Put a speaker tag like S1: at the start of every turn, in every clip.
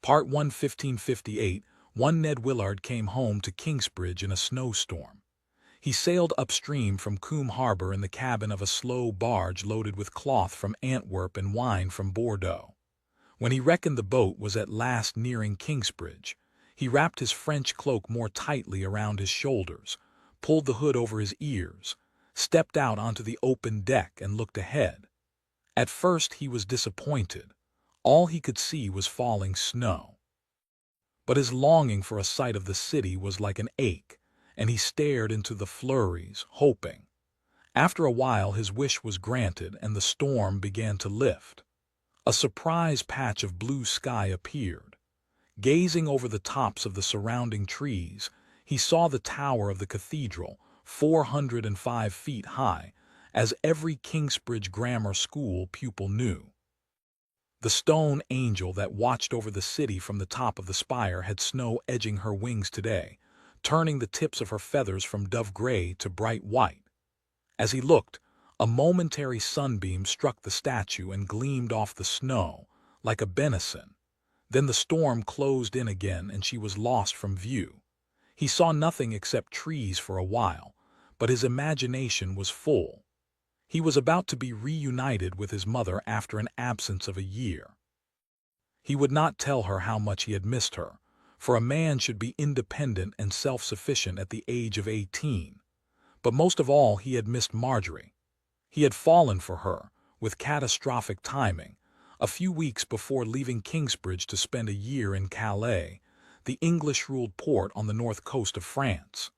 S1: Part 1, 1558. One Ned Willard came home to Kingsbridge in a snowstorm. He sailed upstream from Coombe Harbor in the cabin of a slow barge loaded with cloth from Antwerp and wine from Bordeaux. When he reckoned the boat was at last nearing Kingsbridge, he wrapped his French cloak more tightly around his shoulders, pulled the hood over his ears, stepped out onto the open deck and looked ahead. At first he was disappointed. All he could see was falling snow. But his longing for a sight of the city was like an ache, and he stared into the flurries, hoping. After a while his wish was granted and the storm began to lift. A surprise patch of blue sky appeared. Gazing over the tops of the surrounding trees, he saw the tower of the cathedral, 405 feet high, as every Kingsbridge Grammar School pupil knew. The stone angel that watched over the city from the top of the spire had snow edging her wings today, turning the tips of her feathers from dove gray to bright white. As he looked, a momentary sunbeam struck the statue and gleamed off the snow, like a benison. Then the storm closed in again and she was lost from view. He saw nothing except trees for a while, but his imagination was full. He was about to be reunited with his mother after an absence of a year. He would not tell her how much he had missed her, for a man should be independent and self-sufficient at the age of 18. But most of all he had missed Marjorie. He had fallen for her, with catastrophic timing, a few weeks before leaving Kingsbridge to spend a year in Calais, the English-ruled port on the north coast of France.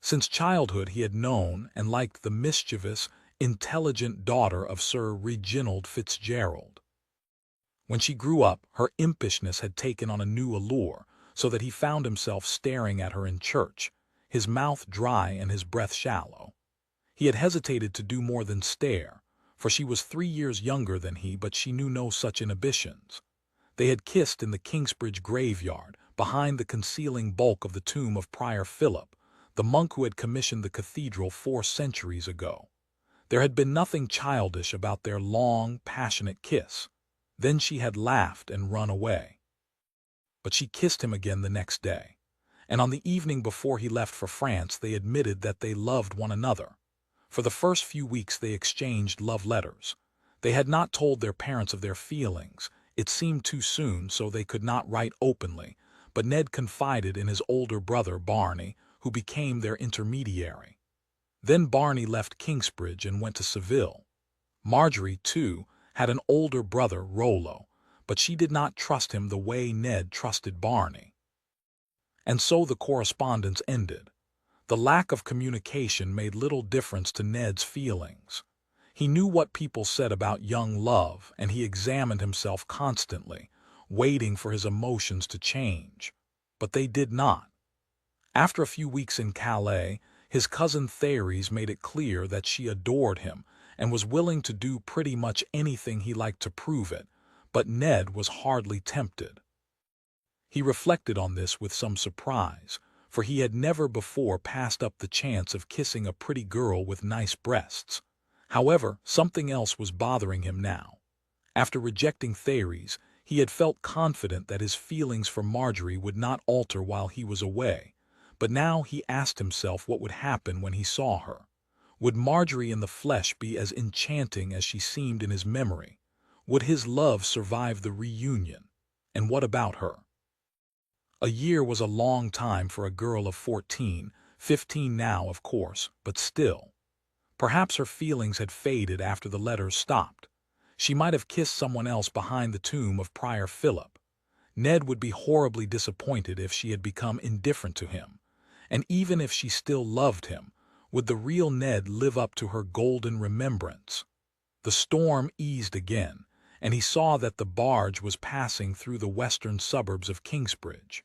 S1: Since childhood he had known and liked the mischievous, intelligent daughter of Sir Reginald Fitzgerald. When she grew up, her impishness had taken on a new allure, so that he found himself staring at her in church, his mouth dry and his breath shallow. He had hesitated to do more than stare, for she was 3 years younger than he, but she knew no such inhibitions. They had kissed in the Kingsbridge graveyard, behind the concealing bulk of the tomb of Prior Philip, the monk who had commissioned the cathedral 4 centuries ago. There had been nothing childish about their long, passionate kiss. Then she had laughed and run away. But she kissed him again the next day, and on the evening before he left for France they admitted that they loved one another. For the first few weeks they exchanged love letters. They had not told their parents of their feelings. It seemed too soon, so they could not write openly, but Ned confided in his older brother, Barney, who became their intermediary. Then Barney left Kingsbridge and went to Seville. Marjorie, too, had an older brother, Rollo, but she did not trust him the way Ned trusted Barney. And so the correspondence ended. The lack of communication made little difference to Ned's feelings. He knew what people said about young love, and he examined himself constantly, waiting for his emotions to change. But they did not. After a few weeks in Calais, his cousin Therese made it clear that she adored him and was willing to do pretty much anything he liked to prove it, but Ned was hardly tempted. He reflected on this with some surprise, for he had never before passed up the chance of kissing a pretty girl with nice breasts. However, something else was bothering him now. After rejecting Therese, he had felt confident that his feelings for Marjorie would not alter while he was away. But now he asked himself what would happen when he saw her. Would Marjorie in the flesh be as enchanting as she seemed in his memory? Would his love survive the reunion? And what about her? A year was a long time for a girl of 14, 15 now, of course, but still. Perhaps her feelings had faded after the letters stopped. She might have kissed someone else behind the tomb of Prior Philip. Ned would be horribly disappointed if she had become indifferent to him. And even if she still loved him, would the real Ned live up to her golden remembrance? The storm eased again, and he saw that the barge was passing through the western suburbs of Kingsbridge.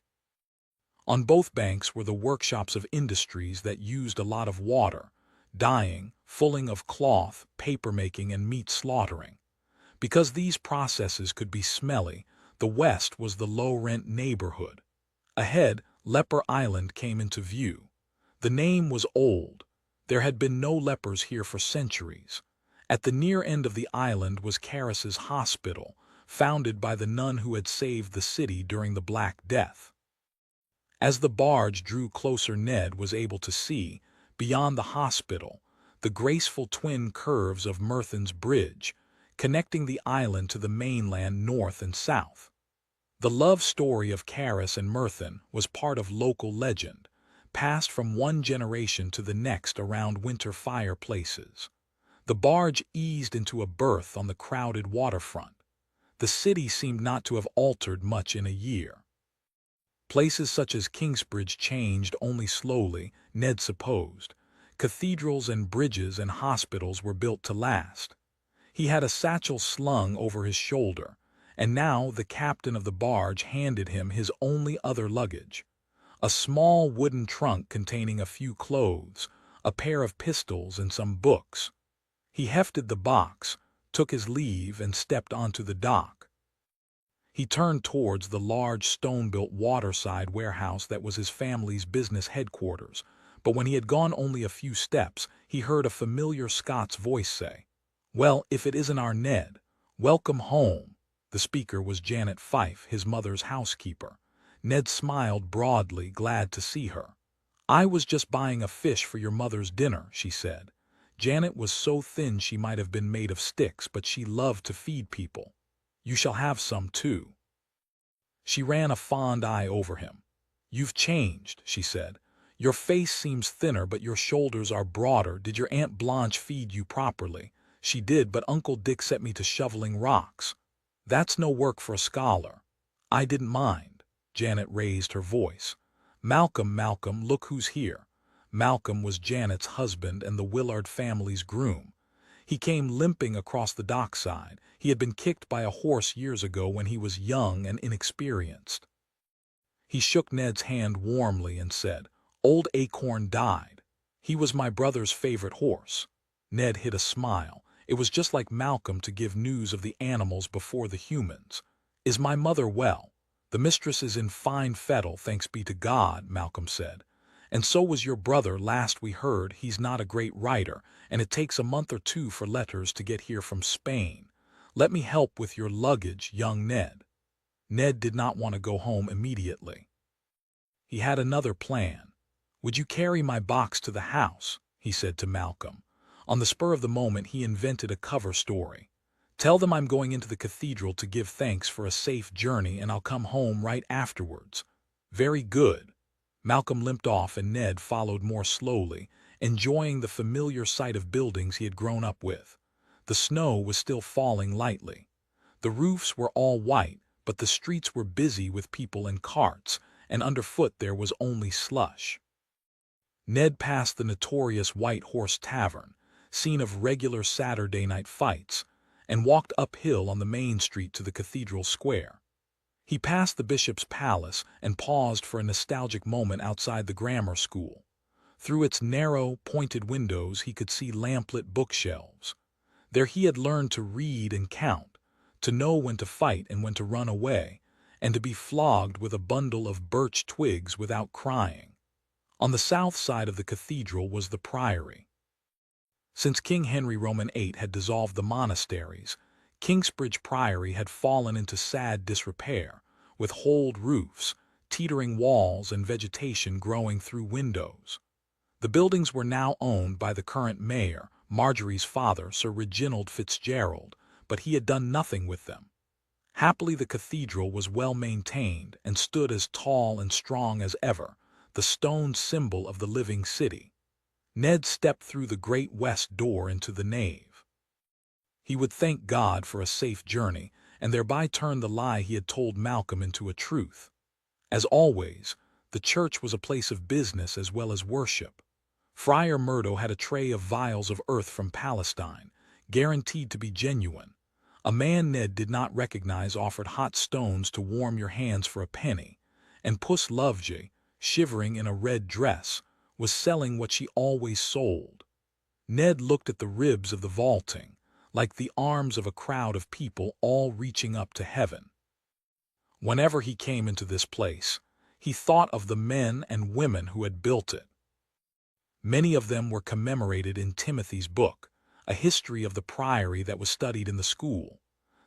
S1: On both banks were the workshops of industries that used a lot of water, dyeing, fulling of cloth, paper-making, and meat slaughtering. Because these processes could be smelly, the west was the low-rent neighborhood. Ahead, Leper Island came into view. The name was old. There had been no lepers here for centuries. At the near end of the island was Carris's hospital, founded by the nun who had saved the city during the Black Death. As the barge drew closer, Ned was able to see, beyond the hospital, the graceful twin curves of Merthen's Bridge, connecting the island to the mainland north and south. The love story of Caris and Merthen was part of local legend, passed from one generation to the next around winter fireplaces. The barge eased into a berth on the crowded waterfront. The city seemed not to have altered much in a year. Places such as Kingsbridge changed only slowly, Ned supposed. Cathedrals and bridges and hospitals were built to last. He had a satchel slung over his shoulder, and now the captain of the barge handed him his only other luggage. A small wooden trunk containing a few clothes, a pair of pistols, and some books. He hefted the box, took his leave, and stepped onto the dock. He turned towards the large stone-built waterside warehouse that was his family's business headquarters, but when he had gone only a few steps, he heard a familiar Scots voice say, "Well, if it isn't our Ned, welcome home." The speaker was Janet Fife, his mother's housekeeper. Ned smiled broadly, glad to see her. "I was just buying a fish for your mother's dinner," she said. Janet was so thin she might have been made of sticks, but she loved to feed people. "You shall have some, too." She ran a fond eye over him. "You've changed," she said. "Your face seems thinner, but your shoulders are broader. Did your Aunt Blanche feed you properly?" "She did, but Uncle Dick set me to shoveling rocks." "That's no work for a scholar." "I didn't mind." Janet raised her voice. "Malcolm, Malcolm, look who's here." Malcolm was Janet's husband and the Willard family's groom. He came limping across the dockside. He had been kicked by a horse years ago when he was young and inexperienced. He shook Ned's hand warmly and said, "Old Acorn died. He was my brother's favorite horse." Ned hid a smile. It was just like Malcolm to give news of the animals before the humans. "Is my mother well?" "The mistress is in fine fettle, thanks be to God," Malcolm said. "And so was your brother. Last we heard, he's not a great writer, and it takes a month or two for letters to get here from Spain. Let me help with your luggage, young Ned." Ned did not want to go home immediately. He had another plan. "Would you carry my box to the house?" he said to Malcolm. On the spur of the moment, he invented a cover story. "Tell them I'm going into the cathedral to give thanks for a safe journey, and I'll come home right afterwards." "Very good." Malcolm limped off, and Ned followed more slowly, enjoying the familiar sight of buildings he had grown up with. The snow was still falling lightly. The roofs were all white, but the streets were busy with people and carts, and underfoot there was only slush. Ned passed the notorious White Horse Tavern, scene of regular Saturday night fights, and walked uphill on the main street to the cathedral square. He passed the bishop's palace and paused for a nostalgic moment outside the grammar school. Through its narrow, pointed windows he could see lamplit bookshelves. There he had learned to read and count, to know when to fight and when to run away, and to be flogged with a bundle of birch twigs without crying. On the south side of the cathedral was the priory. Since King Henry VIII had dissolved the monasteries, Kingsbridge Priory had fallen into sad disrepair, with holed roofs, teetering walls, and vegetation growing through windows. The buildings were now owned by the current mayor, Marjorie's father, Sir Reginald Fitzgerald, but he had done nothing with them. Happily, the cathedral was well maintained and stood as tall and strong as ever, the stone symbol of the living city. Ned stepped through the great west door into the nave. He would thank God for a safe journey, and thereby turn the lie he had told Malcolm into a truth. As always, the church was a place of business as well as worship. Friar Murdo had a tray of vials of earth from Palestine, guaranteed to be genuine. A man Ned did not recognize offered hot stones to warm your hands for a penny, and Puss Lovejoy, shivering in a red dress, was selling what she always sold. Ned looked at the ribs of the vaulting, like the arms of a crowd of people all reaching up to heaven. Whenever he came into this place, he thought of the men and women who had built it. Many of them were commemorated in Timothy's book, a history of the priory that was studied in the school.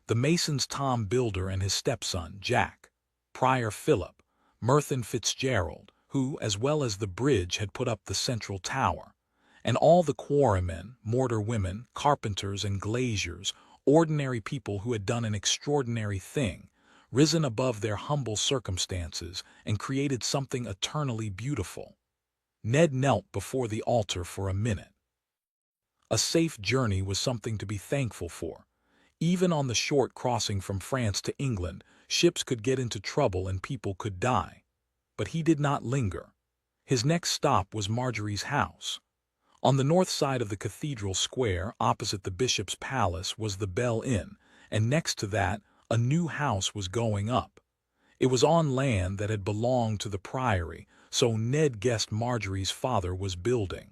S1: the Masons Tom Builder and his stepson, Jack, Prior Philip, Merthin Fitzgerald, who, as well as the bridge, had put up the central tower, and all the quarrymen, mortar women, carpenters, and glaziers, ordinary people who had done an extraordinary thing, risen above their humble circumstances and created something eternally beautiful. Ned knelt before the altar for a minute. A safe journey was something to be thankful for. Even on the short crossing from France to England, ships could get into trouble and people could die. But he did not linger. His next stop was Marjorie's house. On the north side of the cathedral square, opposite the bishop's palace, was the Bell Inn, and next to that, a new house was going up. It was on land that had belonged to the priory, so Ned guessed Marjorie's father was building.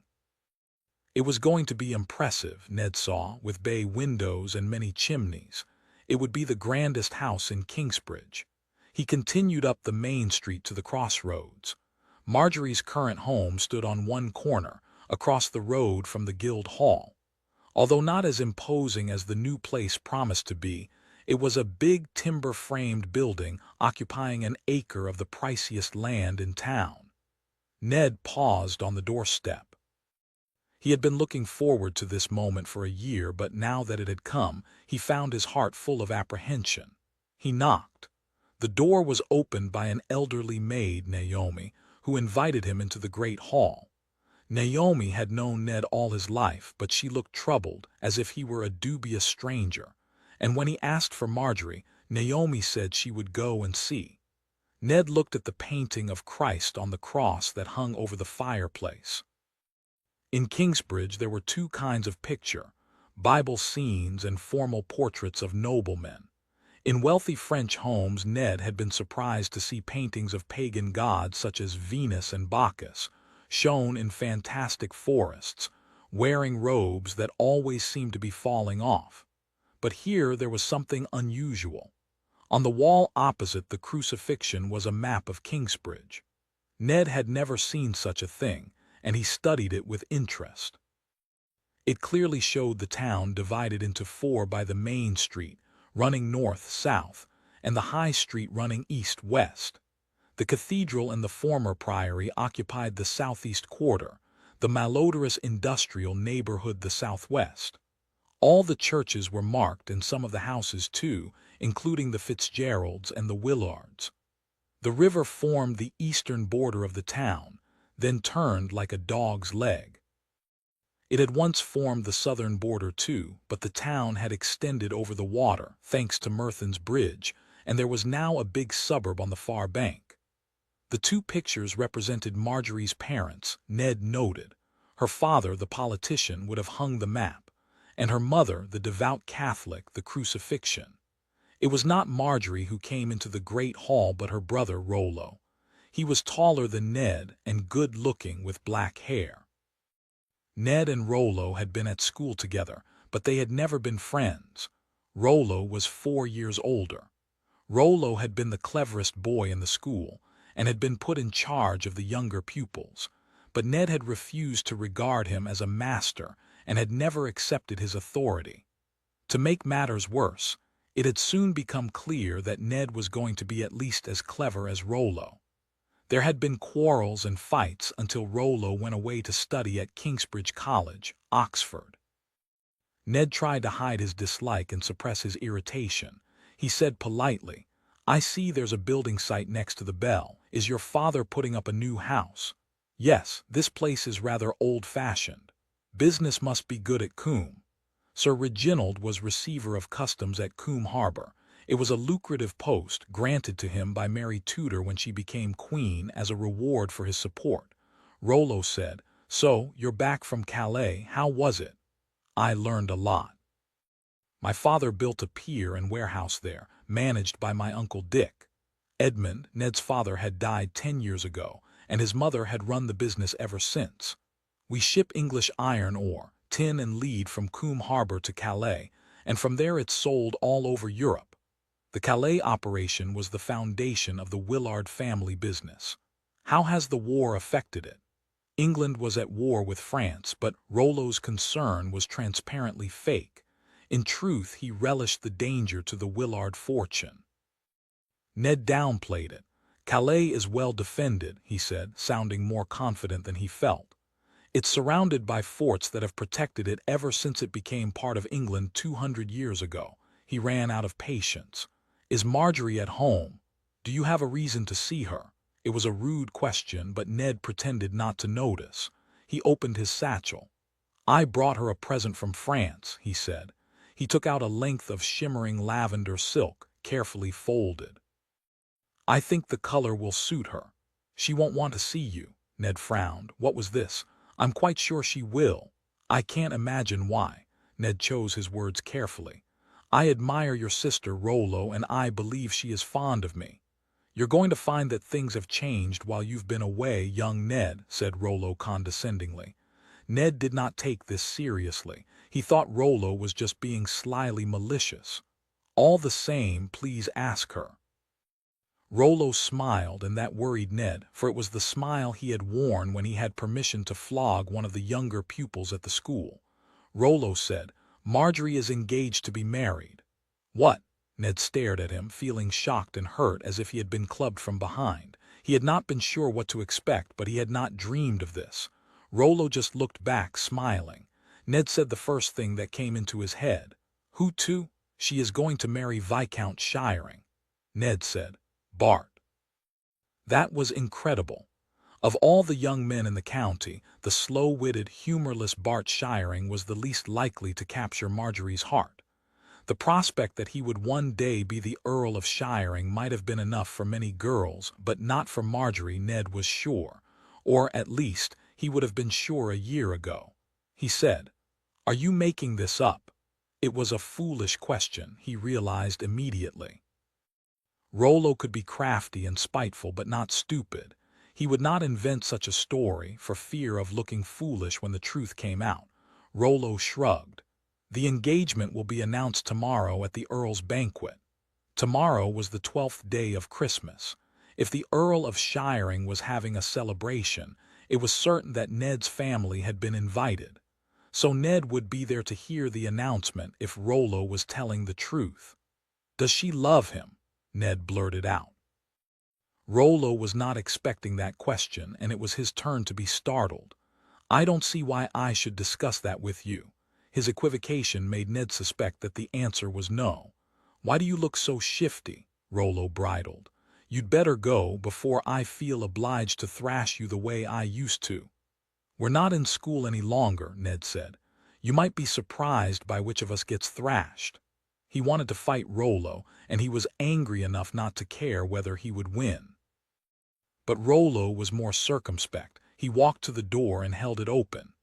S1: It was going to be impressive, Ned saw, with bay windows and many chimneys. It would be the grandest house in Kingsbridge. He continued up the main street to the crossroads. Marjorie's current home stood on one corner, across the road from the Guild Hall. Although not as imposing as the new place promised to be, it was a big timber-framed building occupying an acre of the priciest land in town. Ned paused on the doorstep. He had been looking forward to this moment for a year, but now that it had come, he found his heart full of apprehension. He knocked. The door was opened by an elderly maid, Naomi, who invited him into the great hall. Naomi had known Ned all his life, but she looked troubled, as if he were a dubious stranger, and when he asked for Marjorie, Naomi said she would go and see. Ned looked at the painting of Christ on the cross that hung over the fireplace. In Kingsbridge there were two kinds of picture, Bible scenes and formal portraits of noblemen. In wealthy French homes, Ned had been surprised to see paintings of pagan gods such as Venus and Bacchus, shown in fantastic forests, wearing robes that always seemed to be falling off. But here there was something unusual. On the wall opposite the crucifixion was a map of Kingsbridge. Ned had never seen such a thing, and he studied it with interest. It clearly showed the town divided into four by the main street, running north-south, and the high street running east-west. The cathedral and the former priory occupied the southeast quarter, the malodorous industrial neighborhood the southwest. All the churches were marked, and some of the houses too, including the Fitzgeralds and the Willards. The river formed the eastern border of the town, then turned like a dog's leg. It had once formed the southern border too, but the town had extended over the water, thanks to Merthin's bridge, and there was now a big suburb on the far bank. The two pictures represented Marjorie's parents, Ned noted. Her father, the politician, would have hung the map, and her mother, the devout Catholic, the crucifixion. It was not Marjorie who came into the great hall, but her brother Rollo. He was taller than Ned and good-looking with black hair. Ned and Rollo had been at school together, but they had never been friends. Rollo was 4 years older. Rollo had been the cleverest boy in the school and had been put in charge of the younger pupils, but Ned had refused to regard him as a master and had never accepted his authority. To make matters worse, it had soon become clear that Ned was going to be at least as clever as Rollo. There had been quarrels and fights until Rollo went away to study at Kingsbridge College, Oxford. Ned tried to hide his dislike and suppress his irritation. He said politely, "I see there's a building site next to the Bell. Is your father putting up a new house?" "Yes, this place is rather old-fashioned. Business must be good at Coombe." Sir Reginald was Receiver of Customs at Coombe Harbour. It was a lucrative post granted to him by Mary Tudor when she became queen as a reward for his support. Rollo said, "So, you're back from Calais. How was it?" "I learned a lot. My father built a pier and warehouse there, managed by my Uncle Dick. Edmund, Ned's father, had died 10 years ago, and his mother had run the business ever since. We ship English iron ore, tin and lead from Coombe Harbour to Calais, and from there it's sold all over Europe. The Calais operation was the foundation of the Willard family business. How has the war affected it?" England was at war with France, but Rollo's concern was transparently fake. In truth, he relished the danger to the Willard fortune. Ned downplayed it. Calais is well defended, he said, sounding more confident than he felt. It's surrounded by forts that have protected it ever since it became part of England 200 years ago. He ran out of patience. Is Marjorie at home? Do you have a reason to see her? It was a rude question, but Ned pretended not to notice. He opened his satchel. I brought her a present from France, he said. He took out a length of shimmering lavender silk, carefully folded. I think the color will suit her. She won't want to see you. Ned frowned. What was this? I'm quite sure she will. I can't imagine why. Ned chose his words carefully. I admire your sister, Rollo, and I believe she is fond of me. You're going to find that things have changed while you've been away, young Ned, said Rollo condescendingly. Ned did not take this seriously. He thought Rollo was just being slyly malicious. All the same, please ask her. Rollo smiled, and that worried Ned, for it was the smile he had worn when he had permission to flog one of the younger pupils at the school. Rollo said, Marjorie is engaged to be married. What? Ned stared at him, feeling shocked and hurt as if he had been clubbed from behind. He had not been sure what to expect, but he had not dreamed of this. Rollo just looked back, smiling. Ned said the first thing that came into his head. Who to? She is going to marry Viscount Shiring. Ned said, Bart. That was incredible. Of all the young men in the county, the slow-witted, humorless Bart Shiring was the least likely to capture Marjorie's heart. The prospect that he would one day be the Earl of Shiring might have been enough for many girls, but not for Marjorie, Ned was sure. Or, at least, he would have been sure a year ago. He said, Are you making this up? It was a foolish question, he realized immediately. Rollo could be crafty and spiteful, but not stupid. He would not invent such a story for fear of looking foolish when the truth came out. Rollo shrugged. The engagement will be announced tomorrow at the Earl's banquet. Tomorrow was the 12th day of Christmas. If the Earl of Shiring was having a celebration, it was certain that Ned's family had been invited. So Ned would be there to hear the announcement if Rollo was telling the truth. Does she love him? Ned blurted out. Rollo was not expecting that question, and it was his turn to be startled. I don't see why I should discuss that with you. His equivocation made Ned suspect that the answer was no. Why do you look so shifty? Rollo bridled. You'd better go before I feel obliged to thrash you the way I used to. We're not in school any longer, Ned said. You might be surprised by which of us gets thrashed. He wanted to fight Rollo, and he was angry enough not to care whether he would win. But Rollo was more circumspect. He walked to the door and held it open.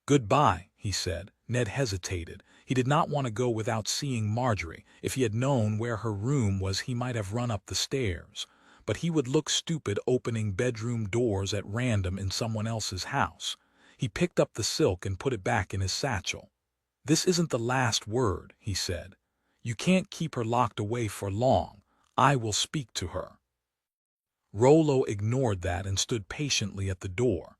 S1: Goodbye, he said. Ned hesitated. He did not want to go without seeing Marjorie. If he had known where her room was, he might have run up the stairs. But he would look stupid opening bedroom doors at random in someone else's house. He picked up the silk and put it back in his satchel. This isn't the last word, he said. You can't keep her locked away for long. I will speak to her. Rollo ignored that and stood patiently at the door.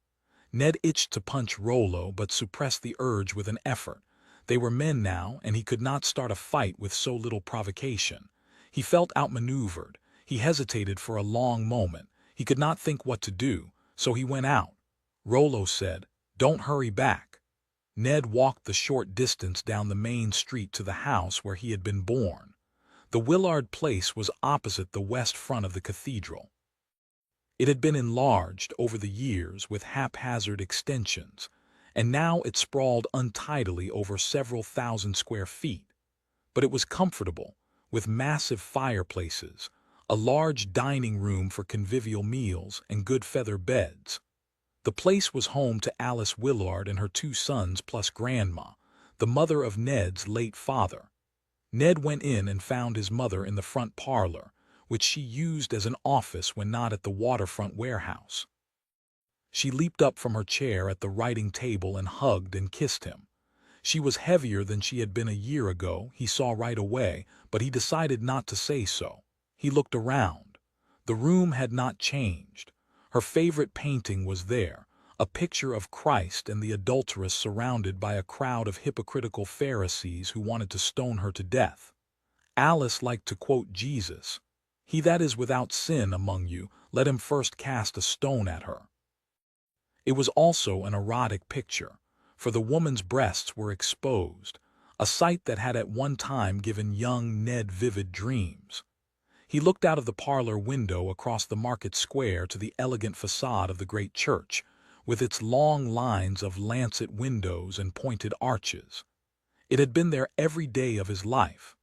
S1: Ned itched to punch Rollo, but suppressed the urge with an effort. They were men now, and he could not start a fight with so little provocation. He felt outmaneuvered. He hesitated for a long moment. He could not think what to do, so he went out. Rollo said, Don't hurry back. Ned walked the short distance down the main street to the house where he had been born. The Willard place was opposite the west front of the cathedral. It had been enlarged over the years with haphazard extensions, and now it sprawled untidily over several thousand square feet. But it was comfortable, with massive fireplaces, a large dining room for convivial meals, and good feather beds. The place was home to Alice Willard and her 2 sons plus Grandma, the mother of Ned's late father. Ned went in and found his mother in the front parlor, which she used as an office when not at the waterfront warehouse. She leaped up from her chair at the writing table and hugged and kissed him. She was heavier than she had been a year ago, he saw right away, but he decided not to say so. He looked around. The room had not changed. Her favorite painting was there, a picture of Christ and the adulteress surrounded by a crowd of hypocritical Pharisees who wanted to stone her to death. Alice liked to quote Jesus, "He that is without sin among you, let him first cast a stone at her." It was also an erotic picture, for the woman's breasts were exposed, a sight that had at one time given young Ned vivid dreams. He looked out of the parlor window across the market square to the elegant facade of the great church, with its long lines of lancet windows and pointed arches. It had been there every day of his life.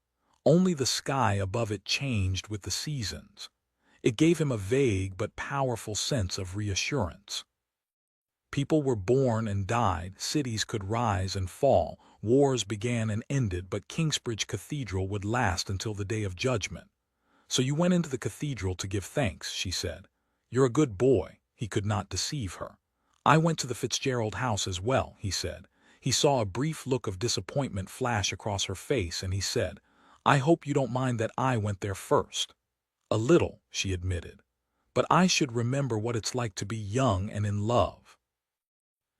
S1: Only the sky above it changed with the seasons. It gave him a vague but powerful sense of reassurance. People were born and died, cities could rise and fall, wars began and ended, but Kingsbridge Cathedral would last until the day of judgment. "So you went into the cathedral to give thanks," she said. "You're a good boy." He could not deceive her. "I went to the Fitzgerald house as well," he said. He saw a brief look of disappointment flash across her face, and he said, "I hope you don't mind that I went there first." "A little," she admitted. "But I should remember what it's like to be young and in love."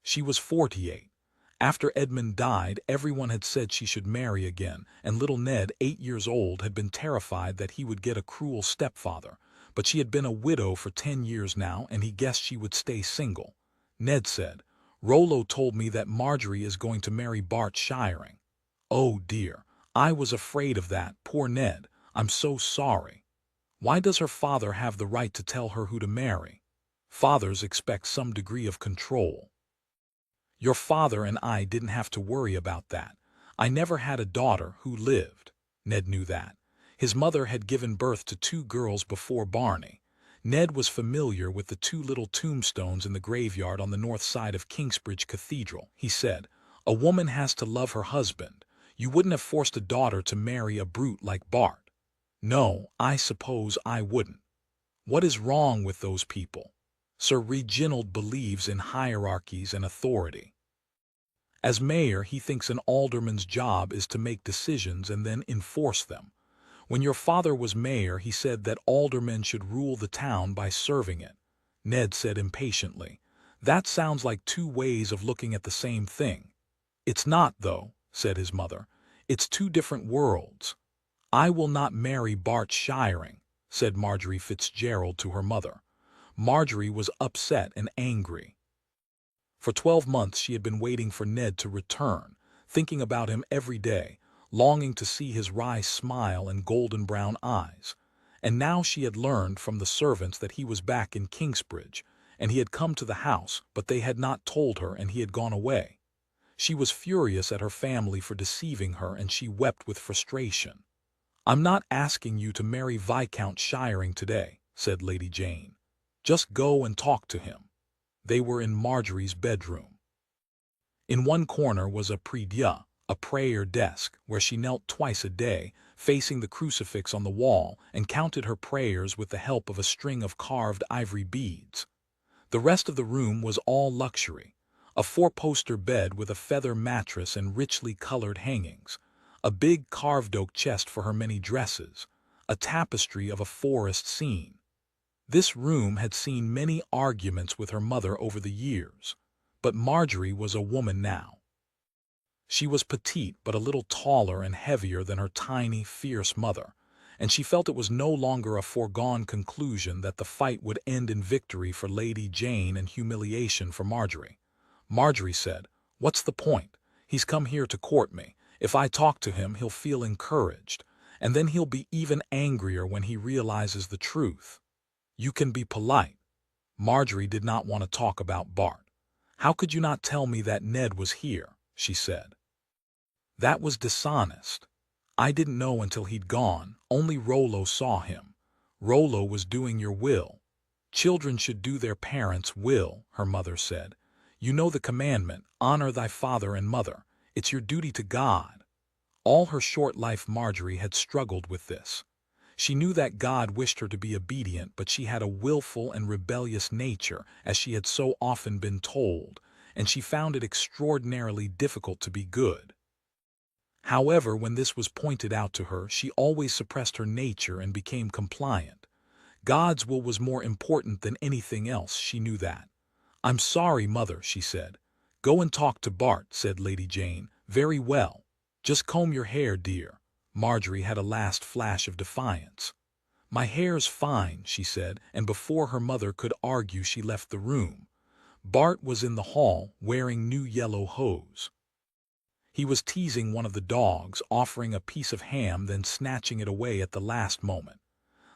S1: She was 48. After Edmund died, everyone had said she should marry again, and little Ned, 8 years old, had been terrified that he would get a cruel stepfather. But she had been a widow for 10 years now, and he guessed she would stay single. Ned said, "Rollo told me that Marjorie is going to marry Bart Shiring." "Oh dear, I was afraid of that. Poor Ned. I'm so sorry." "Why does her father have the right to tell her who to marry?" "Fathers expect some degree of control." "Your father and I didn't have to worry about that. I never had a daughter who lived." Ned knew that. His mother had given birth to 2 girls before Barney. Ned was familiar with the 2 little tombstones in the graveyard on the north side of Kingsbridge Cathedral. He said, "A woman has to love her husband. You wouldn't have forced a daughter to marry a brute like Bart." "No, I suppose I wouldn't." "What is wrong with those people?" "Sir Reginald believes in hierarchies and authority. As mayor, he thinks an alderman's job is to make decisions and then enforce them. When your father was mayor, he said that aldermen should rule the town by serving it." Ned said impatiently, "That sounds like 2 ways of looking at the same thing." "It's not, though," said his mother. "It's 2 different worlds." "I will not marry Bart Shiring," said Marjorie Fitzgerald to her mother. Marjorie was upset and angry. For 12 months she had been waiting for Ned to return, thinking about him every day, longing to see his wry smile and golden brown eyes. And now she had learned from the servants that he was back in Kingsbridge, and he had come to the house, but they had not told her, and he had gone away. She was furious at her family for deceiving her, and she wept with frustration. "I'm not asking you to marry Viscount Shiring today," said Lady Jane. "Just go and talk to him." They were in Marjorie's bedroom. In one corner was a prie-dieu, a prayer desk, where she knelt twice a day, facing the crucifix on the wall, and counted her prayers with the help of a string of carved ivory beads. The rest of the room was all luxury: a 4-poster bed with a feather mattress and richly colored hangings, a big carved oak chest for her many dresses, a tapestry of a forest scene. This room had seen many arguments with her mother over the years, but Marjorie was a woman now. She was petite but a little taller and heavier than her tiny, fierce mother, and she felt it was no longer a foregone conclusion that the fight would end in victory for Lady Jane and humiliation for Marjorie. Marjorie said, "What's the point? He's come here to court me. If I talk to him, he'll feel encouraged, and then he'll be even angrier when he realizes the truth. You can be polite." Marjorie did not want to talk about Bart. "How could you not tell me that Ned was here?" she said. "That was dishonest. I didn't know until he'd gone. Only Rollo saw him. Rollo was doing your will." "Children should do their parents' will," her mother said. "You know the commandment, 'Honor thy father and mother.' It's your duty to God." All her short life Marjorie had struggled with this. She knew that God wished her to be obedient, but she had a willful and rebellious nature, as she had so often been told, and she found it extraordinarily difficult to be good. However, when this was pointed out to her, she always suppressed her nature and became compliant. God's will was more important than anything else, she knew that. "I'm sorry, Mother," she said. "Go and talk to Bart," said Lady Jane. "Very well. Just comb your hair, dear." Marjorie had a last flash of defiance. "My hair's fine," she said, and before her mother could argue she left the room. Bart was in the hall, wearing new yellow hose. He was teasing one of the dogs, offering a piece of ham, then snatching it away at the last moment.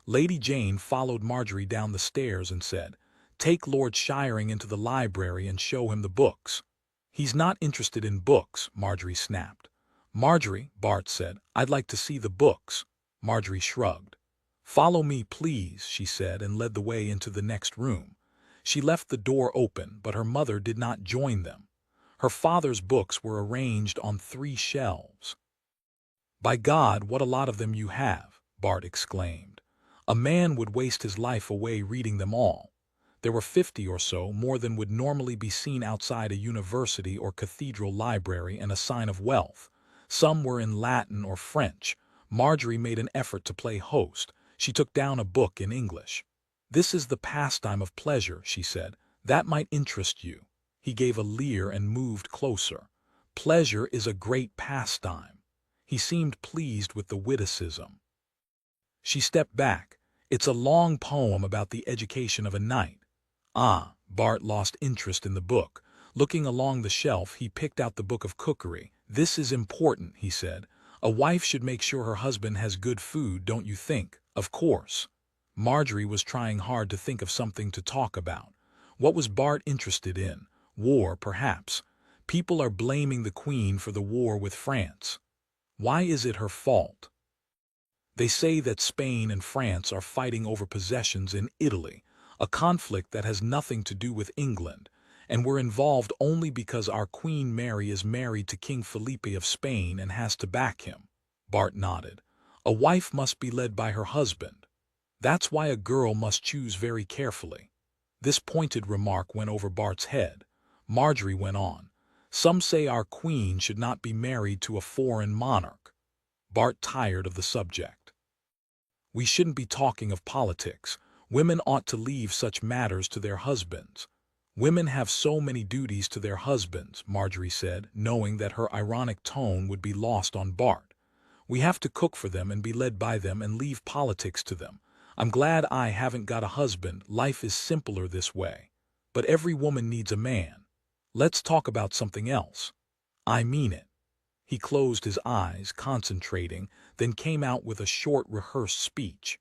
S1: Lady Jane followed Marjorie down the stairs and said, "Take Lord Shiring into the library and show him the books." "He's not interested in books," Marjorie snapped. "Marjorie," Bart said, "I'd like to see the books." Marjorie shrugged. "Follow me, please," she said, and led the way into the next room. She left the door open, but her mother did not join them. Her father's books were arranged on 3 shelves. "By God, what a lot of them you have!" Bart exclaimed. "A man would waste his life away reading them all." There were 50 or so, more than would normally be seen outside a university or cathedral library, and a sign of wealth. Some were in Latin or French. Marjorie made an effort to play host. She took down a book in English. "This is the pastime of pleasure," she said. "That might interest you." He gave a leer and moved closer. "Pleasure is a great pastime." He seemed pleased with the witticism. She stepped back. "It's a long poem about the education of a knight." "Ah." Bart lost interest in the book. Looking along the shelf, he picked out the book of cookery. "This is important," he said. "A wife should make sure her husband has good food, don't you think?" "Of course." Marjorie was trying hard to think of something to talk about. What was Bart interested in? War, perhaps. People are blaming the Queen for the war with France. Why is it her fault? They say that Spain and France are fighting over possessions in Italy, a conflict that has nothing to do with England, and we're involved only because our Queen Mary is married to King Felipe of Spain and has to back him. Bart nodded. A wife must be led by her husband. That's why a girl must choose very carefully. This pointed remark went over Bart's head. Marjorie went on. "Some say our queen should not be married to a foreign monarch." Bart tired of the subject. "We shouldn't be talking of politics. Women ought to leave such matters to their husbands." "Women have so many duties to their husbands," Marjorie said, knowing that her ironic tone would be lost on Bart. "We have to cook for them and be led by them and leave politics to them. I'm glad I haven't got a husband. Life is simpler this way. But every woman needs a man. Let's talk about something else." "I mean it." He closed his eyes, concentrating, then came out with a short, rehearsed speech.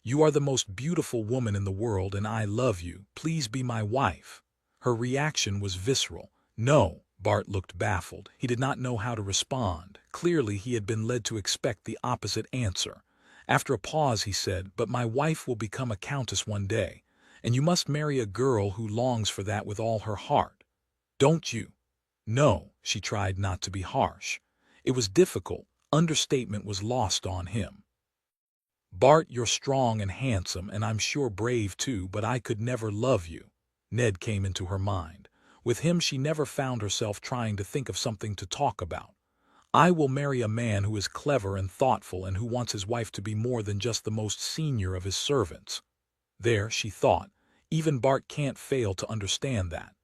S1: "You are the most beautiful woman in the world, and I love you. Please be my wife." Her reaction was visceral. "No." Bart looked baffled. He did not know how to respond. Clearly, he had been led to expect the opposite answer. After a pause, he said, "But my wife will become a countess one day, and you must marry a girl who longs for that with all her heart. Don't you?" "No." She tried not to be harsh. It was difficult. Understatement was lost on him. "Bart, you're strong and handsome, and I'm sure brave too, but I could never love you." Ned came into her mind. With him she never found herself trying to think of something to talk about. "I will marry a man who is clever and thoughtful and who wants his wife to be more than just the most senior of his servants." There, she thought, even Bart can't fail to understand that.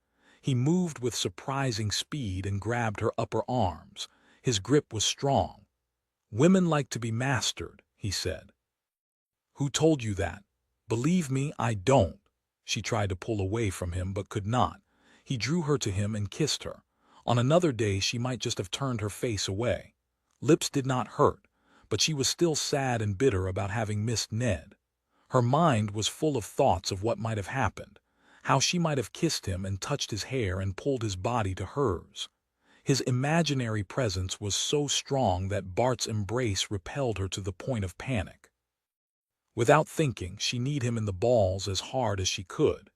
S1: He moved with surprising speed and grabbed her upper arms. His grip was strong. "Women like to be mastered," he said. "Who told you that?" "Believe me, I don't." She tried to pull away from him but could not. He drew her to him and kissed her. On another day she might just have turned her face away. Lips did not hurt, but she was still sad and bitter about having missed Ned. Her mind was full of thoughts of what might have happened, how she might have kissed him and touched his hair and pulled his body to hers. His imaginary presence was so strong that Bart's embrace repelled her to the point of panic. Without thinking, she kneed him in the balls as hard as she could.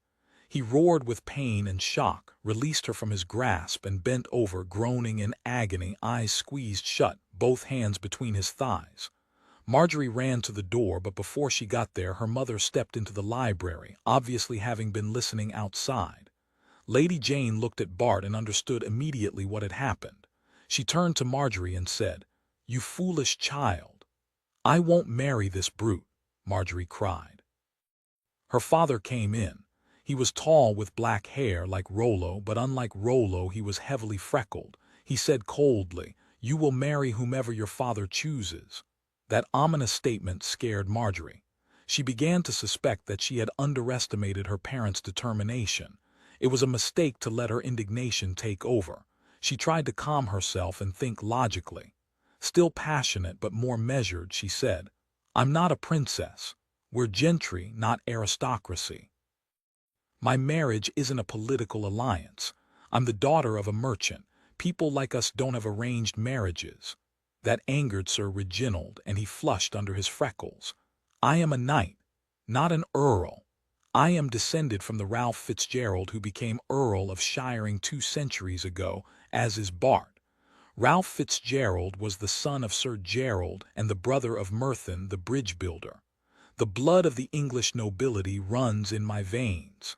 S1: He roared with pain and shock, released her from his grasp, and bent over, groaning in agony, eyes squeezed shut, both hands between his thighs. Marjorie ran to the door, but before she got there, her mother stepped into the library, obviously having been listening outside. Lady Jane looked at Bart and understood immediately what had happened. She turned to Marjorie and said, "You foolish child." "I won't marry this brute," Marjorie cried. Her father came in. He was tall with black hair like Rollo, but unlike Rollo he was heavily freckled. He said coldly, "You will marry whomever your father chooses." That ominous statement scared Marjorie. She began to suspect that she had underestimated her parents' determination. It was a mistake to let her indignation take over. She tried to calm herself and think logically. Still passionate but more measured, she said, "I'm not a princess. We're gentry, not aristocracy. My marriage isn't a political alliance. I'm the daughter of a merchant. People like us don't have arranged marriages." That angered Sir Reginald, and he flushed under his freckles. "I am a knight, not an earl. I am descended from the Ralph Fitzgerald who became Earl of Shiring 2 centuries ago, as is Bart. Ralph Fitzgerald was the son of Sir Gerald and the brother of Merthin the bridge builder. The blood of the English nobility runs in my veins."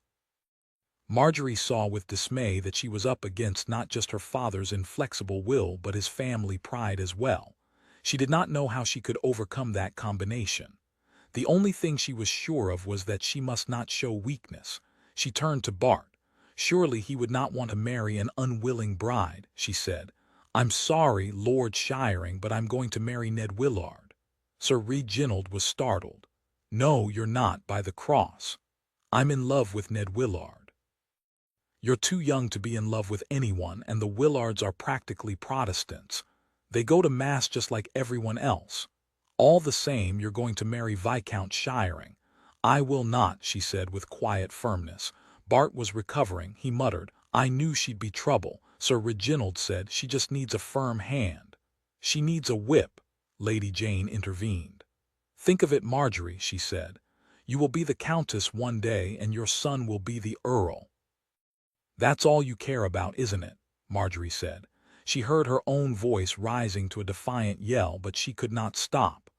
S1: Marjorie saw with dismay that she was up against not just her father's inflexible will but his family pride as well. She did not know how she could overcome that combination. The only thing she was sure of was that she must not show weakness. She turned to Bart. Surely he would not want to marry an unwilling bride, she said. "I'm sorry, Lord Shiring, but I'm going to marry Ned Willard." Sir Reginald was startled. "No, you're not, by the cross. I'm in love with Ned Willard." "You're too young to be in love with anyone, and the Willards are practically Protestants. They go to Mass just like everyone else. All the same, you're going to marry Viscount Shiring." "I will not," she said with quiet firmness. Bart was recovering. He muttered, "I knew she'd be trouble." Sir Reginald said, "She just needs a firm hand." "She needs a whip," Lady Jane intervened. "Think of it, Marjorie," she said. "You will be the Countess one day, and your son will be the Earl." "That's all you care about, isn't it?" Marjorie said. She heard her own voice rising to a defiant yell, but she could not stop.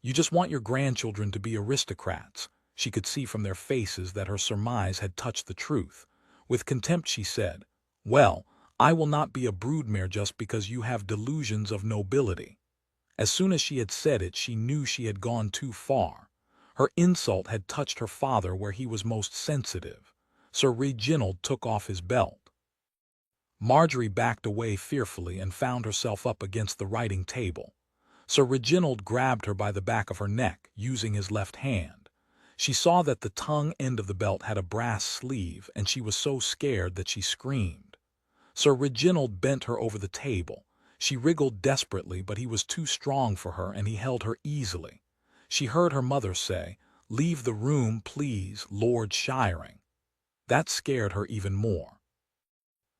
S1: "You just want your grandchildren to be aristocrats." She could see from their faces that her surmise had touched the truth. With contempt she said, "Well, I will not be a broodmare just because you have delusions of nobility." As soon as she had said it, she knew she had gone too far. Her insult had touched her father where he was most sensitive. Sir Reginald took off his belt. Marjorie backed away fearfully and found herself up against the writing table. Sir Reginald grabbed her by the back of her neck, using his left hand. She saw that the tongue end of the belt had a brass sleeve, and she was so scared that she screamed. Sir Reginald bent her over the table. She wriggled desperately, but he was too strong for her, and he held her easily. She heard her mother say, "Leave the room, please, Lord Shiring." That scared her even more.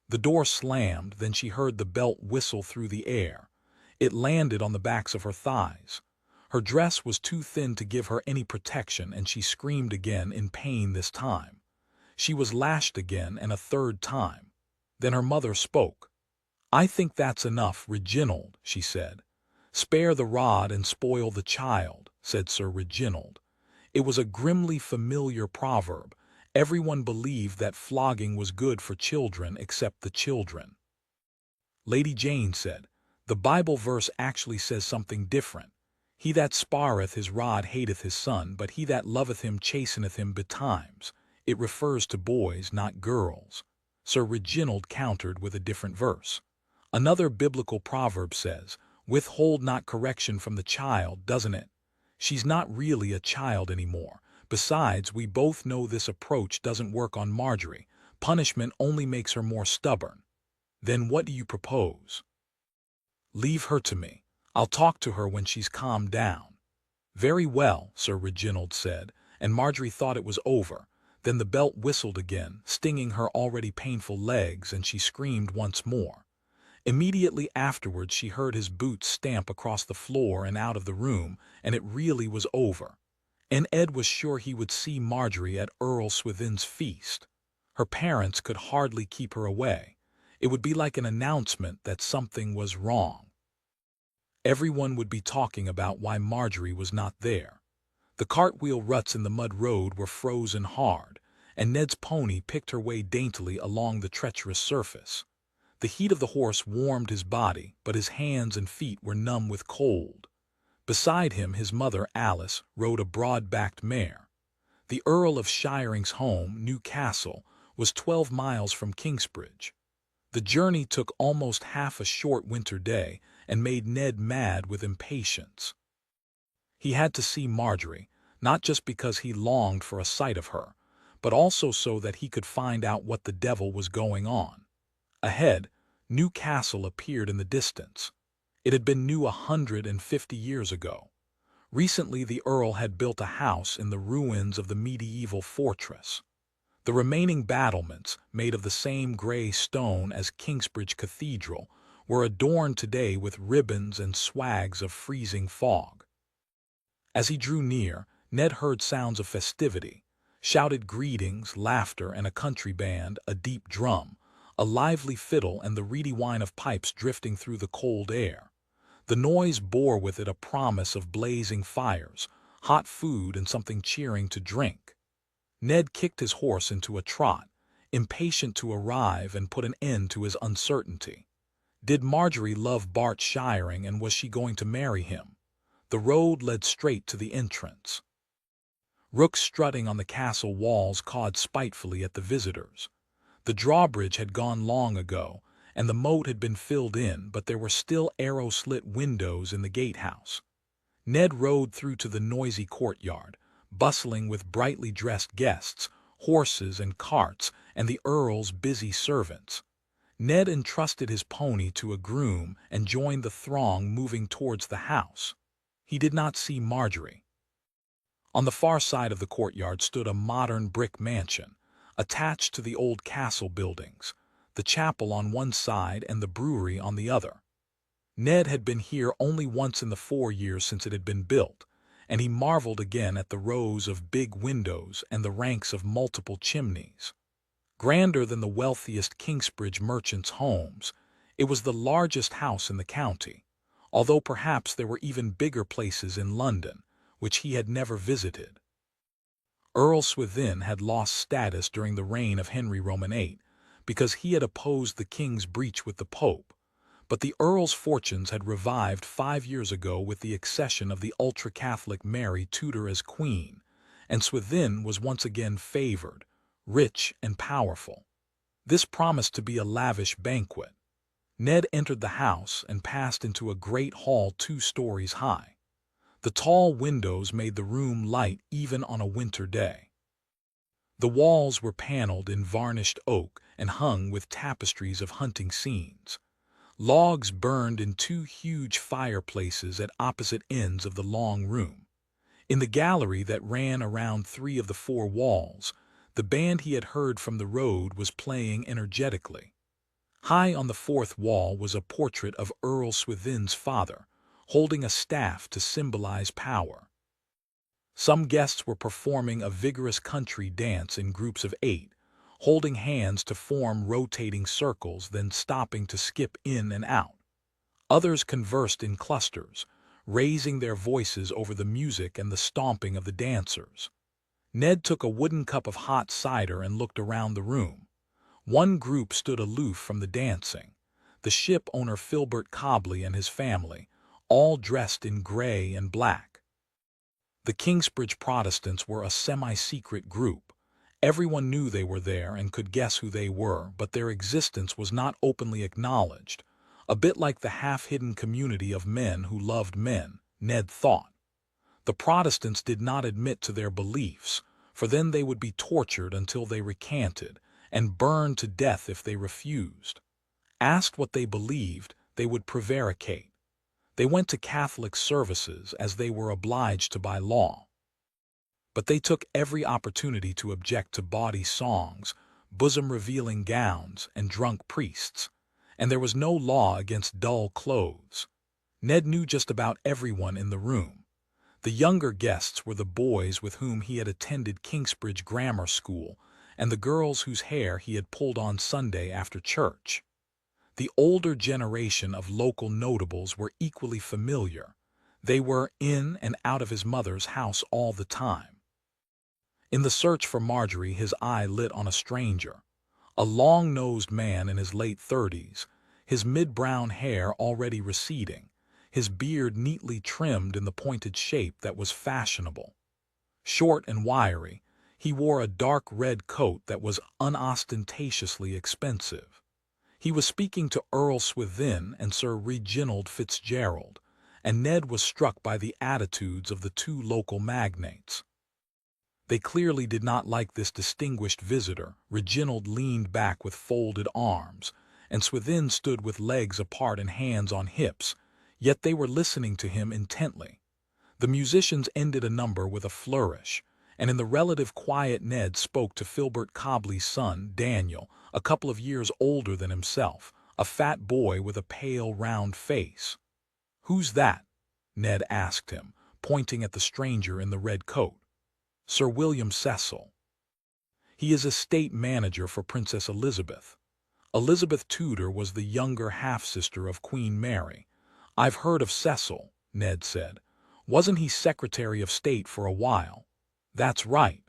S1: The door slammed, then she heard the belt whistle through the air. It landed on the backs of her thighs. Her dress was too thin to give her any protection, and she screamed again, in pain this time. She was lashed again, and a third time. Then her mother spoke. "I think that's enough, Reginald," she said. "Spare the rod and spoil the child," said Sir Reginald. It was a grimly familiar proverb. Everyone believed that flogging was good for children except the children. Lady Jane said, "The Bible verse actually says something different. He that spareth his rod hateth his son, but he that loveth him chasteneth him betimes." It refers to boys, not girls. Sir Reginald countered with a different verse. "Another biblical proverb says, 'Withhold not correction from the child,' doesn't it? She's not really a child anymore. Besides, we both know this approach doesn't work on Marjorie. Punishment only makes her more stubborn. Then what do you propose?" "Leave her to me. I'll talk to her when she's calmed down." "Very well," Sir Reginald said, and Marjorie thought it was over. Then the belt whistled again, stinging her already painful legs, and she screamed once more. Immediately afterwards she heard his boots stamp across the floor and out of the room, and it really was over. And Ed was sure he would see Marjorie at Earl Swithin's feast. Her parents could hardly keep her away. It would be like an announcement that something was wrong. Everyone would be talking about why Marjorie was not there. The cartwheel ruts in the mud road were frozen hard, and Ned's pony picked her way daintily along the treacherous surface. The heat of the horse warmed his body, but his hands and feet were numb with cold. Beside him, his mother, Alice, rode a broad-backed mare. The Earl of Shiring's home, New Castle, was 12 miles from Kingsbridge. The journey took almost half a short winter day and made Ned mad with impatience. He had to see Marjorie, not just because he longed for a sight of her, but also so that he could find out what the devil was going on. Ahead, New Castle appeared in the distance. It had been new 150 years ago. Recently, the Earl had built a house in the ruins of the medieval fortress. The remaining battlements, made of the same gray stone as Kingsbridge Cathedral, were adorned today with ribbons and swags of freezing fog. As he drew near, Ned heard sounds of festivity, shouted greetings, laughter, and a country band, a deep drum, a lively fiddle, and the reedy whine of pipes drifting through the cold air. The noise bore with it a promise of blazing fires, hot food, and something cheering to drink. Ned kicked his horse into a trot, impatient to arrive and put an end to his uncertainty. Did Marjorie love Bart Shiring, and was she going to marry him? The road led straight to the entrance. Rooks strutting on the castle walls cawed spitefully at the visitors. The drawbridge had gone long ago, and the moat had been filled in, but there were still arrow-slit windows in the gatehouse. Ned rode through to the noisy courtyard, bustling with brightly dressed guests, horses and carts, and the Earl's busy servants. Ned entrusted his pony to a groom and joined the throng moving towards the house. He did not see Marjorie. On the far side of the courtyard stood a modern brick mansion, attached to the old castle buildings, the chapel on one side and the brewery on the other. Ned had been here only once in the 4 years since it had been built, and he marveled again at the rows of big windows and the ranks of multiple chimneys. Grander than the wealthiest Kingsbridge merchants' homes, it was the largest house in the county, although perhaps there were even bigger places in London, which he had never visited. Earl Swithin had lost status during the reign of Henry Roman VIII because he had opposed the king's breach with the Pope, but the Earl's fortunes had revived 5 years ago with the accession of the ultra-Catholic Mary Tudor as queen, and Swithin was once again favored, rich and powerful. This promised to be a lavish banquet. Ned entered the house and passed into a great hall 2 stories high. The tall windows made the room light even on a winter day. The walls were paneled in varnished oak and hung with tapestries of hunting scenes. Logs burned in 2 huge fireplaces at opposite ends of the long room. In the gallery that ran around 3 of the 4 walls, the band he had heard from the road was playing energetically. High on the 4th wall was a portrait of Earl Swithin's father, holding a staff to symbolize power. Some guests were performing a vigorous country dance in groups of 8, holding hands to form rotating circles, then stopping to skip in and out. Others conversed in clusters, raising their voices over the music and the stomping of the dancers. Ned took a wooden cup of hot cider and looked around the room. One group stood aloof from the dancing, the ship owner Filbert Cobley and his family, all dressed in gray and black. The Kingsbridge Protestants were a semi-secret group. Everyone knew they were there and could guess who they were, but their existence was not openly acknowledged, a bit like the half-hidden community of men who loved men, Ned thought. The Protestants did not admit to their beliefs, for then they would be tortured until they recanted, and burned to death if they refused. Asked what they believed, they would prevaricate. They went to Catholic services as they were obliged to by law. But they took every opportunity to object to bawdy songs, bosom-revealing gowns, and drunk priests, and there was no law against dull clothes. Ned knew just about everyone in the room. The younger guests were the boys with whom he had attended Kingsbridge Grammar School, and the girls whose hair he had pulled on Sunday after church. The older generation of local notables were equally familiar. They were in and out of his mother's house all the time. In the search for Marjorie, his eye lit on a stranger, a long-nosed man in his late 30s, his mid-brown hair already receding, his beard neatly trimmed in the pointed shape that was fashionable. Short and wiry, He wore a dark red coat that was unostentatiously expensive. He was speaking to Earl Swithin and Sir Reginald Fitzgerald, and Ned was struck by the attitudes of the two local magnates. They clearly did not like this distinguished visitor. Reginald leaned back with folded arms, and Swithin stood with legs apart and hands on hips, yet they were listening to him intently. The musicians ended a number with a flourish, and in the relative quiet Ned spoke to Filbert Cobley's son, Daniel, a couple of years older than himself, a fat boy with a pale, round face. "Who's that?" Ned asked him, pointing at the stranger in the red coat. "Sir William Cecil. He is estate manager for Princess Elizabeth. Elizabeth Tudor was the younger half-sister of Queen Mary. I've heard of Cecil," Ned said. "Wasn't he Secretary of State for a while?" "That's right."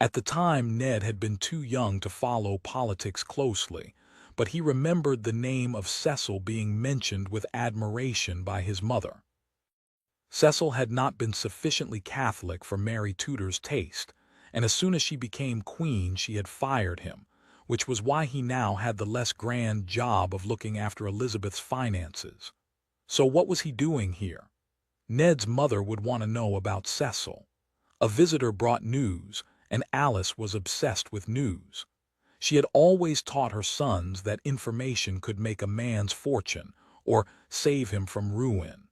S1: At the time, Ned had been too young to follow politics closely, but he remembered the name of Cecil being mentioned with admiration by his mother. Cecil had not been sufficiently Catholic for Mary Tudor's taste, and as soon as she became queen she had fired him, which was why he now had the less grand job of looking after Elizabeth's finances. So what was he doing here? Ned's mother would want to know about Cecil. A visitor brought news, and Alice was obsessed with news. She had always taught her sons that information could make a man's fortune, or save him from ruin.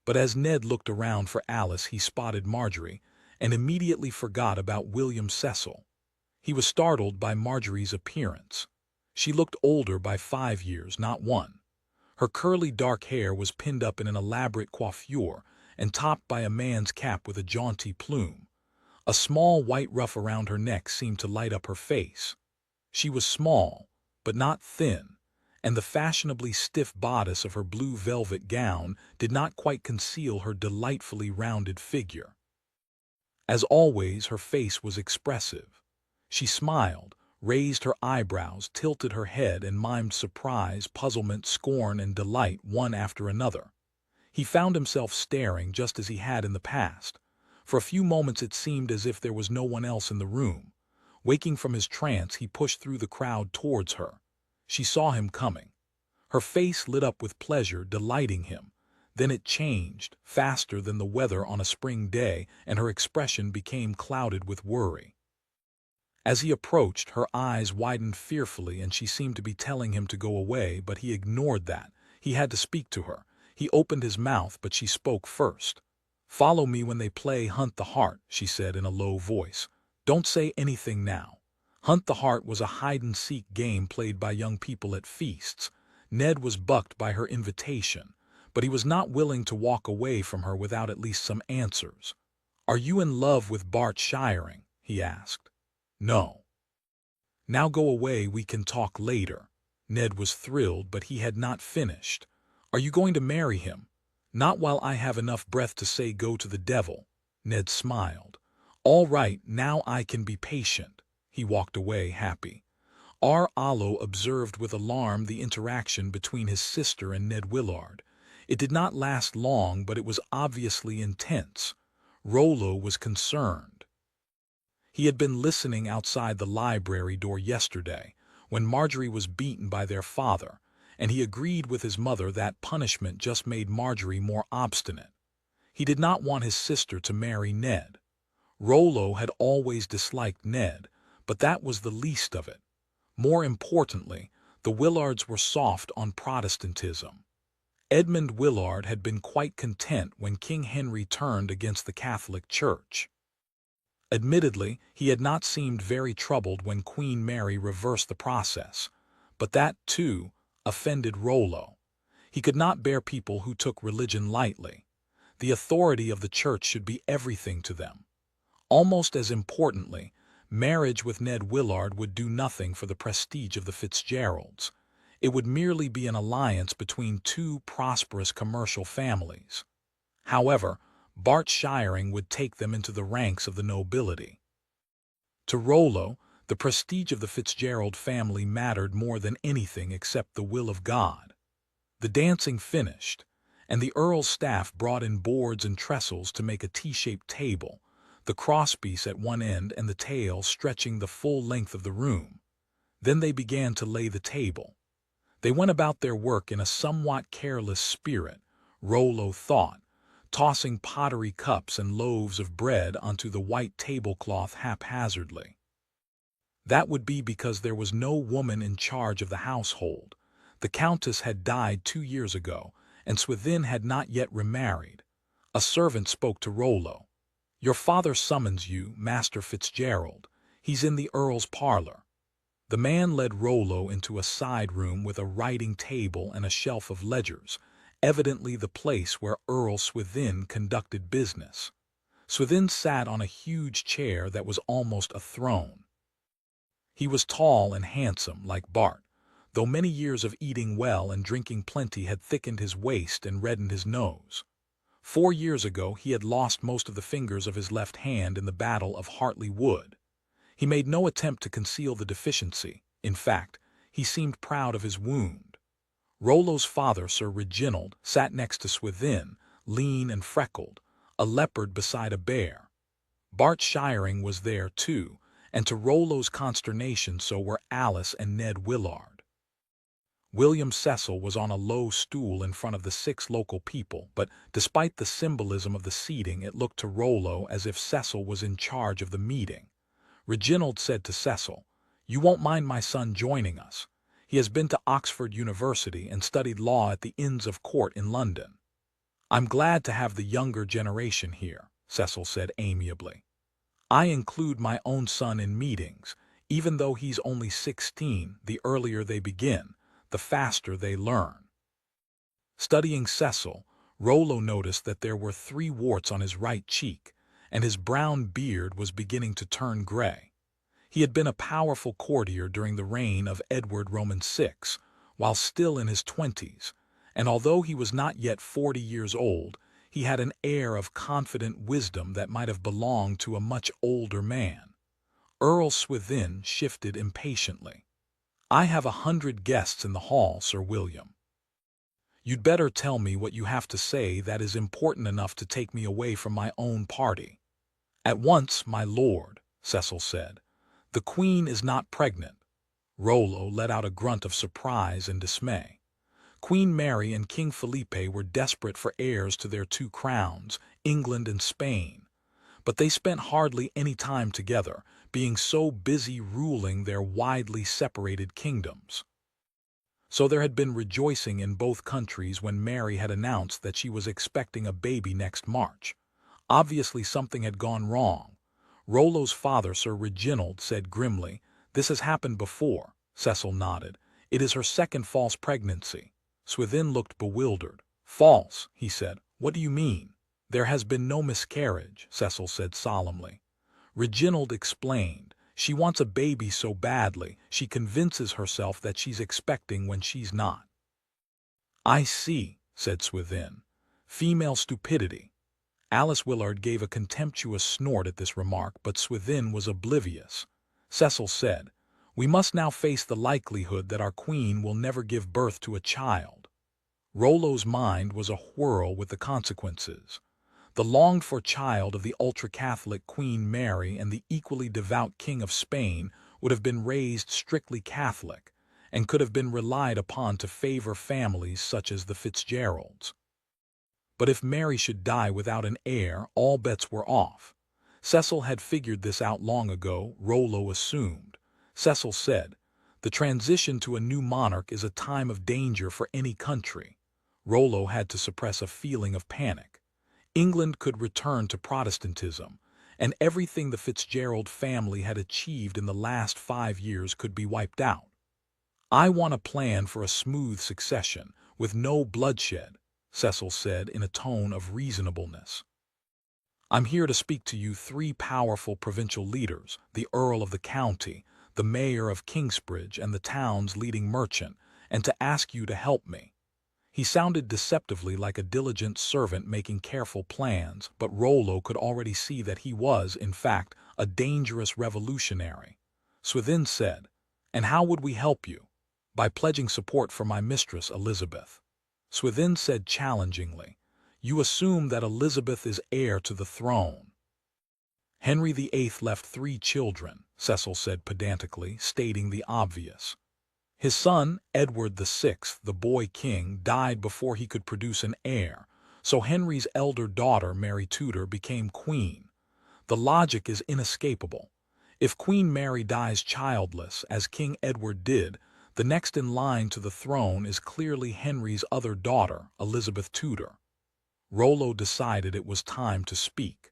S1: But as Ned looked around for Alice, he spotted Marjorie, and immediately forgot about William Cecil. He was startled by Marjorie's appearance. She looked older by 5 years, not 1. Her curly dark hair was pinned up in an elaborate coiffure and topped by a man's cap with a jaunty plume. A small white ruff around her neck seemed to light up her face. She was small, but not thin, and the fashionably stiff bodice of her blue velvet gown did not quite conceal her delightfully rounded figure. As always, her face was expressive. She smiled, raised her eyebrows, tilted her head, and mimed surprise, puzzlement, scorn, and delight one after another. He found himself staring just as he had in the past. For a few moments it seemed as if there was no one else in the room. Waking from his trance, he pushed through the crowd towards her. She saw him coming. Her face lit up with pleasure, delighting him. Then it changed, faster than the weather on a spring day, and her expression became clouded with worry. As he approached, her eyes widened fearfully, and she seemed to be telling him to go away, but he ignored that. He had to speak to her. He opened his mouth, but she spoke first. "Follow me when they play Hunt the Heart," she said in a low voice. "Don't say anything now." Hunt the Heart was a hide-and-seek game played by young people at feasts. Ned was bucked by her invitation, but he was not willing to walk away from her without at least some answers. "Are you in love with Bart Shiring?" he asked. "No." "Now go away, we can talk later." Ned was thrilled, but he had not finished. "Are you going to marry him?" "Not while I have enough breath to say go to the devil." Ned smiled. "All right, now I can be patient." He walked away, happy. Rollo observed with alarm the interaction between his sister and Ned Willard. It did not last long, but it was obviously intense. Rollo was concerned. He had been listening outside the library door yesterday, when Marjorie was beaten by their father, and he agreed with his mother that punishment just made Marjorie more obstinate. He did not want his sister to marry Ned. Rollo had always disliked Ned, but that was the least of it. More importantly, the Willards were soft on Protestantism. Edmund Willard had been quite content when King Henry turned against the Catholic Church. Admittedly, he had not seemed very troubled when Queen Mary reversed the process, but that, too, offended Rollo. He could not bear people who took religion lightly. The authority of the Church should be everything to them. Almost as importantly, marriage with Ned Willard would do nothing for the prestige of the Fitzgeralds. It would merely be an alliance between two prosperous commercial families. However, Bart Shiring would take them into the ranks of the nobility. To Rollo, the prestige of the Fitzgerald family mattered more than anything except the will of God. The dancing finished, and the Earl's staff brought in boards and trestles to make a T-shaped table. the crosspiece at one end and the tail stretching the full length of the room. Then they began to lay the table. They went about their work in a somewhat careless spirit, Rollo thought, tossing pottery cups and loaves of bread onto the white tablecloth haphazardly. That would be because there was no woman in charge of the household. The Countess had died 2 years ago, and Swithin had not yet remarried. A servant spoke to Rollo. "Your father summons you, Master Fitzgerald. He's in the Earl's parlor." The man led Rollo into a side room with a writing table and a shelf of ledgers, evidently the place where Earl Swithin conducted business. Swithin sat on a huge chair that was almost a throne. He was tall and handsome, like Bart, though many years of eating well and drinking plenty had thickened his waist and reddened his nose. 4 years ago he had lost most of the fingers of his left hand in the Battle of Hartley Wood. He made no attempt to conceal the deficiency. In fact, he seemed proud of his wound. Rollo's father, Sir Reginald, sat next to Swithin, lean and freckled, a leopard beside a bear. Bart Shiring was there too, and to Rollo's consternation so were Alice and Ned Willard. William Cecil was on a low stool in front of the 6 local people, but despite the symbolism of the seating, it looked to Rollo as if Cecil was in charge of the meeting. Reginald said to Cecil, "You won't mind my son joining us. He has been to Oxford University and studied law at the Inns of Court in London." "I'm glad to have the younger generation here," Cecil said amiably. "I include my own son in meetings, even though he's only 16. The earlier they begin, the faster they learn." Studying Cecil, Rollo noticed that there were 3 warts on his right cheek, and his brown beard was beginning to turn gray. He had been a powerful courtier during the reign of Edward Roman VI, while still in his 20s, and although he was not yet 40 years old, he had an air of confident wisdom that might have belonged to a much older man. Earl Swithin shifted impatiently. "I have 100 guests in the hall, Sir William. You'd better tell me what you have to say that is important enough to take me away from my own party." "At once, my lord," Cecil said. "The Queen is not pregnant." Rollo let out a grunt of surprise and dismay. Queen Mary and King Felipe were desperate for heirs to their 2 crowns, England and Spain. But they spent hardly any time together, being so busy ruling their widely separated kingdoms. So there had been rejoicing in both countries when Mary had announced that she was expecting a baby next March. Obviously something had gone wrong. Rollo's father, Sir Reginald, said grimly, "This has happened before." Cecil nodded. "It is her 2nd false pregnancy." Swithin looked bewildered. "False," he said. "What do you mean?" "There has been no miscarriage," Cecil said solemnly. Reginald explained. "She wants a baby so badly, she convinces herself that she's expecting when she's not." "I see," said Swithin. "Female stupidity." Alice Willard gave a contemptuous snort at this remark, but Swithin was oblivious. Cecil said, "We must now face the likelihood that our queen will never give birth to a child." Rollo's mind was a whirl with the consequences. The longed-for child of the ultra-Catholic Queen Mary and the equally devout King of Spain would have been raised strictly Catholic, and could have been relied upon to favor families such as the Fitzgeralds. But if Mary should die without an heir, all bets were off. Cecil had figured this out long ago, Rollo assumed. Cecil said, "The transition to a new monarch is a time of danger for any country." Rollo had to suppress a feeling of panic. England could return to Protestantism, and everything the Fitzgerald family had achieved in the last 5 years could be wiped out. "I want a plan for a smooth succession, with no bloodshed," Cecil said in a tone of reasonableness. "I'm here to speak to you 3 powerful provincial leaders, the Earl of the County, the Mayor of Kingsbridge, and the town's leading merchant, and to ask you to help me." He sounded deceptively like a diligent servant making careful plans, but Rollo could already see that he was, in fact, a dangerous revolutionary. Swithin said, "And how would we help you?" "By pledging support for my mistress, Elizabeth." Swithin said challengingly, "You assume that Elizabeth is heir to the throne." Henry VIII left 3 children, Cecil said pedantically, stating the obvious. His son, Edward VI, the boy king, died before he could produce an heir, so Henry's elder daughter, Mary Tudor, became queen. The logic is inescapable. If Queen Mary dies childless, as King Edward did, the next in line to the throne is clearly Henry's other daughter, Elizabeth Tudor. Rollo decided it was time to speak.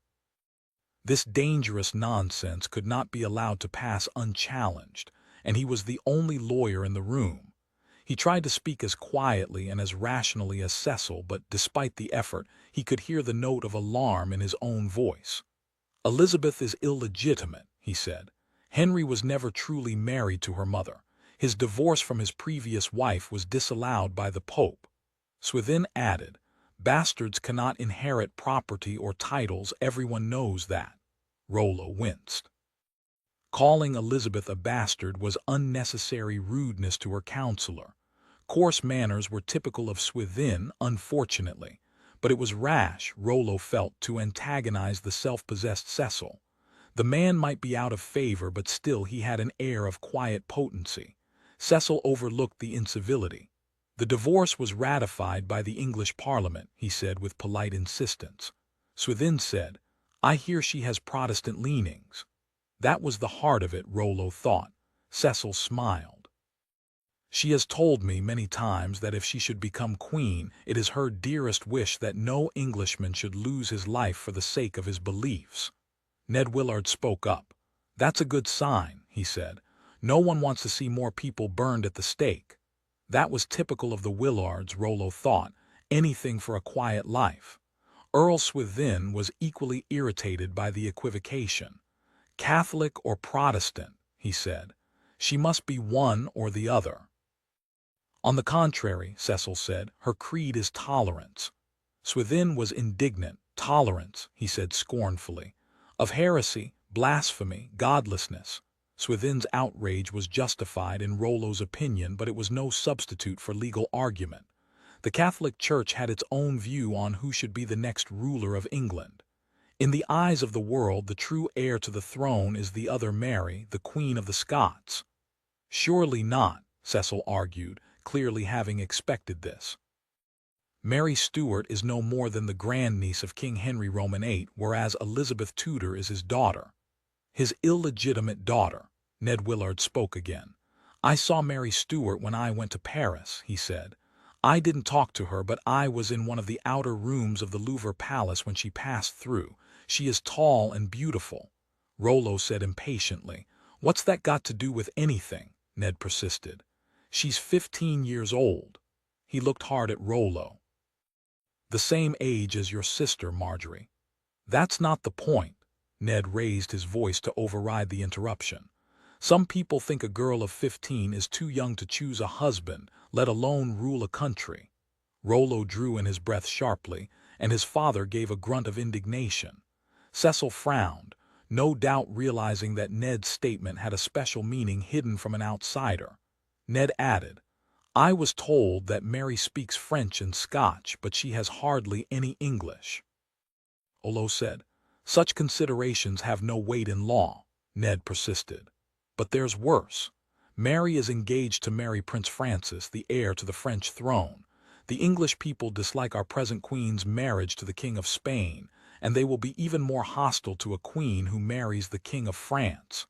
S1: This dangerous nonsense could not be allowed to pass unchallenged, and he was the only lawyer in the room. He tried to speak as quietly and as rationally as Cecil, but despite the effort, he could hear the note of alarm in his own voice. Elizabeth is illegitimate, he said. Henry was never truly married to her mother. His divorce from his previous wife was disallowed by the Pope. Swithin added, bastards cannot inherit property or titles, everyone knows that. Rollo winced. Calling Elizabeth a bastard was unnecessary rudeness to her counselor. Coarse manners were typical of Swithin, unfortunately, but it was rash, Rollo felt, to antagonize the self-possessed Cecil. The man might be out of favor, but still he had an air of quiet potency. Cecil overlooked the incivility. The divorce was ratified by the English Parliament, he said with polite insistence. Swithin said, I hear she has Protestant leanings. That was the heart of it, Rollo thought. Cecil smiled. She has told me many times that if she should become queen, it is her dearest wish that no Englishman should lose his life for the sake of his beliefs. Ned Willard spoke up. That's a good sign, he said. No one wants to see more people burned at the stake. That was typical of the Willards, Rollo thought. Anything for a quiet life. Earl Swithin was equally irritated by the equivocation. Catholic or Protestant, he said. She must be one or the other. On the contrary, Cecil said, her creed is tolerance. Swithin was indignant. Tolerance, he said scornfully, of heresy, blasphemy, godlessness. Swithin's outrage was justified in Rollo's opinion, but it was no substitute for legal argument. The Catholic Church had its own view on who should be the next ruler of England. In the eyes of the world, the true heir to the throne is the other Mary, the Queen of the Scots. Surely not, Cecil argued, clearly having expected this. Mary Stuart is no more than the grandniece of King Henry Roman VIII, whereas Elizabeth Tudor is his daughter. His illegitimate daughter. Ned Willard spoke again. I saw Mary Stuart when I went to Paris, he said. I didn't talk to her, but I was in one of the outer rooms of the Louvre Palace when she passed through. She is tall and beautiful. Rollo said impatiently. What's that got to do with anything? Ned persisted. She's 15 years old. He looked hard at Rollo. The same age as your sister, Marjorie. That's not the point. Ned raised his voice to override the interruption. Some people think a girl of 15 is too young to choose a husband, let alone rule a country. Rollo drew in his breath sharply, and his father gave a grunt of indignation. Cecil frowned, no doubt realizing that Ned's statement had a special meaning hidden from an outsider. Ned added, I was told that Mary speaks French and Scotch, but she has hardly any English. Rollo said, such considerations have no weight in law, Ned persisted. But there's worse. Mary is engaged to marry Prince Francis, the heir to the French throne. The English people dislike our present queen's marriage to the King of Spain, and they will be even more hostile to a queen who marries the King of France.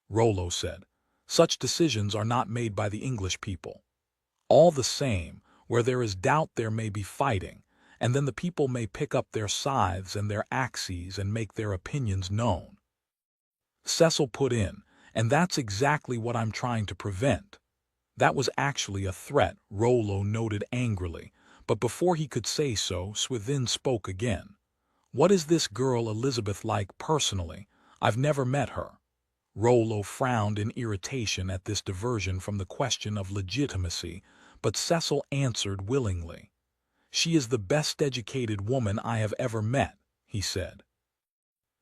S1: Rollo said, such decisions are not made by the English people. All the same, where there is doubt there may be fighting, and then the people may pick up their scythes and their axes and make their opinions known. Cecil put in, and that's exactly what I'm trying to prevent. That was actually a threat, Rollo noted angrily, but before he could say so, Swithin spoke again. What is this girl Elizabeth like personally? I've never met her. Rollo frowned in irritation at this diversion from the question of legitimacy, but Cecil answered willingly. She is the best educated woman I have ever met, he said.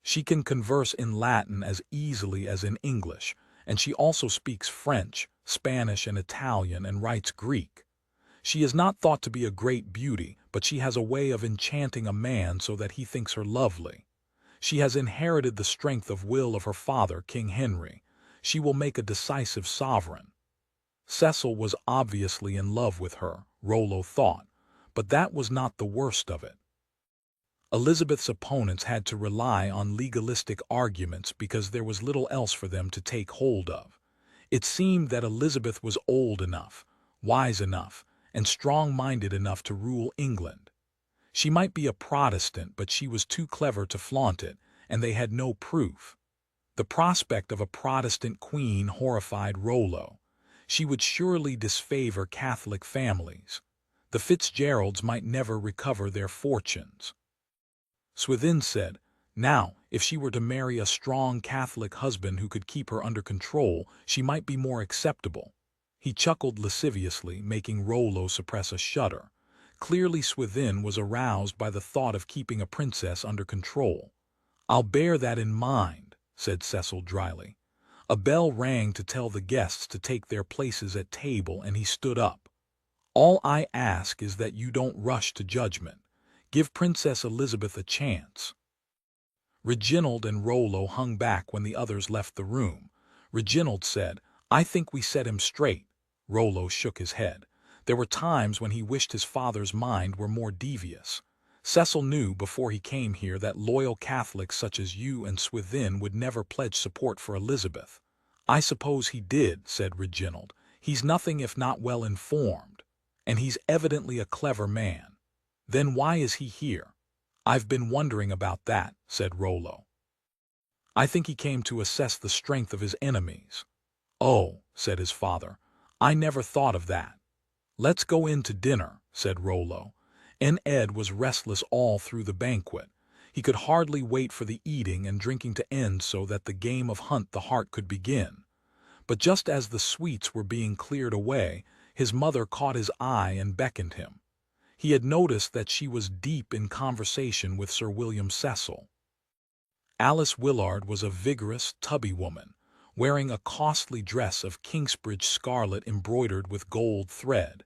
S1: She can converse in Latin as easily as in English, and she also speaks French, Spanish, and Italian, and writes Greek. She is not thought to be a great beauty, but she has a way of enchanting a man so that he thinks her lovely. She has inherited the strength of will of her father, King Henry. She will make a decisive sovereign. Cecil was obviously in love with her, Rollo thought, but that was not the worst of it. Elizabeth's opponents had to rely on legalistic arguments because there was little else for them to take hold of. It seemed that Elizabeth was old enough, wise enough, and strong-minded enough to rule England. She might be a Protestant, but she was too clever to flaunt it, and they had no proof. The prospect of a Protestant queen horrified Rollo. She would surely disfavor Catholic families. The Fitzgeralds might never recover their fortunes. Swithin said, now, if she were to marry a strong Catholic husband who could keep her under control, she might be more acceptable. He chuckled lasciviously, making Rollo suppress a shudder. Clearly Swithin was aroused by the thought of keeping a princess under control. I'll bear that in mind, said Cecil dryly. A bell rang to tell the guests to take their places at table, and he stood up. All I ask is that you don't rush to judgment. Give Princess Elizabeth a chance. Reginald and Rollo hung back when the others left the room. Reginald said, I think we set him straight. Rollo shook his head. There were times when he wished his father's mind were more devious. Cecil knew before he came here that loyal Catholics such as you and Swithin would never pledge support for Elizabeth. I suppose he did, said Reginald. He's nothing if not well informed. And he's evidently a clever man. Then why is he here? I've been wondering about that, said Rollo. I think he came to assess the strength of his enemies. Oh, said his father, I never thought of that. Let's go in to dinner, said Rollo. And Ed was restless all through the banquet. He could hardly wait for the eating and drinking to end so that the game of Hunt the Heart could begin. But just as the sweets were being cleared away, his mother caught his eye and beckoned him. He had noticed that she was deep in conversation with Sir William Cecil. Alice Willard was a vigorous, tubby woman, wearing a costly dress of Kingsbridge scarlet embroidered with gold thread,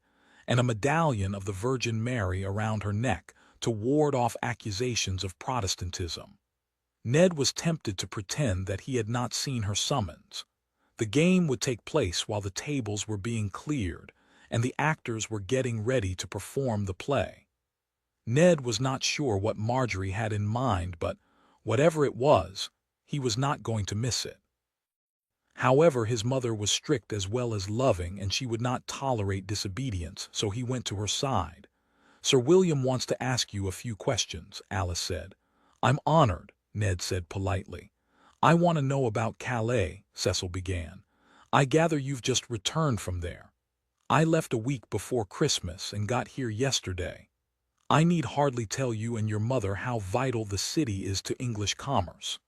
S1: and a medallion of the Virgin Mary around her neck to ward off accusations of Protestantism. Ned was tempted to pretend that he had not seen her summons. The game would take place while the tables were being cleared, and the actors were getting ready to perform the play. Ned was not sure what Marjorie had in mind, but whatever it was, he was not going to miss it. However, his mother was strict as well as loving, and she would not tolerate disobedience, so he went to her side. Sir William wants to ask you a few questions, Alice said. I'm honored, Ned said politely. I want to know about Calais, Cecil began. I gather you've just returned from there. I left a week before Christmas and got here yesterday. I need hardly tell you and your mother how vital the city is to English commerce.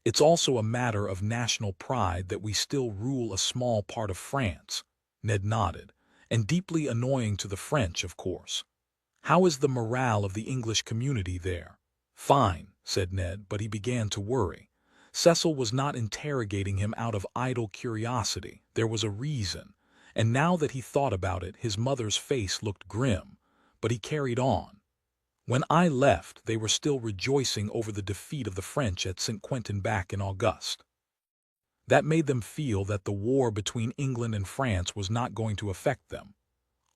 S1: It's also a matter of national pride that we still rule a small part of France, Ned nodded, and deeply annoying to the French, of course. How is the morale of the English community there? Fine, said Ned, but he began to worry. Cecil was not interrogating him out of idle curiosity. There was a reason. And now that he thought about it, his mother's face looked grim, but he carried on. When I left, they were still rejoicing over the defeat of the French at St. Quentin back in August. That made them feel that the war between England and France was not going to affect them.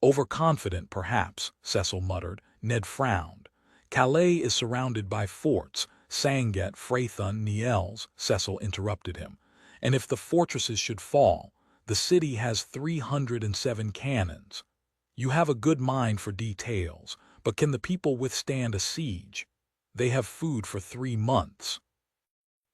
S1: Overconfident, perhaps, Cecil muttered. Ned frowned. Calais is surrounded by forts, Sangat, Frathun, Niels, Cecil interrupted him. And if the fortresses should fall, the city has 307 cannons. You have a good mind for details, but can the people withstand a siege? They have food for 3 months.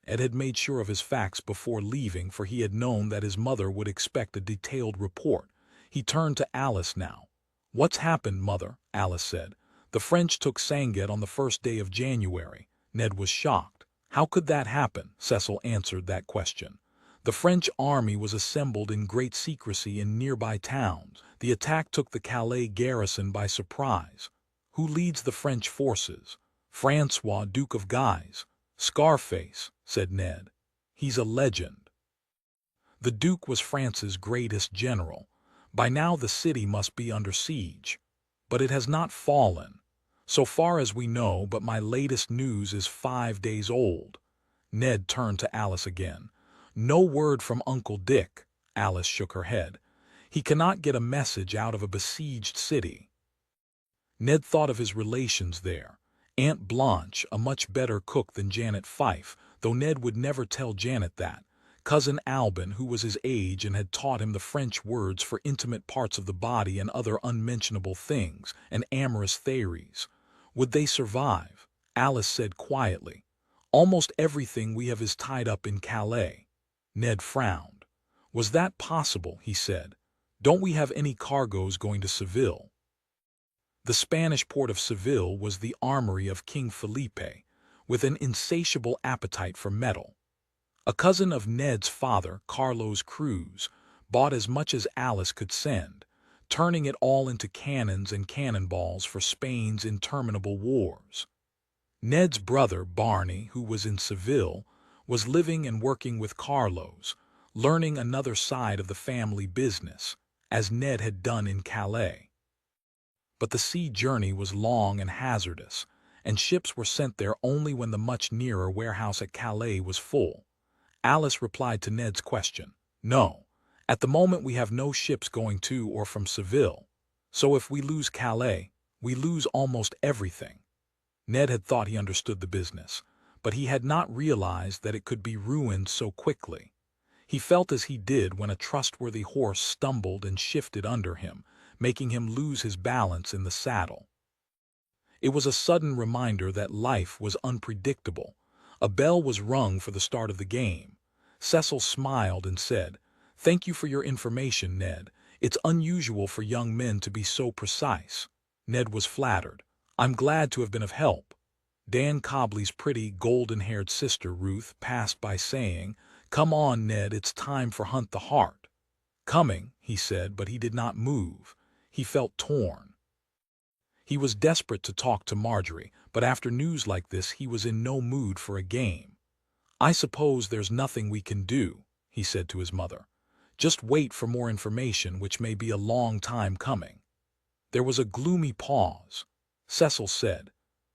S1: Ed had made sure of his facts before leaving, for he had known that his mother would expect a detailed report. He turned to Alice now. What's happened, Mother? Alice said. The French took Sangat on the first day of January. Ned was shocked. How could that happen? Cecil answered that question. The French army was assembled in great secrecy in nearby towns. The attack took the Calais garrison by surprise. Who leads the French forces? Francois, Duke of Guise. Scarface, said Ned. He's a legend. The Duke was France's greatest general. By now the city must be under siege. But it has not fallen. So far as we know, but my latest news is 5 days old. Ned turned to Alice again. No word from Uncle Dick. Alice shook her head. He cannot get a message out of a besieged city. Ned thought of his relations there. Aunt Blanche, a much better cook than Janet Fife, though Ned would never tell Janet that. Cousin Albin, who was his age and had taught him the French words for intimate parts of the body and other unmentionable things, and amorous theories. Would they survive? Alice said quietly. Almost everything we have is tied up in Calais. Ned frowned. Was that possible? He said. Don't we have any cargoes going to Seville? The Spanish port of Seville was the armory of King Felipe, with an insatiable appetite for metal. A cousin of Ned's father, Carlos Cruz, bought as much as Alice could send, turning it all into cannons and cannonballs for Spain's interminable wars. Ned's brother, Barney, who was in Seville, was living and working with Carlos, learning another side of the family business, as Ned had done in Calais. But the sea journey was long and hazardous, and ships were sent there only when the much nearer warehouse at Calais was full. Alice replied to Ned's question. No, at the moment we have no ships going to or from Seville, so if we lose Calais, we lose almost everything. Ned had thought he understood the business, but he had not realized that it could be ruined so quickly. He felt as he did when a trustworthy horse stumbled and shifted under him, making him lose his balance in the saddle. It was a sudden reminder that life was unpredictable. A bell was rung for the start of the game. Cecil smiled and said, "Thank you for your information, Ned. It's unusual for young men to be so precise." Ned was flattered. "I'm glad to have been of help." Dan Cobley's pretty, golden-haired sister, Ruth, passed by saying, "Come on, Ned, it's time for Hunt the Heart." "Coming," he said, but he did not move. He felt torn. He was desperate to talk to Marjorie, but after news like this he was in no mood for a game. "I suppose there's nothing we can do," he said to his mother. "Just wait for more information, which may be a long time coming." There was a gloomy pause. Cecil said,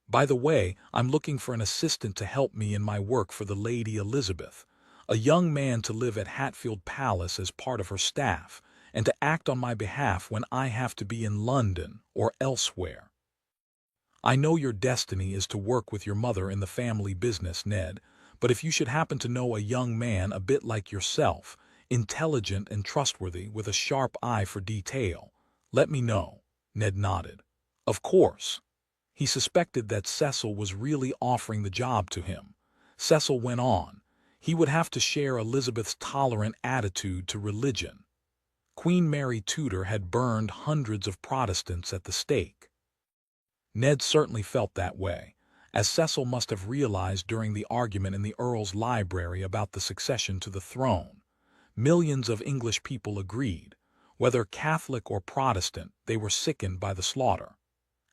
S1: "By the way, I'm looking for an assistant to help me in my work for the Lady Elizabeth, a young man to live at Hatfield Palace as part of her staff, and to act on my behalf when I have to be in London or elsewhere. I know your destiny is to work with your mother in the family business, Ned, but if you should happen to know a young man a bit like yourself, intelligent and trustworthy with a sharp eye for detail, let me know." Ned nodded. Of course. He suspected that Cecil was really offering the job to him. Cecil went on. He would have to share Elizabeth's tolerant attitude to religion. Queen Mary Tudor had burned hundreds of Protestants at the stake. Ned certainly felt that way, as Cecil must have realized during the argument in the Earl's library about the succession to the throne. Millions of English people agreed. Whether Catholic or Protestant, they were sickened by the slaughter.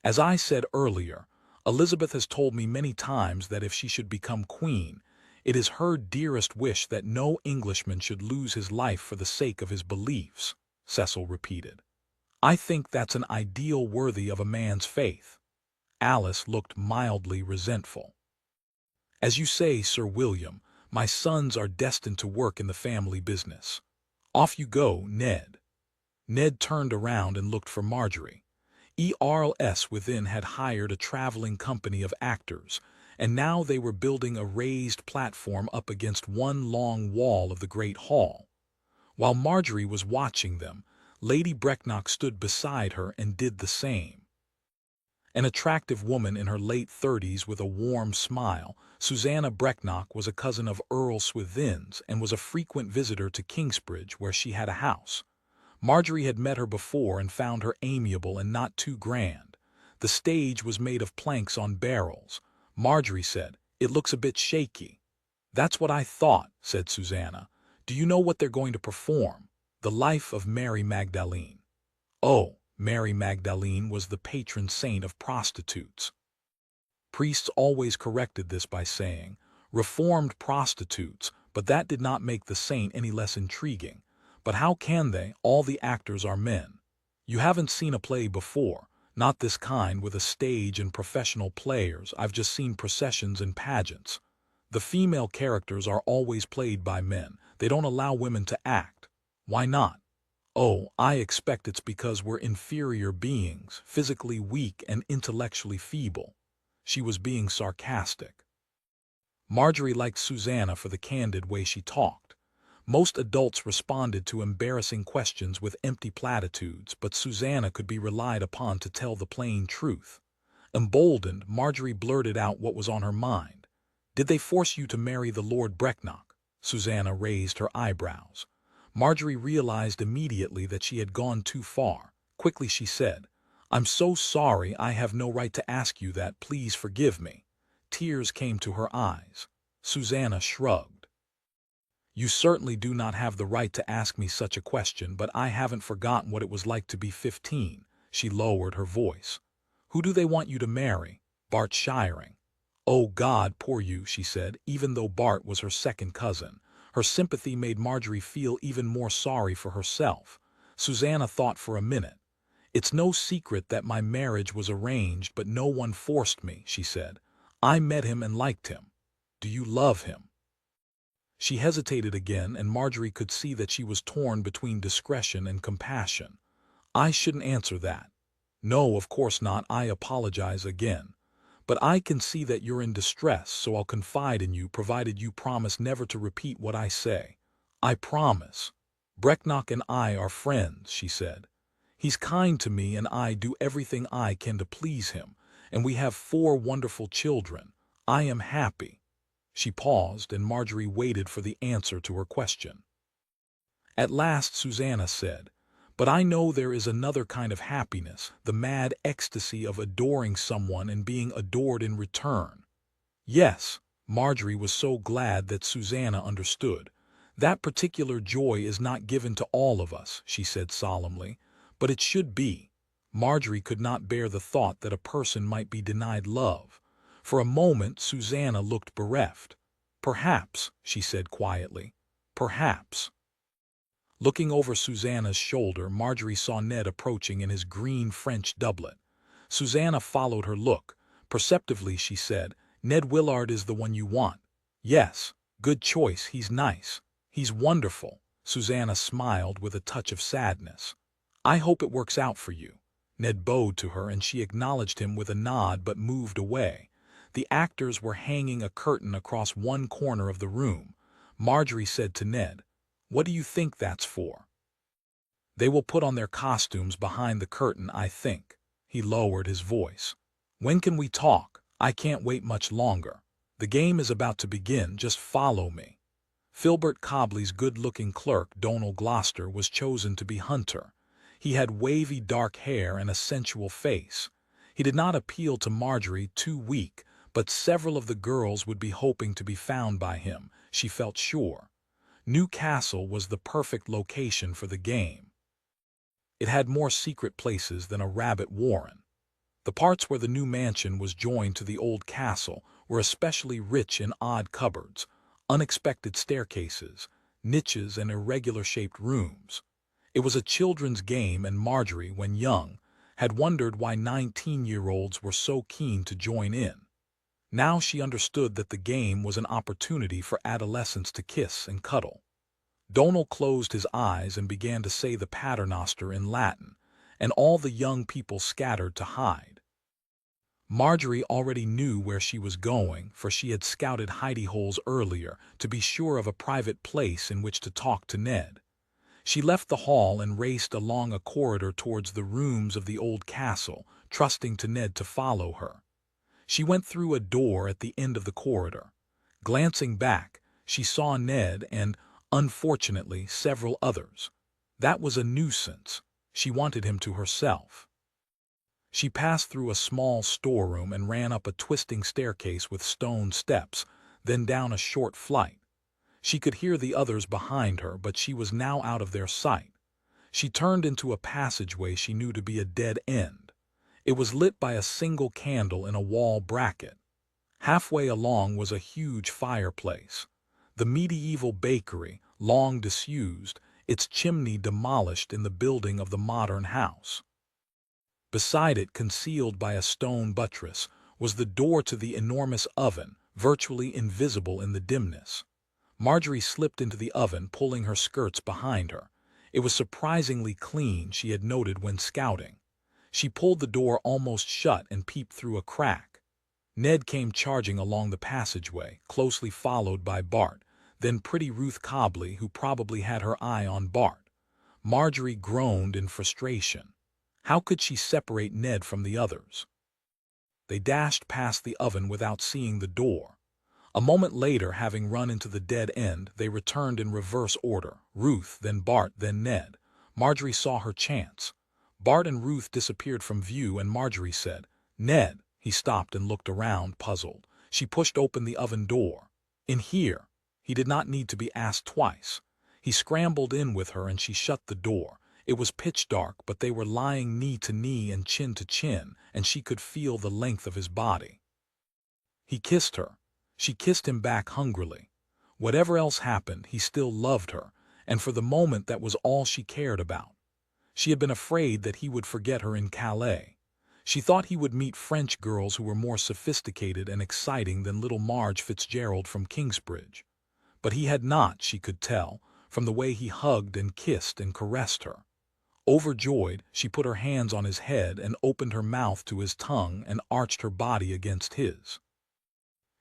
S1: As I said earlier, Elizabeth has told me many times that if she should become queen, it is her dearest wish that no Englishman should lose his life for the sake of his beliefs, Cecil repeated. I think that's an ideal worthy of a man's faith. Alice looked mildly resentful. As you say, Sir William, my sons are destined to work in the family business. Off you go, Ned. Ned turned around and looked for Marjorie. ERLS within had hired a traveling company of actors, and now they were building a raised platform up against one long wall of the great hall. While Marjorie was watching them, Lady Brecknock stood beside her and did the same. An attractive woman in her late 30s with a warm smile, Susanna Brecknock was a cousin of Earl Swithin's and was a frequent visitor to Kingsbridge, where she had a house. Marjorie had met her before and found her amiable and not too grand. The stage was made of planks on barrels. Marjorie said, "It looks a bit shaky." "That's what I thought," said Susanna. "Do you know what they're going to perform? The Life of Mary Magdalene." Oh, Mary Magdalene was the patron saint of prostitutes. Priests always corrected this by saying, "Reformed prostitutes," but that did not make the saint any less intriguing. But how can they? All the actors are men. You haven't seen a play before. Not this kind with a stage and professional players. I've just seen processions and pageants. The female characters are always played by men. They don't allow women to act. Why not? Oh, I expect it's because we're inferior beings, physically weak and intellectually feeble. She was being sarcastic. Marjorie liked Susanna for the candid way she talked. Most adults responded to embarrassing questions with empty platitudes, but Susanna could be relied upon to tell the plain truth. Emboldened, Marjorie blurted out what was on her mind. "Did they force you to marry the Lord Brecknock?" Susanna raised her eyebrows. Marjorie realized immediately that she had gone too far. Quickly she said, "I'm so sorry, I have no right to ask you that, please forgive me." Tears came to her eyes. Susanna shrugged. "You certainly do not have the right to ask me such a question, but I haven't forgotten what it was like to be 15. She lowered her voice. "Who do they want you to marry?" "Bart Shiring." "Oh God, poor you," she said, even though Bart was her second cousin. Her sympathy made Marjorie feel even more sorry for herself. Susanna thought for a minute. "It's no secret that my marriage was arranged, but no one forced me," she said. "I met him and liked him." "Do you love him?" She hesitated again, and Marjorie could see that she was torn between discretion and compassion. "I shouldn't answer that." "No, of course not. I apologize again. But I can see that you're in distress, so I'll confide in you, provided you promise never to repeat what I say." "I promise." "Brecknock and I are friends," she said. "He's kind to me and I do everything I can to please him, and we have 4 wonderful children. I am happy." She paused, and Marjorie waited for the answer to her question. At last Susanna said, "But I know there is another kind of happiness, the mad ecstasy of adoring someone and being adored in return." "Yes." Marjorie was so glad that Susanna understood. "That particular joy is not given to all of us," she said solemnly, "but it should be." Marjorie could not bear the thought that a person might be denied love. For a moment Susanna looked bereft. "Perhaps," she said quietly, "perhaps." Looking over Susanna's shoulder, Marjorie saw Ned approaching in his green French doublet. Susanna followed her look. Perceptively she said, "Ned Willard is the one you want." "Yes, good choice, he's nice. He's wonderful." Susanna smiled with a touch of sadness. "I hope it works out for you." Ned bowed to her and she acknowledged him with a nod but moved away. The actors were hanging a curtain across one corner of the room. Marjorie said to Ned, "What do you think that's for?" "They will put on their costumes behind the curtain, I think." He lowered his voice. "When can we talk? I can't wait much longer. The game is about to begin, just follow me." Filbert Cobley's good-looking clerk, Donal Gloucester, was chosen to be Hunter. He had wavy dark hair and a sensual face. He did not appeal to Marjorie, too weak, but several of the girls would be hoping to be found by him, she felt sure. Newcastle was the perfect location for the game. It had more secret places than a rabbit warren. The parts where the new mansion was joined to the old castle were especially rich in odd cupboards, unexpected staircases, niches, and irregular-shaped rooms. It was a children's game, and Marjorie, when young, had wondered why 19-year-olds were so keen to join in. Now she understood that the game was an opportunity for adolescents to kiss and cuddle. Donal closed his eyes and began to say the paternoster in Latin, and all the young people scattered to hide. Marjorie already knew where she was going, for she had scouted hidey-holes earlier to be sure of a private place in which to talk to Ned. She left the hall and raced along a corridor towards the rooms of the old castle, trusting to Ned to follow her. She went through a door at the end of the corridor. Glancing back, she saw Ned and, unfortunately, several others. That was a nuisance. She wanted him to herself. She passed through a small storeroom and ran up a twisting staircase with stone steps, then down a short flight. She could hear the others behind her, but she was now out of their sight. She turned into a passageway she knew to be a dead end. It was lit by a single candle in a wall bracket. Halfway along was a huge fireplace. The medieval bakery, long disused, its chimney demolished in the building of the modern house. Beside it, concealed by a stone buttress, was the door to the enormous oven, virtually invisible in the dimness. Marjorie slipped into the oven, pulling her skirts behind her. It was surprisingly clean, she had noted when scouting. She pulled the door almost shut and peeped through a crack. Ned came charging along the passageway, closely followed by Bart, then pretty Ruth Cobley, who probably had her eye on Bart. Marjorie groaned in frustration. How could she separate Ned from the others? They dashed past the oven without seeing the door. A moment later, having run into the dead end, they returned in reverse order. Ruth, then Bart, then Ned. Marjorie saw her chance. Bart and Ruth disappeared from view, and Marjorie said, "Ned." He stopped and looked around, puzzled. She pushed open the oven door. "In here." He did not need to be asked twice. He scrambled in with her and she shut the door. It was pitch dark, but they were lying knee to knee and chin to chin, and she could feel the length of his body. He kissed her. She kissed him back hungrily. Whatever else happened, he still loved her, and for the moment that was all she cared about. She had been afraid that he would forget her in Calais. She thought he would meet French girls who were more sophisticated and exciting than little Marge Fitzgerald from Kingsbridge. But he had not, she could tell, from the way he hugged and kissed and caressed her. Overjoyed, she put her hands on his head and opened her mouth to his tongue and arched her body against his.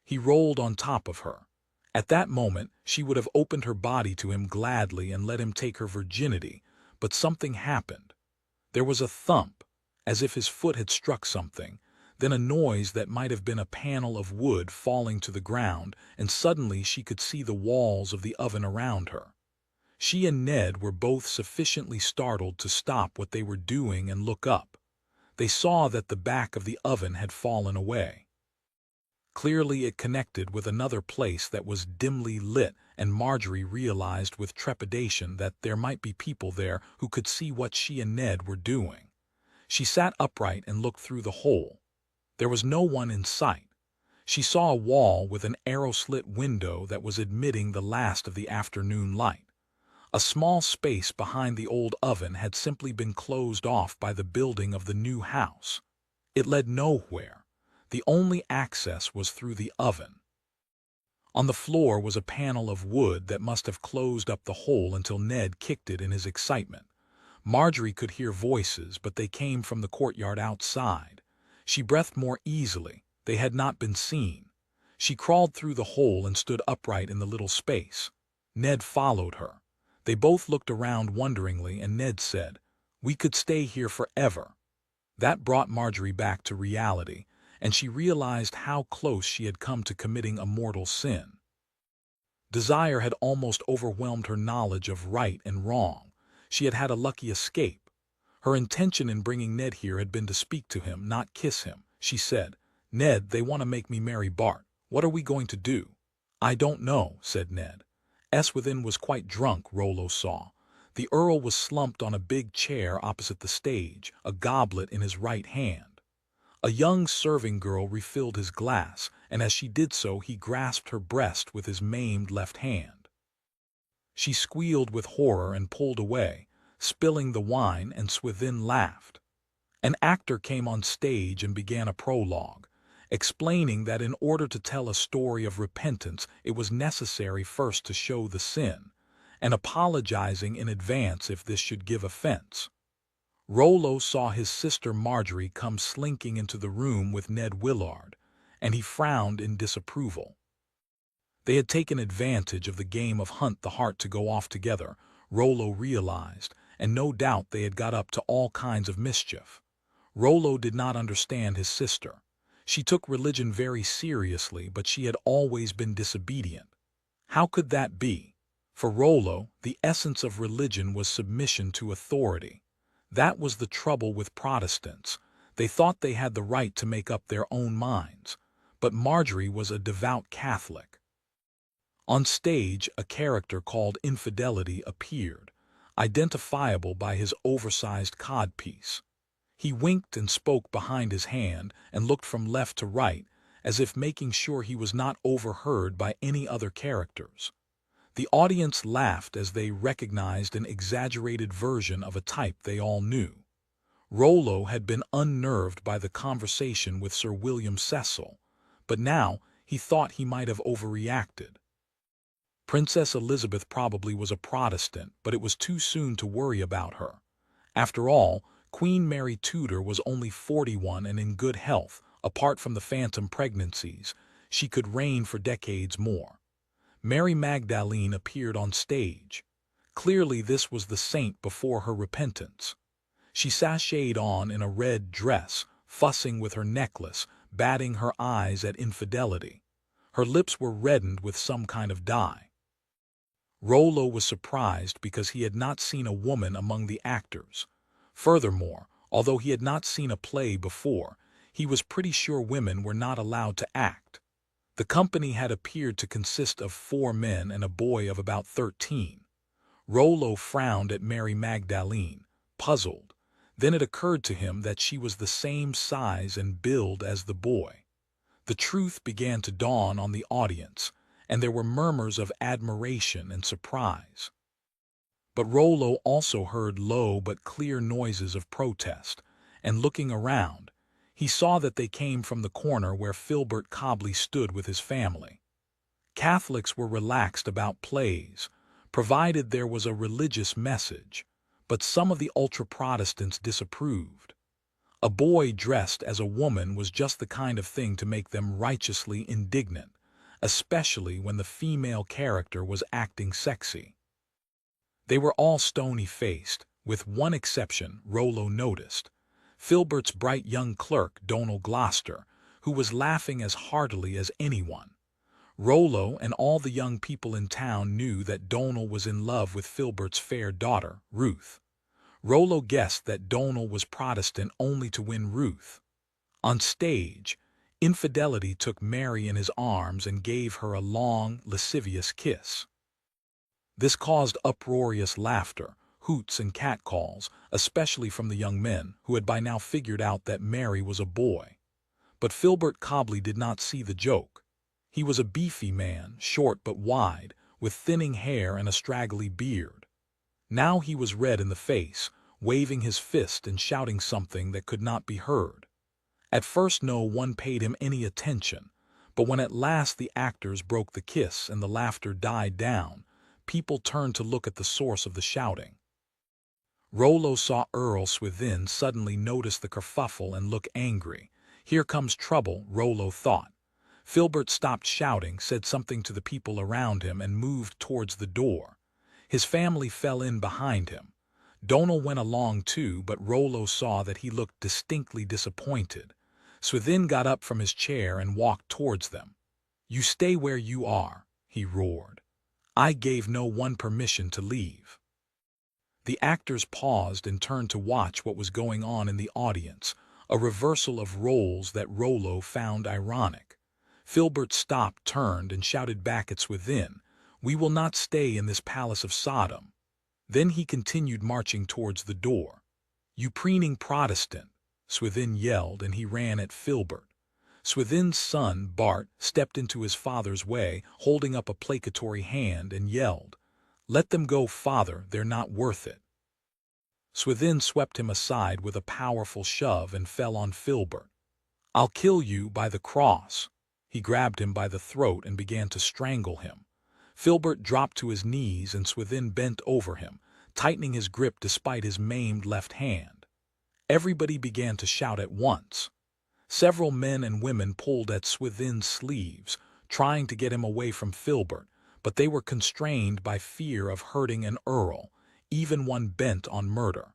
S1: He rolled on top of her. At that moment, she would have opened her body to him gladly and let him take her virginity, but something happened. There was a thump, as if his foot had struck something, then a noise that might have been a panel of wood falling to the ground, and suddenly she could see the walls of the oven around her. She and Ned were both sufficiently startled to stop what they were doing and look up. They saw that the back of the oven had fallen away. Clearly it connected with another place that was dimly lit, and Marjorie realized with trepidation that there might be people there who could see what she and Ned were doing. She sat upright and looked through the hole. There was no one in sight. She saw a wall with an arrow-slit window that was admitting the last of the afternoon light. A small space behind the old oven had simply been closed off by the building of the new house. It led nowhere. The only access was through the oven. On the floor was a panel of wood that must have closed up the hole until Ned kicked it in his excitement. Marjorie could hear voices, but they came from the courtyard outside. She breathed more easily. They had not been seen. She crawled through the hole and stood upright in the little space. Ned followed her. They both looked around wonderingly, and Ned said, "We could stay here forever." That brought Marjorie back to reality, and she realized how close she had come to committing a mortal sin. Desire had almost overwhelmed her knowledge of right and wrong. She had had a lucky escape. Her intention in bringing Ned here had been to speak to him, not kiss him. She said, "Ned, they want to make me marry Bart. What are we going to do?" "I don't know," said Ned. Within was quite drunk, Rollo saw. The Earl was slumped on a big chair opposite the stage, a goblet in his right hand. A young serving girl refilled his glass, and as she did so he grasped her breast with his maimed left hand. She squealed with horror and pulled away, spilling the wine, and Swithin laughed. An actor came on stage and began a prologue, explaining that in order to tell a story of repentance it was necessary first to show the sin, and apologizing in advance if this should give offense. Rollo saw his sister Marjorie come slinking into the room with Ned Willard, and he frowned in disapproval. They had taken advantage of the game of Hunt the Heart to go off together, Rollo realized, and no doubt they had got up to all kinds of mischief. Rollo did not understand his sister. She took religion very seriously, but she had always been disobedient. How could that be? For Rollo, the essence of religion was submission to authority. That was the trouble with Protestants. They thought they had the right to make up their own minds. But Marjorie was a devout Catholic. On stage, a character called Infidelity appeared, identifiable by his oversized codpiece. He winked and spoke behind his hand and looked from left to right, as if making sure he was not overheard by any other characters. The audience laughed as they recognized an exaggerated version of a type they all knew. Rollo had been unnerved by the conversation with Sir William Cecil, but now he thought he might have overreacted. Princess Elizabeth probably was a Protestant, but it was too soon to worry about her. After all, Queen Mary Tudor was only 41 and in good health. Apart from the phantom pregnancies, she could reign for decades more. Mary Magdalene appeared on stage. Clearly this was the saint before her repentance. She sashayed on in a red dress, fussing with her necklace, batting her eyes at infidelity. Her lips were reddened with some kind of dye. Rollo was surprised because he had not seen a woman among the actors. Furthermore, although he had not seen a play before, he was pretty sure women were not allowed to act. The company had appeared to consist of 4 men and a boy of about 13. Rollo frowned at Mary Magdalene, puzzled. Then it occurred to him that she was the same size and build as the boy. The truth began to dawn on the audience, and there were murmurs of admiration and surprise. But Rollo also heard low but clear noises of protest, and looking around, he saw that they came from the corner where Filbert Cobley stood with his family. Catholics were relaxed about plays, provided there was a religious message, but some of the ultra-Protestants disapproved. A boy dressed as a woman was just the kind of thing to make them righteously indignant, especially when the female character was acting sexy. They were all stony-faced, with one exception, Rollo noticed. Filbert's bright young clerk, Donal Gloucester, who was laughing as heartily as anyone. Rollo and all the young people in town knew that Donal was in love with Filbert's fair daughter, Ruth. Rollo guessed that Donal was Protestant only to win Ruth. On stage, Infidelity took Mary in his arms and gave her a long, lascivious kiss. This caused uproarious laughter, hoots and catcalls, especially from the young men, who had by now figured out that Mary was a boy. But Filbert Cobley did not see the joke. He was a beefy man, short but wide, with thinning hair and a straggly beard. Now he was red in the face, waving his fist and shouting something that could not be heard. At first no one paid him any attention, but when at last the actors broke the kiss and the laughter died down, people turned to look at the source of the shouting. Rollo saw Earl Swithin suddenly notice the kerfuffle and look angry. Here comes trouble, Rollo thought. Filbert stopped shouting, said something to the people around him, and moved towards the door. His family fell in behind him. Donal went along too, but Rollo saw that he looked distinctly disappointed. Swithin got up from his chair and walked towards them. "You stay where you are," he roared. "I gave no one permission to leave." The actors paused and turned to watch what was going on in the audience, a reversal of roles that Rollo found ironic. Filbert stopped, turned, and shouted back at Swithin, "We will not stay in this palace of Sodom." Then he continued marching towards the door. "You preening Protestant!" Swithin yelled, and he ran at Filbert. Swithin's son, Bart, stepped into his father's way, holding up a placatory hand, and yelled, "Let them go, father, they're not worth it." Swithin swept him aside with a powerful shove and fell on Filbert. "I'll kill you by the cross." He grabbed him by the throat and began to strangle him. Filbert dropped to his knees and Swithin bent over him, tightening his grip despite his maimed left hand. Everybody began to shout at once. Several men and women pulled at Swithin's sleeves, trying to get him away from Filbert, but they were constrained by fear of hurting an earl, even one bent on murder.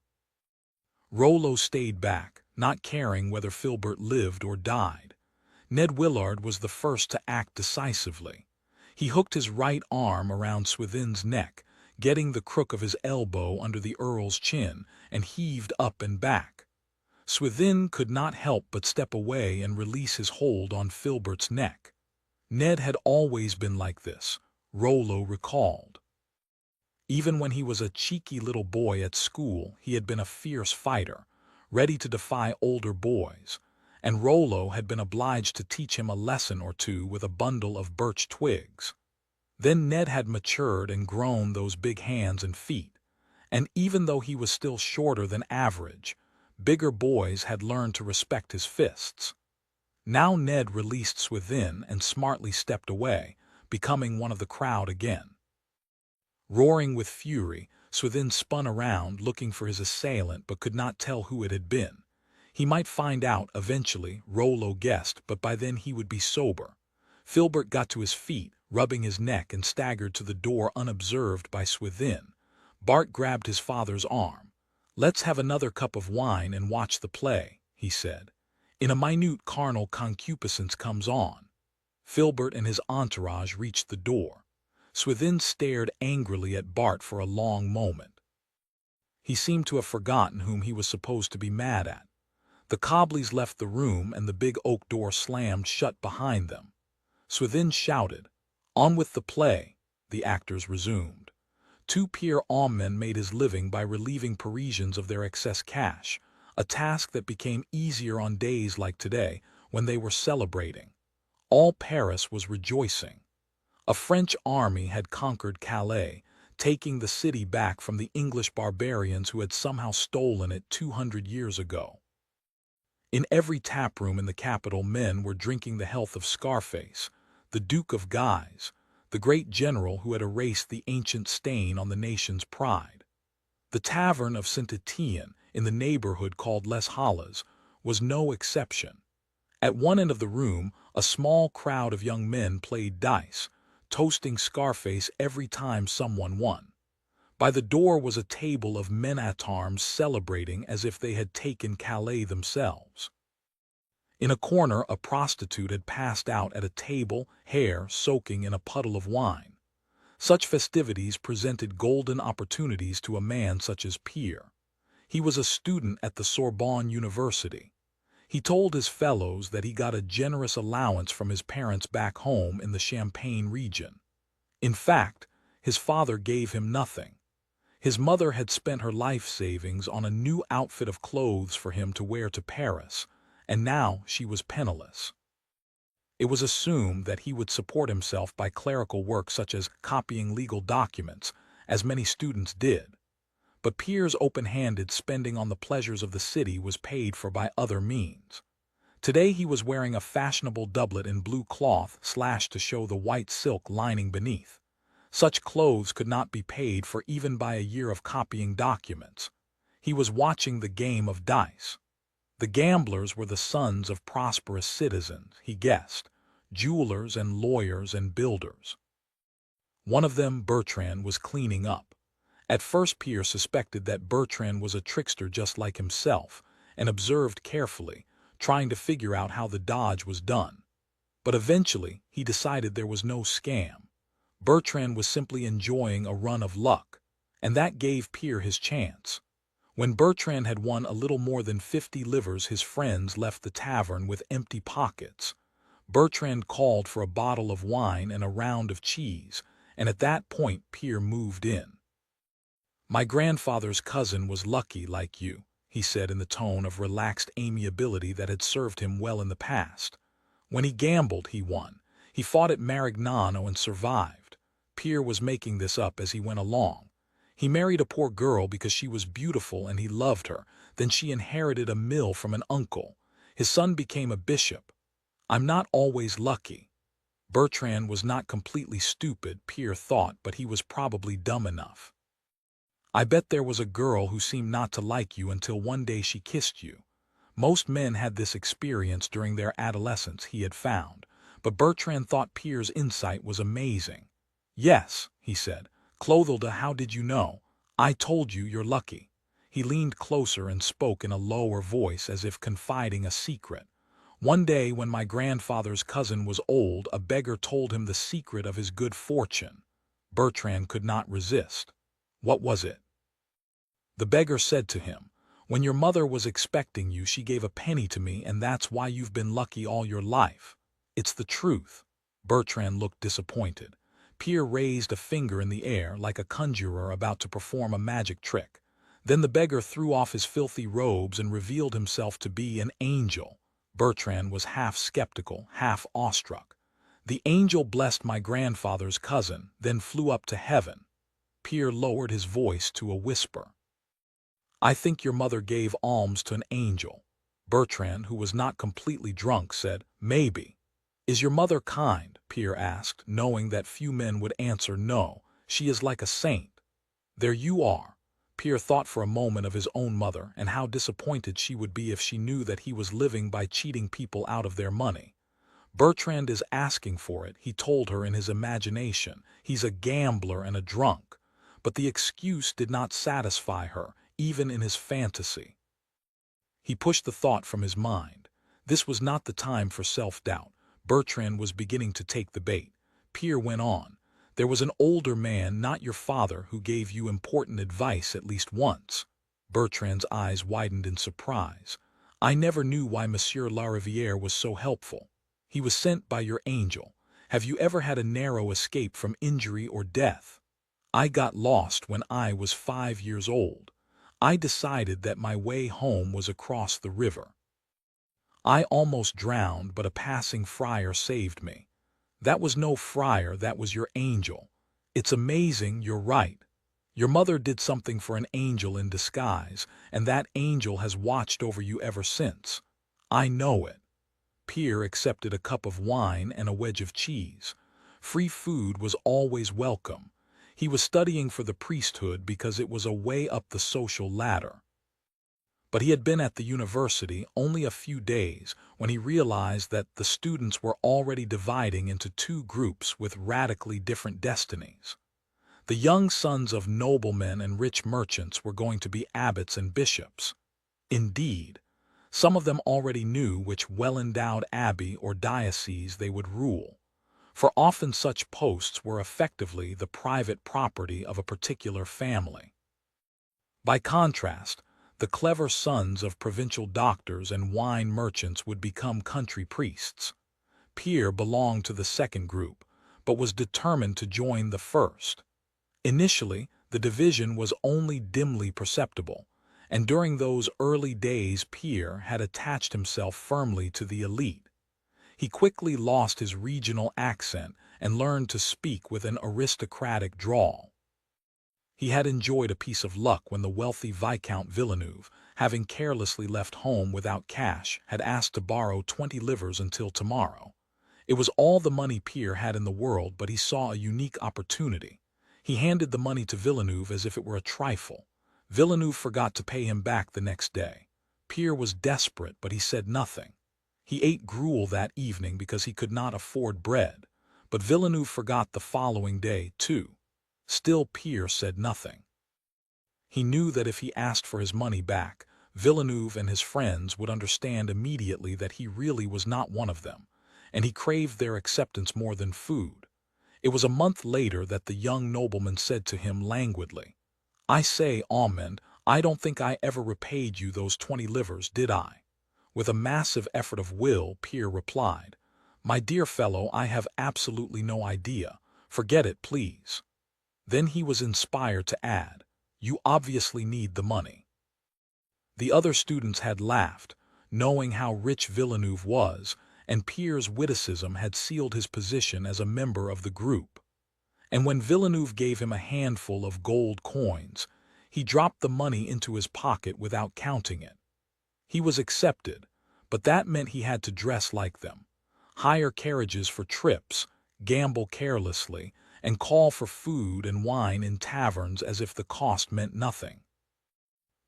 S1: Rollo stayed back, not caring whether Filbert lived or died. Ned Willard was the first to act decisively. He hooked his right arm around Swithin's neck, getting the crook of his elbow under the earl's chin, and heaved up and back. Swithin could not help but step away and release his hold on Filbert's neck. Ned had always been like this, Rollo recalled. Even when he was a cheeky little boy at school, he had been a fierce fighter, ready to defy older boys, and Rollo had been obliged to teach him a lesson or two with a bundle of birch twigs. Then Ned had matured and grown those big hands and feet, and even though he was still shorter than average, Bigger boys had learned to respect his fists. Now Ned released Swithin and smartly stepped away, becoming one of the crowd again. Roaring with fury, Swithin spun around looking for his assailant but could not tell who it had been. He might find out eventually, Rollo guessed, but by then he would be sober. Filbert got to his feet, rubbing his neck, and staggered to the door unobserved by Swithin. Bart grabbed his father's arm. "Let's have another cup of wine and watch the play," he said. "In a minute carnal concupiscence comes on." Filbert and his entourage reached the door. Swithin stared angrily at Bart for a long moment. He seemed to have forgotten whom he was supposed to be mad at. The Cobleys left the room and the big oak door slammed shut behind them. Swithin shouted, "On with the play." The actors resumed. Two Pierre Aumen made his living by relieving Parisians of their excess cash, a task that became easier on days like today when they were celebrating. All Paris was rejoicing. A French army had conquered Calais, taking the city back from the English barbarians who had somehow stolen it 200 years ago. In every taproom in the capital men were drinking the health of Scarface, the Duke of Guise, the great general who had erased the ancient stain on the nation's pride. The tavern of Saint-Étienne, in the neighborhood called Les Halles, was no exception. At one end of the room, a small crowd of young men played dice, toasting Scarface every time someone won. By the door was a table of men-at-arms celebrating as if they had taken Calais themselves. In a corner, a prostitute had passed out at a table, hair soaking in a puddle of wine. Such festivities presented golden opportunities to a man such as Pierre. He was a student at the Sorbonne University. He told his fellows that he got a generous allowance from his parents back home in the Champagne region. In fact, his father gave him nothing. His mother had spent her life savings on a new outfit of clothes for him to wear to Paris, and now she was penniless. It was assumed that he would support himself by clerical work such as copying legal documents, as many students did. But Pierre's open-handed spending on the pleasures of the city was paid for by other means. Today he was wearing a fashionable doublet in blue cloth slashed to show the white silk lining beneath. Such clothes could not be paid for even by a year of copying documents. He was watching the game of dice. The gamblers were the sons of prosperous citizens, he guessed, jewelers and lawyers and builders. One of them, Bertrand, was cleaning up. At first Pierre suspected that Bertrand was a trickster just like himself, and observed carefully, trying to figure out how the dodge was done. But eventually he decided there was no scam. Bertrand was simply enjoying a run of luck, and that gave Pierre his chance. When Bertrand had won a little more than 50 livres, his friends left the tavern with empty pockets. Bertrand called for a bottle of wine and a round of cheese, and at that point Pierre moved in. "My grandfather's cousin was lucky like you," he said in the tone of relaxed amiability that had served him well in the past. "When he gambled, he won. He fought at Marignano and survived. Pierre was making this up as he went along. He married a poor girl because she was beautiful and he loved her. Then she inherited a mill from an uncle. His son became a bishop. I'm not always lucky." Bertrand was not completely stupid, Pierre thought, but he was probably dumb enough. "I bet there was a girl who seemed not to like you until one day she kissed you." Most men had this experience during their adolescence, he had found, but Bertrand thought Pierre's insight was amazing. "Yes," he said. "Clothelda, how did you know? I told you you're lucky." He leaned closer and spoke in a lower voice as if confiding a secret. "One day when my grandfather's cousin was old, a beggar told him the secret of his good fortune." Bertrand could not resist. "What was it?" "The beggar said to him, 'When your mother was expecting you, she gave a penny to me, and that's why you've been lucky all your life.' It's the truth." Bertrand looked disappointed. Pierre raised a finger in the air like a conjurer about to perform a magic trick. Then the beggar threw off his filthy robes and revealed himself to be an angel. Bertrand was half skeptical, half awestruck. "The angel blessed my grandfather's cousin, then flew up to heaven." Pierre lowered his voice to a whisper. "I think your mother gave alms to an angel." Bertrand, who was not completely drunk, said, "Maybe." "Is your mother kind?" Pierre asked, knowing that few men would answer no. "She is like a saint." "There you are." Pierre thought for a moment of his own mother and how disappointed she would be if she knew that he was living by cheating people out of their money. "Bertrand is asking for it," he told her in his imagination. "He's a gambler and a drunk." But the excuse did not satisfy her, even in his fantasy. He pushed the thought from his mind. This was not the time for self-doubt. Bertrand was beginning to take the bait. Pierre went on. "There was an older man, not your father, who gave you important advice at least once." Bertrand's eyes widened in surprise. "I never knew why Monsieur Larivière was so helpful." "He was sent by your angel. Have you ever had a narrow escape from injury or death?" "I got lost when I was 5 years old. I decided that my way home was across the river. I almost drowned, but a passing friar saved me." "That was no friar, that was your angel." "It's amazing, you're right. Your mother did something for an angel in disguise, and that angel has watched over you ever since." "I know it." Pierre accepted a cup of wine and a wedge of cheese. Free food was always welcome. He was studying for the priesthood because it was a way up the social ladder. But he had been at the university only a few days when he realized that the students were already dividing into two groups with radically different destinies. The young sons of noblemen and rich merchants were going to be abbots and bishops. Indeed, some of them already knew which well-endowed abbey or diocese they would rule, for often such posts were effectively the private property of a particular family. By contrast, the clever sons of provincial doctors and wine merchants would become country priests. Pierre belonged to the second group, but was determined to join the first. Initially, the division was only dimly perceptible, and during those early days Pierre had attached himself firmly to the elite. He quickly lost his regional accent and learned to speak with an aristocratic drawl. He had enjoyed a piece of luck when the wealthy Viscount Villeneuve, having carelessly left home without cash, had asked to borrow 20 livres until tomorrow. It was all the money Pierre had in the world, but he saw a unique opportunity. He handed the money to Villeneuve as if it were a trifle. Villeneuve forgot to pay him back the next day. Pierre was desperate, but he said nothing. He ate gruel that evening because he could not afford bread, but Villeneuve forgot the following day, too. Still Pierre said nothing. He knew that if he asked for his money back, Villeneuve and his friends would understand immediately that he really was not one of them, and he craved their acceptance more than food. It was a month later that the young nobleman said to him languidly, "I say, Armand, I don't think I ever repaid you those 20 livres, did I?" With a massive effort of will, Pierre replied, "My dear fellow, I have absolutely no idea. Forget it, please." Then he was inspired to add, "You obviously need the money." The other students had laughed, knowing how rich Villeneuve was, and Pierre's witticism had sealed his position as a member of the group. And when Villeneuve gave him a handful of gold coins, he dropped the money into his pocket without counting it. He was accepted, but that meant he had to dress like them, hire carriages for trips, gamble carelessly, and call for food and wine in taverns as if the cost meant nothing.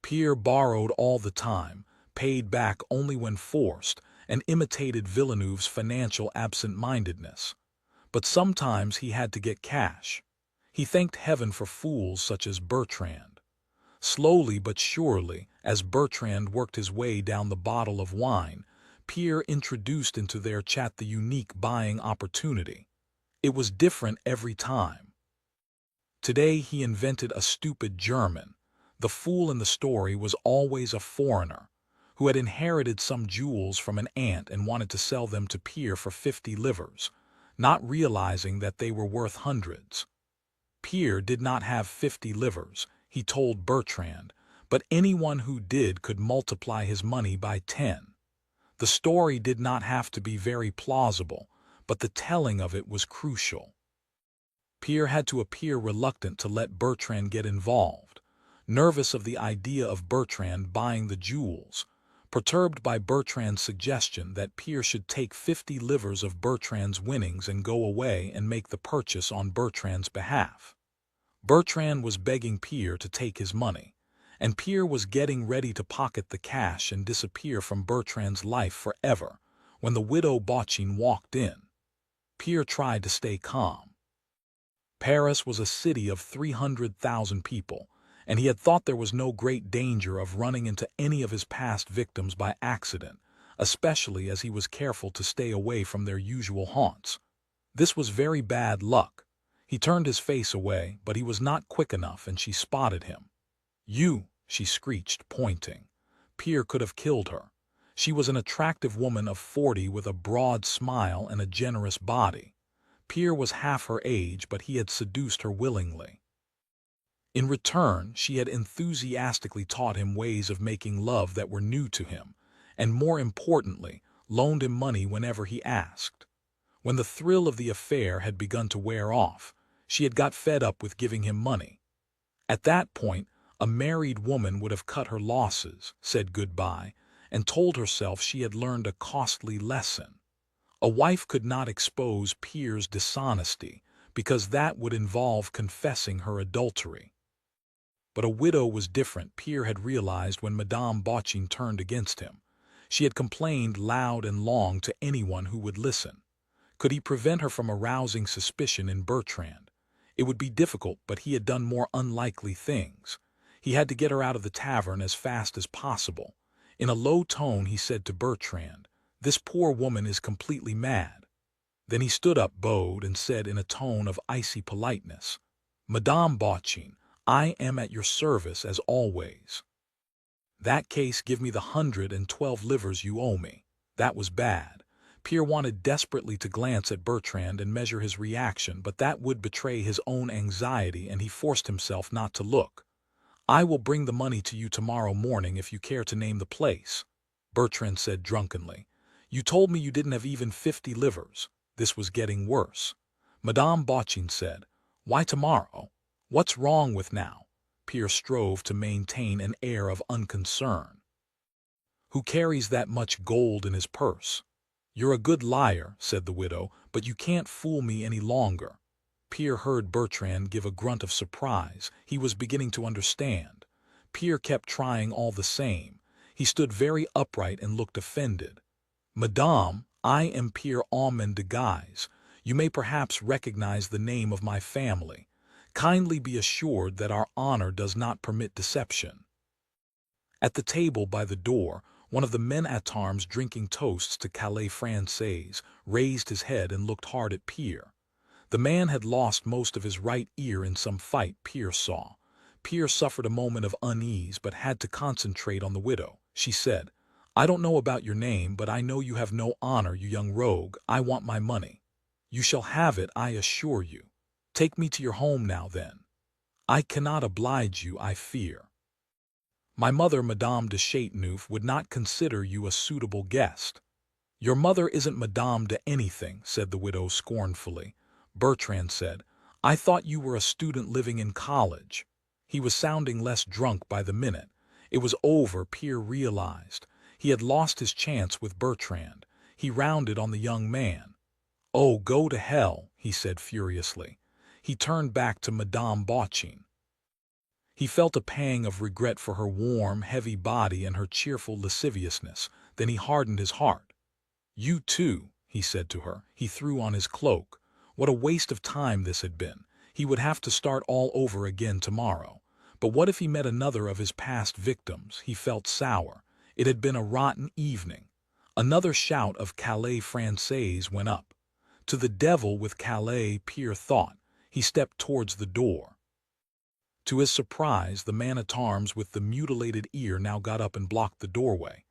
S1: Pierre borrowed all the time, paid back only when forced, and imitated Villeneuve's financial absent-mindedness. But sometimes he had to get cash. He thanked heaven for fools such as Bertrand. Slowly but surely, as Bertrand worked his way down the bottle of wine, Pierre introduced into their chat the unique buying opportunity. It was different every time. Today he invented a stupid German. The fool in the story was always a foreigner, who had inherited some jewels from an aunt and wanted to sell them to Pierre for 50 livres, not realizing that they were worth hundreds. Pierre did not have 50 livres, he told Bertrand, but anyone who did could multiply his money by 10. The story did not have to be very plausible, but the telling of it was crucial. Pierre had to appear reluctant to let Bertrand get involved. nervous of the idea of Bertrand buying the jewels, perturbed by Bertrand's suggestion that Pierre should take 50 livres of Bertrand's winnings and go away and make the purchase on Bertrand's behalf. Bertrand was begging Pierre to take his money, and Pierre was getting ready to pocket the cash and disappear from Bertrand's life forever when the widow Bochin walked in. Pierre tried to stay calm. Paris was a city of 300,000 people, and he had thought there was no great danger of running into any of his past victims by accident, especially as he was careful to stay away from their usual haunts. This was very bad luck. He turned his face away, but he was not quick enough, and she spotted him. "You," she screeched, pointing. Pierre could have killed her. She was an attractive woman of 40 with a broad smile and a generous body. Pierre was half her age, but he had seduced her willingly. In return, she had enthusiastically taught him ways of making love that were new to him, and more importantly, loaned him money whenever he asked. When the thrill of the affair had begun to wear off, she had got fed up with giving him money. At that point, a married woman would have cut her losses, said goodbye, and told herself she had learned a costly lesson. A wife could not expose Pierre's dishonesty, because that would involve confessing her adultery. But a widow was different, Pierre had realized when Madame Bochin turned against him. She had complained loud and long to anyone who would listen. Could he prevent her from arousing suspicion in Bertrand? It would be difficult, but he had done more unlikely things. He had to get her out of the tavern as fast as possible. In a low tone he said to Bertrand, "This poor woman is completely mad." Then he stood up, bowed, and said in a tone of icy politeness, "Madame Bochin, I am at your service as always." "That case, give me the 112 livres you owe me." That was bad. Pierre wanted desperately to glance at Bertrand and measure his reaction, but that would betray his own anxiety, and he forced himself not to look. "I will bring the money to you tomorrow morning if you care to name the place," Bertrand said drunkenly. "You told me you didn't have even 50 livres." This was getting worse. Madame Bochin said, "Why tomorrow? What's wrong with now?" Pierre strove to maintain an air of unconcern. "Who carries that much gold in his purse?" "You're a good liar," said the widow, "but you can't fool me any longer." Pierre heard Bertrand give a grunt of surprise. He was beginning to understand. Pierre kept trying all the same. He stood very upright and looked offended. "Madame, I am Pierre Armand de Guise. You may perhaps recognize the name of my family. Kindly be assured that our honor does not permit deception." At the table by the door, one of the men-at-arms drinking toasts to Calais Française raised his head and looked hard at Pierre. The man had lost most of his right ear in some fight, Pierre saw. Pierre suffered a moment of unease but had to concentrate on the widow. She said, "I don't know about your name, but I know you have no honor, you young rogue. I want my money." "You shall have it, I assure you." "Take me to your home now, then." "I cannot oblige you, I fear. My mother, Madame de Chateauneuf, would not consider you a suitable guest." "Your mother isn't Madame de anything," said the widow scornfully. Bertrand said, "I thought you were a student living in college." He was sounding less drunk by the minute. It was over, Pierre realized. He had lost his chance with Bertrand. He rounded on the young man. "Oh, go to hell," he said furiously. He turned back to Madame Bochin. He felt a pang of regret for her warm, heavy body and her cheerful lasciviousness. Then he hardened his heart. "You too," he said to her. He threw on his cloak. What a waste of time this had been. He would have to start all over again tomorrow. But what if he met another of his past victims? He felt sour. It had been a rotten evening. Another shout of Calais Française went up. To the devil with Calais, Pierre thought. He stepped towards the door. To his surprise, the man-at-arms with the mutilated ear now got up and blocked the doorway.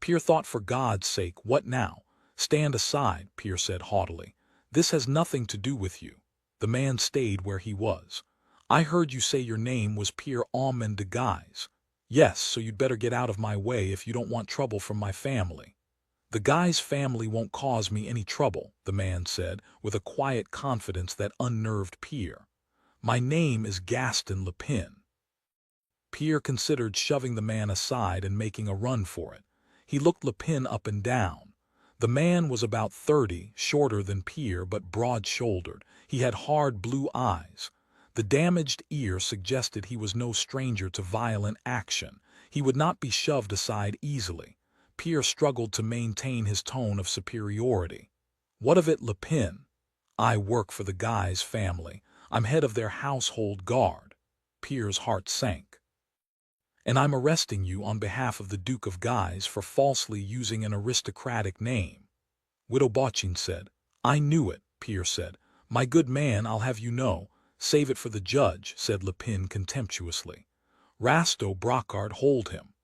S1: Pierre thought, for God's sake, what now? "Stand aside," Pierre said haughtily. "This has nothing to do with you." The man stayed where he was. "I heard you say your name was Pierre Armand de Guise." "Yes, so you'd better get out of my way if you don't want trouble from my family." "The Guise family won't cause me any trouble," the man said, with a quiet confidence that unnerved Pierre. "My name is Gaston Lepine." Pierre considered shoving the man aside and making a run for it. He looked Lupin up and down. The man was about 30, shorter than Pierre but broad-shouldered. He had hard blue eyes. The damaged ear suggested he was no stranger to violent action. He would not be shoved aside easily. Pierre struggled to maintain his tone of superiority. "What of it, Lupin? I work for the Guy's family. I'm head of their household guard." Pierre's heart sank. "And I'm arresting you on behalf of the Duke of Guise for falsely using an aristocratic name," Widow Bochin said. "I knew it," Pierre said. "My good man, I'll have you know." "Save it for the judge," said Lupin contemptuously. "Rasto, Brocard, hold him."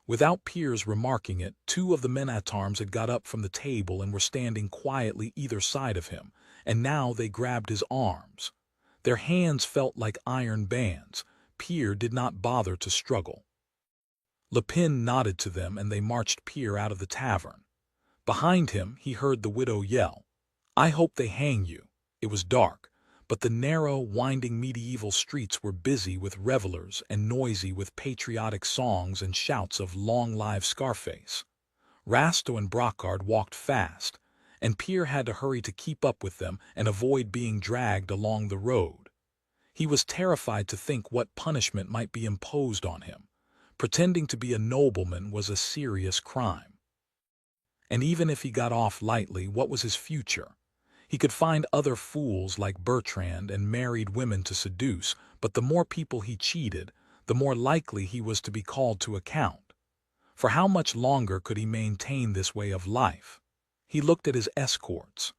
S1: Without Pierre's remarking it, two of the men-at-arms had got up from the table and were standing quietly either side of him, and now they grabbed his arms. Their hands felt like iron bands. Pierre did not bother to struggle. Lupin nodded to them and they marched Pierre out of the tavern. Behind him, he heard the widow yell, "I hope they hang you." It was dark, but the narrow, winding medieval streets were busy with revelers and noisy with patriotic songs and shouts of "Long live Scarface." Rasto and Brocard walked fast, and Pierre had to hurry to keep up with them and avoid being dragged along the road. He was terrified to think what punishment might be imposed on him. Pretending to be a nobleman was a serious crime. And even if he got off lightly, what was his future? He could find other fools like Bertrand and married women to seduce, but the more people he cheated, the more likely he was to be called to account. For how much longer could he maintain this way of life? He looked at his escorts.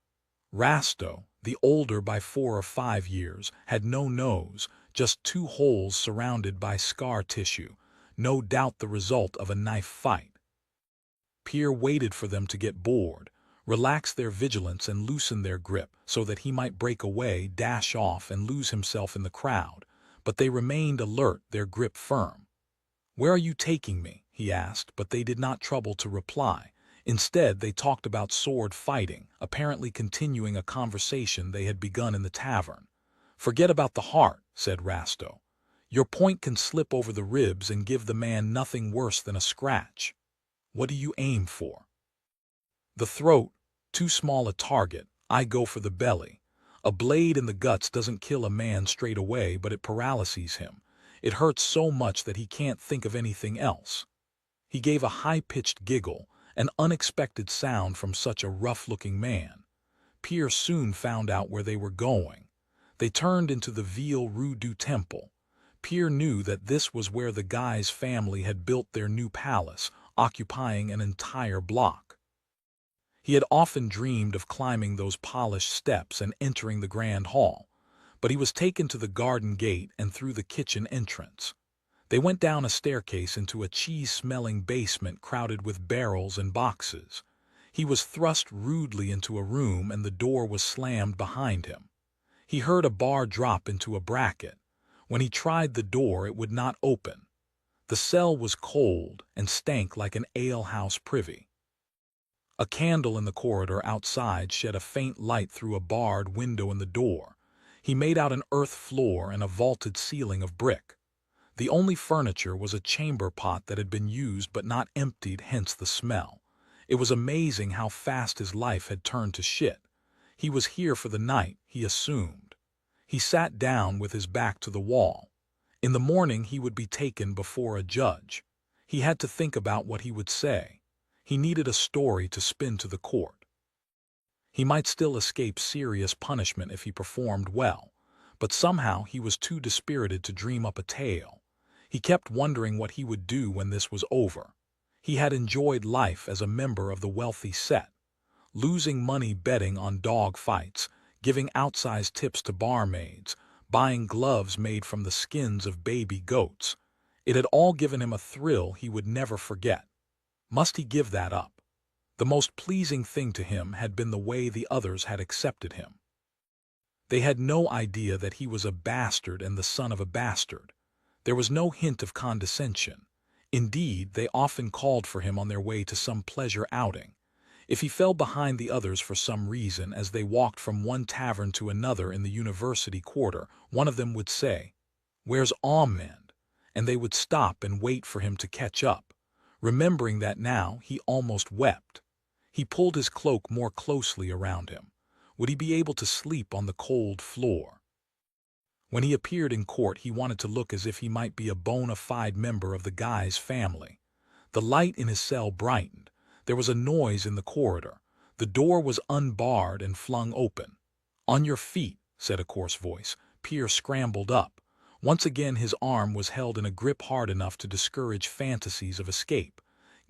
S1: Rasto, the older by 4 or 5 years, had no nose, just 2 holes surrounded by scar tissue, no doubt the result of a knife fight. Pierre waited for them to get bored, relax their vigilance and loosen their grip so that he might break away, dash off, and lose himself in the crowd, but they remained alert, their grip firm. "Where are you taking me?" he asked, but they did not trouble to reply. Instead, they talked about sword fighting, apparently continuing a conversation they had begun in the tavern. "Forget about the heart," said Rasto. "Your point can slip over the ribs and give the man nothing worse than a scratch." "What do you aim for?" "The throat. Too small a target. I go for the belly. A blade in the guts doesn't kill a man straight away, but it paralyses him. It hurts so much that he can't think of anything else." He gave a high-pitched giggle, an unexpected sound from such a rough-looking man. Pierre soon found out where they were going. They turned into the Ville Rue du Temple. Pierre knew that this was where the Guise family had built their new palace, occupying an entire block. He had often dreamed of climbing those polished steps and entering the grand hall, but he was taken to the garden gate and through the kitchen entrance. They went down a staircase into a cheese-smelling basement crowded with barrels and boxes. He was thrust rudely into a room and the door was slammed behind him. He heard a bar drop into a bracket. When he tried the door, it would not open. The cell was cold and stank like an alehouse privy. A candle in the corridor outside shed a faint light through a barred window in the door. He made out an earth floor and a vaulted ceiling of brick. The only furniture was a chamber pot that had been used but not emptied, hence the smell. It was amazing how fast his life had turned to shit. He was here for the night, he assumed. He sat down with his back to the wall. In the morning he would be taken before a judge. He had to think about what he would say. He needed a story to spin to the court. He might still escape serious punishment if he performed well, but somehow he was too dispirited to dream up a tale. He kept wondering what he would do when this was over. He had enjoyed life as a member of the wealthy set, losing money betting on dog fights, giving outsized tips to barmaids, buying gloves made from the skins of baby goats. It had all given him a thrill he would never forget. Must he give that up? The most pleasing thing to him had been the way the others had accepted him. They had no idea that he was a bastard and the son of a bastard. There was no hint of condescension. Indeed, they often called for him on their way to some pleasure outing. If he fell behind the others for some reason as they walked from one tavern to another in the university quarter, one of them would say, "Where's Ahmed?" and they would stop and wait for him to catch up. Remembering that now, he almost wept. He pulled his cloak more closely around him. Would he be able to sleep on the cold floor? When he appeared in court, he wanted to look as if he might be a bona fide member of the guy's family. The light in his cell brightened. There was a noise in the corridor. The door was unbarred and flung open. "On your feet," said a coarse voice. Pierre scrambled up. Once again his arm was held in a grip hard enough to discourage fantasies of escape.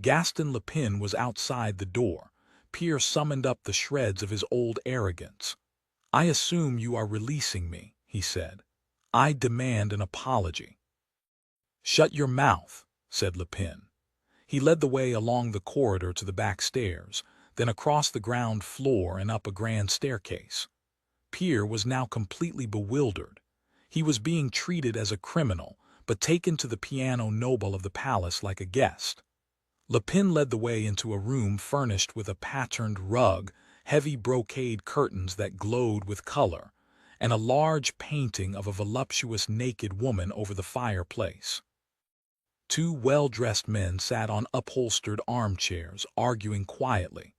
S1: Gaston Lepine was outside the door. Pierre summoned up the shreds of his old arrogance. "I assume you are releasing me," he said. "I demand an apology." "Shut your mouth," said Lepine. He led the way along the corridor to the back stairs, then across the ground floor and up a grand staircase. Pierre was now completely bewildered. He was being treated as a criminal, but taken to the piano noble of the palace like a guest. Lepine led the way into a room furnished with a patterned rug, heavy brocade curtains that glowed with color, and a large painting of a voluptuous naked woman over the fireplace. Two well-dressed men sat on upholstered armchairs, arguing quietly.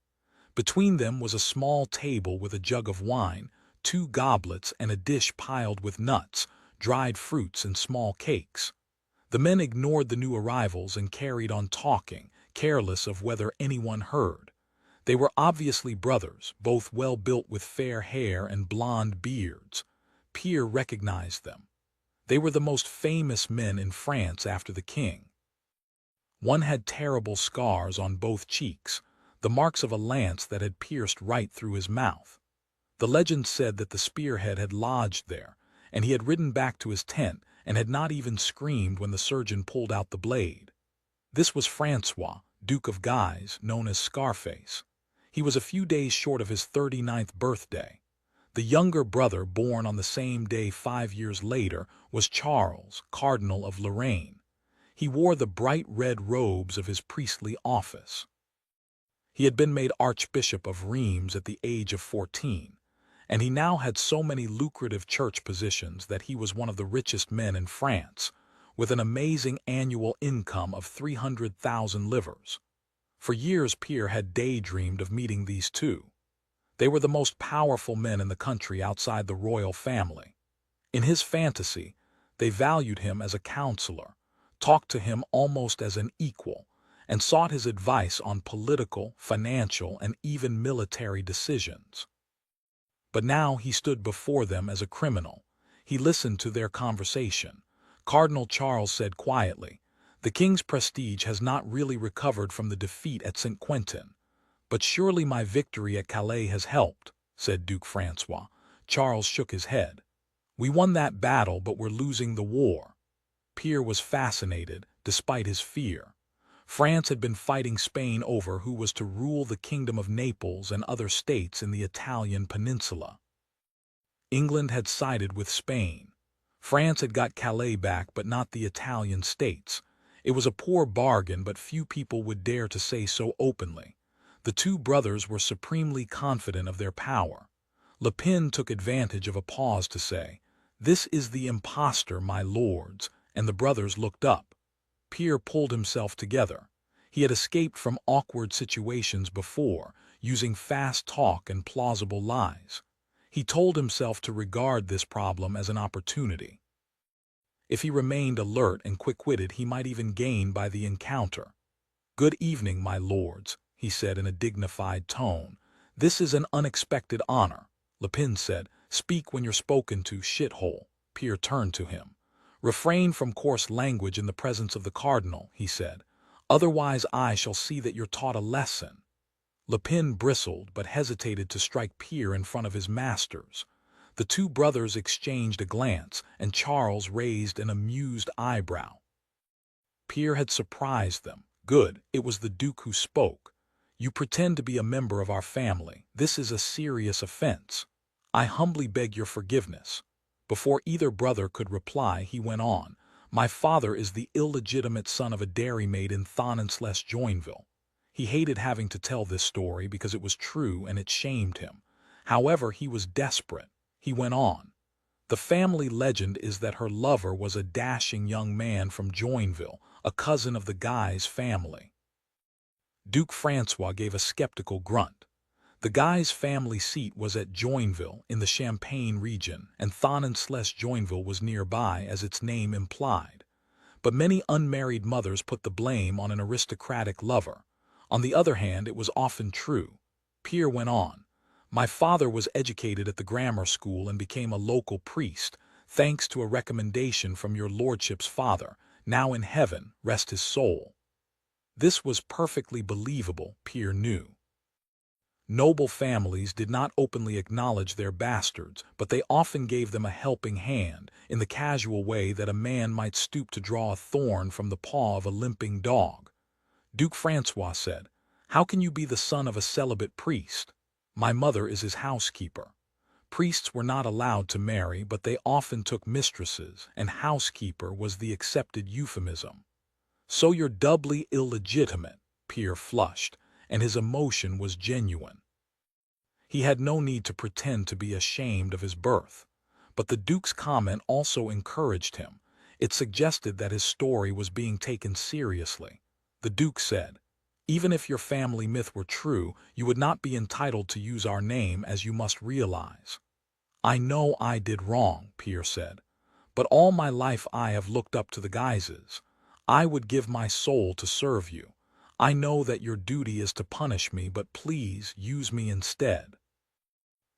S1: Between them was a small table with a jug of wine, 2 goblets, and a dish piled with nuts, dried fruits, and small cakes. The men ignored the new arrivals and carried on talking, careless of whether anyone heard. They were obviously brothers, both well-built with fair hair and blonde beards. Pierre recognized them. They were the most famous men in France after the king. One had terrible scars on both cheeks, the marks of a lance that had pierced right through his mouth. The legend said that the spearhead had lodged there, and he had ridden back to his tent and had not even screamed when the surgeon pulled out the blade. This was Francois, Duke of Guise, known as Scarface. He was a few days short of his 39th birthday. The younger brother, born on the same day 5 years later, was Charles, Cardinal of Lorraine. He wore the bright red robes of his priestly office. He had been made Archbishop of Reims at the age of 14, and he now had so many lucrative church positions that he was one of the richest men in France, with an amazing annual income of 300,000 livres. For years Pierre had daydreamed of meeting these two. They were the most powerful men in the country outside the royal family. In his fantasy, they valued him as a counselor, talked to him almost as an equal, and sought his advice on political, financial, and even military decisions. But now he stood before them as a criminal. He listened to their conversation. Cardinal Charles said quietly, "The king's prestige has not really recovered from the defeat at Saint-Quentin. But surely my victory at Calais has helped," said Duke Francois. Charles shook his head. "We won that battle, but we're losing the war." Pierre was fascinated, despite his fear. France had been fighting Spain over who was to rule the Kingdom of Naples and other states in the Italian peninsula. England had sided with Spain. France had got Calais back, but not the Italian states. It was a poor bargain, but few people would dare to say so openly. The two brothers were supremely confident of their power. Lepine took advantage of a pause to say, "This is the impostor, my lords," and the brothers looked up. Pierre pulled himself together. He had escaped from awkward situations before, using fast talk and plausible lies. He told himself to regard this problem as an opportunity. If he remained alert and quick-witted, he might even gain by the encounter. "Good evening, my lords," he said in a dignified tone. "This is an unexpected honor." Lepine said, "Speak when you're spoken to, shithole." Pierre turned to him. "Refrain from coarse language in the presence of the cardinal," he said. "Otherwise I shall see that you're taught a lesson." Lepine bristled but hesitated to strike Pierre in front of his masters. The two brothers exchanged a glance, and Charles raised an amused eyebrow. Pierre had surprised them. Good, it was the Duke who spoke. "You pretend to be a member of our family. This is a serious offense. I humbly beg your forgiveness." Before either brother could reply, he went on, "My father is the illegitimate son of a dairymaid in Thonon-Joinville." He hated having to tell this story because it was true and it shamed him. However, he was desperate. He went on, The family legend is that her lover was a dashing young man from Joinville, a cousin of the Guy's family. Duke Francois gave a skeptical grunt. The Guy's family seat was at Joinville in the Champagne region, and Thonon-Joinville was nearby, as its name implied. But many unmarried mothers put the blame on an aristocratic lover. On the other hand, it was often true. Pierre went on. My father was educated at the grammar school and became a local priest, thanks to a recommendation from your lordship's father, now in heaven, rest his soul. This was perfectly believable, Pierre knew. Noble families did not openly acknowledge their bastards, but they often gave them a helping hand, in the casual way that a man might stoop to draw a thorn from the paw of a limping dog. Duke Francois said, "How can you be the son of a celibate priest? My mother is his housekeeper." Priests were not allowed to marry, but they often took mistresses, and housekeeper was the accepted euphemism. "So you're doubly illegitimate," Pierre flushed, and his emotion was genuine. He had no need to pretend to be ashamed of his birth. But the Duke's comment also encouraged him. It suggested that his story was being taken seriously. The Duke said, "Even if your family myth were true, you would not be entitled to use our name, as you must realize." "I know I did wrong," Pierre said, "but all my life I have looked up to the Guises. I would give my soul to serve you. I know that your duty is to punish me, but please use me instead.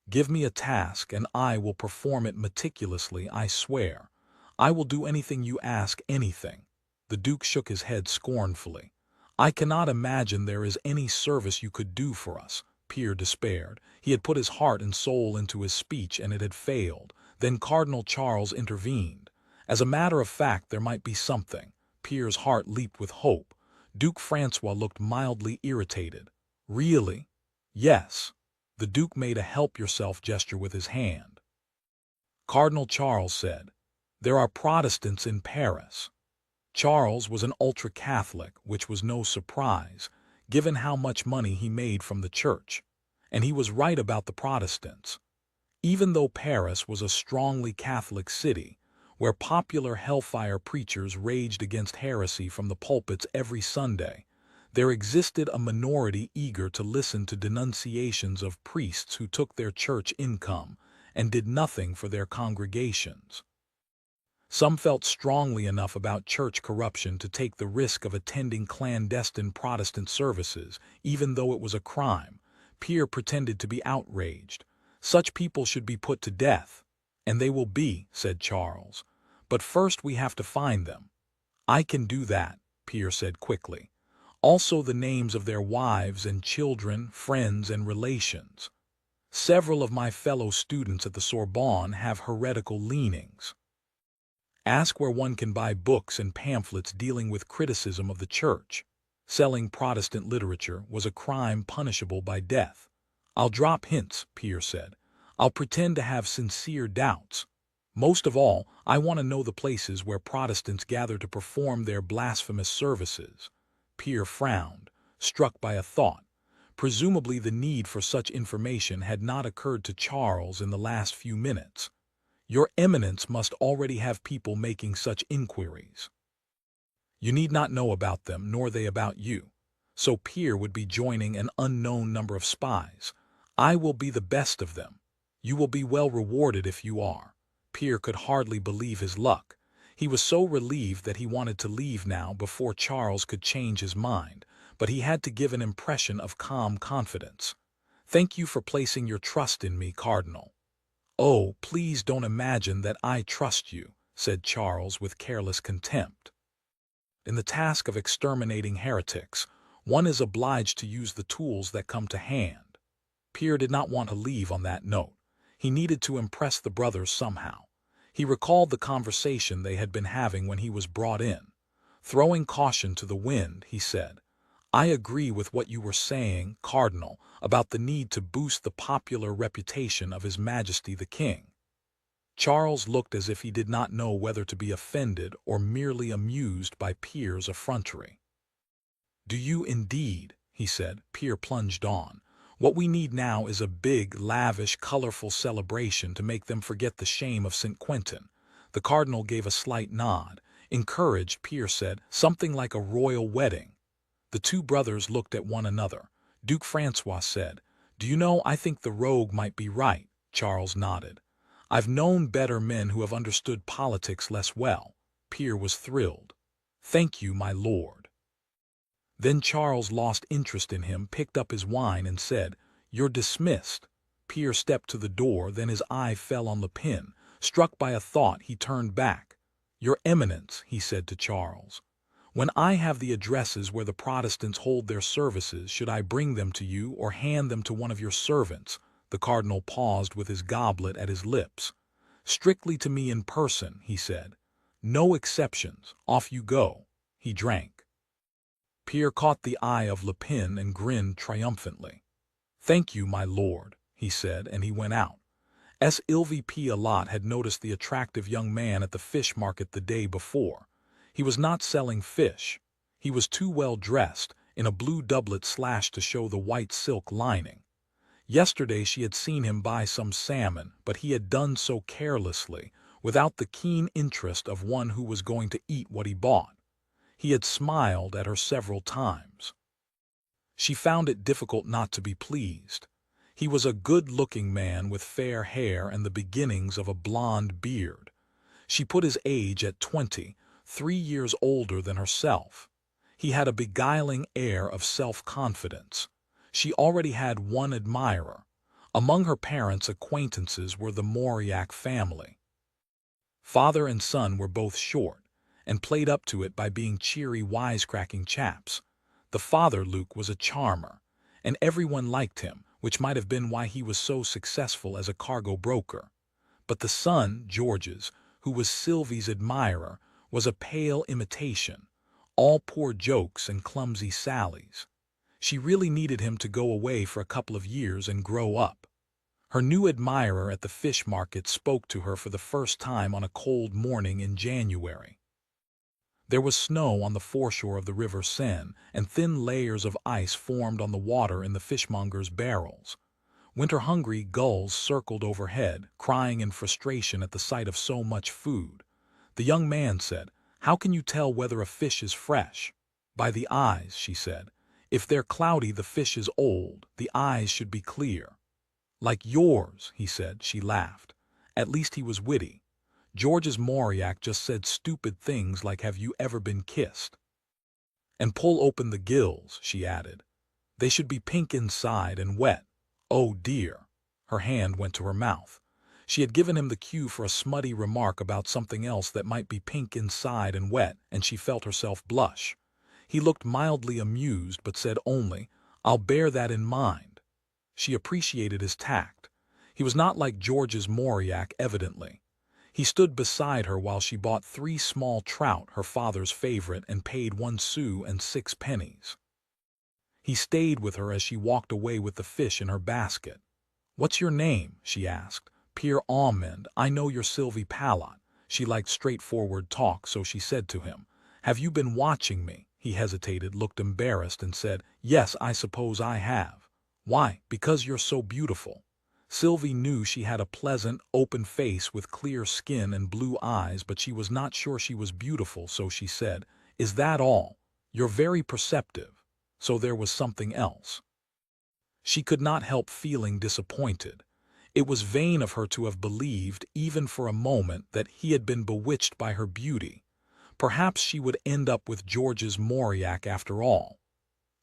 S1: Give me a task, and I will perform it meticulously, I swear. I will do anything you ask, anything." The Duke shook his head scornfully. "I cannot imagine there is any service you could do for us," Pierre despaired. He had put his heart and soul into his speech, and it had failed. Then Cardinal Charles intervened. As a matter of fact, there might be something. Pierre's heart leaped with hope. Duke Francois looked mildly irritated. "Really?" "Yes." The Duke made a help-yourself gesture with his hand. Cardinal Charles said, "There are Protestants in Paris." Charles was an ultra-Catholic, which was no surprise, given how much money he made from the church. And he was right about the Protestants. Even though Paris was a strongly Catholic city, where popular hellfire preachers raged against heresy from the pulpits every Sunday, there existed a minority eager to listen to denunciations of priests who took their church income and did nothing for their congregations. Some felt strongly enough about church corruption to take the risk of attending clandestine Protestant services, even though it was a crime. Pierre pretended to be outraged. "Such people should be put to death." "And they will be," said Charles. "But first we have to find them." "I can do that," Pierre said quickly. "Also the names of their wives and children, friends and relations. Several of my fellow students at the Sorbonne have heretical leanings. Ask where one can buy books and pamphlets dealing with criticism of the Church. Selling Protestant literature was a crime punishable by death." "I'll drop hints," Pierre said. "I'll pretend to have sincere doubts. Most of all, I want to know the places where Protestants gather to perform their blasphemous services." Pierre frowned, struck by a thought. Presumably the need for such information had not occurred to Charles in the last few minutes. "Your Eminence must already have people making such inquiries. You need not know about them, nor they about you. So Pierre would be joining an unknown number of spies. I will be the best of them. You will be well rewarded if you are." Pierre could hardly believe his luck. He was so relieved that he wanted to leave now before Charles could change his mind, but he had to give an impression of calm confidence. "Thank you for placing your trust in me, Cardinal." "Oh, please don't imagine that I trust you," said Charles with careless contempt. "In the task of exterminating heretics, one is obliged to use the tools that come to hand." Pierre did not want to leave on that note. He needed to impress the brothers somehow. He recalled the conversation they had been having when he was brought in. Throwing caution to the wind, he said, "I agree with what you were saying, Cardinal, about the need to boost the popular reputation of His Majesty the King." Charles looked as if he did not know whether to be offended or merely amused by Pierre's effrontery. "Do you indeed?" he said. Pierre plunged on. What we need now is a big, lavish, colorful celebration to make them forget the shame of St. Quentin. The cardinal gave a slight nod. Encouraged, Pierre said, something like a royal wedding. The two brothers looked at one another. Duke Francois said, "Do you know, I think the rogue might be right." Charles nodded. "I've known better men who have understood politics less well." Pierre was thrilled. "Thank you, my lord." Then Charles lost interest in him, picked up his wine, and said, "You're dismissed." Pierre stepped to the door, then his eye fell on Le Pin. Struck by a thought, he turned back. "Your Eminence," he said to Charles, "when I have the addresses where the Protestants hold their services, should I bring them to you or hand them to one of your servants?" The cardinal paused with his goblet at his lips. "Strictly to me in person," he said. "No exceptions. Off you go." He drank. Pierre caught the eye of Le Pin and grinned triumphantly. "Thank you, my lord," he said, and he went out. Sylvie Allot had noticed the attractive young man at the fish market the day before. He was not selling fish. He was too well dressed, in a blue doublet slashed to show the white silk lining. Yesterday she had seen him buy some salmon, but he had done so carelessly, without the keen interest of one who was going to eat what he bought. He had smiled at her several times. She found it difficult not to be pleased. He was a good-looking man with fair hair and the beginnings of a blonde beard. She put his age at 20, 3 years older than herself. He had a beguiling air of self-confidence. She already had one admirer. Among her parents' acquaintances were the Mauriac family. Father and son were both short, and played up to it by being cheery, wisecracking chaps. The father, Luc, was a charmer, and everyone liked him, which might have been why he was so successful as a cargo broker. But the son, Georges, who was Sylvie's admirer, was a pale imitation, all poor jokes and clumsy sallies. She really needed him to go away for a couple of years and grow up. Her new admirer at the fish market spoke to her for the first time on a cold morning in January. There was snow on the foreshore of the river Seine, and thin layers of ice formed on the water in the fishmonger's barrels. Winter-hungry gulls circled overhead, crying in frustration at the sight of so much food. The young man said, "How can you tell whether a fish is fresh?" "By the eyes," she said. "If they're cloudy, the fish is old. The eyes should be clear." "Like yours," he said. She laughed. At least he was witty. Georges Mauriac just said stupid things like, "Have you ever been kissed?" "And pull open the gills," she added. "They should be pink inside and wet." "Oh dear." Her hand went to her mouth. She had given him the cue for a smutty remark about something else that might be pink inside and wet, and she felt herself blush. He looked mildly amused, but said only, "I'll bear that in mind." She appreciated his tact. He was not like Georges Mauriac, evidently. He stood beside her while she bought 3 small trout, her father's favorite, and paid 1 sou and 6 pennies. He stayed with her as she walked away with the fish in her basket. "What's your name?" she asked. "Pierre Almond. I know you're Sylvie Allot." She liked straightforward talk, so she said to him, "Have you been watching me?" He hesitated, looked embarrassed, and said, "Yes, I suppose I have." "Why?" "Because you're so beautiful." Sylvie knew she had a pleasant, open face with clear skin and blue eyes, but she was not sure she was beautiful, so she said, "Is that all? You're very perceptive." So there was something else. She could not help feeling disappointed. It was vain of her to have believed, even for a moment, that he had been bewitched by her beauty. Perhaps she would end up with Georges Mauriac after all.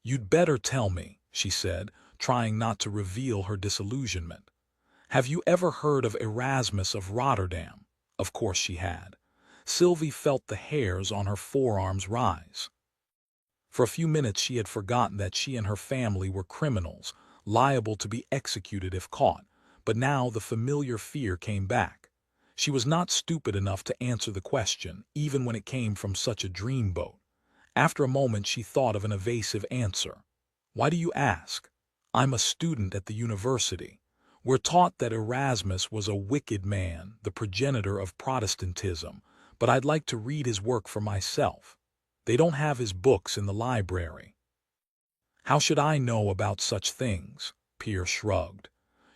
S1: "You'd better tell me," she said, trying not to reveal her disillusionment. "Have you ever heard of Erasmus of Rotterdam?" Of course she had. Sylvie felt the hairs on her forearms rise. For a few minutes she had forgotten that she and her family were criminals, liable to be executed if caught, but now the familiar fear came back. She was not stupid enough to answer the question, even when it came from such a dreamboat. After a moment she thought of an evasive answer. "Why do you ask?" "I'm a student at the university. We're taught that Erasmus was a wicked man, the progenitor of Protestantism, but I'd like to read his work for myself. They don't have his books in the library." "How should I know about such things?" Pierre shrugged.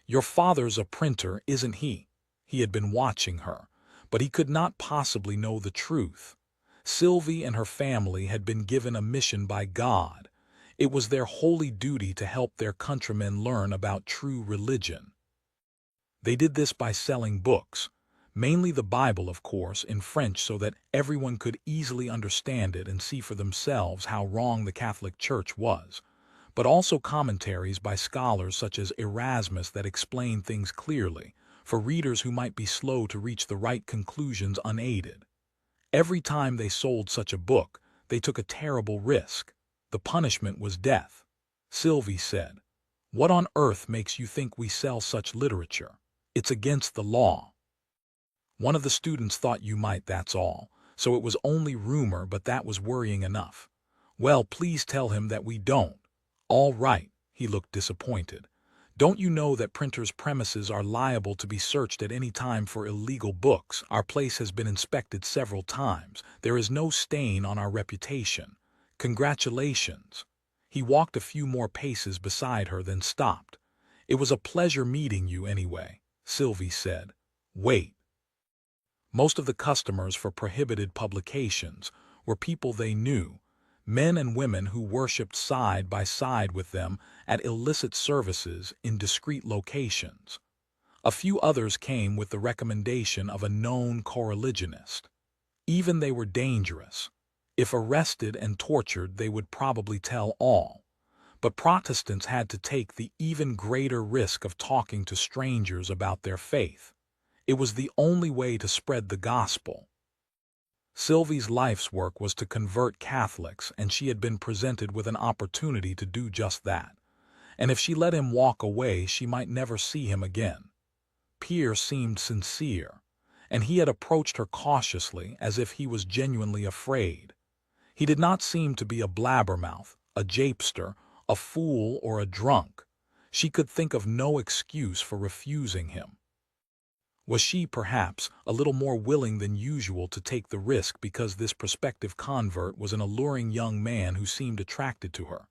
S1: Your father's a printer, isn't he? He had been watching her, but he could not possibly know the truth. Sylvie and her family had been given a mission by God. It was their holy duty to help their countrymen learn about true religion. They did this by selling books, mainly the Bible, of course, in French so that everyone could easily understand it and see for themselves how wrong the Catholic Church was, but also commentaries by scholars such as Erasmus that explain things clearly, for readers who might be slow to reach the right conclusions unaided. Every time they sold such a book, they took a terrible risk. The punishment was death. Sylvie said, "What on earth makes you think we sell such literature? It's against the law." One of the students thought you might, that's all, so it was only rumor, but that was worrying enough. Well, please tell him that we don't. All right, he looked disappointed. Don't you know that printers' premises are liable to be searched at any time for illegal books? Our place has been inspected several times. There is no stain on our reputation. Congratulations. He walked a few more paces beside her, then stopped. It was a pleasure meeting you anyway, Sylvie said. Wait. Most of the customers for prohibited publications were people they knew, men and women who worshipped side by side with them at illicit services in discreet locations. A few others came with the recommendation of a known coreligionist. Even they were dangerous. If arrested and tortured, they would probably tell all. But Protestants had to take the even greater risk of talking to strangers about their faith. It was the only way to spread the gospel. Sylvie's life's work was to convert Catholics, and she had been presented with an opportunity to do just that. And if she let him walk away, she might never see him again. Pierre seemed sincere, and he had approached her cautiously as if he was genuinely afraid. He did not seem to be a blabbermouth, a japester, a fool, or a drunk. She could think of no excuse for refusing him. Was she, perhaps, a little more willing than usual to take the risk because this prospective convert was an alluring young man who seemed attracted to her?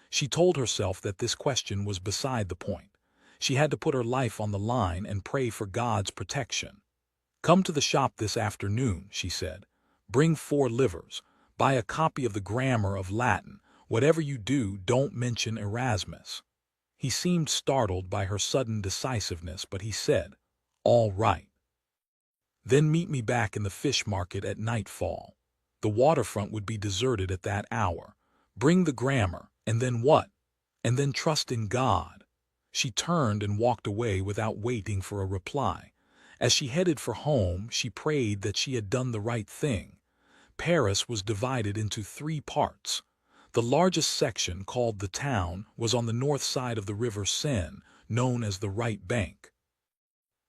S1: She told herself that this question was beside the point. She had to put her life on the line and pray for God's protection. Come to the shop this afternoon, she said. Bring 4 livers. Buy a copy of the grammar of Latin. Whatever you do, don't mention Erasmus. He seemed startled by her sudden decisiveness, but he said, All right. Then meet me back in the fish market at nightfall. The waterfront would be deserted at that hour. Bring the grammar, and then what? And then trust in God. She turned and walked away without waiting for a reply. As she headed for home, she prayed that she had done the right thing. Paris was divided into 3 parts. The largest section, called the town, was on the north side of the river Seine, known as the right bank.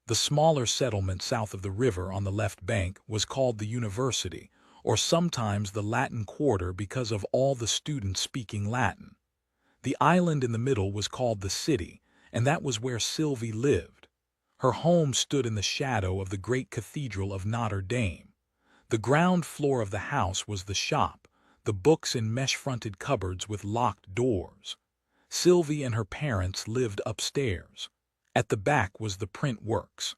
S1: The smaller settlement south of the river on the left bank was called the University, or sometimes the Latin Quarter because of all the students speaking Latin. The island in the middle was called the City, and that was where Sylvie lived. Her home stood in the shadow of the great cathedral of Notre Dame. The ground floor of the house was the shop, the books in mesh-fronted cupboards with locked doors. Sylvie and her parents lived upstairs. At the back was the print works.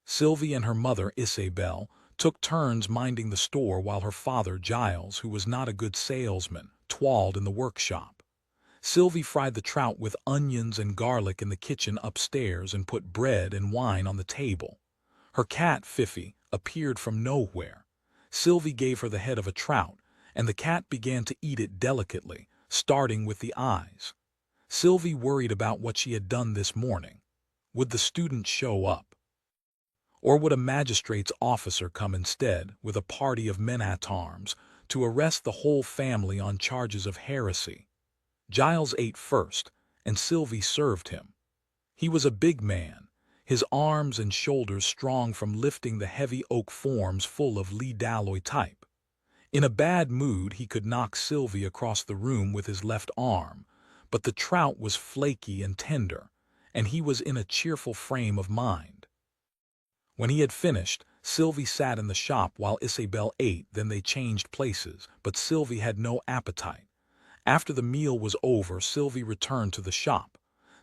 S1: Sylvie and her mother, Isabelle, took turns minding the store while her father, Giles, who was not a good salesman, toiled in the workshop. Sylvie fried the trout with onions and garlic in the kitchen upstairs and put bread and wine on the table. Her cat, Fifi, appeared from nowhere. Sylvie gave her the head of a trout, and the cat began to eat it delicately, starting with the eyes. Sylvie worried about what she had done this morning. Would the student show up? Or would a magistrate's officer come instead, with a party of men-at-arms, to arrest the whole family on charges of heresy? Giles ate first, and Sylvie served him. He was a big man, his arms and shoulders strong from lifting the heavy oak forms full of Lee Dalloy type. In a bad mood, he could knock Sylvie across the room with his left arm, but the trout was flaky and tender, and he was in a cheerful frame of mind. When he had finished, Sylvie sat in the shop while Isabelle ate, then they changed places, but Sylvie had no appetite. After the meal was over, Sylvie returned to the shop.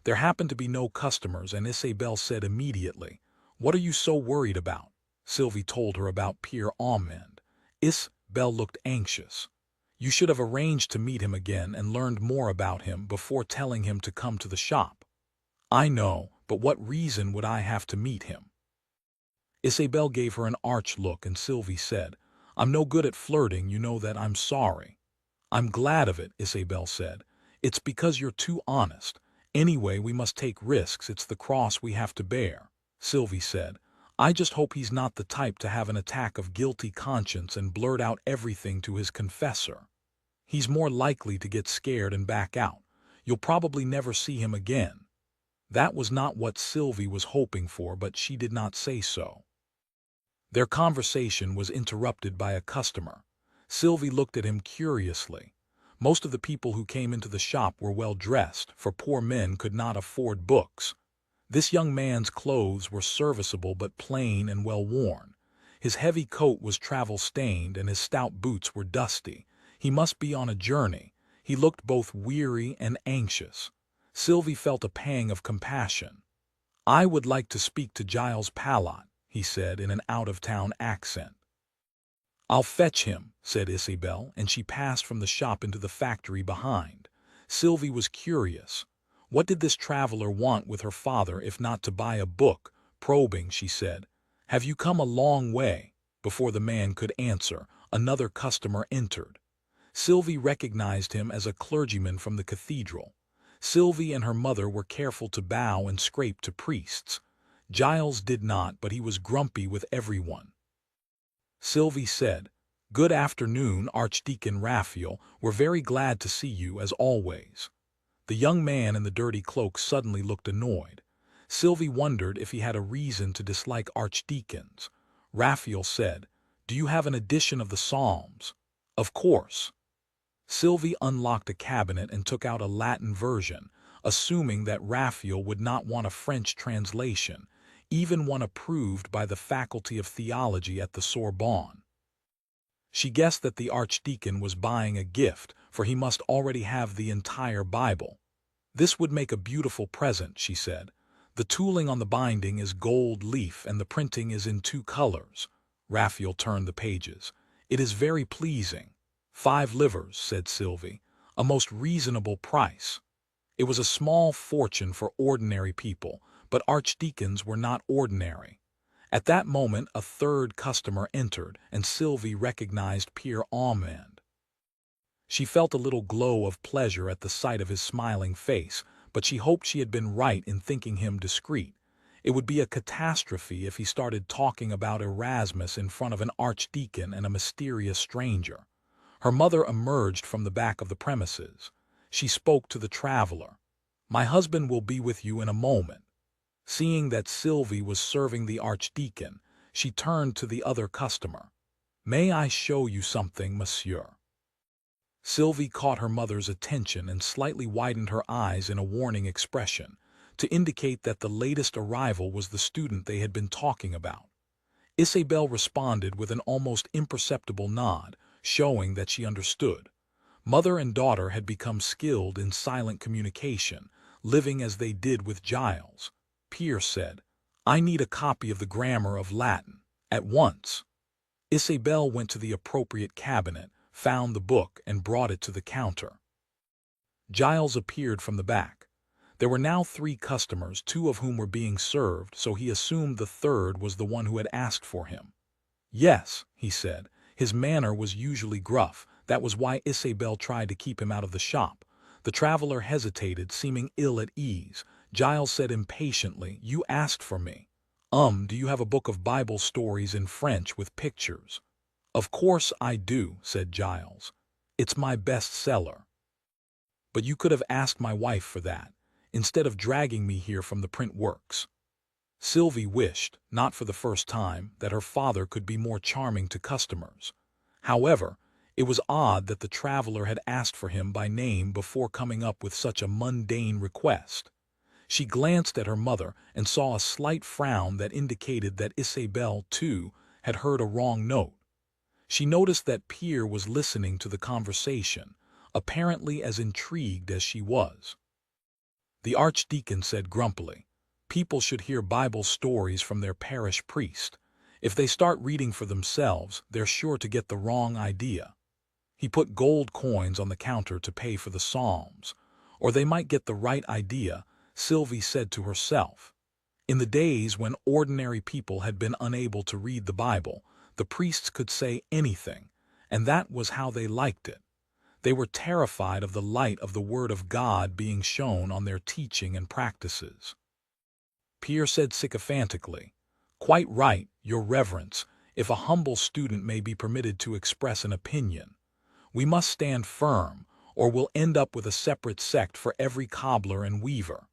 S1: There happened to be no customers, and Isabel said immediately, "What are you so worried about?" Sylvie told her about Pierre Armand. Isabel looked anxious. "You should have arranged to meet him again and learned more about him before telling him to come to the shop." "I know, but what reason would I have to meet him?" Isabel gave her an arch look, and Sylvie said, "I'm no good at flirting, you know that. I'm sorry." "I'm glad of it," Isabel said. "It's because you're too honest. Anyway, we must take risks. It's the cross we have to bear." Sylvie said, "I just hope he's not the type to have an attack of guilty conscience and blurt out everything to his confessor. He's more likely to get scared and back out. You'll probably never see him again." That was not what Sylvie was hoping for, but she did not say so. Their conversation was interrupted by a customer. Sylvie looked at him curiously. Most of the people who came into the shop were well dressed, for poor men could not afford books. This young man's clothes were serviceable but plain and well worn. His heavy coat was travel-stained and his stout boots were dusty. He must be on a journey. He looked both weary and anxious. Sylvie felt a pang of compassion. "I would like to speak to Giles Pallot," he said in an out-of-town accent. "I'll fetch him," said Isabel, and she passed from the shop into the factory behind. Sylvie was curious. What did this traveler want with her father if not to buy a book? Probing, she said, "Have you come a long way?" Before the man could answer, another customer entered. Sylvie recognized him as a clergyman from the cathedral. Sylvie and her mother were careful to bow and scrape to priests. Giles did not, but he was grumpy with everyone. Sylvie said, "Good afternoon, Archdeacon Raphael. We're very glad to see you, as always." The young man in the dirty cloak suddenly looked annoyed. Sylvie wondered if he had a reason to dislike archdeacons. Raphael said, "Do you have an edition of the Psalms?" "Of course." Sylvie unlocked a cabinet and took out a Latin version, assuming that Raphael would not want a French translation, even one approved by the Faculty of Theology at the Sorbonne. She guessed that the archdeacon was buying a gift, for he must already have the entire Bible. "This would make a beautiful present," she said. "The tooling on the binding is gold leaf and the printing is in 2 colors." Raphael turned the pages. "It is very pleasing." "5 livres," said Sylvie. "A most reasonable price." It was a small fortune for ordinary people, but archdeacons were not ordinary. At that moment a third customer entered, and Sylvie recognized Pierre Armand. She felt a little glow of pleasure at the sight of his smiling face, but she hoped she had been right in thinking him discreet. It would be a catastrophe if he started talking about Erasmus in front of an archdeacon and a mysterious stranger. Her mother emerged from the back of the premises. She spoke to the traveler. "My husband will be with you in a moment." Seeing that Sylvie was serving the archdeacon, she turned to the other customer. "May I show you something, monsieur?" Sylvie caught her mother's attention and slightly widened her eyes in a warning expression, to indicate that the latest arrival was the student they had been talking about. Isabel responded with an almost imperceptible nod, showing that she understood. Mother and daughter had become skilled in silent communication, living as they did with Giles. Pierre said, "I need a copy of the grammar of Latin, at once." Isabel went to the appropriate cabinet, found the book, and brought it to the counter. Giles appeared from the back. There were now 3 customers, 2 of whom were being served, so he assumed the third was the one who had asked for him. "Yes," he said. His manner was usually gruff. That was why Isabel tried to keep him out of the shop. The traveler hesitated, seeming ill at ease. Giles said impatiently, "You asked for me." Do you have a book of Bible stories in French with pictures?" "Of course I do," said Giles. "It's my best seller." "But you could have asked my wife for that, instead of dragging me here from the print works." Sylvie wished, not for the first time, that her father could be more charming to customers. However, it was odd that the traveler had asked for him by name before coming up with such a mundane request. She glanced at her mother and saw a slight frown that indicated that Isabel, too, had heard a wrong note. She noticed that Pierre was listening to the conversation, apparently as intrigued as she was. The archdeacon said grumpily. People should hear Bible stories from their parish priest. If they start reading for themselves, they're sure to get the wrong idea. He put gold coins on the counter to pay for the psalms. Or they might get the right idea, Sylvie said to herself. In the days when ordinary people had been unable to read the Bible, the priests could say anything, and that was how they liked it. They were terrified of the light of the Word of God being shown on their teaching and practices. Pierre said sycophantically, "Quite right, Your Reverence, if a humble student may be permitted to express an opinion. We must stand firm, or we'll end up with a separate sect for every cobbler and weaver."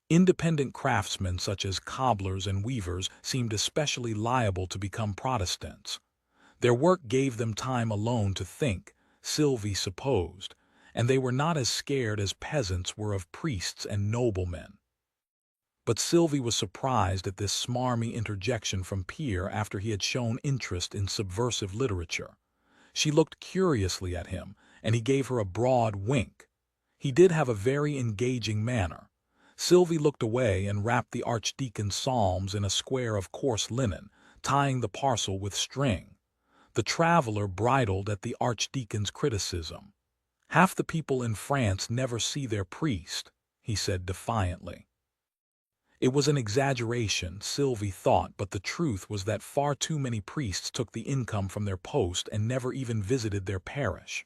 S1: Independent craftsmen such as cobblers and weavers seemed especially liable to become Protestants. Their work gave them time alone to think, Sylvie supposed, and they were not as scared as peasants were of priests and noblemen. But Sylvie was surprised at this smarmy interjection from Pierre after he had shown interest in subversive literature. She looked curiously at him, and he gave her a broad wink. He did have a very engaging manner. Sylvie looked away and wrapped the archdeacon's psalms in a square of coarse linen, tying the parcel with string. The traveler bridled at the archdeacon's criticism. "Half the people in France never see their priest," he said defiantly. It was an exaggeration, Sylvie thought, but the truth was that far too many priests took the income from their post and never even visited their parish.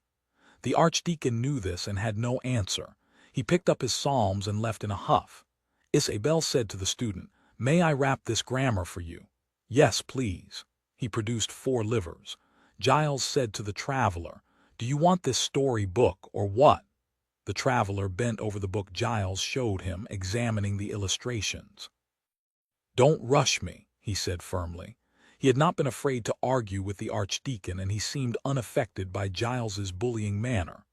S1: The archdeacon knew this and had no answer. He picked up his psalms and left in a huff. Isabel said to the student, "May I wrap this grammar for you?" "Yes, please." He produced 4 livers. Giles said to the traveler, "Do you want this story book or what?" The traveler bent over the book Giles showed him, examining the illustrations. "Don't rush me," he said firmly. He had not been afraid to argue with the archdeacon, and he seemed unaffected by Giles's bullying manner.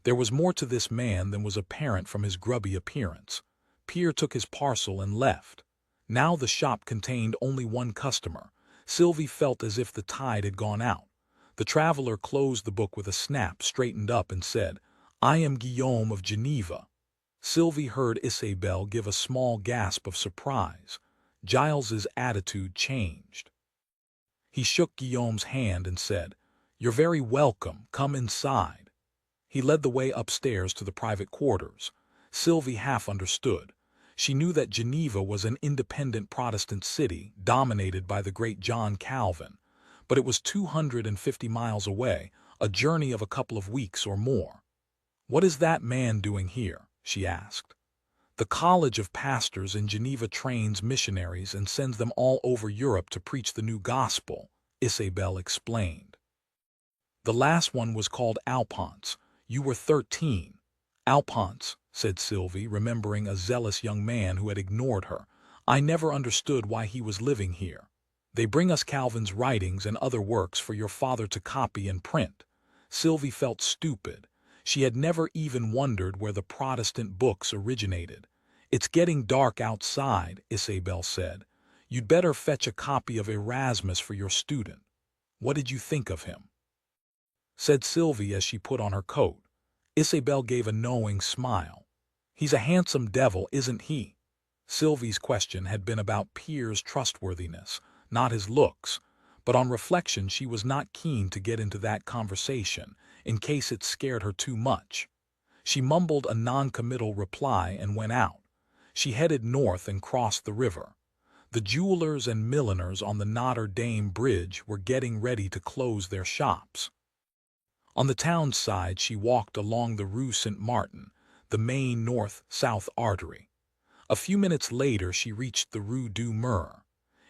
S1: There was more to this man than was apparent from his grubby appearance. Pierre took his parcel and left. Now the shop contained only one customer. Sylvie felt as if the tide had gone out. The traveler closed the book with a snap, straightened up, and said, "I am Guillaume of Geneva." Sylvie heard Isabel give a small gasp of surprise. Giles's attitude changed. He shook Guillaume's hand and said, "You're very welcome. Come inside." He led the way upstairs to the private quarters. Sylvie half understood. She knew that Geneva was an independent Protestant city dominated by the great John Calvin, but it was 250 miles away, a journey of a couple of weeks or more. "What is that man doing here?" she asked. "The College of Pastors in Geneva trains missionaries and sends them all over Europe to preach the new gospel," Isabel explained. "The last one was called Alphonse. You were 13. "Alphonse," said Sylvie, remembering a zealous young man who had ignored her. "I never understood why he was living here. They bring us Calvin's writings and other works for your father to copy and print." Sylvie felt stupid. She had never even wondered where the Protestant books originated. "It's getting dark outside," Isabel said. "You'd better fetch a copy of Erasmus for your student." "What did you think of him?" said Sylvie as she put on her coat. Isabel gave a knowing smile. "He's a handsome devil, isn't he?" Sylvie's question had been about Pierre's trustworthiness, not his looks, but on reflection she was not keen to get into that conversation, in case it scared her too much. She mumbled a non-committal reply and went out. She headed north and crossed the river. The jewelers and milliners on the Notre Dame bridge were getting ready to close their shops. On the town side she walked along the Rue Saint-Martin, the main north-south artery. A few minutes later she reached the Rue du Mur.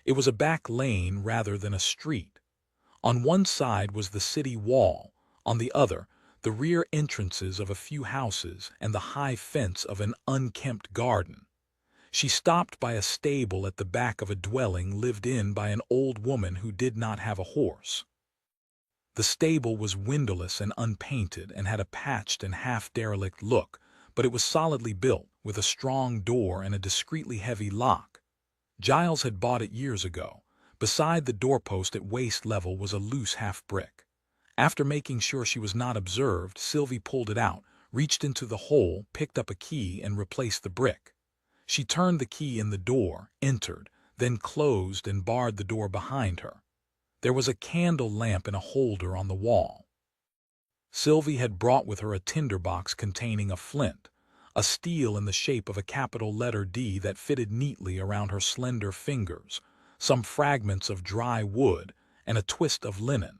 S1: It was a back lane rather than a street. On one side was the city wall, on the other, the rear entrances of a few houses and the high fence of an unkempt garden. She stopped by a stable at the back of a dwelling lived in by an old woman who did not have a horse. The stable was windowless and unpainted and had a patched and half-derelict look, but it was solidly built, with a strong door and a discreetly heavy lock. Giles had bought it years ago. Beside the doorpost at waist level was a loose half-brick. After making sure she was not observed, Sylvie pulled it out, reached into the hole, picked up a key, and replaced the brick. She turned the key in the door, entered, then closed and barred the door behind her. There was a candle lamp in a holder on the wall. Sylvie had brought with her a tinderbox containing a flint, a steel in the shape of a capital letter D that fitted neatly around her slender fingers, some fragments of dry wood, and a twist of linen.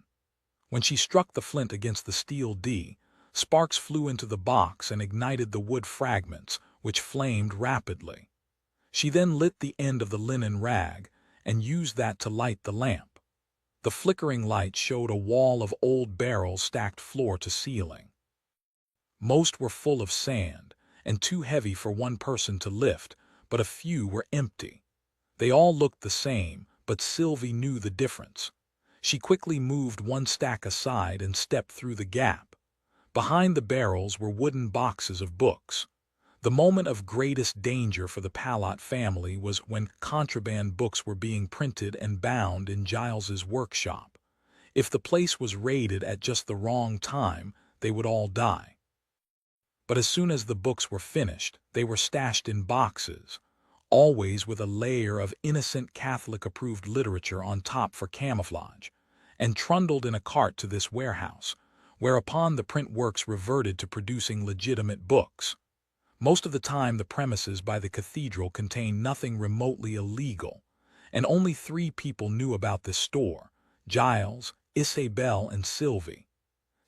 S1: When she struck the flint against the steel D, sparks flew into the box and ignited the wood fragments, which flamed rapidly. She then lit the end of the linen rag and used that to light the lamp. The flickering light showed a wall of old barrels stacked floor to ceiling. Most were full of sand and too heavy for one person to lift, but a few were empty. They all looked the same, but Sylvie knew the difference. She quickly moved one stack aside and stepped through the gap. Behind the barrels were wooden boxes of books. The moment of greatest danger for the Pallot family was when contraband books were being printed and bound in Giles's workshop. If the place was raided at just the wrong time, they would all die. But as soon as the books were finished, they were stashed in boxes, always with a layer of innocent Catholic-approved literature on top for camouflage, and trundled in a cart to this warehouse, whereupon the print works reverted to producing legitimate books. Most of the time the premises by the cathedral contained nothing remotely illegal, and only 3 people knew about this store: Giles, Isabelle, and Sylvie.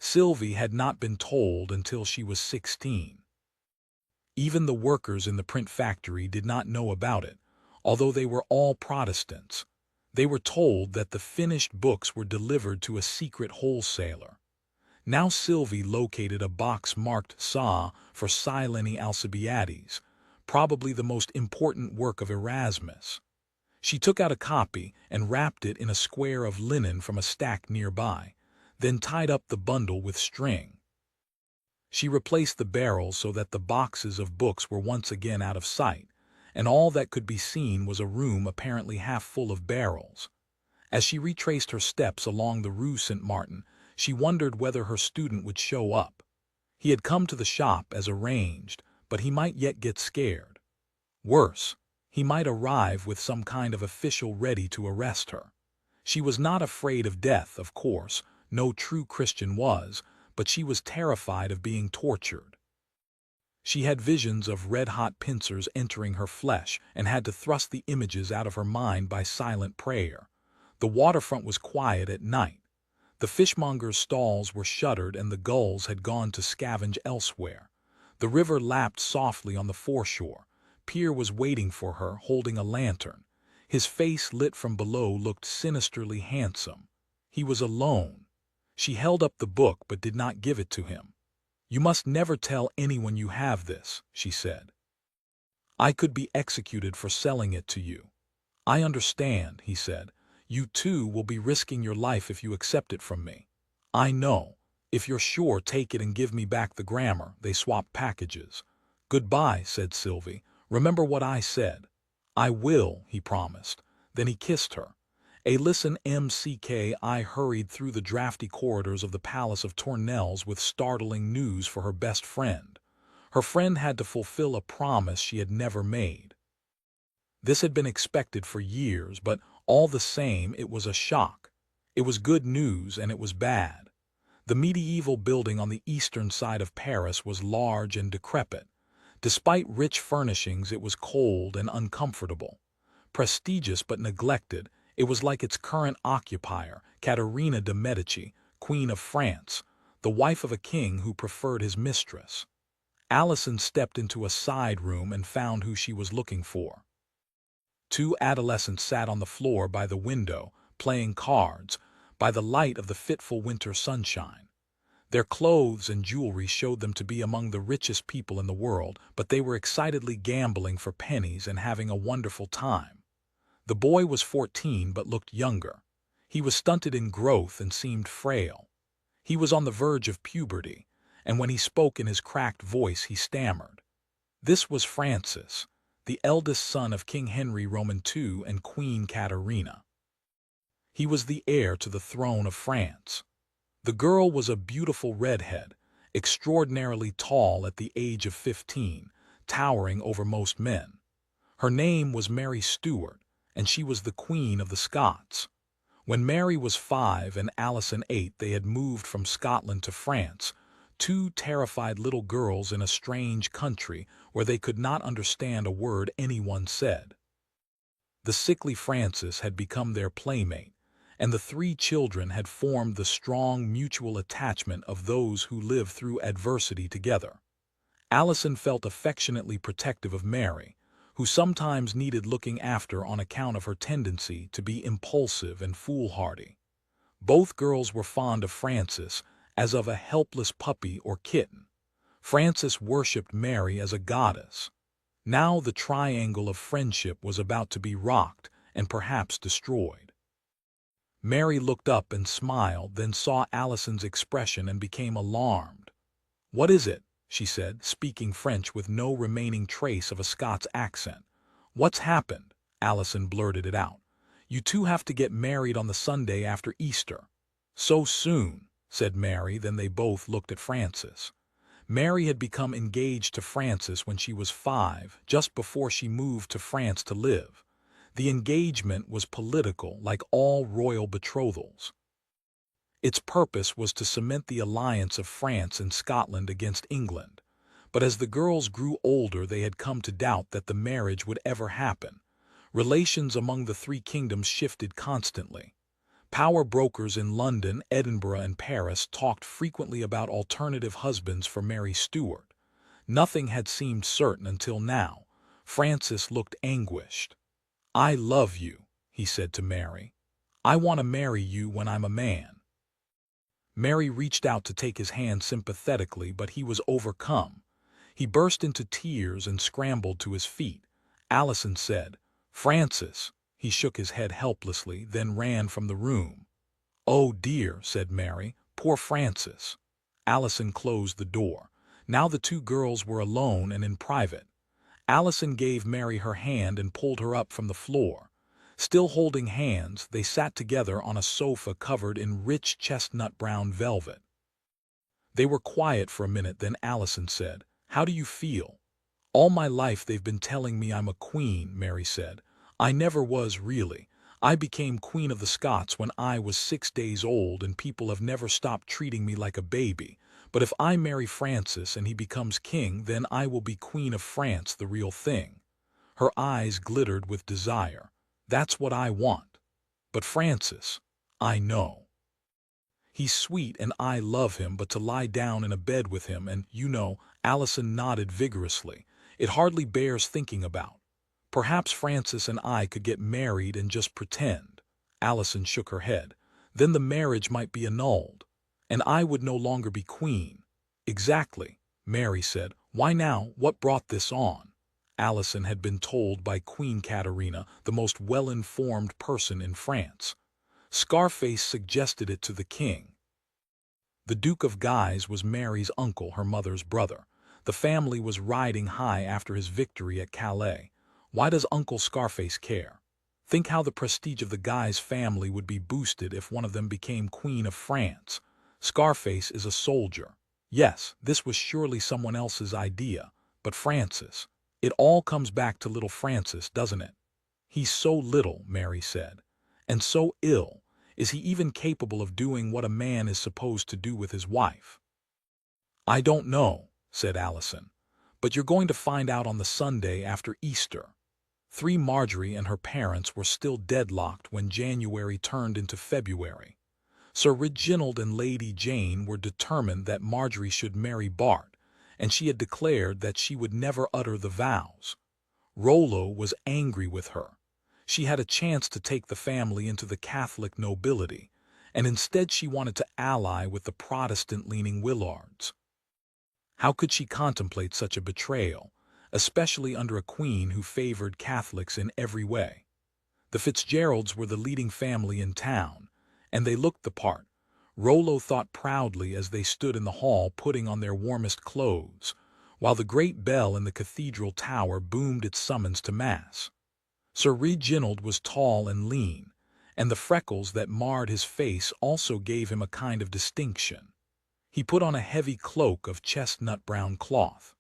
S1: Sylvie had not been told until she was 16. Even the workers in the print factory did not know about it, although they were all Protestants. They were told that the finished books were delivered to a secret wholesaler. Now Sylvie located a box marked SA for Silene Alcibiades, probably the most important work of Erasmus. She took out a copy and wrapped it in a square of linen from a stack nearby, then tied up the bundle with string. She replaced the barrels so that the boxes of books were once again out of sight, and all that could be seen was a room apparently half full of barrels. As she retraced her steps along the Rue Saint-Martin, she wondered whether her student would show up. He had come to the shop as arranged, but he might yet get scared. Worse, he might arrive with some kind of official ready to arrest her. She was not afraid of death, of course, no true Christian was, but she was terrified of being tortured. She had visions of red-hot pincers entering her flesh and had to thrust the images out of her mind by silent prayer. The waterfront was quiet at night. The fishmongers' stalls were shuttered and the gulls had gone to scavenge elsewhere. The river lapped softly on the foreshore. Pierre was waiting for her, holding a lantern. His face, lit from below, looked sinisterly handsome. He was alone. She held up the book but did not give it to him. "You must never tell anyone you have this," she said. "I could be executed for selling it to you." "I understand," he said. "You too will be risking your life if you accept it from me." "I know. If you're sure, take it and give me back the grammar." They swapped packages. "Goodbye," said Sylvie. "Remember what I said." "I will," he promised. Then he kissed her. Listen, I hurried through the drafty corridors of the Palace of Tournelles with startling news for her best friend. Her friend had to fulfill a promise she had never made. This had been expected for years, but all the same it was a shock. It was good news and it was bad. The medieval building on the eastern side of Paris was large and decrepit. Despite rich furnishings, it was cold and uncomfortable. Prestigious but neglected, it was like its current occupier, Caterina de' Medici, Queen of France, the wife of a king who preferred his mistress. Allison stepped into a side room and found who she was looking for. 2 adolescents sat on the floor by the window, playing cards, by the light of the fitful winter sunshine. Their clothes and jewelry showed them to be among the richest people in the world, but they were excitedly gambling for pennies and having a wonderful time. The boy was 14 but looked younger. He was stunted in growth and seemed frail. He was on the verge of puberty, and when he spoke in his cracked voice he stammered. This was Francis, the eldest son of King Henry Roman II and Queen Caterina. He was the heir to the throne of France. The girl was a beautiful redhead, extraordinarily tall at the age of 15, towering over most men. Her name was Mary Stuart, and she was the Queen of the Scots. When Mary was 5 and Alison 8, they had moved from Scotland to France, two terrified little girls in a strange country where they could not understand a word anyone said. The sickly Frances had become their playmate, and the three children had formed the strong mutual attachment of those who live through adversity together. Alison felt affectionately protective of Mary, who sometimes needed looking after on account of her tendency to be impulsive and foolhardy. Both girls were fond of Frances, as of a helpless puppy or kitten. Frances worshipped Mary as a goddess. Now the triangle of friendship was about to be rocked and perhaps destroyed. Mary looked up and smiled, then saw Alison's expression and became alarmed. "What is it?" she said, speaking French with no remaining trace of a Scots accent. "What's happened?" Alison blurted it out. "You two have to get married on the Sunday after Easter." "So soon," said Mary, then they both looked at Frances. Mary had become engaged to Frances when she was 5, just before she moved to France to live. The engagement was political, like all royal betrothals. Its purpose was to cement the alliance of France and Scotland against England. But as the girls grew older, they had come to doubt that the marriage would ever happen. Relations among the three kingdoms shifted constantly. Power brokers in London, Edinburgh, and Paris talked frequently about alternative husbands for Mary Stuart. Nothing had seemed certain until now. Francis looked anguished. "I love you," he said to Mary. "I want to marry you when I'm a man." Mary reached out to take his hand sympathetically, but he was overcome. He burst into tears and scrambled to his feet. Alison said, "Francis." He shook his head helplessly, then ran from the room. "Oh dear," said Mary, "poor Francis." Alison closed the door. Now the two girls were alone and in private. Alison gave Mary her hand and pulled her up from the floor. Still holding hands, they sat together on a sofa covered in rich chestnut-brown velvet. They were quiet for a minute, then Alison said, "How do you feel?" "All my life they've been telling me I'm a queen," Mary said. "I never was, really. I became Queen of the Scots when I was 6 days old, and people have never stopped treating me like a baby. But if I marry Francis and he becomes king, then I will be Queen of France, the real thing." Her eyes glittered with desire. "That's what I want. But Francis, I know. He's sweet and I love him, but to lie down in a bed with him and, Alison nodded vigorously, "it hardly bears thinking about. Perhaps Francis and I could get married and just pretend." Alison shook her head. "Then the marriage might be annulled, and I would no longer be queen." "Exactly," Mary said. "Why now, what brought this on?" Alison had been told by Queen Caterina, the most well-informed person in France. Scarface suggested it to the king. The Duke of Guise was Mary's uncle, her mother's brother. The family was riding high after his victory at Calais. Why does Uncle Scarface care? Think how the prestige of the Guise family would be boosted if one of them became Queen of France. Scarface is a soldier. Yes, this was surely someone else's idea, but Francis. It all comes back to little Francis, doesn't it? "He's so little," Mary said, "and so ill. Is he even capable of doing what a man is supposed to do with his wife?" "I don't know," said Alison, "but you're going to find out on the Sunday after Easter." Marjorie and her parents were still deadlocked when January turned into February. Sir Reginald and Lady Jane were determined that Marjorie should marry Bart, and she had declared that she would never utter the vows. Rollo was angry with her. She had a chance to take the family into the Catholic nobility, and instead she wanted to ally with the Protestant-leaning Willards. How could she contemplate such a betrayal, especially under a queen who favored Catholics in every way? The Fitzgeralds were the leading family in town, and they looked the part. Rollo thought proudly as they stood in the hall putting on their warmest clothes, while the great bell in the cathedral tower boomed its summons to Mass. Sir Reginald was tall and lean, and the freckles that marred his face also gave him a kind of distinction. He put on a heavy cloak of chestnut-brown cloth.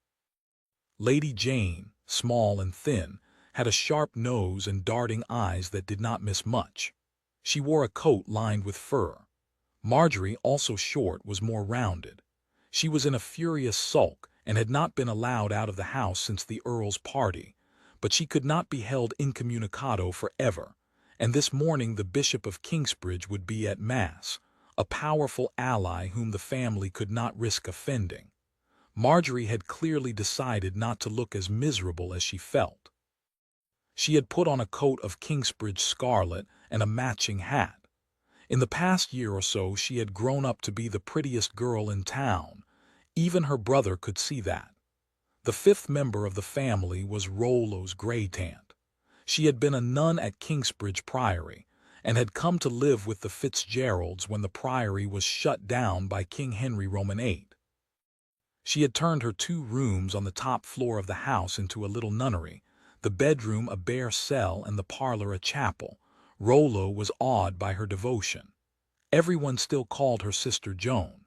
S1: Lady Jane, small and thin, had a sharp nose and darting eyes that did not miss much. She wore a coat lined with fur. Marjorie, also short, was more rounded. She was in a furious sulk and had not been allowed out of the house since the Earl's party, but she could not be held incommunicado forever, and this morning the Bishop of Kingsbridge would be at Mass, a powerful ally whom the family could not risk offending. Marjorie had clearly decided not to look as miserable as she felt. She had put on a coat of Kingsbridge scarlet and a matching hat. In the past year or so she had grown up to be the prettiest girl in town. Even her brother could see that. The fifth member of the family was Rollo's gray-tant. She had been a nun at Kingsbridge Priory, and had come to live with the Fitzgeralds when the priory was shut down by King Henry Roman VIII. She had turned her 2 rooms on the top floor of the house into a little nunnery, the bedroom a bare cell and the parlor a chapel. Rollo was awed by her devotion. Everyone still called her Sister Joan.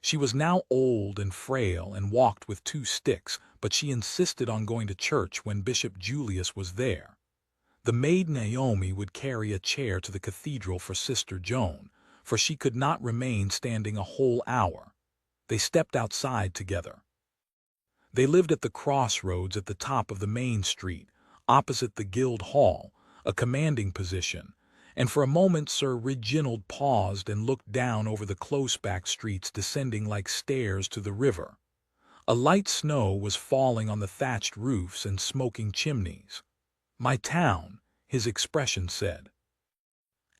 S1: She was now old and frail and walked with 2 sticks, but she insisted on going to church when Bishop Julius was there. The maid Naomi would carry a chair to the cathedral for Sister Joan, for she could not remain standing a whole hour. They stepped outside together. They lived at the crossroads at the top of the main street, opposite the Guild Hall, a commanding position, and for a moment Sir Reginald paused and looked down over the close-back streets descending like stairs to the river. A light snow was falling on the thatched roofs and smoking chimneys. "My town," his expression said.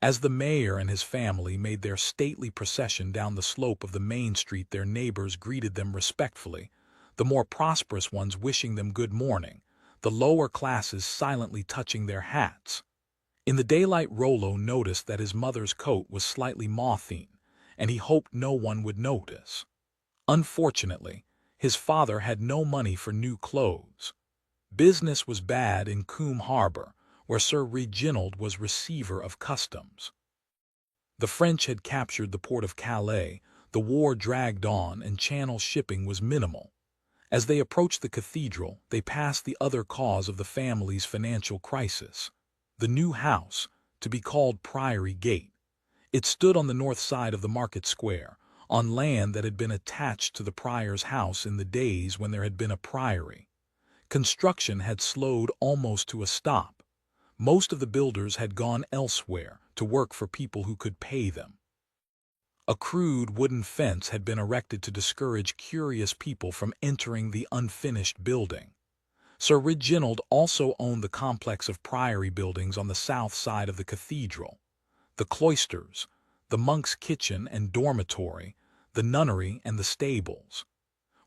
S1: As the mayor and his family made their stately procession down the slope of the main street, their neighbors greeted them respectfully, the more prosperous ones wishing them good morning, the lower classes silently touching their hats. In the daylight Rollo noticed that his mother's coat was slightly moth-eaten, and he hoped no one would notice. Unfortunately, his father had no money for new clothes. Business was bad in Coombe Harbor, where Sir Reginald was receiver of customs. The French had captured the port of Calais, the war dragged on, and channel shipping was minimal. As they approached the cathedral, they passed the other cause of the family's financial crisis, the new house, to be called Priory Gate. It stood on the north side of the market square, on land that had been attached to the prior's house in the days when there had been a priory. Construction had slowed almost to a stop. Most of the builders had gone elsewhere to work for people who could pay them. A crude wooden fence had been erected to discourage curious people from entering the unfinished building. Sir Reginald also owned the complex of priory buildings on the south side of the cathedral, the cloisters, the monk's kitchen and dormitory, the nunnery and the stables.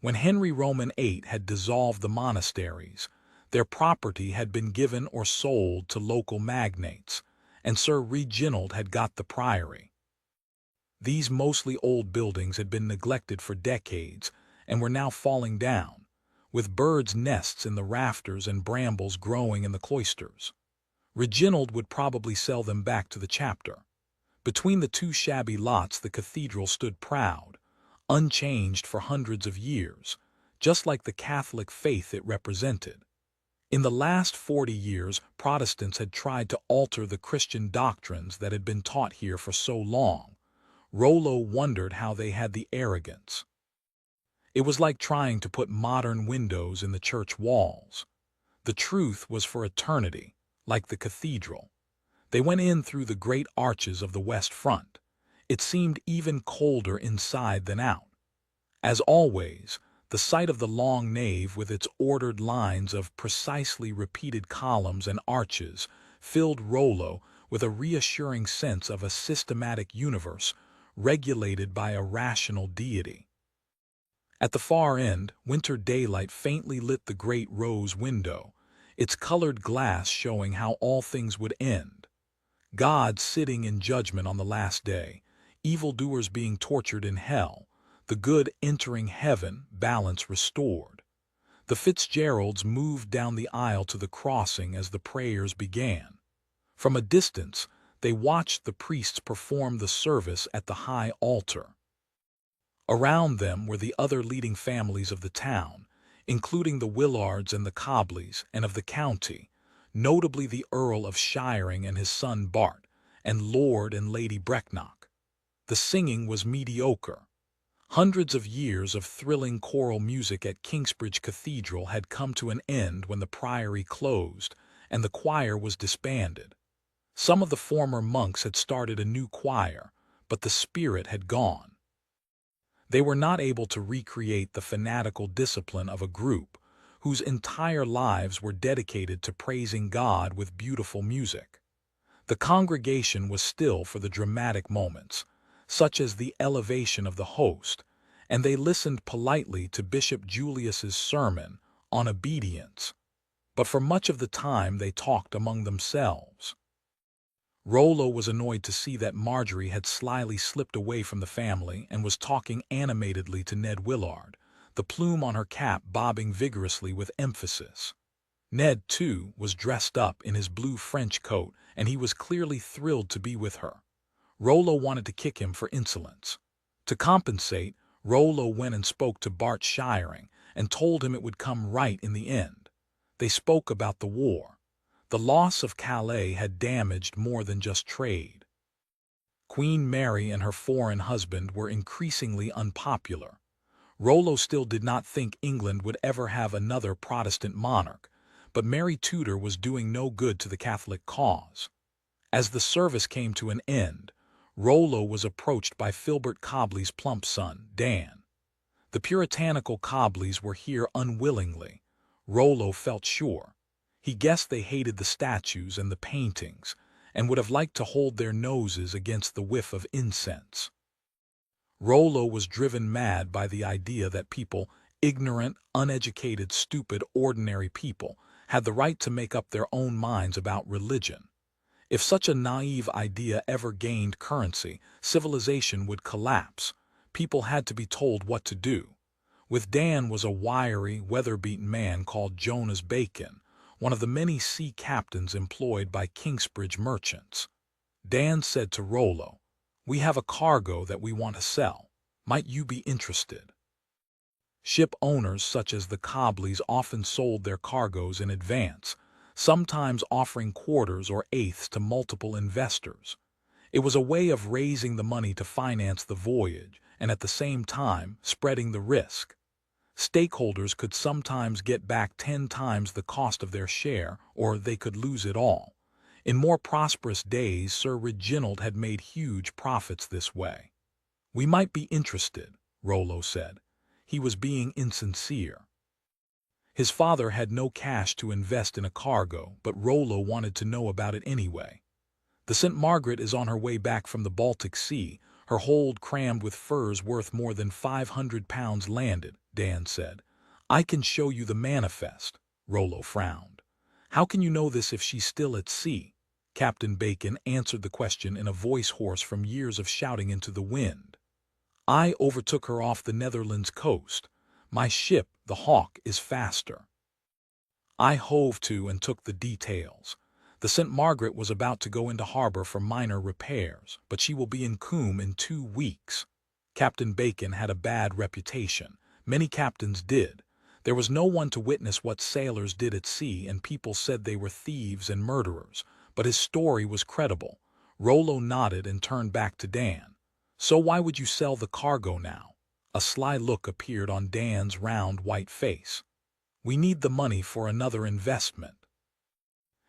S1: When Henry Roman VIII had dissolved the monasteries, their property had been given or sold to local magnates, and Sir Reginald had got the priory. These mostly old buildings had been neglected for decades and were now falling down, with birds' nests in the rafters and brambles growing in the cloisters. Reginald would probably sell them back to the chapter. Between the 2 shabby lots the cathedral stood proud, unchanged for hundreds of years, just like the Catholic faith it represented. In the last 40 years, Protestants had tried to alter the Christian doctrines that had been taught here for so long. Rollo wondered how they had the arrogance. It was like trying to put modern windows in the church walls. The truth was for eternity, like the cathedral. They went in through the great arches of the west front. It seemed even colder inside than out. As always, the sight of the long nave with its ordered lines of precisely repeated columns and arches filled Rollo with a reassuring sense of a systematic universe regulated by a rational deity. At the far end, winter daylight faintly lit the great rose window, its colored glass showing how all things would end. God sitting in judgment on the last day, evildoers being tortured in hell, the good entering heaven, balance restored. The Fitzgeralds moved down the aisle to the crossing as the prayers began. From a distance, they watched the priests perform the service at the high altar. Around them were the other leading families of the town, including the Willards and the Cobleys, and of the county, notably the Earl of Shiring and his son Bart, and Lord and Lady Brecknock. The singing was mediocre. Hundreds of years of thrilling choral music at Kingsbridge Cathedral had come to an end when the priory closed, and the choir was disbanded. Some of the former monks had started a new choir, but the spirit had gone. They were not able to recreate the fanatical discipline of a group whose entire lives were dedicated to praising God with beautiful music. The congregation was still for the dramatic moments, such as the elevation of the host, and they listened politely to Bishop Julius's sermon on obedience, but for much of the time they talked among themselves. Rollo was annoyed to see that Marjorie had slyly slipped away from the family and was talking animatedly to Ned Willard, the plume on her cap bobbing vigorously with emphasis. Ned, too, was dressed up in his blue French coat, and he was clearly thrilled to be with her. Rollo wanted to kick him for insolence. To compensate, Rollo went and spoke to Bart Shiring and told him it would come right in the end. They spoke about the war. The loss of Calais had damaged more than just trade. Queen Mary and her foreign husband were increasingly unpopular. Rollo still did not think England would ever have another Protestant monarch, but Mary Tudor was doing no good to the Catholic cause. As the service came to an end, Rollo was approached by Filbert Cobley's plump son, Dan. The puritanical Cobleys were here unwillingly, Rollo felt sure. He guessed they hated the statues and the paintings, and would have liked to hold their noses against the whiff of incense. Rollo was driven mad by the idea that people, ignorant, uneducated, stupid, ordinary people, had the right to make up their own minds about religion. If such a naive idea ever gained currency, civilization would collapse. People had to be told what to do. With Dan was a wiry, weather-beaten man called Jonas Bacon, one of the many sea captains employed by Kingsbridge merchants. Dan said to Rollo, "We have a cargo that we want to sell. Might you be interested?" Ship owners such as the Cobleys often sold their cargoes in advance, sometimes offering quarters or eighths to multiple investors. It was a way of raising the money to finance the voyage and at the same time spreading the risk. Stakeholders could sometimes get back 10 times the cost of their share, or they could lose it all. In more prosperous days, Sir Reginald had made huge profits this way. "We might be interested," Rollo said. He was being insincere. His father had no cash to invest in a cargo, but Rollo wanted to know about it anyway. "The St. Margaret is on her way back from the Baltic Sea, her hold crammed with furs worth more than £500 landed," Dan said. "I can show you the manifest." Rollo frowned. "How can you know this if she's still at sea?" Captain Bacon answered the question in a voice hoarse from years of shouting into the wind. "I overtook her off the Netherlands coast. My ship, the Hawk, is faster. I hove to and took the details. The St. Margaret was about to go into harbor for minor repairs, but she will be in Coombe in 2 weeks. Captain Bacon had a bad reputation. Many captains did. There was no one to witness what sailors did at sea, and people said they were thieves and murderers, but his story was credible. Rollo nodded and turned back to Dan. "So why would you sell the cargo now?" A sly look appeared on Dan's round white face. "We need the money for another investment."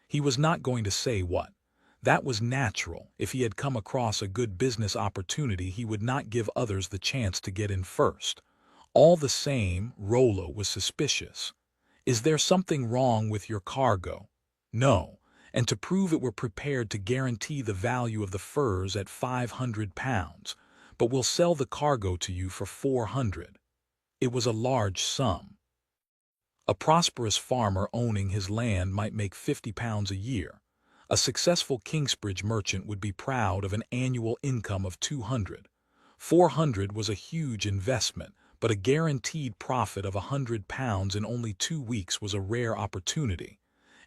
S1: He was not going to say what. That was natural. If he had come across a good business opportunity, he would not give others the chance to get in first. All the same, Rollo was suspicious. "Is there something wrong with your cargo?" "No, and to prove it we're prepared to guarantee the value of the furs at £500, but we'll sell the cargo to you for 400. It was a large sum. A prosperous farmer owning his land might make £50 a year. A successful Kingsbridge merchant would be proud of an annual income of 200. 400 was a huge investment, but a guaranteed profit of £100 in only 2 weeks was a rare opportunity,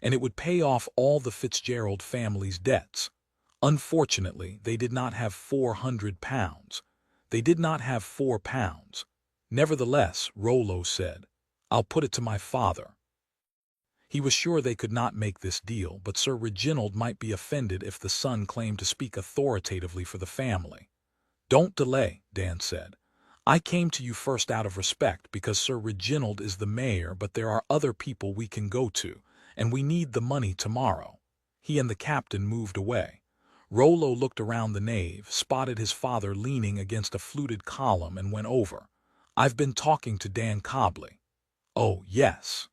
S1: and it would pay off all the Fitzgerald family's debts. Unfortunately, they did not have £400. They did not have £4. Nevertheless, Rollo said, "I'll put it to my father." He was sure they could not make this deal, but Sir Reginald might be offended if the son claimed to speak authoritatively for the family. "Don't delay," Dan said. "I came to you first out of respect because Sir Reginald is the mayor, but there are other people we can go to, and we need the money tomorrow." He and the captain moved away. Rollo looked around the nave, spotted his father leaning against a fluted column, and went over. "I've been talking to Dan Cobley." "Oh, yes."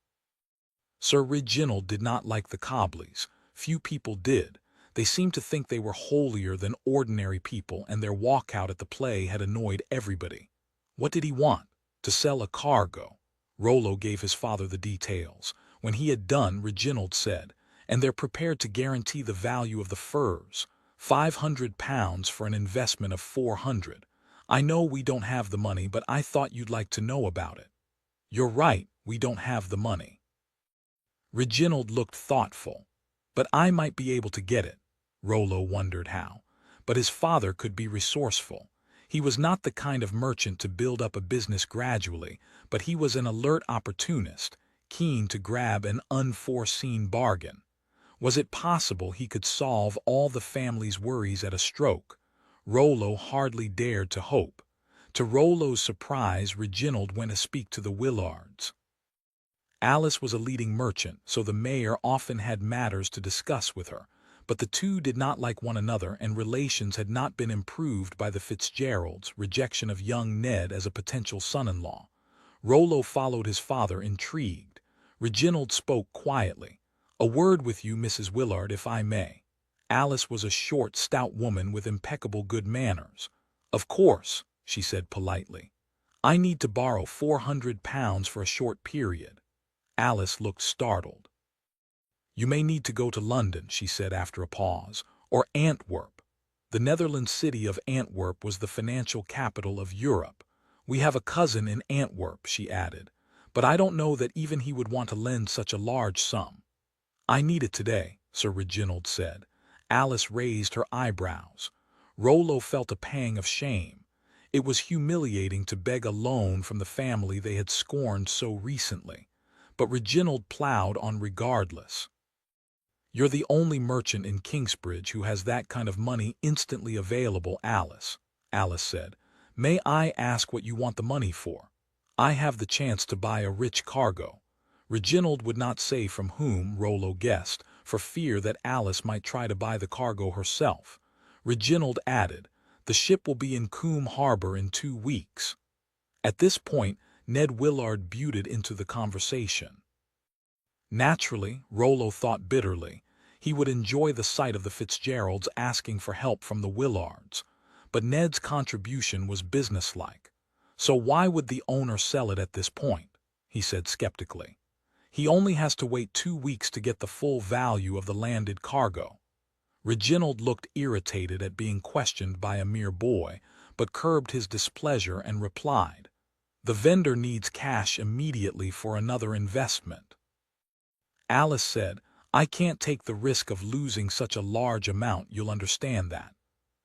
S1: Sir Reginald did not like the Cobleys. Few people did. They seemed to think they were holier than ordinary people, and their walkout at the play had annoyed everybody. What did he want? To sell a cargo. Rollo gave his father the details. When he had done, Reginald said, "And they're prepared to guarantee the value of the furs. £500 for an investment of 400. I know we don't have the money, but I thought you'd like to know about it." "You're right, we don't have the money." Reginald looked thoughtful. "But I might be able to get it." Rollo wondered how. But his father could be resourceful. He was not the kind of merchant to build up a business gradually, but he was an alert opportunist, keen to grab an unforeseen bargain. Was it possible he could solve all the family's worries at a stroke? Rollo hardly dared to hope. To Rollo's surprise, Reginald went to speak to the Willards. Alice was a leading merchant, so the mayor often had matters to discuss with her, but the two did not like one another, and relations had not been improved by the Fitzgeralds' rejection of young Ned as a potential son-in-law. Rollo followed his father, intrigued. Reginald spoke quietly. "A word with you, Mrs. Willard, if I may." Alice was a short, stout woman with impeccable good manners. "Of course," she said politely. "I need to borrow £400 for a short period." Alice looked startled. "You may need to go to London," she said after a pause, "or Antwerp." The Netherlands city of Antwerp was the financial capital of Europe. "We have a cousin in Antwerp," she added, "but I don't know that even he would want to lend such a large sum." "I need it today," Sir Reginald said. Alice raised her eyebrows. Rollo felt a pang of shame. It was humiliating to beg a loan from the family they had scorned so recently. But Reginald plowed on regardless. "You're the only merchant in Kingsbridge who has that kind of money instantly available, Alice," Alice said. "May I ask what you want the money for?" "I have the chance to buy a rich cargo." Reginald would not say from whom, Rollo guessed, for fear that Alice might try to buy the cargo herself. Reginald added, "The ship will be in Coombe Harbor in 2 weeks. At this point, Ned Willard butted into the conversation. Naturally, Rollo thought bitterly, he would enjoy the sight of the Fitzgeralds asking for help from the Willards. But Ned's contribution was businesslike. "So why would the owner sell it at this point?" he said skeptically. "He only has to wait 2 weeks to get the full value of the landed cargo." Reginald looked irritated at being questioned by a mere boy, but curbed his displeasure and replied, "The vendor needs cash immediately for another investment." Alice said, "I can't take the risk of losing such a large amount, you'll understand that."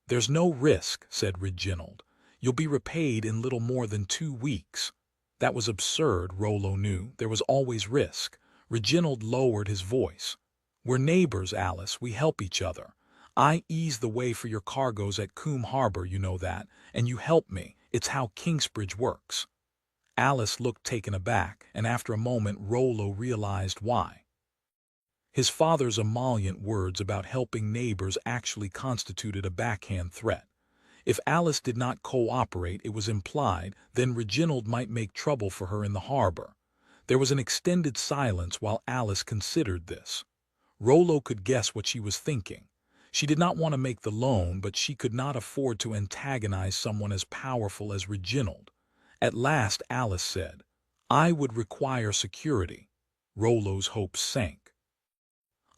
S1: "There's no risk," said Reginald. "You'll be repaid in little more than 2 weeks." That was absurd, Rollo knew. There was always risk. Reginald lowered his voice. "We're neighbors, Alice. We help each other. I ease the way for your cargoes at Coombe Harbor, you know that, and you help me. It's how Kingsbridge works." Alice looked taken aback, and after a moment Rollo realized why. His father's emollient words about helping neighbors actually constituted a backhand threat. If Alice did not cooperate, it was implied, then Reginald might make trouble for her in the harbor. There was an extended silence while Alice considered this. Rollo could guess what she was thinking. She did not want to make the loan, but she could not afford to antagonize someone as powerful as Reginald. At last Alice said, "I would require security." Rollo's hopes sank.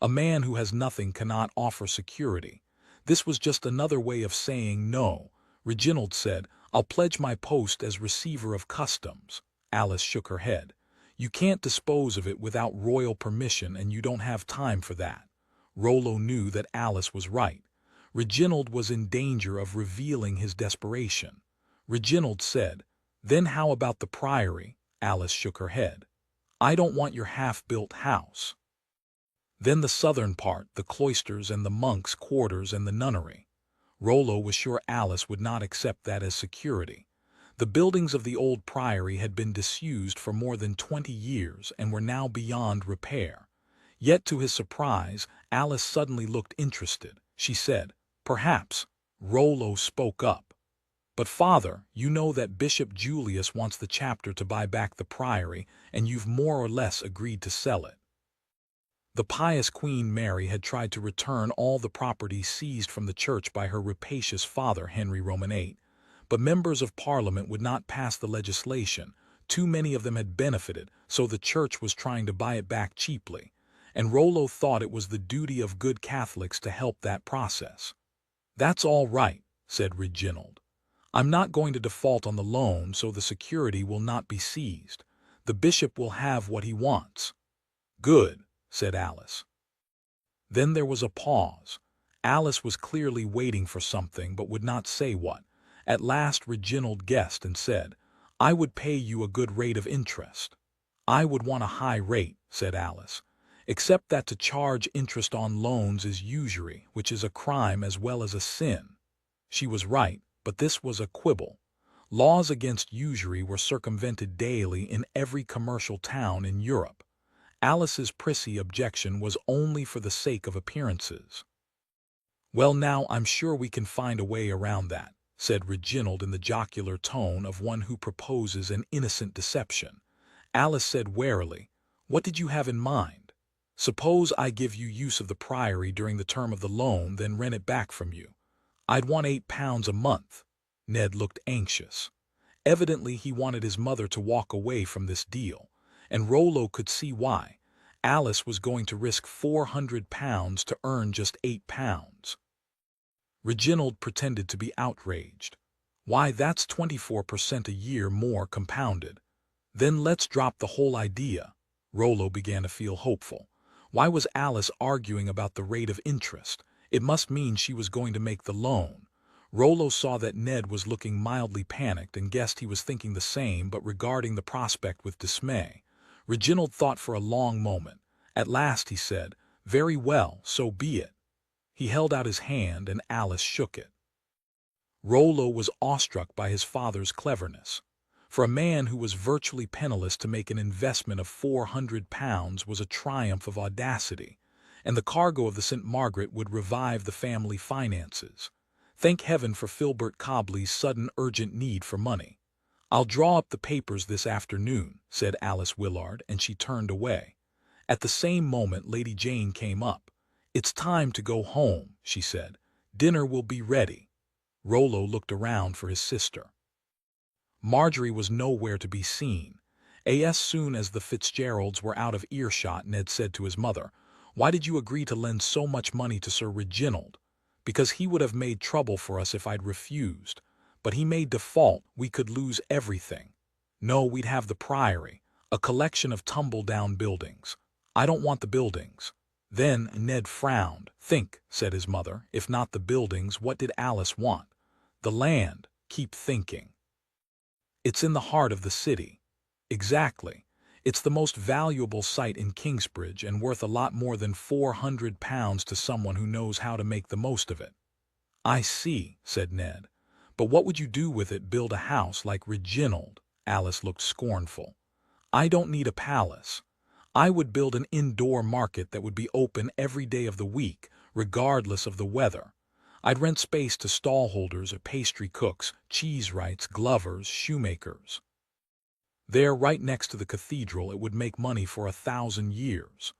S1: A man who has nothing cannot offer security. This was just another way of saying no. Reginald said, "I'll pledge my post as receiver of customs." Alice shook her head. "You can't dispose of it without royal permission, and you don't have time for that." Rollo knew that Alice was right. Reginald was in danger of revealing his desperation. Reginald said. Then how about the priory? Alice shook her head. I don't want your half-built house. Then the southern part, the cloisters and the monks' quarters and the nunnery. Rollo was sure Alice would not accept that as security. The buildings of the old priory had been disused for more than 20 years and were now beyond repair. Yet to his surprise, Alice suddenly looked interested. She said, "Perhaps." Rollo spoke up. "But father, you know that Bishop Julius wants the chapter to buy back the priory, and you've more or less agreed to sell it." The pious Queen Mary had tried to return all the property seized from the church by her rapacious father Henry Roman VIII, but members of Parliament would not pass the legislation. Too many of them had benefited, so the church was trying to buy it back cheaply, and Rollo thought it was the duty of good Catholics to help that process. "That's all right," said Reginald. "I'm not going to default on the loan, so the security will not be seized. The bishop will have what he wants." "Good," said Alice. Then there was a pause. Alice was clearly waiting for something but would not say what. At last Reginald guessed and said, "I would pay you a good rate of interest." "I would want a high rate," said Alice, "except that to charge interest on loans is usury, which is a crime as well as a sin." She was right, but this was a quibble. Laws against usury were circumvented daily in every commercial town in Europe. Alice's prissy objection was only for the sake of appearances. "Well, now I'm sure we can find a way around that," said Reginald in the jocular tone of one who proposes an innocent deception. Alice said warily, "What did you have in mind?" "Suppose I give you use of the priory during the term of the loan, then rent it back from you. I'd want £8 a month." Ned looked anxious. Evidently he wanted his mother to walk away from this deal, and Rollo could see why. Alice was going to risk £400 to earn just £8. Reginald pretended to be outraged. "Why, that's 24% a year more compounded." "Then let's drop the whole idea." Rollo began to feel hopeful. Why was Alice arguing about the rate of interest? It must mean she was going to make the loan. Rollo saw that Ned was looking mildly panicked and guessed he was thinking the same but regarding the prospect with dismay. Reginald thought for a long moment. At last he said, "Very well, so be it." He held out his hand and Alice shook it. Rollo was awestruck by his father's cleverness. For a man who was virtually penniless to make an investment of £400 was a triumph of audacity, and the cargo of the St. Margaret would revive the family finances. Thank heaven for Filbert Cobley's sudden urgent need for money. "I'll draw up the papers this afternoon," said Alice Willard, and she turned away. At the same moment Lady Jane came up. "It's time to go home," she said. "Dinner will be ready." Rollo looked around for his sister. Marjorie was nowhere to be seen. As soon as the Fitzgeralds were out of earshot, Ned said to his mother, "Why did you agree to lend so much money to Sir Reginald?" "Because he would have made trouble for us if I'd refused. But he may default, we could lose everything." "No, we'd have the priory, a collection of tumble-down buildings." "I don't want the buildings." Then Ned frowned. "Think," said his mother. "If not the buildings, what did Alice want?" "The land." "Keep thinking." "It's in the heart of the city." "Exactly. It's the most valuable site in Kingsbridge and worth a lot more than £400 to someone who knows how to make the most of it." "I see," said Ned. "But what would you do with it? Build a house like Reginald?" Alice looked scornful. "I don't need a palace. I would build an indoor market that would be open every day of the week, regardless of the weather. I'd rent space to stallholders or pastry cooks, cheese wrights, glovers, shoemakers. There, right next to the cathedral, it would make money for 1,000 years."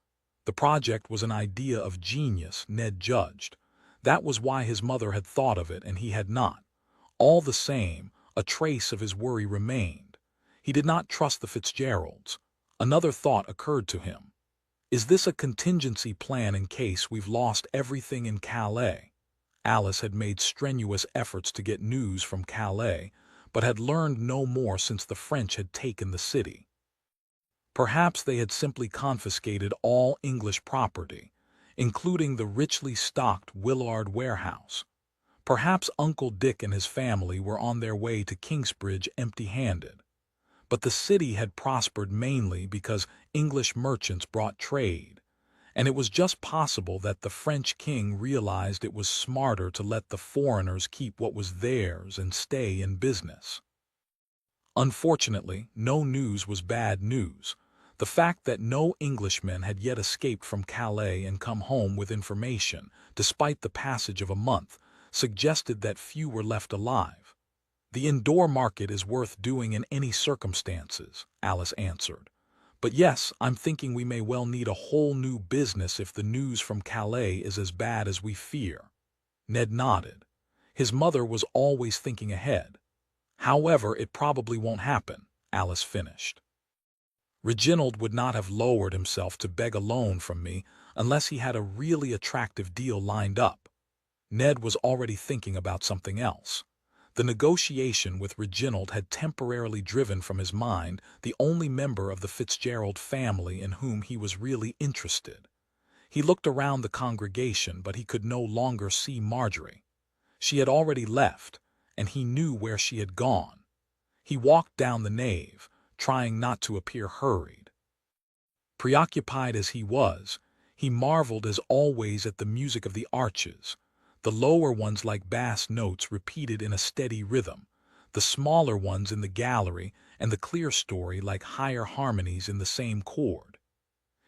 S1: The project was an idea of genius, Ned judged. That was why his mother had thought of it and he had not. All the same, a trace of his worry remained. He did not trust the Fitzgeralds. Another thought occurred to him. "Is this a contingency plan in case we've lost everything in Calais?" Alice had made strenuous efforts to get news from Calais, but had learned no more since the French had taken the city. Perhaps they had simply confiscated all English property, including the richly stocked Willard warehouse. Perhaps Uncle Dick and his family were on their way to Kingsbridge empty-handed. But the city had prospered mainly because English merchants brought trade, and it was just possible that the French king realized it was smarter to let the foreigners keep what was theirs and stay in business. Unfortunately, no news was bad news. The fact that no Englishmen had yet escaped from Calais and come home with information, despite the passage of a month, suggested that few were left alive. "The indoor market is worth doing in any circumstances," Alice answered. "But yes, I'm thinking we may well need a whole new business if the news from Calais is as bad as we fear." Ned nodded. His mother was always thinking ahead. "However, it probably won't happen," Alice finished. "Reginald would not have lowered himself to beg a loan from me unless he had a really attractive deal lined up." Ned was already thinking about something else. The negotiation with Reginald had temporarily driven from his mind the only member of the Fitzgerald family in whom he was really interested. He looked around the congregation, but he could no longer see Marjorie. She had already left, and he knew where she had gone. He walked down the nave, trying not to appear hurried. Preoccupied as he was, he marveled as always at the music of the arches, the lower ones like bass notes repeated in a steady rhythm, the smaller ones in the gallery and the clerestory like higher harmonies in the same chord.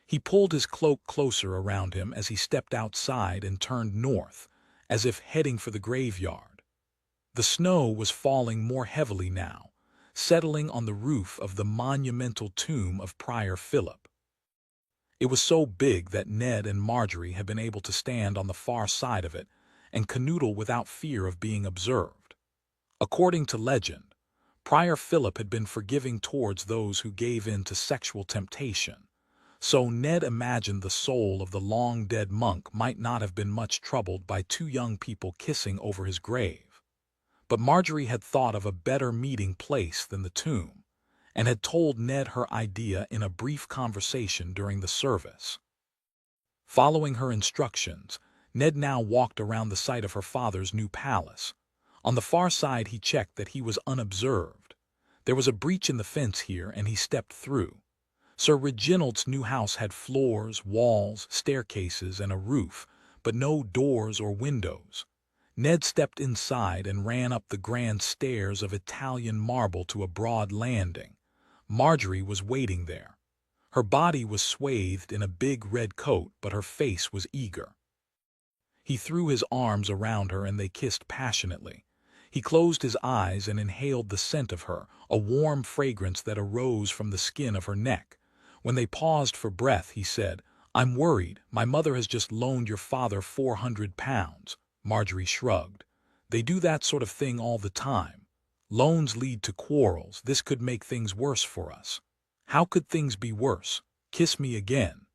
S1: He pulled his cloak closer around him as he stepped outside and turned north, as if heading for the graveyard. The snow was falling more heavily now, settling on the roof of the monumental tomb of Prior Philip. It was so big that Ned and Marjorie had been able to stand on the far side of it and canoodle without fear of being observed. According to legend, Prior Philip had been forgiving towards those who gave in to sexual temptation, so Ned imagined the soul of the long-dead monk might not have been much troubled by two young people kissing over his grave. But Marjorie had thought of a better meeting place than the tomb, and had told Ned her idea in a brief conversation during the service. Following her instructions, Ned now walked around the site of her father's new palace. On the far side he checked that he was unobserved. There was a breach in the fence here, and he stepped through. Sir Reginald's new house had floors, walls, staircases, and a roof, but no doors or windows. Ned stepped inside and ran up the grand stairs of Italian marble to a broad landing. Marjorie was waiting there. Her body was swathed in a big red coat, but her face was eager. He threw his arms around her and they kissed passionately. He closed his eyes and inhaled the scent of her, a warm fragrance that arose from the skin of her neck. When they paused for breath, he said, "I'm worried. My mother has just loaned your father £400. Marjorie shrugged. "They do that sort of thing all the time. Loans lead to quarrels. This could make things worse for us." "How could things be worse? Kiss me again."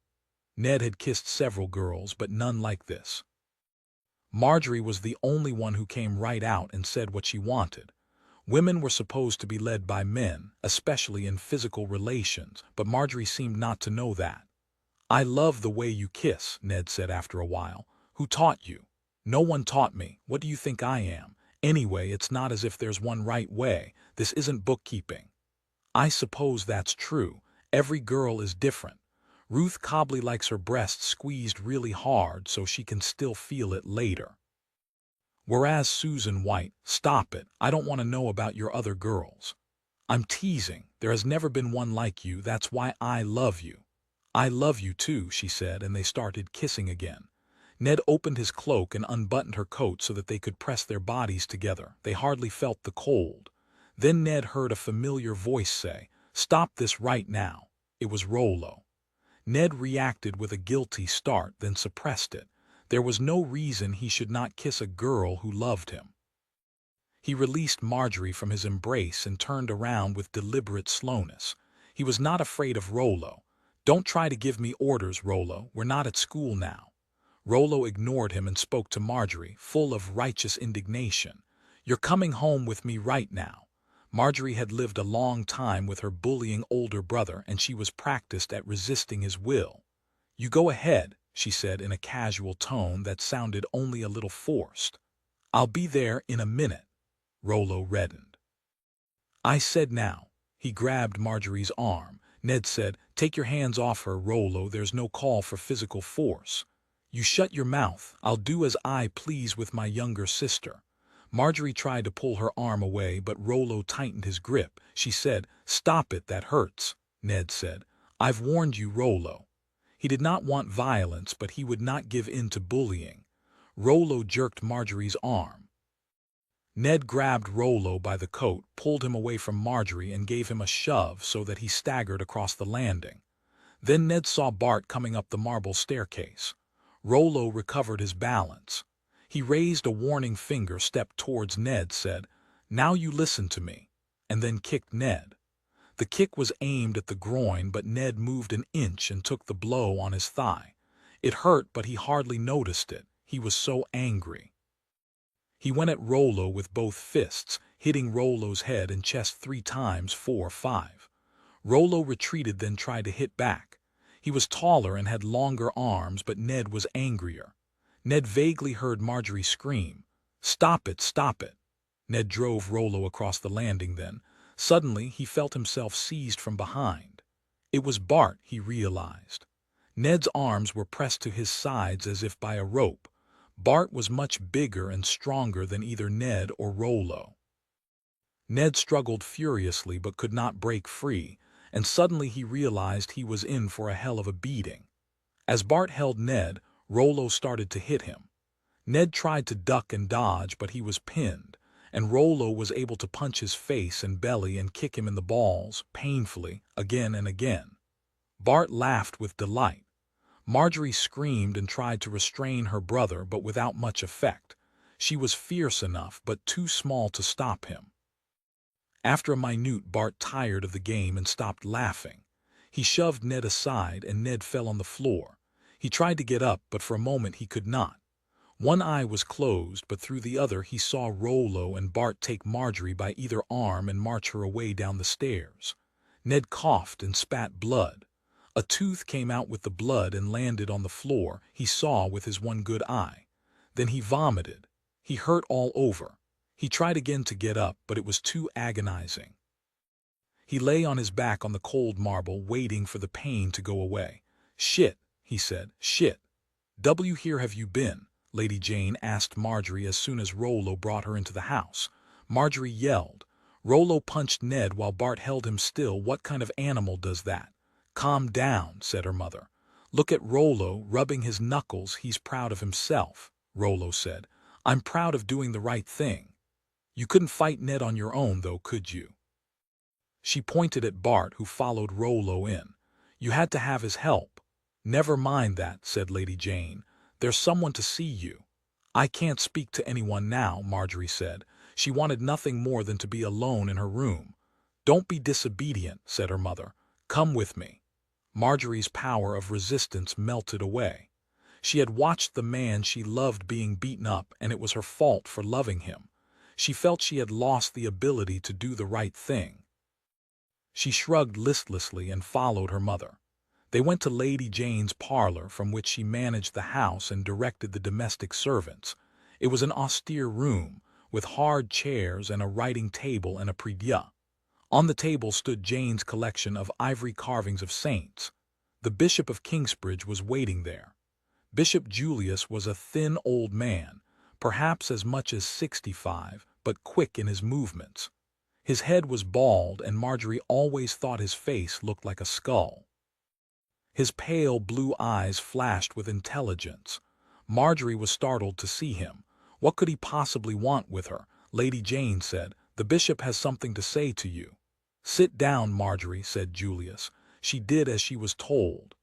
S1: Ned had kissed several girls, but none like this. Marjorie was the only one who came right out and said what she wanted. Women were supposed to be led by men, especially in physical relations, but Marjorie seemed not to know that. "I love the way you kiss," Ned said after a while. "Who taught you?" "No one taught me. What do you think I am? Anyway, it's not as if there's one right way. This isn't bookkeeping." "I suppose that's true. Every girl is different. Ruth Cobley likes her breasts squeezed really hard so she can still feel it later. Whereas Susan White, stop it, I don't want to know about your other girls." "I'm teasing. There has never been one like you. That's why I love you." "I love you too," she said, and they started kissing again. Ned opened his cloak and unbuttoned her coat so that they could press their bodies together. They hardly felt the cold. Then Ned heard a familiar voice say, "Stop this right now." It was Rollo. Ned reacted with a guilty start, then suppressed it. There was no reason he should not kiss a girl who loved him. He released Marjorie from his embrace and turned around with deliberate slowness. He was not afraid of Rollo. "Don't try to give me orders, Rollo. We're not at school now." Rollo ignored him and spoke to Marjorie, full of righteous indignation. "You're coming home with me right now." Marjorie had lived a long time with her bullying older brother, and she was practiced at resisting his will. "You go ahead," she said in a casual tone that sounded only a little forced. "I'll be there in a minute." Rollo reddened. "I said now." He grabbed Marjorie's arm. Ned said, "Take your hands off her, Rollo. There's no call for physical force." "You shut your mouth. I'll do as I please with my younger sister." Marjorie tried to pull her arm away, but Rollo tightened his grip. She said, "Stop it, that hurts." Ned said, "I've warned you, Rollo." He did not want violence, but he would not give in to bullying. Rollo jerked Marjorie's arm. Ned grabbed Rollo by the coat, pulled him away from Marjorie, and gave him a shove so that he staggered across the landing. Then Ned saw Bart coming up the marble staircase. Rollo recovered his balance. He raised a warning finger, stepped towards Ned, said, "Now you listen to me," and then kicked Ned. The kick was aimed at the groin, but Ned moved an inch and took the blow on his thigh. It hurt, but he hardly noticed it. He was so angry. He went at Rollo with both fists, hitting Rollo's head and chest 3 times, 4, 5. Rollo retreated, then tried to hit back. He was taller and had longer arms, but Ned was angrier. Ned vaguely heard Marjorie scream, "Stop it, stop it." Ned drove Rollo across the landing then. Suddenly, he felt himself seized from behind. It was Bart, he realized. Ned's arms were pressed to his sides as if by a rope. Bart was much bigger and stronger than either Ned or Rollo. Ned struggled furiously but could not break free, and suddenly he realized he was in for a hell of a beating. As Bart held Ned, Rollo started to hit him. Ned tried to duck and dodge, but he was pinned, and Rollo was able to punch his face and belly and kick him in the balls, painfully, again and again. Bart laughed with delight. Marjorie screamed and tried to restrain her brother, but without much effect. She was fierce enough, but too small to stop him. After a minute, Bart tired of the game and stopped laughing. He shoved Ned aside, and Ned fell on the floor. He tried to get up, but for a moment he could not. One eye was closed, but through the other he saw Rollo and Bart take Marjorie by either arm and march her away down the stairs. Ned coughed and spat blood. A tooth came out with the blood and landed on the floor. He saw with his one good eye. Then he vomited. He hurt all over. He tried again to get up, but it was too agonizing. He lay on his back on the cold marble, waiting for the pain to go away. "Shit," he said, "shit." "Here have you been?" Lady Jane asked Marjorie as soon as Rollo brought her into the house. Marjorie yelled. Rollo punched Ned while Bart held him still. "What kind of animal does that?" "Calm down," said her mother. "Look at Rollo, rubbing his knuckles. He's proud of himself," Rollo said. "I'm proud of doing the right thing." "You couldn't fight Ned on your own, though, could you?" She pointed at Bart, who followed Rollo in. "You had to have his help." "Never mind that," said Lady Jane. "There's someone to see you." "I can't speak to anyone now," Marjorie said. She wanted nothing more than to be alone in her room. "Don't be disobedient," said her mother. "Come with me." Marjorie's power of resistance melted away. She had watched the man she loved being beaten up, and it was her fault for loving him. She felt she had lost the ability to do the right thing. She shrugged listlessly and followed her mother. They went to Lady Jane's parlor, from which she managed the house and directed the domestic servants. It was an austere room, with hard chairs and a writing table and a prie-dieu. On the table stood Jane's collection of ivory carvings of saints. The Bishop of Kingsbridge was waiting there. Bishop Julius was a thin old man, perhaps as much as 65, but quick in his movements. His head was bald, and Marjorie always thought his face looked like a skull. His pale blue eyes flashed with intelligence. Marjorie was startled to see him. What could he possibly want with her? Lady Jane said, "The bishop has something to say to you." "Sit down, Marjorie," said Julius. She did as she was told.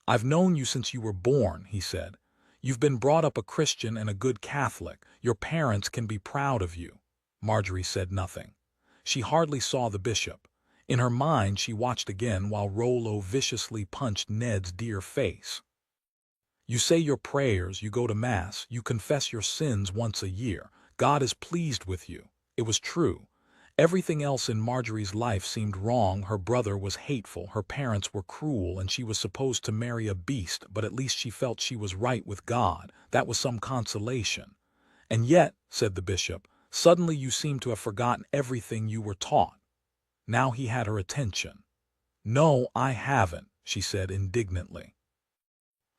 S1: "I've known you since you were born," he said. "You've been brought up a Christian and a good Catholic. Your parents can be proud of you." Marjorie said nothing. She hardly saw the bishop. In her mind she watched again while Rollo viciously punched Ned's dear face. "You say your prayers, you go to Mass, you confess your sins once a year. God is pleased with you." It was true. Everything else in Marjorie's life seemed wrong. Her brother was hateful, her parents were cruel, and she was supposed to marry a beast, but at least she felt she was right with God. That was some consolation. "And yet," said the bishop, "suddenly you seem to have forgotten everything you were taught." Now he had her attention. "No, I haven't," she said indignantly.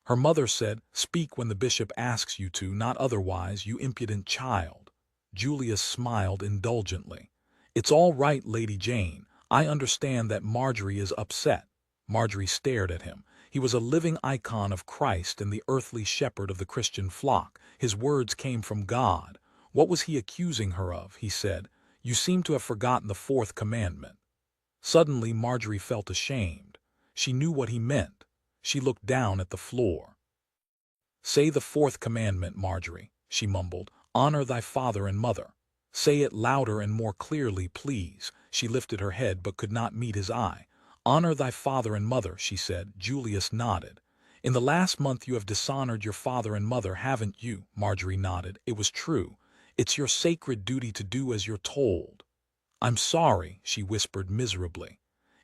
S1: Her mother said, "Speak when the bishop asks you to, not otherwise, you impudent child." Julius smiled indulgently. "It's all right, Lady Jane. I understand that Marjorie is upset." Marjorie stared at him. He was a living icon of Christ and the earthly shepherd of the Christian flock. His words came from God. What was he accusing her of? He said, "You seem to have forgotten the fourth commandment." Suddenly Marjorie felt ashamed. She knew what he meant. She looked down at the floor. "Say the fourth commandment, Marjorie," she mumbled. "Honor thy father and mother." "Say it louder and more clearly, please." She lifted her head but could not meet his eye. "Honor thy father and mother," she said. Julius nodded. "In the last month you have dishonored your father and mother, haven't you?" Marjorie nodded. It was true. "It's your sacred duty to do as you're told." "I'm sorry," she whispered miserably.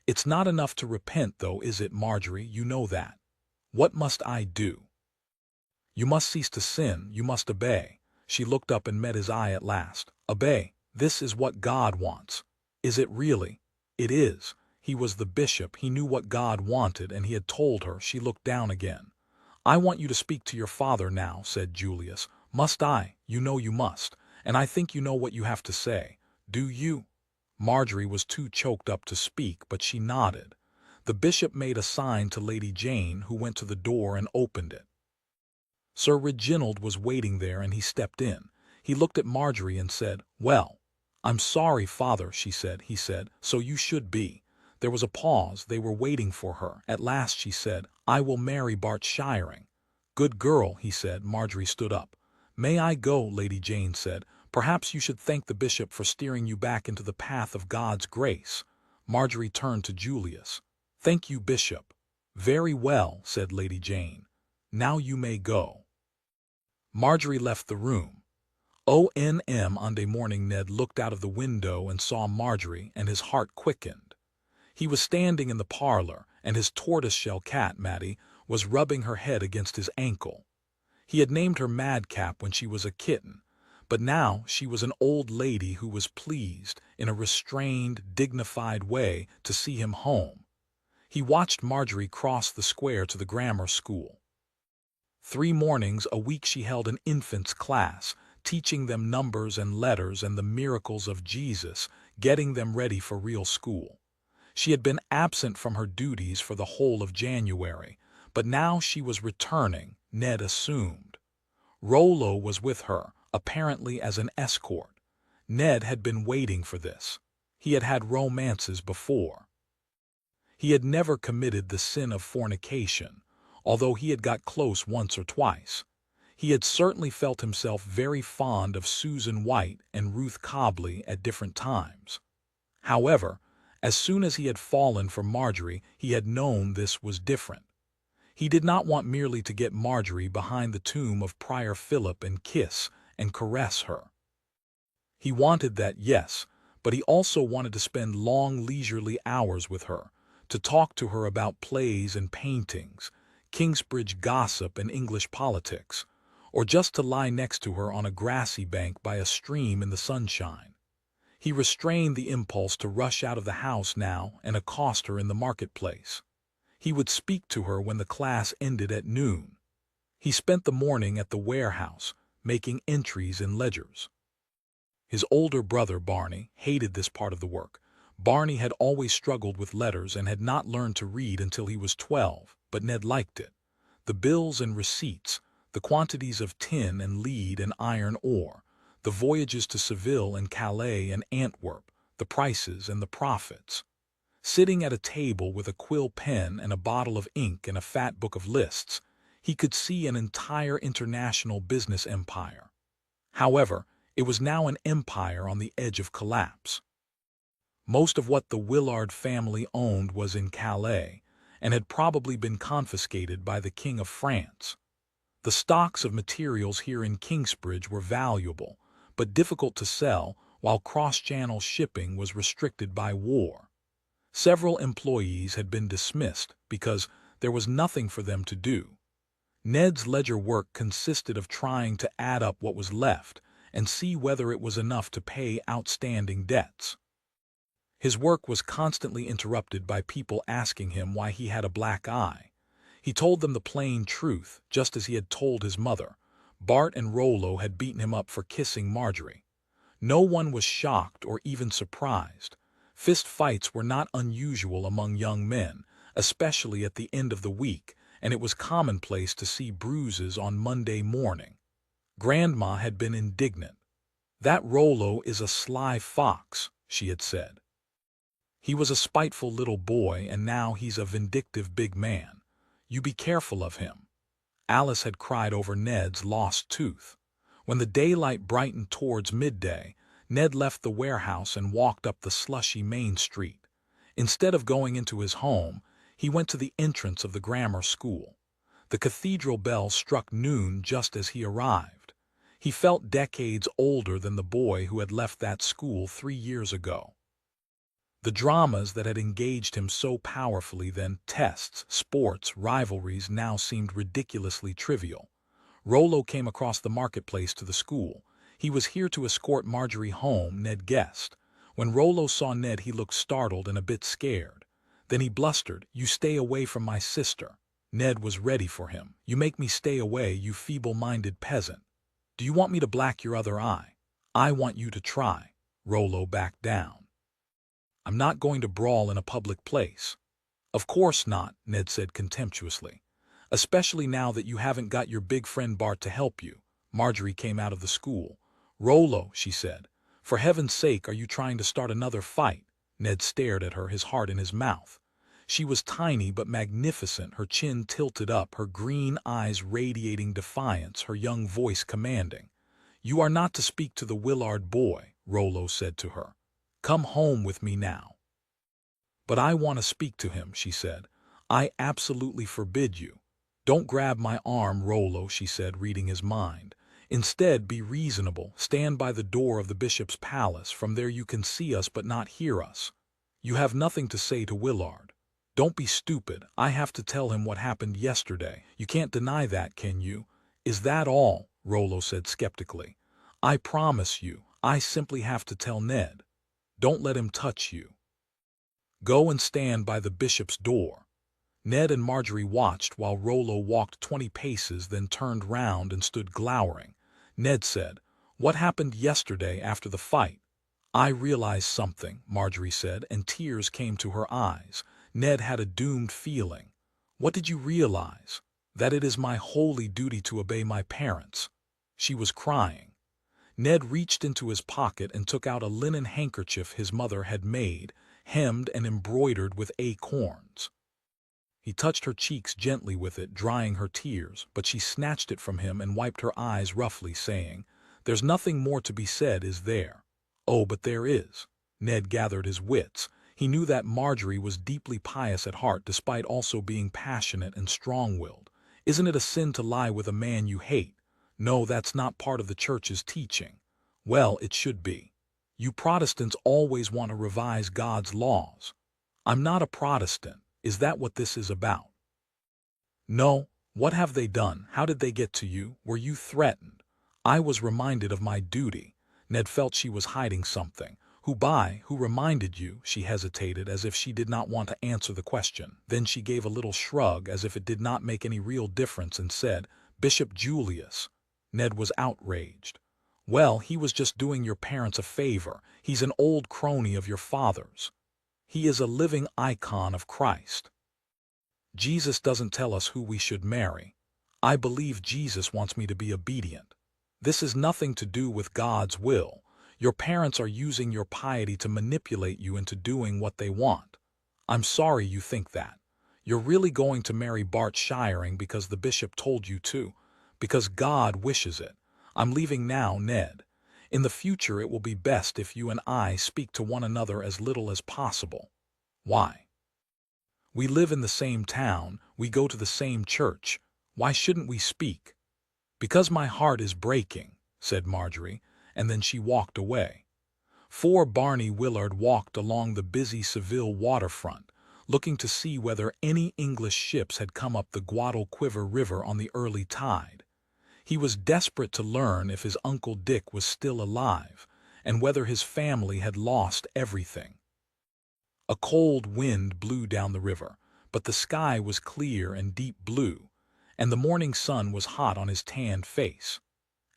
S1: "It's not enough to repent, though, is it, Marjorie? You know that. What must I do?" "You must cease to sin. You must obey." She looked up and met his eye at last. "Obey. This is what God wants." "Is it really?" "It is." He was the bishop. He knew what God wanted, and he had told her. She looked down again. "I want you to speak to your father now," said Julius. "Must I?" "You know you must. And I think you know what you have to say. Do you?" Marjorie was too choked up to speak, but she nodded. The bishop made a sign to Lady Jane, who went to the door and opened it. Sir Reginald was waiting there, and he stepped in. He looked at Marjorie and said, "Well." "I'm sorry, father," she said. He said, "So you should be." There was a pause. They were waiting for her. At last she said, "I will marry Bart Shiring." "Good girl," he said. Marjorie stood up. "May I go?" Lady Jane said. "Perhaps you should thank the bishop for steering you back into the path of God's grace." Marjorie turned to Julius. "Thank you, Bishop." "Very well," said Lady Jane. "Now you may go." Marjorie left the room. On Monday morning Ned looked out of the window and saw Marjorie, and his heart quickened. He was standing in the parlor, and his tortoiseshell cat, Mattie, was rubbing her head against his ankle. He had named her Madcap when she was a kitten, but now she was an old lady who was pleased, in a restrained, dignified way, to see him home. He watched Marjorie cross the square to the grammar school. 3 mornings a week she held an infants' class, teaching them numbers and letters and the miracles of Jesus, getting them ready for real school. She had been absent from her duties for the whole of January, but now she was returning, Ned assumed. Rollo was with her, apparently as an escort. Ned had been waiting for this. He had had romances before. He had never committed the sin of fornication, although he had got close once or twice. He had certainly felt himself very fond of Susan White and Ruth Cobley at different times. However, as soon as he had fallen for Marjorie, he had known this was different. He did not want merely to get Marjorie behind the tomb of Prior Philip and kiss and caress her. He wanted that, yes, but he also wanted to spend long leisurely hours with her, to talk to her about plays and paintings, Kingsbridge gossip and English politics, or just to lie next to her on a grassy bank by a stream in the sunshine. He restrained the impulse to rush out of the house now and accost her in the marketplace. He would speak to her when the class ended at noon. He spent the morning at the warehouse, making entries in ledgers. His older brother, Barney, hated this part of the work. Barney had always struggled with letters and had not learned to read until he was 12, but Ned liked it. The bills and receipts, the quantities of tin and lead and iron ore, the voyages to Seville and Calais and Antwerp, the prices and the profits. Sitting at a table with a quill pen and a bottle of ink and a fat book of lists, he could see an entire international business empire. However, it was now an empire on the edge of collapse. Most of what the Willard family owned was in Calais, and had probably been confiscated by the King of France. The stocks of materials here in Kingsbridge were valuable, but difficult to sell, while cross-channel shipping was restricted by war. Several employees had been dismissed because there was nothing for them to do. Ned's ledger work consisted of trying to add up what was left, and see whether it was enough to pay outstanding debts. His work was constantly interrupted by people asking him why he had a black eye. He told them the plain truth, just as he had told his mother. Bart and Rollo had beaten him up for kissing Marjorie. No one was shocked or even surprised. Fist fights were not unusual among young men, especially at the end of the week, and it was commonplace to see bruises on Monday morning. Grandma had been indignant. "That Rollo is a sly fox," she had said. "He was a spiteful little boy, and now he's a vindictive big man. You be careful of him." Alice had cried over Ned's lost tooth. When the daylight brightened towards midday, Ned left the warehouse and walked up the slushy main street. Instead of going into his home, he went to the entrance of the grammar school. The cathedral bell struck noon just as he arrived. He felt decades older than the boy who had left that school 3 years ago. The dramas that had engaged him so powerfully then, tests, sports, rivalries, now seemed ridiculously trivial. Rollo came across the marketplace to the school. He was here to escort Marjorie home, Ned guessed. When Rollo saw Ned, he looked startled and a bit scared. Then he blustered, "You stay away from my sister." Ned was ready for him. "You make me stay away, you feeble-minded peasant. Do you want me to black your other eye?" "I want you to try." Rollo backed down. "I'm not going to brawl in a public place." "Of course not," Ned said contemptuously. "Especially now that you haven't got your big friend Bart to help you." Marjorie came out of the school. "Rollo," she said, "for heaven's sake, are you trying to start another fight?" Ned stared at her, his heart in his mouth. She was tiny but magnificent, her chin tilted up, her green eyes radiating defiance, her young voice commanding. "You are not to speak to the Willard boy," Rollo said to her. "Come home with me now." "But I want to speak to him," she said. "I absolutely forbid you." "Don't grab my arm, Rollo," she said, reading his mind. "Instead, be reasonable. Stand by the door of the bishop's palace. From there you can see us but not hear us. You have nothing to say to Willard. Don't be stupid. I have to tell him what happened yesterday. You can't deny that, can you?" "Is that all?" Rollo said skeptically. "I promise you, I simply have to tell Ned. Don't let him touch you. Go and stand by the bishop's door." Ned and Marjorie watched while Rollo walked 20 paces, then turned round and stood glowering. Ned said, "What happened yesterday after the fight?" "I realized something," Marjorie said, and tears came to her eyes. Ned had a doomed feeling. "What did you realize?" "That it is my holy duty to obey my parents." She was crying. Ned reached into his pocket and took out a linen handkerchief his mother had made, hemmed and embroidered with acorns. He touched her cheeks gently with it, drying her tears, but she snatched it from him and wiped her eyes roughly, saying, "There's nothing more to be said, is there?" "Oh, but there is." Ned gathered his wits. He knew that Marjorie was deeply pious at heart, despite also being passionate and strong-willed. "Isn't it a sin to lie with a man you hate?" "No, that's not part of the church's teaching." "Well, it should be. You Protestants always want to revise God's laws." "I'm not a Protestant. Is that what this is about?" "No. What have they done? How did they get to you? Were you threatened?" "I was reminded of my duty." Ned felt she was hiding something. Who reminded you?" She hesitated, as if she did not want to answer the question. Then she gave a little shrug, as if it did not make any real difference, and said, "Bishop Julius." Ned was outraged. "Well, he was just doing your parents a favor. He's an old crony of your father's. He is a living icon of Christ. Jesus doesn't tell us who we should marry. I believe Jesus wants me to be obedient. This has nothing to do with God's will. Your parents are using your piety to manipulate you into doing what they want. I'm sorry you think that. You're really going to marry Bart Shiring because the bishop told you to, because God wishes it. I'm leaving now, Ned. In the future it will be best if you and I speak to one another as little as possible." "Why?" "We live in the same town, we go to the same church. Why shouldn't we speak?" "Because my heart is breaking," said Marjorie, and then she walked away. Barney Willard walked along the busy Seville waterfront, looking to see whether any English ships had come up the Guadalquivir River on the early tide. He was desperate to learn if his Uncle Dick was still alive, and whether his family had lost everything. A cold wind blew down the river, but the sky was clear and deep blue, and the morning sun was hot on his tanned face.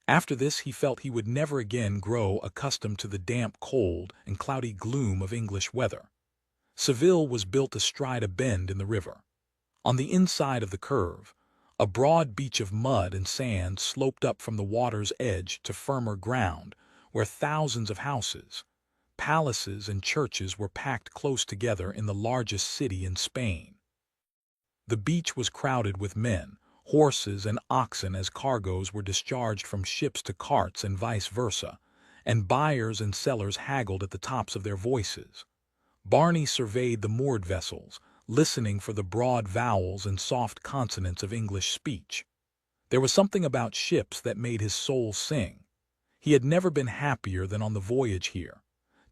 S1: After this he felt he would never again grow accustomed to the damp cold and cloudy gloom of English weather. Seville was built astride a bend in the river. On the inside of the curve, a broad beach of mud and sand sloped up from the water's edge to firmer ground, where thousands of houses, palaces and churches were packed close together in the largest city in Spain. The beach was crowded with men, horses and oxen as cargoes were discharged from ships to carts and vice versa, and buyers and sellers haggled at the tops of their voices. Barney surveyed the moored vessels, listening for the broad vowels and soft consonants of English speech. There was something about ships that made his soul sing. He had never been happier than on the voyage here.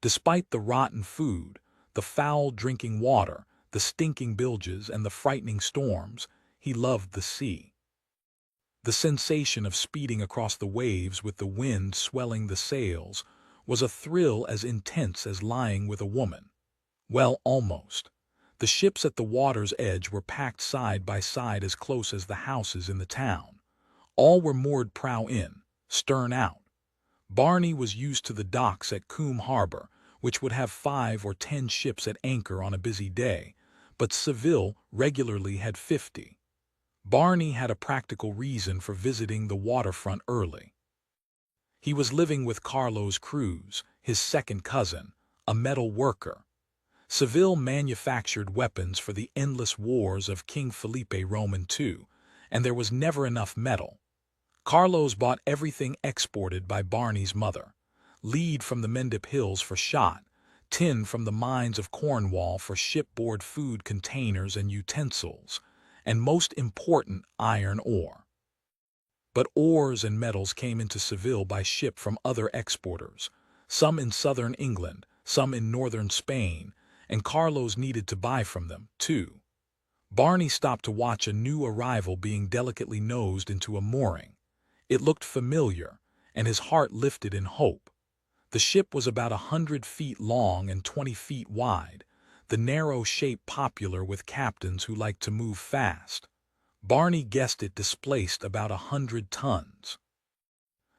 S1: Despite the rotten food, the foul drinking water, the stinking bilges, and the frightening storms, he loved the sea. The sensation of speeding across the waves with the wind swelling the sails was a thrill as intense as lying with a woman. Well, almost. The ships at the water's edge were packed side by side as close as the houses in the town. All were moored prow in, stern out. Barney was used to the docks at Coombe Harbor, which would have 5 or 10 ships at anchor on a busy day, but Seville regularly had 50. Barney had a practical reason for visiting the waterfront early. He was living with Carlos Cruz, his second cousin, a metal worker. Seville manufactured weapons for the endless wars of King Felipe Roman II, and there was never enough metal. Carlos bought everything exported by Barney's mother: lead from the Mendip Hills for shot, tin from the mines of Cornwall for shipboard food containers and utensils, and most important, iron ore. But ores and metals came into Seville by ship from other exporters, some in southern England, some in northern Spain, and Carlos needed to buy from them, too. Barney stopped to watch a new arrival being delicately nosed into a mooring. It looked familiar, and his heart lifted in hope. The ship was about 100 feet long and 20 feet wide, the narrow shape popular with captains who liked to move fast. Barney guessed it displaced about 100 tons.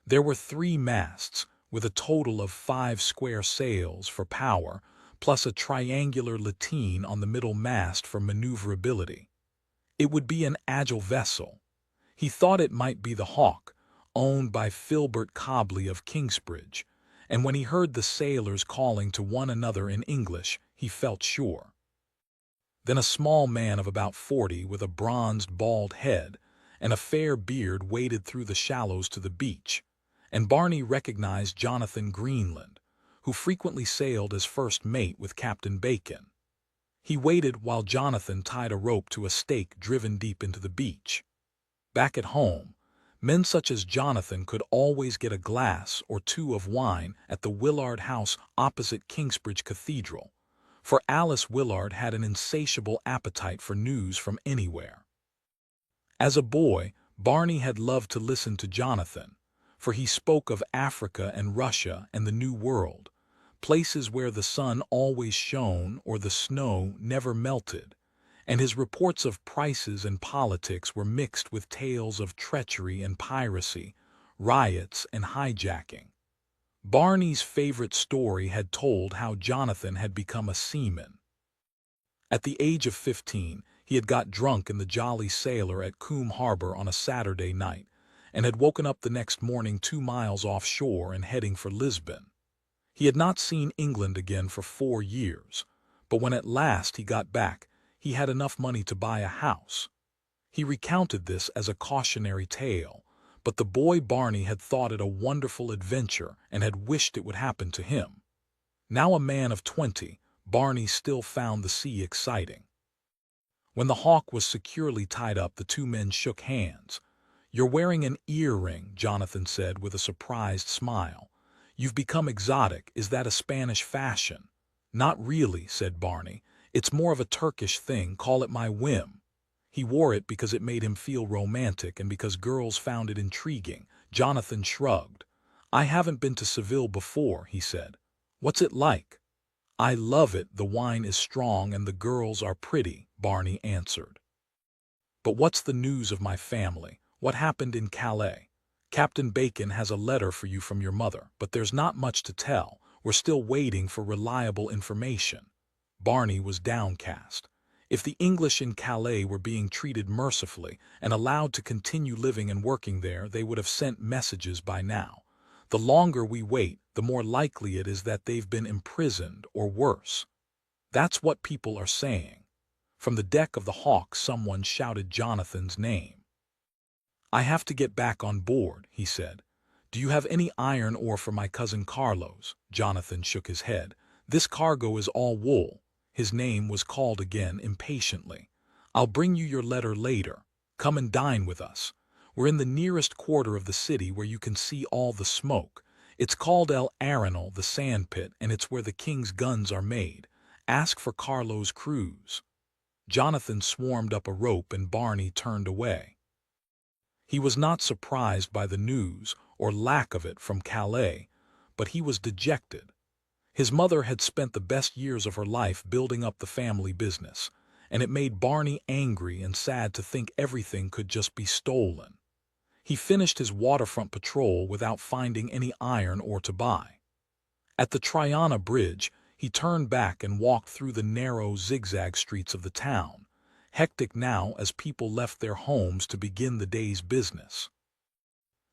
S1: There were 3 masts, with a total of 5 square sails for power, plus a triangular lateen on the middle mast for maneuverability. It would be an agile vessel. He thought it might be the Hawk, owned by Filbert Cobley of Kingsbridge, and when he heard the sailors calling to one another in English, he felt sure. Then a small man of about 40 with a bronzed bald head and a fair beard waded through the shallows to the beach, and Barney recognized Jonathan Greenland, who frequently sailed as first mate with Captain Bacon. He waited while Jonathan tied a rope to a stake driven deep into the beach. Back at home, men such as Jonathan could always get a glass or 2 of wine at the Willard House opposite Kingsbridge Cathedral, for Alice Willard had an insatiable appetite for news from anywhere. As a boy, Barney had loved to listen to Jonathan, for he spoke of Africa and Russia and the New World, places where the sun always shone or the snow never melted, and his reports of prices and politics were mixed with tales of treachery and piracy, riots and hijacking. Barney's favorite story had told how Jonathan had become a seaman. At the age of 15, he had got drunk in the Jolly Sailor at Coombe Harbor on a Saturday night, and had woken up the next morning 2 miles offshore and heading for Lisbon. He had not seen England again for 4 years, but when at last he got back, he had enough money to buy a house. He recounted this as a cautionary tale, but the boy Barney had thought it a wonderful adventure and had wished it would happen to him. Now a man of 20, Barney still found the sea exciting. When the Hawk was securely tied up, the 2 men shook hands. "You're wearing an earring," Jonathan said with a surprised smile. "You've become exotic. Is that a Spanish fashion?" "Not really," said Barney. "It's more of a Turkish thing. Call it my whim." He wore it because it made him feel romantic and because girls found it intriguing. Jonathan shrugged. "I haven't been to Seville before," he said. "What's it like?" "I love it. The wine is strong and the girls are pretty," Barney answered. "But what's the news of my family? What happened in Calais? Captain Bacon has a letter for you from your mother, but there's not much to tell. We're still waiting for reliable information." Barney was downcast. If the English in Calais were being treated mercifully and allowed to continue living and working there, they would have sent messages by now. The longer we wait, the more likely it is that they've been imprisoned or worse. That's what people are saying. From the deck of the Hawk, someone shouted Jonathan's name. "I have to get back on board," he said. "Do you have any iron ore for my cousin Carlos?" Jonathan shook his head. "This cargo is all wool." His name was called again impatiently. "I'll bring you your letter later. Come and dine with us. We're in the nearest quarter of the city where you can see all the smoke. It's called El Arenal, the sandpit, and it's where the king's guns are made. Ask for Carlos Cruz." Jonathan swarmed up a rope and Barney turned away. He was not surprised by the news, or lack of it, from Calais, but he was dejected. His mother had spent the best years of her life building up the family business, and it made Barney angry and sad to think everything could just be stolen. He finished his waterfront patrol without finding any iron ore to buy. At the Triana Bridge, he turned back and walked through the narrow zigzag streets of the town, hectic now as people left their homes to begin the day's business.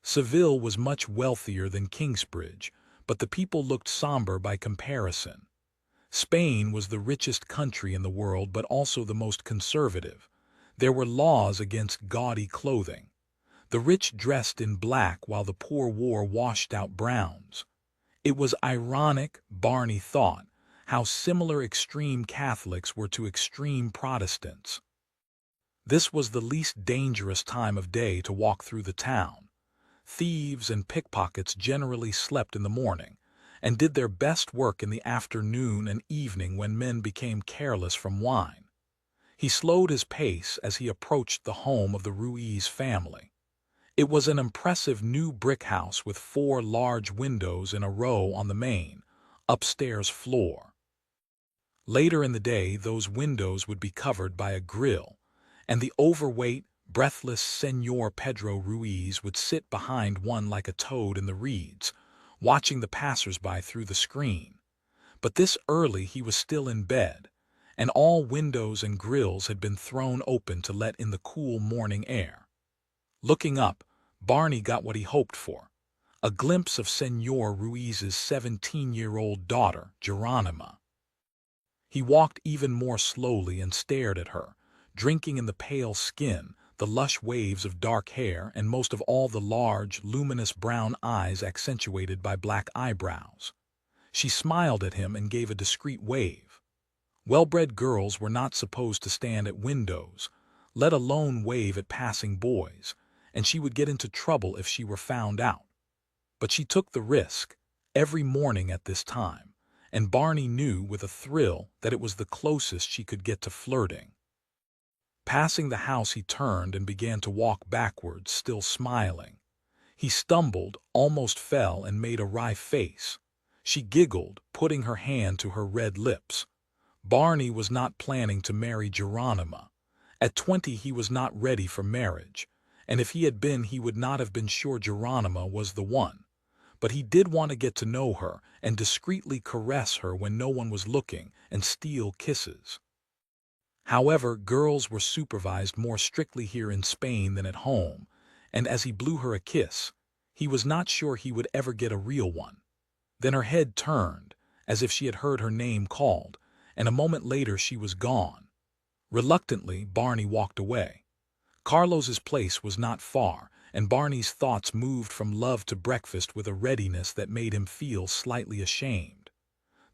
S1: Seville was much wealthier than Kingsbridge, but the people looked somber by comparison. Spain was the richest country in the world, but also the most conservative. There were laws against gaudy clothing. The rich dressed in black while the poor wore washed-out browns. It was ironic, Barney thought, how similar extreme Catholics were to extreme Protestants. This was the least dangerous time of day to walk through the town. Thieves and pickpockets generally slept in the morning, and did their best work in the afternoon and evening when men became careless from wine. He slowed his pace as he approached the home of the Ruiz family. It was an impressive new brick house with 4 large windows in a row on the main, upstairs floor. Later in the day, those windows would be covered by a grill, and the overweight, breathless Señor Pedro Ruiz would sit behind one like a toad in the reeds, watching the passers-by through the screen. But this early he was still in bed, and all windows and grills had been thrown open to let in the cool morning air. Looking up, Barney got what he hoped for, a glimpse of Señor Ruiz's 17-year-old daughter, Geronima. He walked even more slowly and stared at her, drinking in the pale skin, the lush waves of dark hair, and most of all the large, luminous brown eyes accentuated by black eyebrows. She smiled at him and gave a discreet wave. Well-bred girls were not supposed to stand at windows, let alone wave at passing boys, and she would get into trouble if she were found out. But she took the risk, every morning at this time, and Barney knew with a thrill that it was the closest she could get to flirting. Passing the house, he turned and began to walk backwards, still smiling. He stumbled, almost fell, and made a wry face. She giggled, putting her hand to her red lips. Barney was not planning to marry Geronima. At 20 he was not ready for marriage, and if he had been, he would not have been sure Geronima was the one. But he did want to get to know her and discreetly caress her when no one was looking and steal kisses. However, girls were supervised more strictly here in Spain than at home, and as he blew her a kiss, he was not sure he would ever get a real one. Then her head turned, as if she had heard her name called, and a moment later she was gone. Reluctantly, Barney walked away. Carlos's place was not far, and Barney's thoughts moved from love to breakfast with a readiness that made him feel slightly ashamed.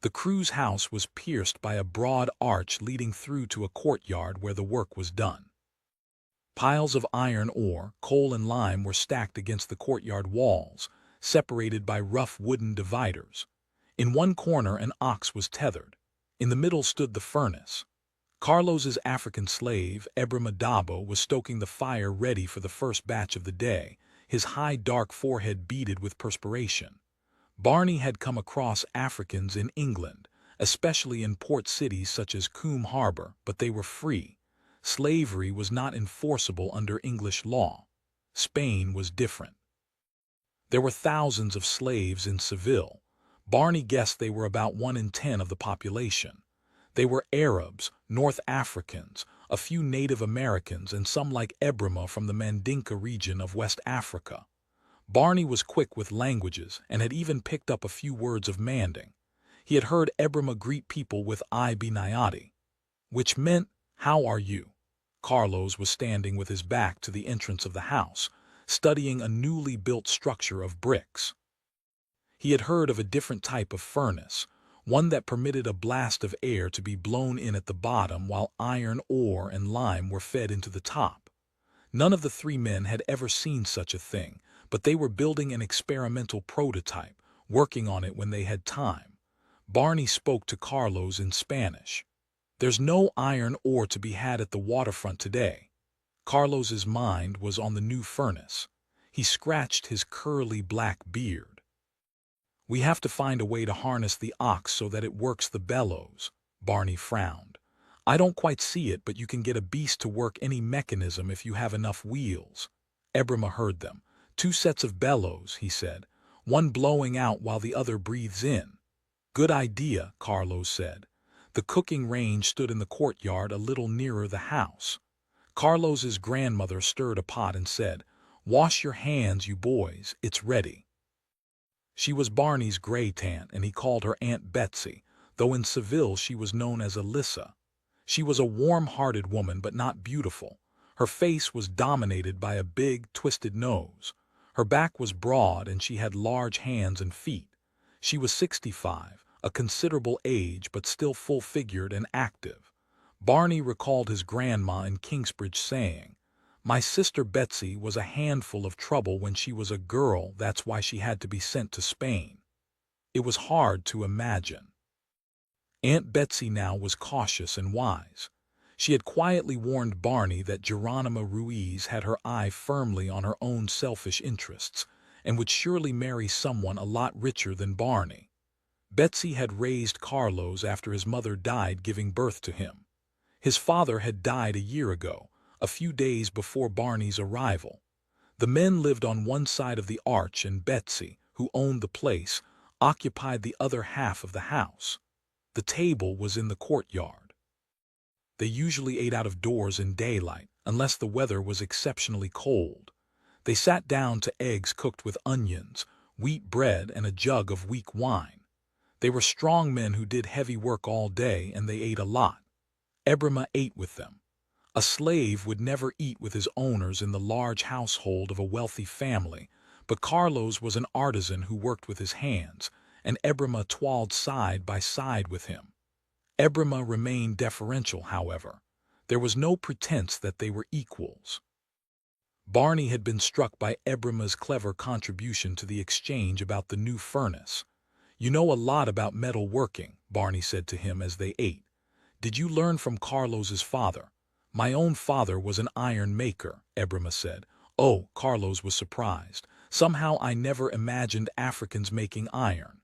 S1: The Cruz house was pierced by a broad arch leading through to a courtyard where the work was done. Piles of iron ore, coal and lime were stacked against the courtyard walls, separated by rough wooden dividers. In one corner an ox was tethered. In the middle stood the furnace. Carlos's African slave, Ebrima was stoking the fire ready for the first batch of the day, his high dark forehead beaded with perspiration. Barney had come across Africans in England, especially in port cities such as Coombe Harbor, but they were free. Slavery was not enforceable under English law. Spain was different. There were thousands of slaves in Seville. Barney guessed they were about 1 in 10 of the population. They were Arabs, North Africans, a few Native Americans, and some like Ebrima from the Mandinka region of West Africa. Barney was quick with languages and had even picked up a few words of Manding. He had heard Ebrima greet people with "I be Nayati," which meant, "How are you?" Carlos was standing with his back to the entrance of the house, studying a newly built structure of bricks. He had heard of a different type of furnace, one that permitted a blast of air to be blown in at the bottom while iron ore and lime were fed into the top. None of the three men had ever seen such a thing, but they were building an experimental prototype, working on it when they had time. Barney spoke to Carlos in Spanish. "There's no iron ore to be had at the waterfront today." Carlos's mind was on the new furnace. He scratched his curly black beard. "We have to find a way to harness the ox so that it works the bellows." Barney frowned. "I don't quite see it, but you can get a beast to work any mechanism if you have enough wheels." Ebrima heard them. "2 sets of bellows," he said, "one blowing out while the other breathes in." "Good idea," Carlos said. The cooking range stood in the courtyard a little nearer the house. Carlos's grandmother stirred a pot and said, "Wash your hands, you boys, it's ready." She was Barney's gray-tant, and he called her Aunt Betsy, though in Seville she was known as Alyssa. She was a warm-hearted woman but not beautiful. Her face was dominated by a big, twisted nose. Her back was broad and she had large hands and feet. She was 65, a considerable age but still full-figured and active. Barney recalled his grandma in Kingsbridge saying, "My sister Betsy was a handful of trouble when she was a girl, that's why she had to be sent to Spain." It was hard to imagine. Aunt Betsy now was cautious and wise. She had quietly warned Barney that Geronima Ruiz had her eye firmly on her own selfish interests, and would surely marry someone a lot richer than Barney. Betsy had raised Carlos after his mother died giving birth to him. His father had died a year ago, a few days before Barney's arrival. The men lived on one side of the arch and Betsy, who owned the place, occupied the other half of the house. The table was in the courtyard. They usually ate out of doors in daylight, unless the weather was exceptionally cold. They sat down to eggs cooked with onions, wheat bread, and a jug of weak wine. They were strong men who did heavy work all day, and they ate a lot. Ebrima ate with them. A slave would never eat with his owners in the large household of a wealthy family, but Carlos was an artisan who worked with his hands, and Ebrima toiled side by side with him. Ebrima remained deferential, however. There was no pretense that they were equals. Barney had been struck by Ebrima's clever contribution to the exchange about the new furnace. "You know a lot about metal working," Barney said to him as they ate. "Did you learn from Carlos's father?" "My own father was an iron maker," Ebrima said. "Oh," Carlos was surprised. "Somehow I never imagined Africans making iron."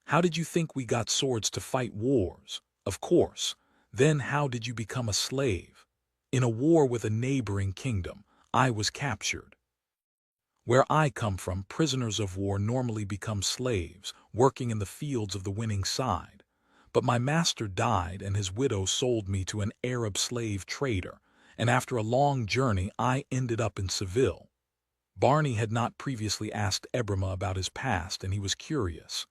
S1: "How did you think we got swords to fight wars?" "Of course. Then how did you become a slave?" "In a war with a neighboring kingdom. I was captured." "Where I come from, prisoners of war normally become slaves, working in the fields of the winning side. But my master died and his widow sold me to an Arab slave trader, and after a long journey I ended up in Seville." Barney had not previously asked Ebrima about his past, and he was curious.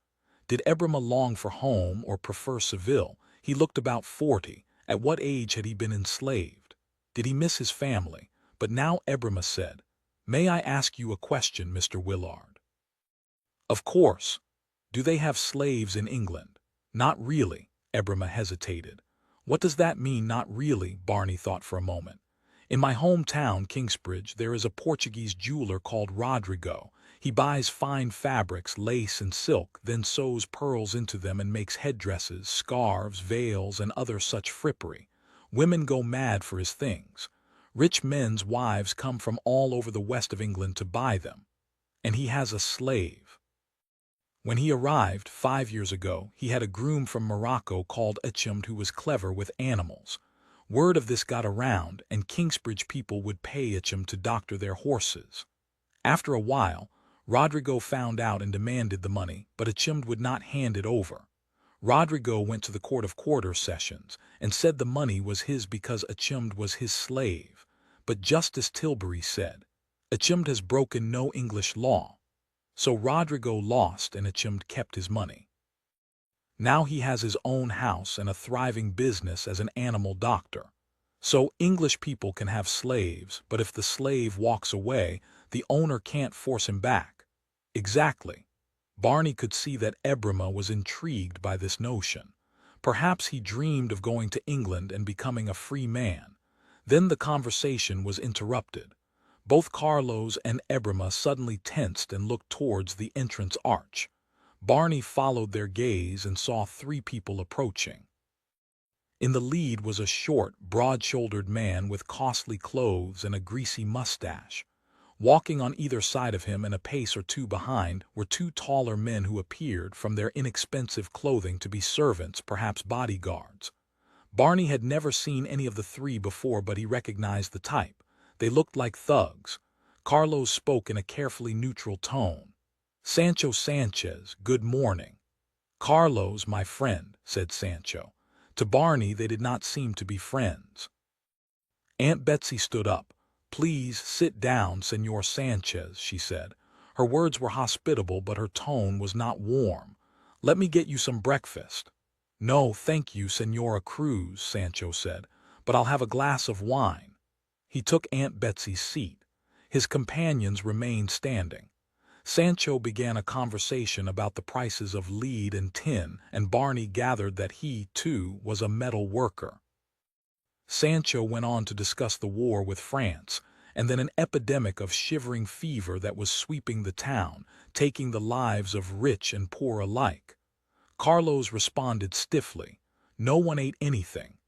S1: Did Ebrima long for home or prefer Seville? He looked about 40. At what age had he been enslaved? Did he miss his family? But now Ebrima said, "May I ask you a question, Mr. Willard?" "Of course. Do they have slaves in England?" "Not really." Ebrima hesitated. "What does that mean, not really?" Barney thought for a moment. "In my hometown, Kingsbridge, there is a Portuguese jeweler called Rodrigo. He buys fine fabrics, lace and silk, then sews pearls into them and makes headdresses, scarves, veils, and other such frippery. Women go mad for his things. Rich men's wives come from all over the west of England to buy them. And he has a slave. When he arrived 5 years ago, he had a groom from Morocco called Achimd who was clever with animals. Word of this got around, and Kingsbridge people would pay Achimd to doctor their horses. After a while, Rodrigo found out and demanded the money, but Achimd would not hand it over. Rodrigo went to the Court of Quarter Sessions and said the money was his because Achimd was his slave. But Justice Tilbury said, Achimd has broken no English law. So Rodrigo lost and Achimd kept his money. Now he has his own house and a thriving business as an animal doctor. So English people can have slaves, but if the slave walks away, the owner can't force him back. Exactly. Barney could see that Ebrima was intrigued by this notion. Perhaps he dreamed of going to England and becoming a free man. Then the conversation was interrupted. Both Carlos and Ebrima suddenly tensed and looked towards the entrance arch. Barney followed their gaze and saw 3 people approaching. In the lead was a short, broad-shouldered man with costly clothes and a greasy mustache. Walking on either side of him and a pace or 2 behind were 2 taller men who appeared from their inexpensive clothing to be servants, perhaps bodyguards. Barney had never seen any of the 3 before, but he recognized the type. They looked like thugs. Carlos spoke in a carefully neutral tone. Sancho Sanchez, good morning. Carlos, my friend, said Sancho. To Barney they did not seem to be friends. Aunt Betsy stood up. Please sit down, Señor Sanchez, she said. Her words were hospitable, but her tone was not warm. Let me get you some breakfast. No, thank you, Señora Cruz, Sancho said, but I'll have a glass of wine. He took Aunt Betsy's seat. His companions remained standing. Sancho began a conversation about the prices of lead and tin, and Barney gathered that he, too, was a metal worker. Sancho went on to discuss the war with France, and then an epidemic of shivering fever that was sweeping the town, taking the lives of rich and poor alike. Carlos responded stiffly. No one ate anything.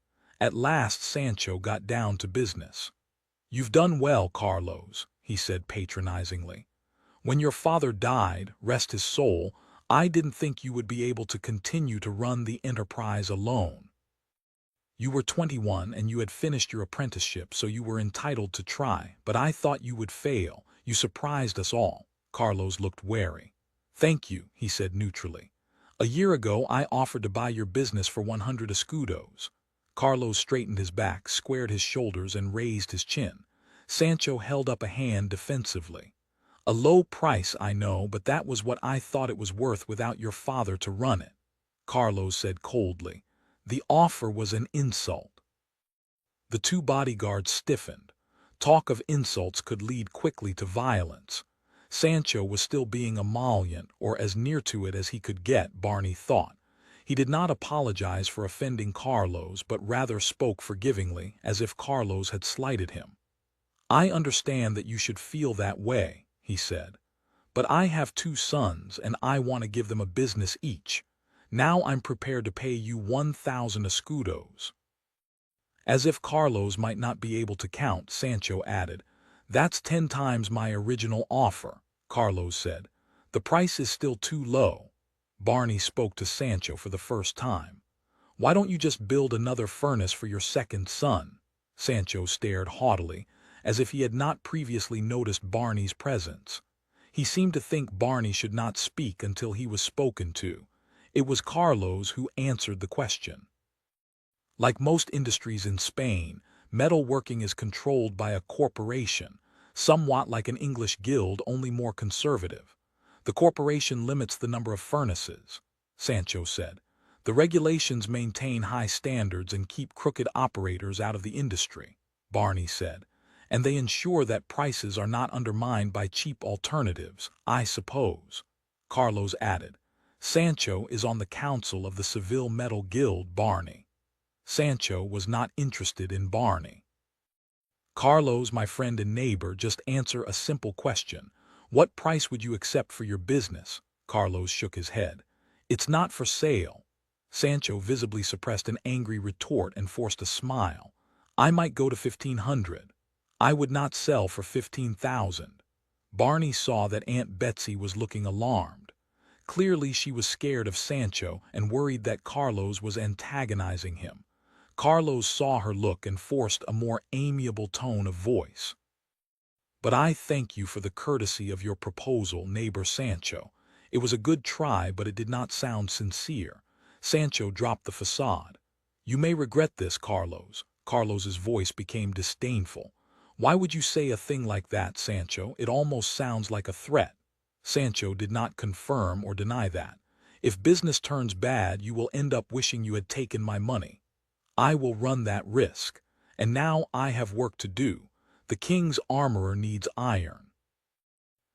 S1: At last Sancho got down to business. You've done well, Carlos, he said patronizingly. When your father died, rest his soul, I didn't think you would be able to continue to run the enterprise alone. You were 21 and you had finished your apprenticeship, so you were entitled to try, but I thought you would fail. You surprised us all. Carlos looked wary. Thank you, he said neutrally. A year ago I offered to buy your business for 100 escudos. Carlos straightened his back, squared his shoulders, and raised his chin. Sancho held up a hand defensively. A low price, I know, but that was what I thought it was worth without your father to run it. Carlos said coldly. The offer was an insult. The 2 bodyguards stiffened. Talk of insults could lead quickly to violence. Sancho was still being emollient, or as near to it as he could get, Barney thought. He did not apologize for offending Carlos, but rather spoke forgivingly, as if Carlos had slighted him. I understand that you should feel that way, he said. But I have 2 sons, and I want to give them a business each. Now I'm prepared to pay you 1,000 escudos. As if Carlos might not be able to count, Sancho added, That's 10 times my original offer, Carlos said. The price is still too low. Barney spoke to Sancho for the first time. Why don't you just build another furnace for your second son? Sancho stared haughtily, as if he had not previously noticed Barney's presence. He seemed to think Barney should not speak until he was spoken to. It was Carlos who answered the question. Like most industries in Spain, metalworking is controlled by a corporation, somewhat like an English guild, only more conservative. The corporation limits the number of furnaces, Sancho said. The regulations maintain high standards and keep crooked operators out of the industry, Barney said. And they ensure that prices are not undermined by cheap alternatives, I suppose, Carlos added. Sancho is on the council of the Seville Metal Guild, Barney. Sancho was not interested in Barney. Carlos, my friend and neighbor, just answer a simple question. What price would you accept for your business? Carlos shook his head. It's not for sale. Sancho visibly suppressed an angry retort and forced a smile. I might go to 1,500. I would not sell for 15,000. Barney saw that Aunt Betsy was looking alarmed. Clearly she was scared of Sancho and worried that Carlos was antagonizing him. Carlos saw her look and forced a more amiable tone of voice. "But I thank you for the courtesy of your proposal, neighbor Sancho. It was a good try, but it did not sound sincere." Sancho dropped the facade. "You may regret this, Carlos." Carlos's voice became disdainful. "Why would you say a thing like that, Sancho? It almost sounds like a threat." Sancho did not confirm or deny that. "If business turns bad, you will end up wishing you had taken my money. I will run that risk. And now I have work to do. The king's armorer needs iron."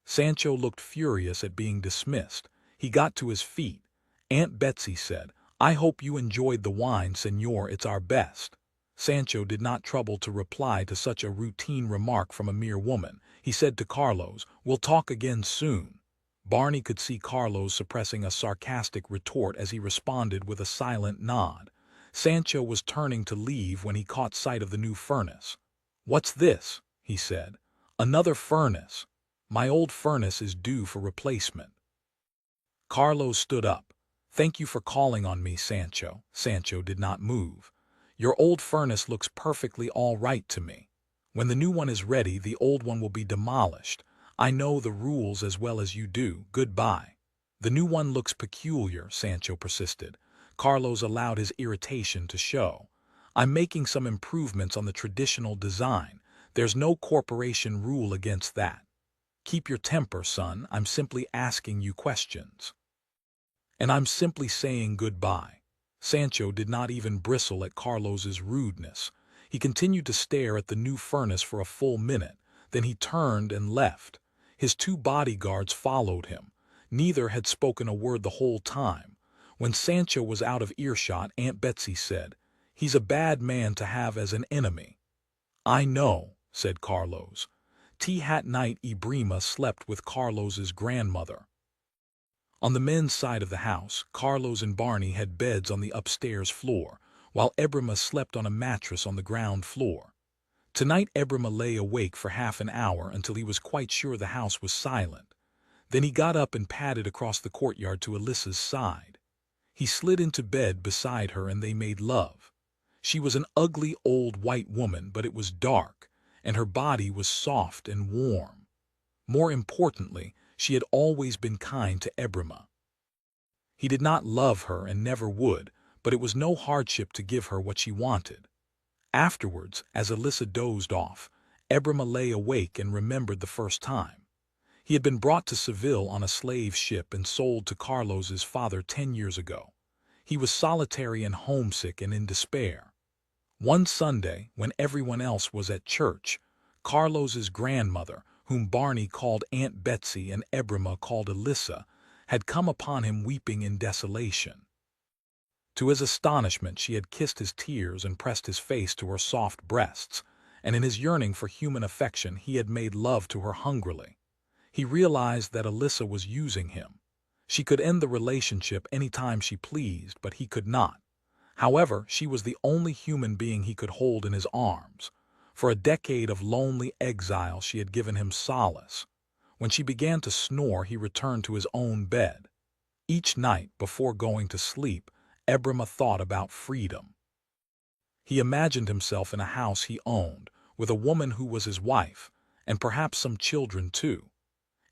S1: Sancho looked furious at being dismissed. He got to his feet. Aunt Betsy said, "I hope you enjoyed the wine, señor. It's our best." Sancho did not trouble to reply to such a routine remark from a mere woman. He said to Carlos, "We'll talk again soon." Barney could see Carlos suppressing a sarcastic retort as he responded with a silent nod. Sancho was turning to leave when he caught sight of the new furnace. "What's this?" he said. "Another furnace. My old furnace is due for replacement." Carlos stood up. "Thank you for calling on me, Sancho." Sancho did not move. "Your old furnace looks perfectly all right to me. When the new one is ready, the old one will be demolished. I know the rules as well as you do. Goodbye." "The new one looks peculiar," Sancho persisted. Carlos allowed his irritation to show. "I'm making some improvements on the traditional design. There's no corporation rule against that. Keep your temper, son. I'm simply asking you questions." "And I'm simply saying goodbye." Sancho did not even bristle at Carlos's rudeness. He continued to stare at the new furnace for a full minute. Then he turned and left. His two bodyguards followed him. Neither had spoken a word the whole time. When Sancho was out of earshot, Aunt Betsy said, "He's a bad man to have as an enemy." "I know," said Carlos. Tea hat night Ibrima slept with Carlos's grandmother. On the men's side of the house, Carlos and Barney had beds on the upstairs floor, while Ebrima slept on a mattress on the ground floor. Tonight Ebrima lay awake for half an hour until he was quite sure the house was silent. Then he got up and padded across the courtyard to Alyssa's side. He slid into bed beside her and they made love. She was an ugly old white woman, but it was dark, and her body was soft and warm. More importantly, she had always been kind to Ebrima. He did not love her and never would, but it was no hardship to give her what she wanted. Afterwards, as Alyssa dozed off, Ebrima lay awake and remembered the first time. He had been brought to Seville on a slave ship and sold to Carlos's father 10 years ago. He was solitary and homesick and in despair. One Sunday, when everyone else was at church, Carlos's grandmother, whom Barney called Aunt Betsy and Ebrima called Alyssa, had come upon him weeping in desolation. To his astonishment, she had kissed his tears and pressed his face to her soft breasts, and in his yearning for human affection he had made love to her hungrily. He realized that Alyssa was using him. She could end the relationship any time she pleased, but he could not. However, she was the only human being he could hold in his arms. For a decade of lonely exile she had given him solace. When she began to snore, he returned to his own bed. Each night, before going to sleep, Ebrima thought about freedom. He imagined himself in a house he owned, with a woman who was his wife, and perhaps some children too.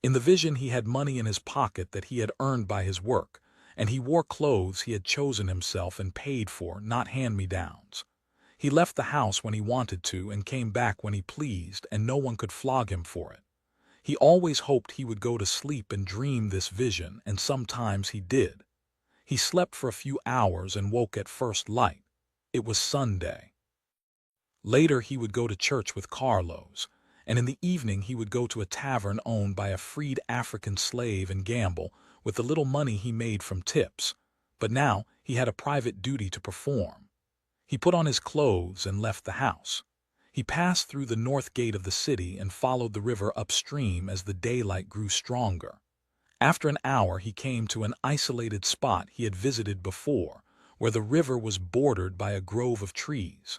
S1: In the vision he had money in his pocket that he had earned by his work, and he wore clothes he had chosen himself and paid for, not hand-me-downs. He left the house when he wanted to and came back when he pleased, and no one could flog him for it. He always hoped he would go to sleep and dream this vision, and sometimes he did. He slept for a few hours and woke at first light. It was Sunday. Later he would go to church with Carlos, and in the evening he would go to a tavern owned by a freed African slave and gamble with the little money he made from tips. But now he had a private duty to perform. He put on his clothes and left the house. He passed through the north gate of the city and followed the river upstream as the daylight grew stronger. After an hour he came to an isolated spot he had visited before, where the river was bordered by a grove of trees.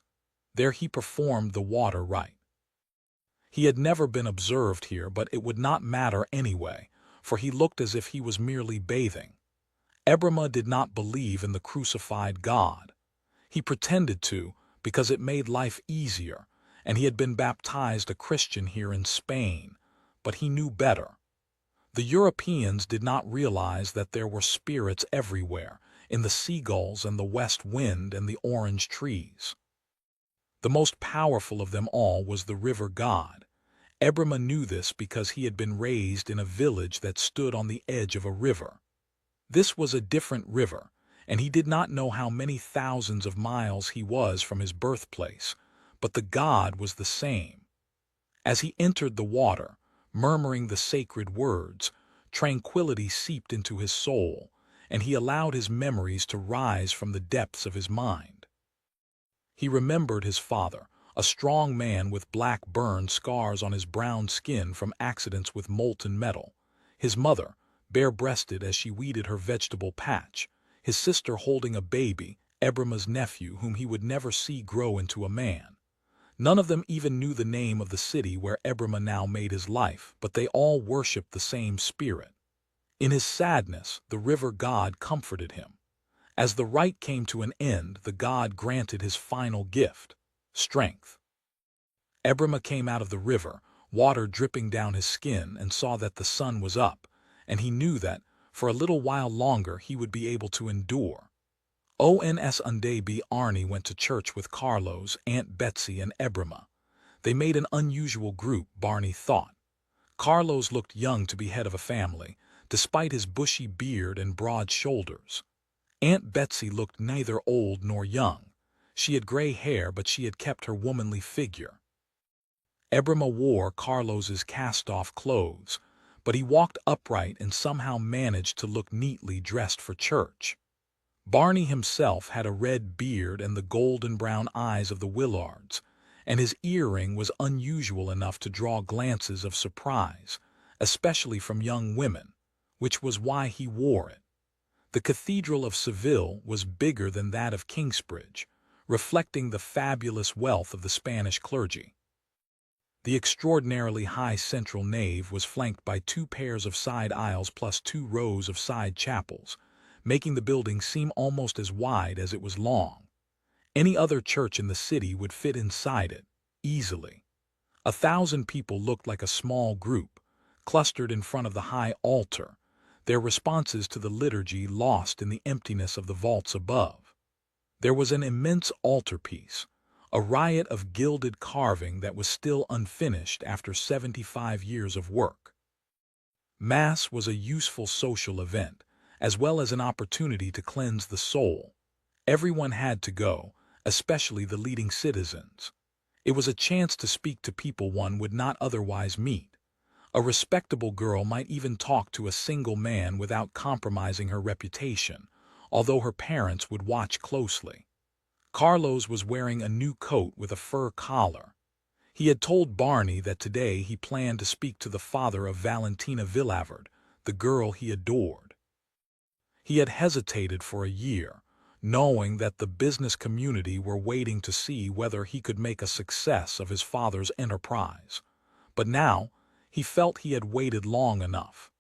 S1: There he performed the water rite. He had never been observed here, but it would not matter anyway, for he looked as if he was merely bathing. Ebrima did not believe in the crucified God. He pretended to, because it made life easier, and he had been baptized a Christian here in Spain, but he knew better. The Europeans did not realize that there were spirits everywhere, in the seagulls and the west wind and the orange trees. The most powerful of them all was the river god. Ebrima knew this because he had been raised in a village that stood on the edge of a river. This was a different river, and he did not know how many thousands of miles he was from his birthplace, but the god was the same. As he entered the water, murmuring the sacred words, tranquility seeped into his soul, and he allowed his memories to rise from the depths of his mind. He remembered his father, a strong man with black burn scars on his brown skin from accidents with molten metal, his mother, bare-breasted as she weeded her vegetable patch, his sister holding a baby, Ebrima's nephew, whom he would never see grow into a man. None of them even knew the name of the city where Ebrima now made his life, but they all worshipped the same spirit. In his sadness, the river god comforted him. As the rite came to an end, the god granted his final gift, strength. Ebrima came out of the river, water dripping down his skin, and saw that the sun was up, and he knew that, for a little while longer, he would be able to endure. Ons Unday Arnie went to church with Carlos, Aunt Betsy, and Ebrima. They made an unusual group, Barney thought. Carlos looked young to be head of a family, despite his bushy beard and broad shoulders. Aunt Betsy looked neither old nor young. She had gray hair, but she had kept her womanly figure. Ebrima wore Carlos's cast-off clothes, but he walked upright and somehow managed to look neatly dressed for church. Barney himself had a red beard and the golden-brown eyes of the Willards, and his earring was unusual enough to draw glances of surprise, especially from young women, which was why he wore it. The Cathedral of Seville was bigger than that of Kingsbridge, reflecting the fabulous wealth of the Spanish clergy. The extraordinarily high central nave was flanked by 2 pairs of side aisles plus 2 rows of side chapels, making the building seem almost as wide as it was long. Any other church in the city would fit inside it, easily. 1,000 people looked like a small group, clustered in front of the high altar, their responses to the liturgy lost in the emptiness of the vaults above. There was an immense altarpiece, a riot of gilded carving that was still unfinished after 75 years of work. Mass was a useful social event, as well as an opportunity to cleanse the soul. Everyone had to go, especially the leading citizens. It was a chance to speak to people one would not otherwise meet. A respectable girl might even talk to a single man without compromising her reputation, although her parents would watch closely. Carlos was wearing a new coat with a fur collar. He had told Barney that today he planned to speak to the father of Valentina Villaverde, the girl he adored. He had hesitated for a year, knowing that the business community were waiting to see whether he could make a success of his father's enterprise. But now, he felt he had waited long enough.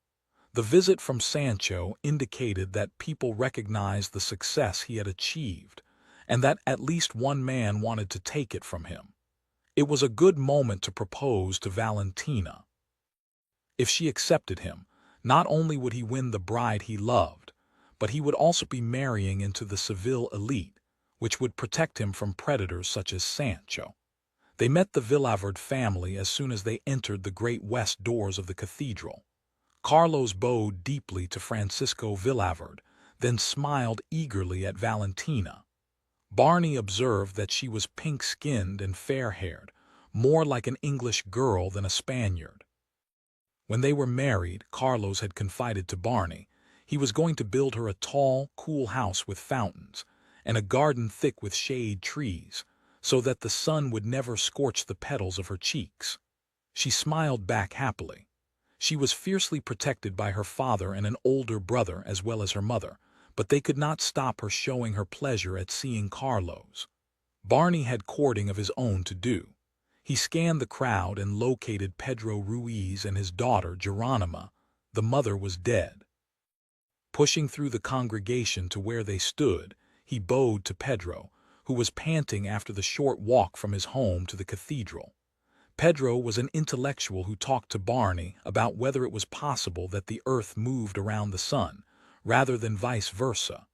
S1: The visit from Sancho indicated that people recognized the success he had achieved, and that at least one man wanted to take it from him. It was a good moment to propose to Valentina. If she accepted him, not only would he win the bride he loved, but he would also be marrying into the Seville elite, which would protect him from predators such as Sancho. They met the Villaverde family as soon as they entered the great west doors of the cathedral. Carlos bowed deeply to Francisco Villaverde, then smiled eagerly at Valentina. Barney observed that she was pink-skinned and fair-haired, more like an English girl than a Spaniard. When they were married, Carlos had confided to Barney, he was going to build her a tall, cool house with fountains, and a garden thick with shade trees, so that the sun would never scorch the petals of her cheeks. She smiled back happily. She was fiercely protected by her father and an older brother as well as her mother, but they could not stop her showing her pleasure at seeing Carlos. Barney had courting of his own to do. He scanned the crowd and located Pedro Ruiz and his daughter, Geronima. The mother was dead. Pushing through the congregation to where they stood, he bowed to Pedro, who was panting after the short walk from his home to the cathedral. Pedro was an intellectual who talked to Barney about whether it was possible that the earth moved around the sun, rather than vice versa.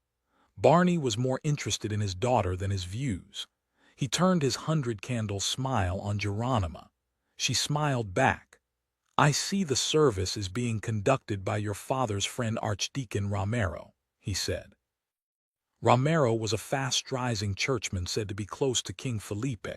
S1: Barney was more interested in his daughter than his views. He turned his 100-candle smile on Geronima. She smiled back. "I see the service is being conducted by your father's friend Archdeacon Romero," he said. Romero was a fast-rising churchman said to be close to King Felipe.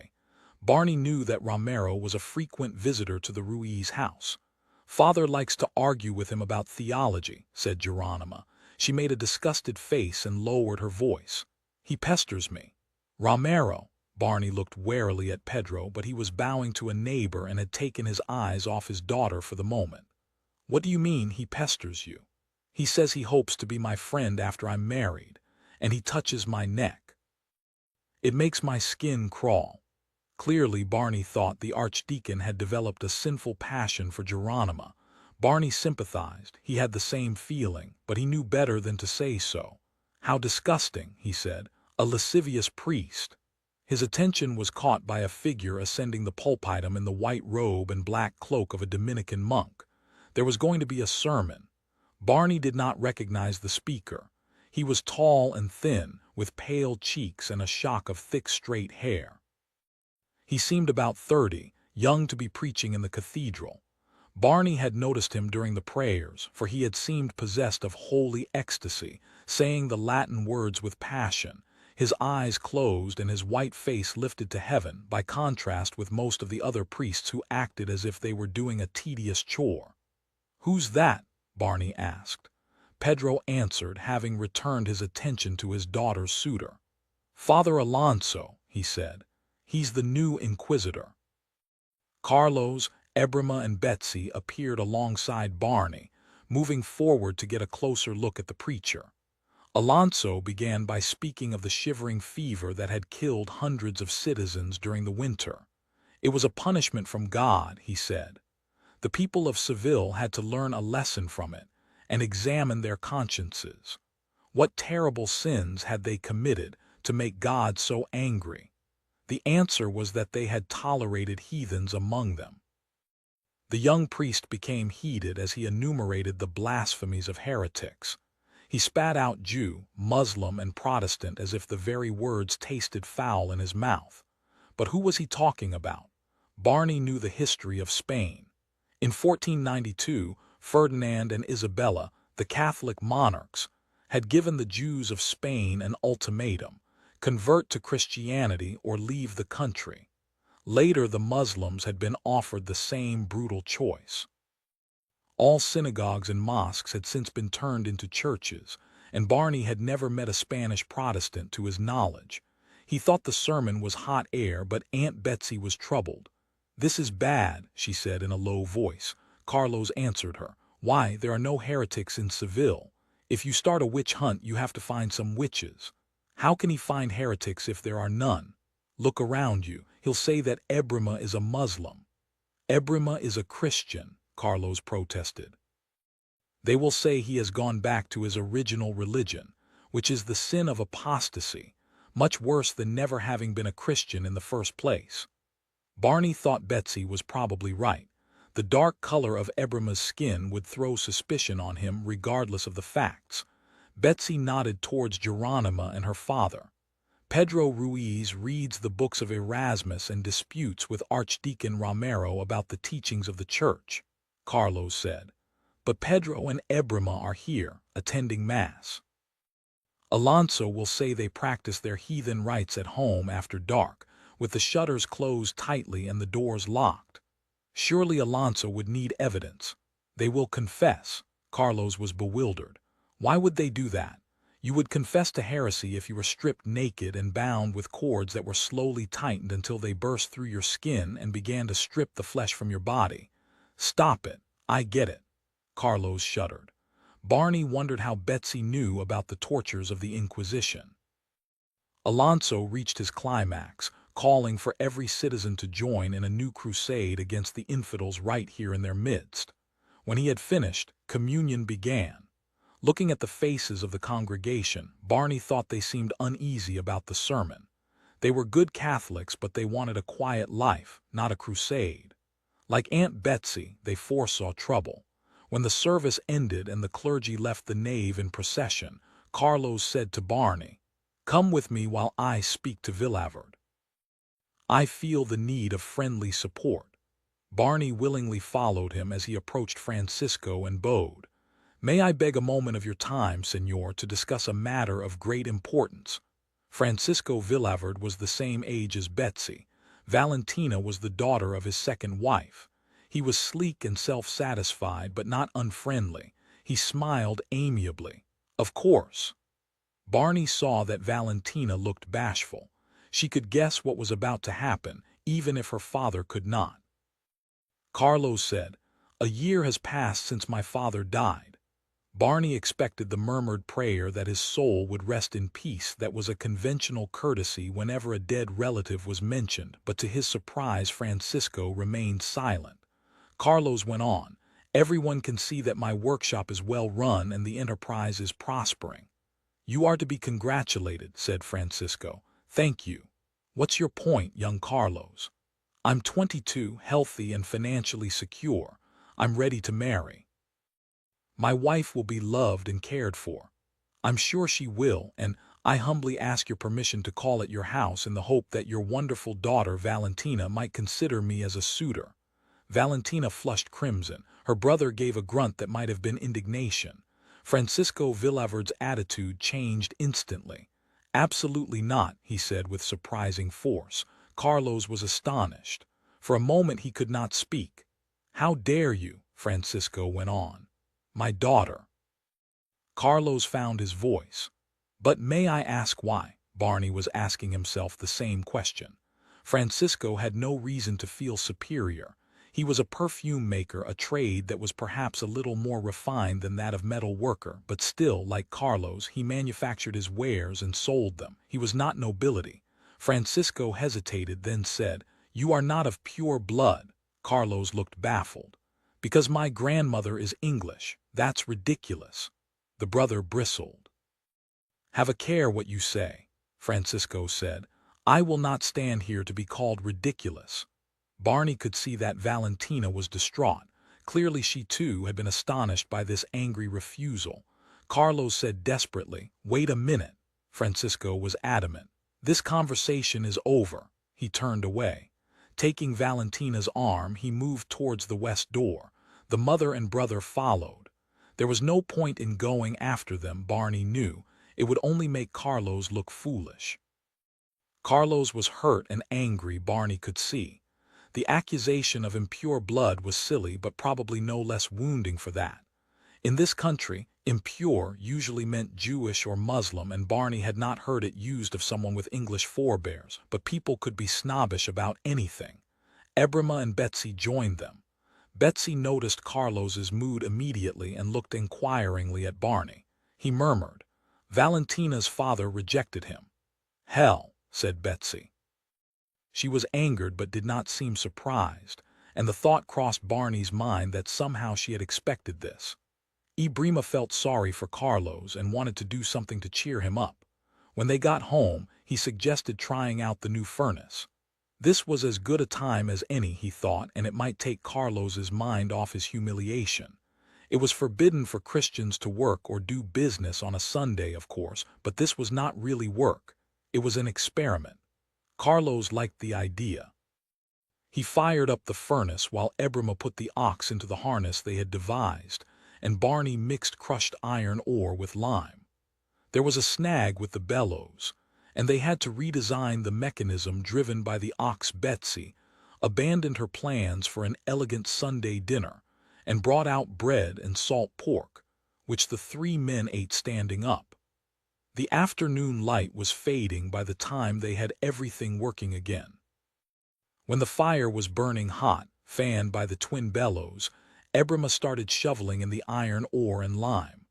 S1: Barney knew that Romero was a frequent visitor to the Ruiz house. "Father likes to argue with him about theology," said Geronima. She made a disgusted face and lowered her voice. "He pesters me." "Romero." Barney looked warily at Pedro, but he was bowing to a neighbor and had taken his eyes off his daughter for the moment. "What do you mean, he pesters you?" "He says he hopes to be my friend after I'm married, and he touches my neck. It makes my skin crawl." Clearly, Barney thought the archdeacon had developed a sinful passion for Geronima. Barney sympathized. He had the same feeling, but he knew better than to say so. "How disgusting," he said. "A lascivious priest." His attention was caught by a figure ascending the pulpitum in the white robe and black cloak of a Dominican monk. There was going to be a sermon. Barney did not recognize the speaker. He was tall and thin, with pale cheeks and a shock of thick, straight hair. He seemed about 30, young to be preaching in the cathedral. Barney had noticed him during the prayers, for he had seemed possessed of holy ecstasy, saying the Latin words with passion, his eyes closed and his white face lifted to heaven, by contrast with most of the other priests who acted as if they were doing a tedious chore. "Who's that?" Barney asked. Pedro answered, having returned his attention to his daughter's suitor. "Father Alonso," he said. "He's the new inquisitor." Carlos, Ebrima, and Betsy appeared alongside Barney, moving forward to get a closer look at the preacher. Alonso began by speaking of the shivering fever that had killed hundreds of citizens during the winter. "It was a punishment from God," he said. "The people of Seville had to learn a lesson from it and examine their consciences. What terrible sins had they committed to make God so angry? The answer was that they had tolerated heathens among them." The young priest became heated as he enumerated the blasphemies of heretics. He spat out Jew, Muslim, and Protestant as if the very words tasted foul in his mouth. But who was he talking about? Barney knew the history of Spain. In 1492, Ferdinand and Isabella, the Catholic monarchs, had given the Jews of Spain an ultimatum: convert to Christianity or leave the country. Later, the Muslims had been offered the same brutal choice. All synagogues and mosques had since been turned into churches, and Barney had never met a Spanish Protestant to his knowledge. He thought the sermon was hot air, but Aunt Betsy was troubled. "This is bad," she said in a low voice. Carlos answered her. "Why, there are no heretics in Seville. If you start a witch hunt, you have to find some witches. How can he find heretics if there are none? Look around you. He'll say that Ebrima is a Muslim." "Ebrima is a Christian," Carlos protested. "They will say he has gone back to his original religion, which is the sin of apostasy, much worse than never having been a Christian in the first place." Barney thought Betsy was probably right. The dark color of Ebrima's skin would throw suspicion on him regardless of the facts. Betsy nodded towards Geronima and her father. "Pedro Ruiz reads the books of Erasmus and disputes with Archdeacon Romero about the teachings of the church," Carlos said. "But Pedro and Ebrima are here, attending Mass. Alonso will say they practice their heathen rites at home after dark, with the shutters closed tightly and the doors locked. Surely Alonso would need evidence. They will confess." Carlos was bewildered. "Why would they do that? You would confess to heresy if you were stripped naked and bound with cords that were slowly tightened until they burst through your skin and began to strip the flesh from your body." "Stop it. I get it." Carlos shuddered. Barney wondered how Betsy knew about the tortures of the Inquisition. Alonso reached his climax, calling for every citizen to join in a new crusade against the infidels right here in their midst. When he had finished, communion began. Looking at the faces of the congregation, Barney thought they seemed uneasy about the sermon. They were good Catholics, but they wanted a quiet life, not a crusade. Like Aunt Betsy, they foresaw trouble. When the service ended and the clergy left the nave in procession, Carlos said to Barney, "Come with me while I speak to Villaverde. I feel the need of friendly support." Barney willingly followed him as he approached Francisco and bowed. "May I beg a moment of your time, Señor, to discuss a matter of great importance?" Francisco Villaverde was the same age as Betsy. Valentina was the daughter of his second wife. He was sleek and self-satisfied, but not unfriendly. He smiled amiably. "Of course." Barney saw that Valentina looked bashful. She could guess what was about to happen, even if her father could not. Carlos said, "A year has passed since my father died." Barney expected the murmured prayer that his soul would rest in peace that was a conventional courtesy whenever a dead relative was mentioned, but to his surprise Francisco remained silent. Carlos went on, "Everyone can see that my workshop is well run and the enterprise is prospering." "You are to be congratulated," said Francisco. "Thank you. What's your point, young Carlos?" "I'm 22, healthy and financially secure. I'm ready to marry. My wife will be loved and cared for. I'm sure she will, and I humbly ask your permission to call at your house in the hope that your wonderful daughter Valentina might consider me as a suitor." Valentina flushed crimson. Her brother gave a grunt that might have been indignation. Francisco Villaverde's attitude changed instantly. "Absolutely not," he said with surprising force. Carlos was astonished. For a moment he could not speak. "How dare you?" Francisco went on. "My daughter." Carlos found his voice. "But may I ask why?" Barney was asking himself the same question. Francisco had no reason to feel superior. He was a perfume maker, a trade that was perhaps a little more refined than that of metal worker, but still, like Carlos, he manufactured his wares and sold them. He was not nobility. Francisco hesitated, then said, "You are not of pure blood." Carlos looked baffled. "Because my grandmother is English. That's ridiculous." The brother bristled. "Have a care what you say," Francisco said. "I will not stand here to be called ridiculous." Barney could see that Valentina was distraught. Clearly she too had been astonished by this angry refusal. Carlos said desperately, "Wait a minute." Francisco was adamant. "This conversation is over." He turned away. Taking Valentina's arm, he moved towards the west door. The mother and brother followed. There was no point in going after them, Barney knew. It would only make Carlos look foolish. Carlos was hurt and angry, Barney could see. The accusation of impure blood was silly, but probably no less wounding for that. In this country, impure usually meant Jewish or Muslim, and Barney had not heard it used of someone with English forebears, but people could be snobbish about anything. Ebrima and Betsy joined them. Betsy noticed Carlos's mood immediately and looked inquiringly at Barney. He murmured, "Valentina's father rejected him." "Hell," said Betsy. She was angered but did not seem surprised, and the thought crossed Barney's mind that somehow she had expected this. Ebrima felt sorry for Carlos and wanted to do something to cheer him up. When they got home, he suggested trying out the new furnace. This was as good a time as any, he thought, and it might take Carlos's mind off his humiliation. It was forbidden for Christians to work or do business on a Sunday, of course, but this was not really work. It was an experiment. Carlos liked the idea. He fired up the furnace while Ebrima put the ox into the harness they had devised, and Barney mixed crushed iron ore with lime. There was a snag with the bellows, and they had to redesign the mechanism driven by the ox. Betsy abandoned her plans for an elegant Sunday dinner and brought out bread and salt pork, which the three men ate standing up. The afternoon light was fading by the time they had everything working again. When the fire was burning hot, fanned by the twin bellows, Ebrima started shoveling in the iron ore and lime.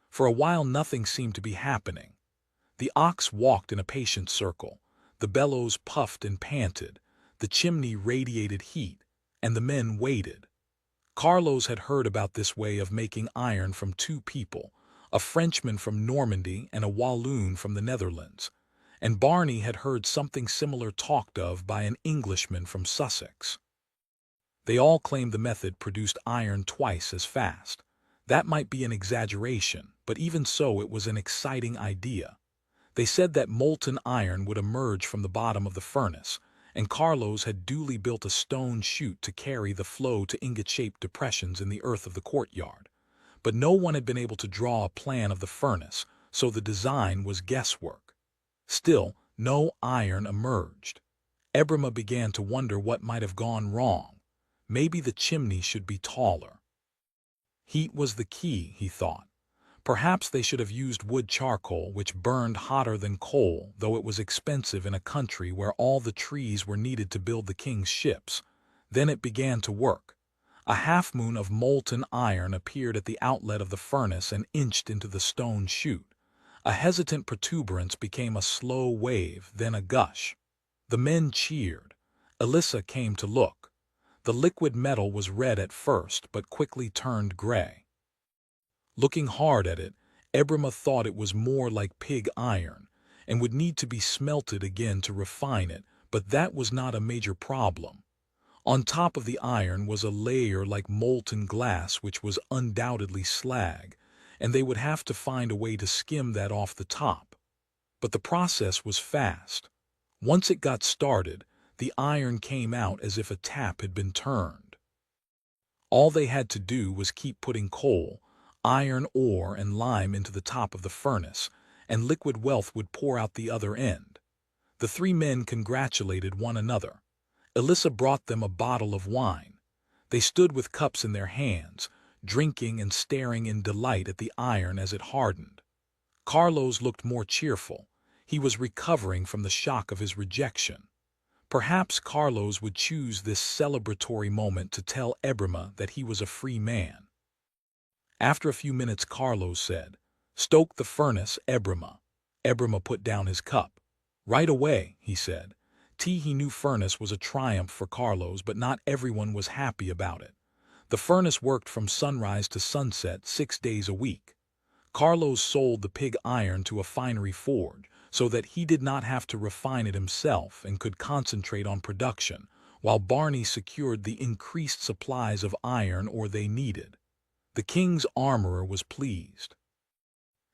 S1: For a while nothing seemed to be happening. The ox walked in a patient circle, the bellows puffed and panted, the chimney radiated heat, and the men waited. Carlos had heard about this way of making iron from two people, a Frenchman from Normandy and a Walloon from the Netherlands, and Barney had heard something similar talked of by an Englishman from Sussex. They all claimed the method produced iron twice as fast. That might be an exaggeration, but even so it was an exciting idea. They said that molten iron would emerge from the bottom of the furnace, and Carlos had duly built a stone chute to carry the flow to ingot-shaped depressions in the earth of the courtyard. But no one had been able to draw a plan of the furnace, so the design was guesswork. Still, no iron emerged. Ebrima began to wonder what might have gone wrong. Maybe the chimney should be taller. Heat was the key, he thought. Perhaps they should have used wood charcoal, which burned hotter than coal, though it was expensive in a country where all the trees were needed to build the king's ships. Then it began to work. A half-moon of molten iron appeared at the outlet of the furnace and inched into the stone chute. A hesitant protuberance became a slow wave, then a gush. The men cheered. Elissa came to look. The liquid metal was red at first, but quickly turned gray. Looking hard at it, Ebrima thought it was more like pig iron, and would need to be smelted again to refine it, but that was not a major problem. On top of the iron was a layer like molten glass which was undoubtedly slag, and they would have to find a way to skim that off the top. But the process was fast. Once it got started, the iron came out as if a tap had been turned. All they had to do was keep putting coal, iron ore and lime into the top of the furnace, and liquid wealth would pour out the other end. The three men congratulated one another. Elissa brought them a bottle of wine. They stood with cups in their hands, drinking and staring in delight at the iron as it hardened. Carlos looked more cheerful. He was recovering from the shock of his rejection. Perhaps Carlos would choose this celebratory moment to tell Ebrima that he was a free man. After a few minutes, Carlos said, "Stoke the furnace, Ebrima." Ebrima put down his cup. "Right away," he said. He knew furnace was a triumph for Carlos, but not everyone was happy about it. The furnace worked from sunrise to sunset 6 days a week. Carlos sold the pig iron to a finery forge, so that he did not have to refine it himself and could concentrate on production, while Barney secured the increased supplies of iron ore they needed. The king's armorer was pleased.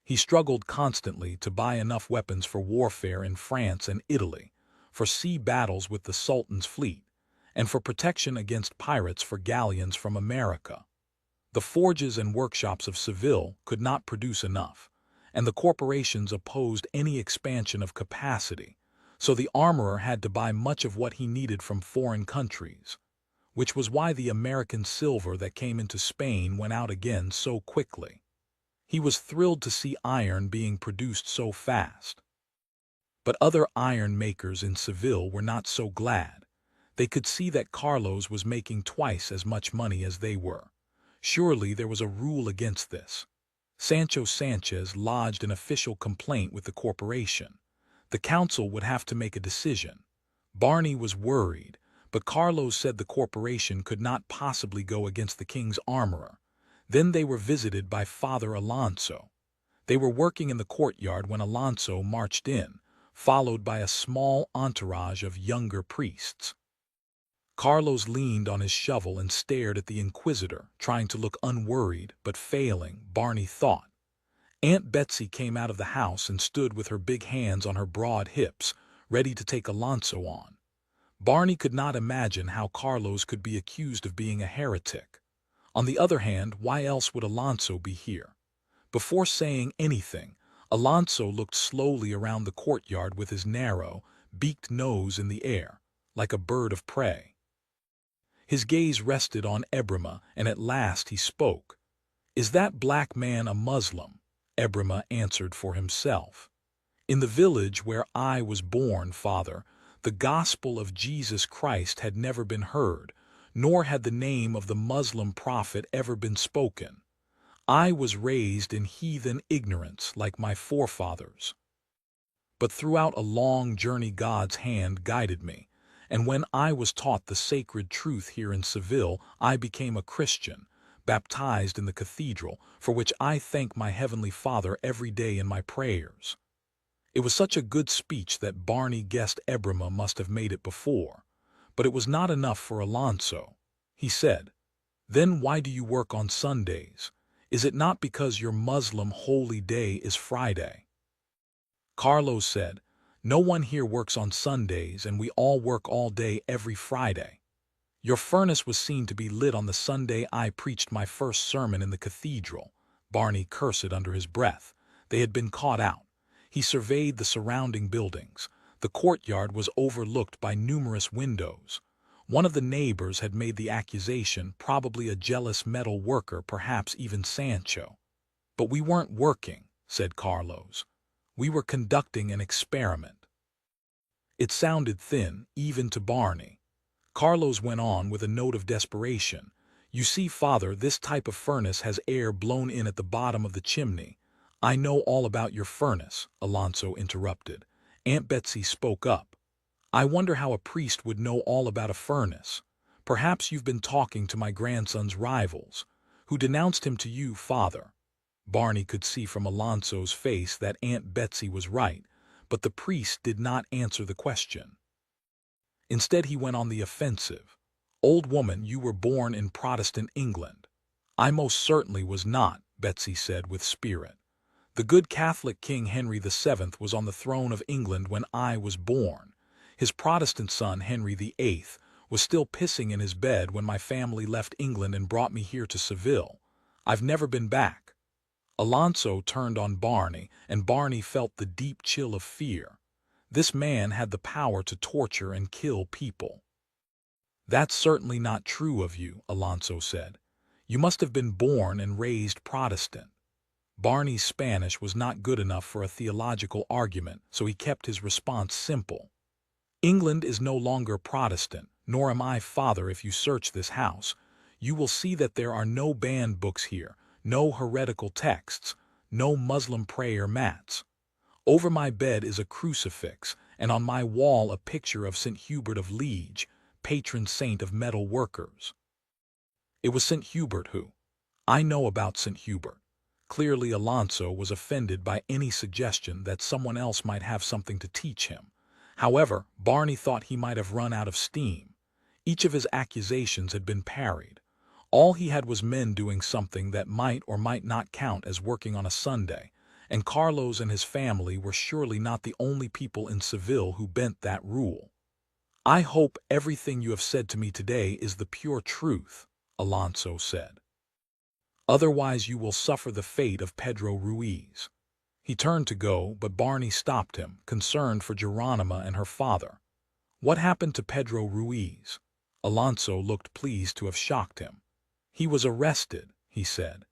S1: He struggled constantly to buy enough weapons for warfare in France and Italy, for sea battles with the Sultan's fleet, and for protection against pirates for galleons from America. The forges and workshops of Seville could not produce enough, and the corporations opposed any expansion of capacity, so the armorer had to buy much of what he needed from foreign countries, which was why the American silver that came into Spain went out again so quickly. He was thrilled to see iron being produced so fast. But other iron makers in Seville were not so glad. They could see that Carlos was making twice as much money as they were. Surely there was a rule against this. Sancho Sanchez lodged an official complaint with the corporation. The council would have to make a decision. Barney was worried, but Carlos said the corporation could not possibly go against the king's armorer. Then they were visited by Father Alonso. They were working in the courtyard when Alonso marched in, followed by a small entourage of younger priests. Carlos leaned on his shovel and stared at the inquisitor, trying to look unworried, but failing, Barney thought. Aunt Betsy came out of the house and stood with her big hands on her broad hips, ready to take Alonso on. Barney could not imagine how Carlos could be accused of being a heretic. On the other hand, why else would Alonso be here? Before saying anything, Alonso looked slowly around the courtyard with his narrow, beaked nose in the air, like a bird of prey. His gaze rested on Ebrima, and at last he spoke. "Is that black man a Muslim?" Ebrima answered for himself. "In the village where I was born, Father, the gospel of Jesus Christ had never been heard, nor had the name of the Muslim prophet ever been spoken. I was raised in heathen ignorance like my forefathers." But throughout a long journey God's hand guided me, and when I was taught the sacred truth here in Seville, I became a Christian, baptized in the cathedral, for which I thank my Heavenly Father every day in my prayers." It was such a good speech that Barney guessed Ebrima must have made it before. But it was not enough for Alonso. He said, "Then why do you work on Sundays? Is it not because your Muslim holy day is Friday?" Carlos said, "No one here works on Sundays, and we all work all day every Friday. Your furnace was seen to be lit on the Sunday I preached my first sermon in the cathedral." Barney cursed under his breath. They had been caught out. He surveyed the surrounding buildings. The courtyard was overlooked by numerous windows. One of the neighbors had made the accusation, probably a jealous metal worker, perhaps even Sancho. "But we weren't working," said Carlos. "We were conducting an experiment." It sounded thin, even to Barney. Carlos went on with a note of desperation. "You see, Father, this type of furnace has air blown in at the bottom of the chimney." "I know all about your furnace," Alonso interrupted. Aunt Betsy spoke up. "I wonder how a priest would know all about a furnace. Perhaps you've been talking to my grandson's rivals, who denounced him to you, Father." Barney could see from Alonso's face that Aunt Betsy was right, but the priest did not answer the question. Instead, he went on the offensive. "Old woman, you were born in Protestant England." "I most certainly was not," Betsy said with spirit. "The good Catholic King Henry VII was on the throne of England when I was born. His Protestant son, Henry VIII, was still pissing in his bed when my family left England and brought me here to Seville. I've never been back." Alonso turned on Barney, and Barney felt the deep chill of fear. This man had the power to torture and kill people. "That's certainly not true of you," Alonso said. "You must have been born and raised Protestant." Barney's Spanish was not good enough for a theological argument, so he kept his response simple. "England is no longer Protestant, nor am I, Father. If you search this house, you will see that there are no banned books here, no heretical texts, no Muslim prayer mats. Over my bed is a crucifix, and on my wall a picture of St. Hubert of Liege, patron saint of metal workers." "It was St. Hubert who—" "I know about St. Hubert." Clearly Alonso was offended by any suggestion that someone else might have something to teach him. However, Barney thought he might have run out of steam. Each of his accusations had been parried. All he had was men doing something that might or might not count as working on a Sunday, and Carlos and his family were surely not the only people in Seville who bent that rule. "I hope everything you have said to me today is the pure truth," Alonso said. "Otherwise you will suffer the fate of Pedro Ruiz." He turned to go, but Barney stopped him, concerned for Geronima and her father. "What happened to Pedro Ruiz?" Alonso looked pleased to have shocked him. "He was arrested," he said.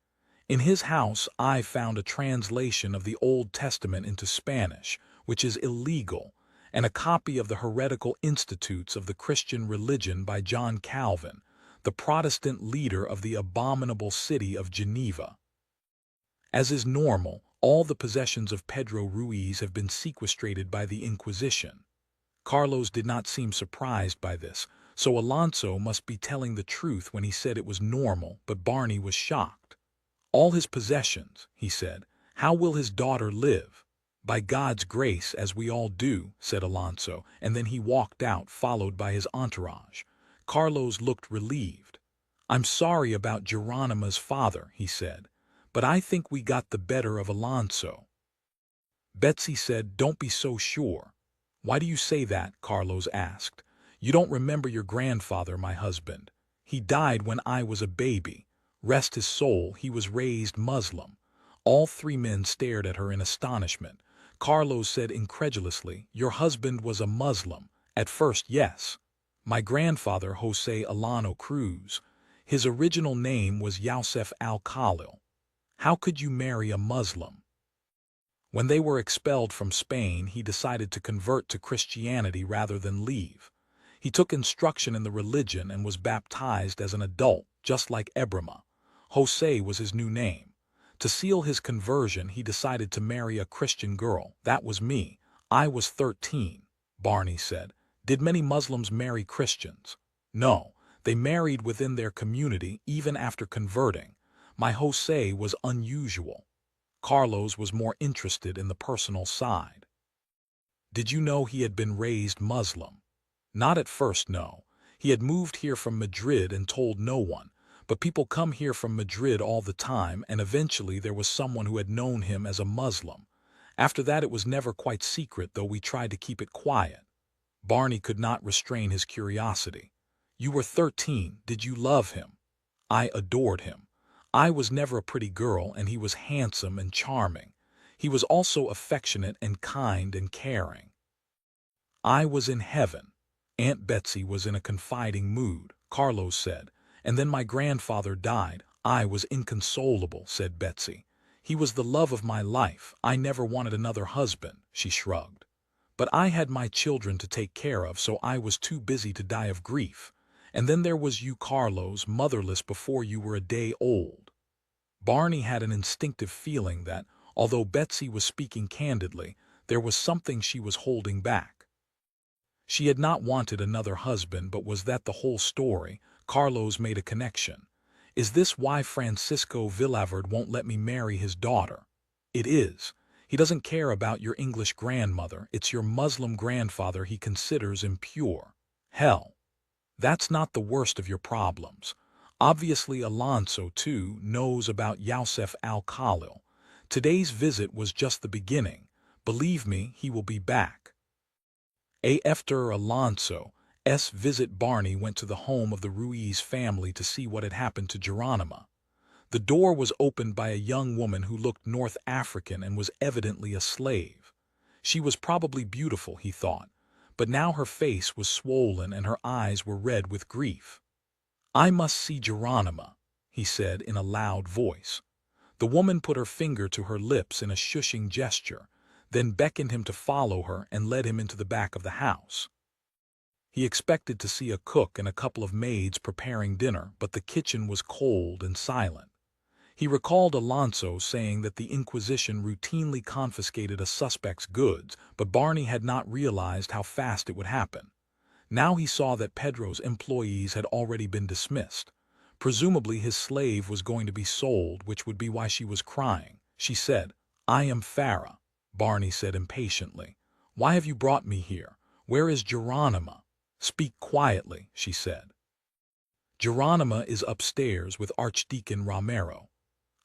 S1: "In his house I found a translation of the Old Testament into Spanish, which is illegal, and a copy of the heretical Institutes of the Christian Religion by John Calvin, the Protestant leader of the abominable city of Geneva. As is normal, all the possessions of Pedro Ruiz have been sequestrated by the Inquisition." Carlos did not seem surprised by this, so Alonso must be telling the truth when he said it was normal, but Barney was shocked. "All his possessions," he said. "How will his daughter live?" "By God's grace, as we all do," said Alonso, and then he walked out, followed by his entourage. Carlos looked relieved. "I'm sorry about Geronima's father," he said, "but I think we got the better of Alonso." Betsy said, "Don't be so sure." "Why do you say that?" Carlos asked. "You don't remember your grandfather, my husband. He died when I was a baby. Rest his soul, he was raised Muslim." All three men stared at her in astonishment. Carlos said incredulously, "Your husband was a Muslim?" "At first, yes. My grandfather, Jose Alano Cruz. His original name was Yusef al-Khalil." "How could you marry a Muslim?" "When they were expelled from Spain, he decided to convert to Christianity rather than leave. He took instruction in the religion and was baptized as an adult, just like Ebrima. Jose was his new name. To seal his conversion, he decided to marry a Christian girl. That was me. I was 13, Barney said. Did many Muslims marry Christians? No, they married within their community even after converting. My Jose was unusual. Carlos was more interested in the personal side. Did you know he had been raised Muslim? Not at first, no. He had moved here from Madrid and told no one, but people come here from Madrid all the time, and eventually there was someone who had known him as a Muslim. After that it was never quite secret, though we tried to keep it quiet. Barney could not restrain his curiosity. You were 13. Did you love him? I adored him. I was never a pretty girl, and he was handsome and charming. He was also affectionate and kind and caring. I was in heaven. Aunt Betsy was in a confiding mood, Carlos said. And then my grandfather died. I was inconsolable, said Betsy. He was the love of my life. I never wanted another husband, she shrugged. But I had my children to take care of, so I was too busy to die of grief. And then there was you, Carlos, motherless before you were a day old. Barney had an instinctive feeling that, although Betsy was speaking candidly, there was something she was holding back. She had not wanted another husband, but was that the whole story? Carlos made a connection. Is this why Francisco Villaverde won't let me marry his daughter? It is. He doesn't care about your English grandmother. It's your Muslim grandfather he considers impure. Hell, that's not the worst of your problems. Obviously Alonso, too, knows about Youssef al-Khalil. Today's visit was just the beginning. Believe me, he will be back. After Alonso's visit, Barney went to the home of the Ruiz family to see what had happened to Geronima. The door was opened by a young woman who looked North African and was evidently a slave. She was probably beautiful, he thought, but now her face was swollen and her eyes were red with grief. I must see Geronima, he said in a loud voice. The woman put her finger to her lips in a shushing gesture, then beckoned him to follow her and led him into the back of the house. He expected to see a cook and a couple of maids preparing dinner, but the kitchen was cold and silent. He recalled Alonso saying that the Inquisition routinely confiscated a suspect's goods, but Barney had not realized how fast it would happen. Now he saw that Pedro's employees had already been dismissed. Presumably his slave was going to be sold, which would be why she was crying. She said, I am Farah. Barney said impatiently. Why have you brought me here? Where is Geronima? Speak quietly, she said. Geronima is upstairs with Archdeacon Romero.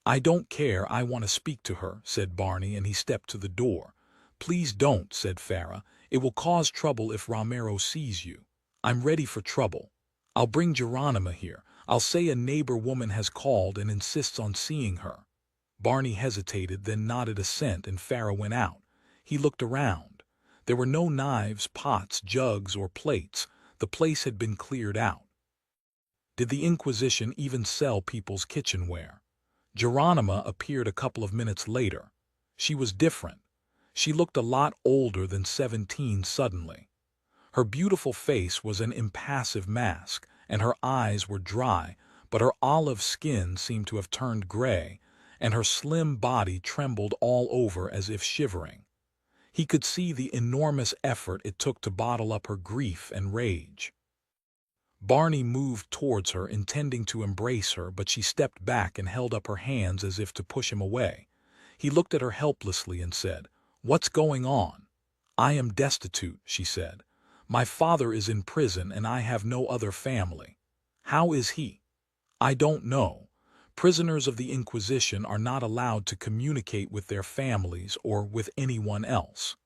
S1: I don't care, I want to speak to her, said Barney, and he stepped to the door. Please don't, said Farah. It will cause trouble if Romero sees you. I'm ready for trouble. I'll bring Geronima here. I'll say a neighbor woman has called and insists on seeing her. Barney hesitated, then nodded assent, and Farah went out. He looked around. There were no knives, pots, jugs, or plates. The place had been cleared out. Did the Inquisition even sell people's kitchenware? Geronima appeared a couple of minutes later. She was different. She looked a lot older than 17 suddenly. Her beautiful face was an impassive mask, and her eyes were dry, but her olive skin seemed to have turned gray, and her slim body trembled all over as if shivering. He could see the enormous effort it took to bottle up her grief and rage. Barney moved towards her, intending to embrace her, but she stepped back and held up her hands as if to push him away. He looked at her helplessly and said, What's going on? I am destitute, she said. My father is in prison and I have no other family. How is he? I don't know. Prisoners of the Inquisition are not allowed to communicate with their families or with anyone else.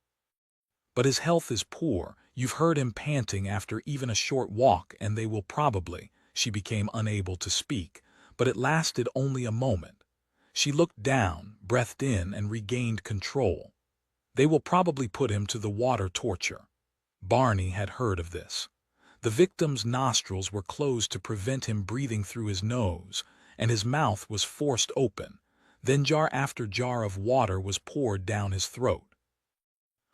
S1: But his health is poor. You've heard him panting after even a short walk, and they will probably... She became unable to speak, but it lasted only a moment. She looked down, breathed in, and regained control. They will probably put him to the water torture. Barney had heard of this. The victim's nostrils were closed to prevent him breathing through his nose, and his mouth was forced open. Then jar after jar of water was poured down his throat.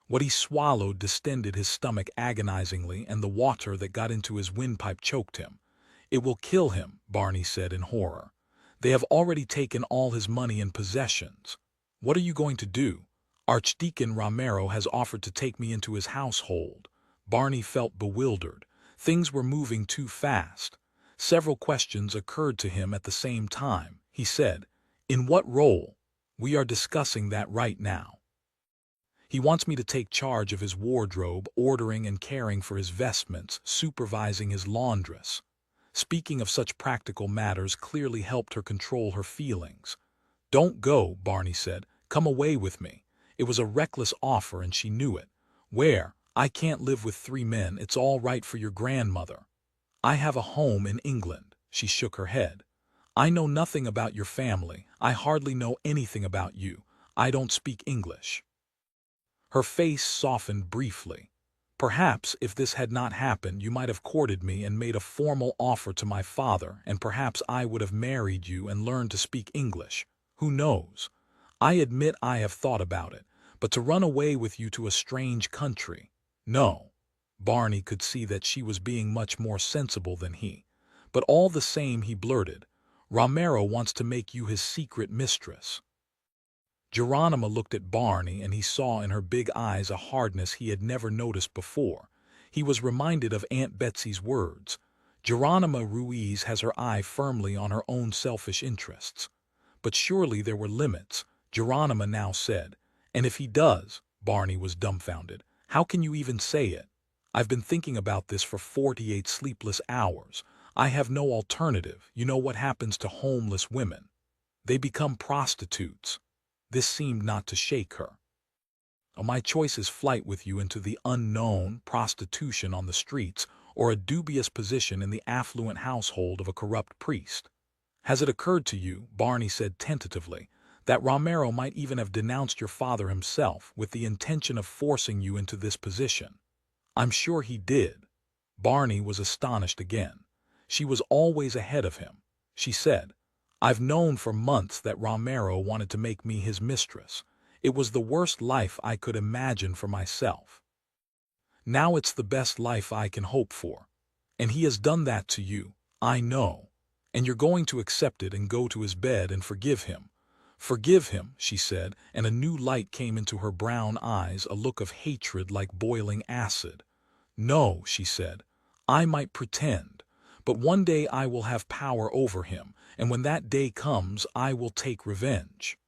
S1: What he swallowed distended his stomach agonizingly, and the water that got into his windpipe choked him. It will kill him, Barney said in horror. They have already taken all his money and possessions. What are you going to do? Archdeacon Romero has offered to take me into his household. Barney felt bewildered. Things were moving too fast. Several questions occurred to him at the same time. He said, "In what role?" "We are discussing that right now." He wants me to take charge of his wardrobe, ordering and caring for his vestments, supervising his laundress. Speaking of such practical matters clearly helped her control her feelings. "Don't go," Barney said. "Come away with me." It was a reckless offer and she knew it. "Where? I can't live with 3 men. It's all right for your grandmother." "I have a home in England." She shook her head. "I know nothing about your family. I hardly know anything about you. I don't speak English." Her face softened briefly. "Perhaps if this had not happened you might have courted me and made a formal offer to my father, and perhaps I would have married you and learned to speak English. Who knows? I admit I have thought about it, but to run away with you to a strange country— no." Barney could see that she was being much more sensible than he. But all the same he blurted, "Romero wants to make you his secret mistress." Geronima looked at Barney and he saw in her big eyes a hardness he had never noticed before. He was reminded of Aunt Betsy's words. Geronima Ruiz has her eye firmly on her own selfish interests. But surely there were limits, Geronima now said. "And if he does," Barney was dumbfounded, "how can you even say it?" "I've been thinking about this for 48 sleepless hours. I have no alternative. You know what happens to homeless women. They become prostitutes." This seemed not to shake her. "My choice is flight with you into the unknown, prostitution on the streets, or a dubious position in the affluent household of a corrupt priest." "Has it occurred to you," Barney said tentatively, "that Romero might even have denounced your father himself with the intention of forcing you into this position?" "I'm sure he did." Barney was astonished again. She was always ahead of him. She said, "I've known for months that Romero wanted to make me his mistress. It was the worst life I could imagine for myself. Now it's the best life I can hope for. And he has done that to you, I know. And you're going to accept it and go to his bed and forgive him." "Forgive him," she said, and a new light came into her brown eyes, a look of hatred like boiling acid. "No," she said, "I might pretend. But one day I will have power over him, and when that day comes I will take revenge."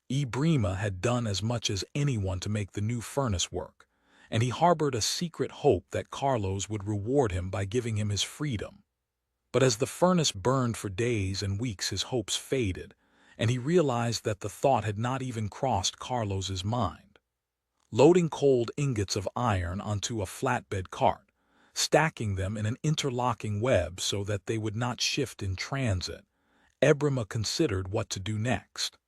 S1: Ibrima had done as much as anyone to make the new furnace work, and he harbored a secret hope that Carlos would reward him by giving him his freedom. But as the furnace burned for days and weeks his hopes faded, and he realized that the thought had not even crossed Carlos's mind. Loading cold ingots of iron onto a flatbed cart, stacking them in an interlocking web so that they would not shift in transit, Ibrima considered what to do next.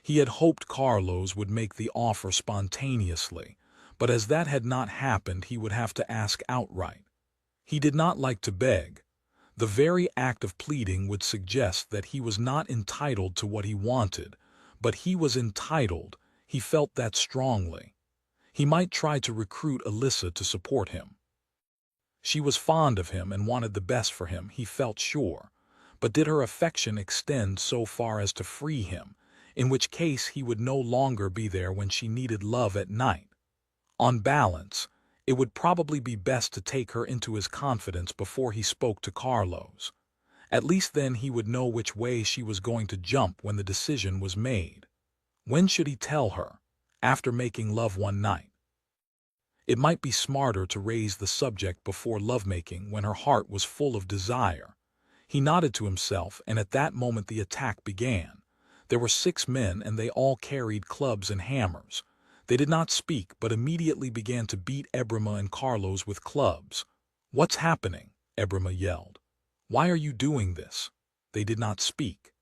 S1: He had hoped Carlos would make the offer spontaneously, but as that had not happened he would have to ask outright. He did not like to beg. The very act of pleading would suggest that he was not entitled to what he wanted, but he was entitled. He felt that strongly. He might try to recruit Alyssa to support him. She was fond of him and wanted the best for him, he felt sure. But did her affection extend so far as to free him, in which case he would no longer be there when she needed love at night? On balance, it would probably be best to take her into his confidence before he spoke to Carlos. At least then he would know which way she was going to jump when the decision was made. When should he tell her? After making love one night. It might be smarter to raise the subject before lovemaking when her heart was full of desire. He nodded to himself, and at that moment the attack began. There were 6 men, and they all carried clubs and hammers. They did not speak, but immediately began to beat Ibrima and Carlos with clubs. "What's happening?" Ibrima yelled. "Why are you doing this?" They did not speak.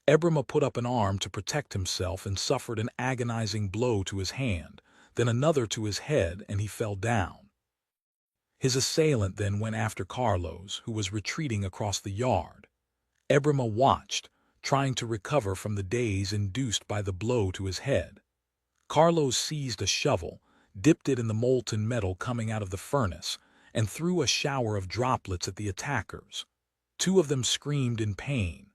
S1: Ibrima put up an arm to protect himself and suffered an agonizing blow to his hand, then another to his head, and he fell down. His assailant then went after Carlos, who was retreating across the yard. Ibrima watched, trying to recover from the daze induced by the blow to his head. Carlos seized a shovel, dipped it in the molten metal coming out of the furnace, and threw a shower of droplets at the attackers. 2 of them screamed in pain.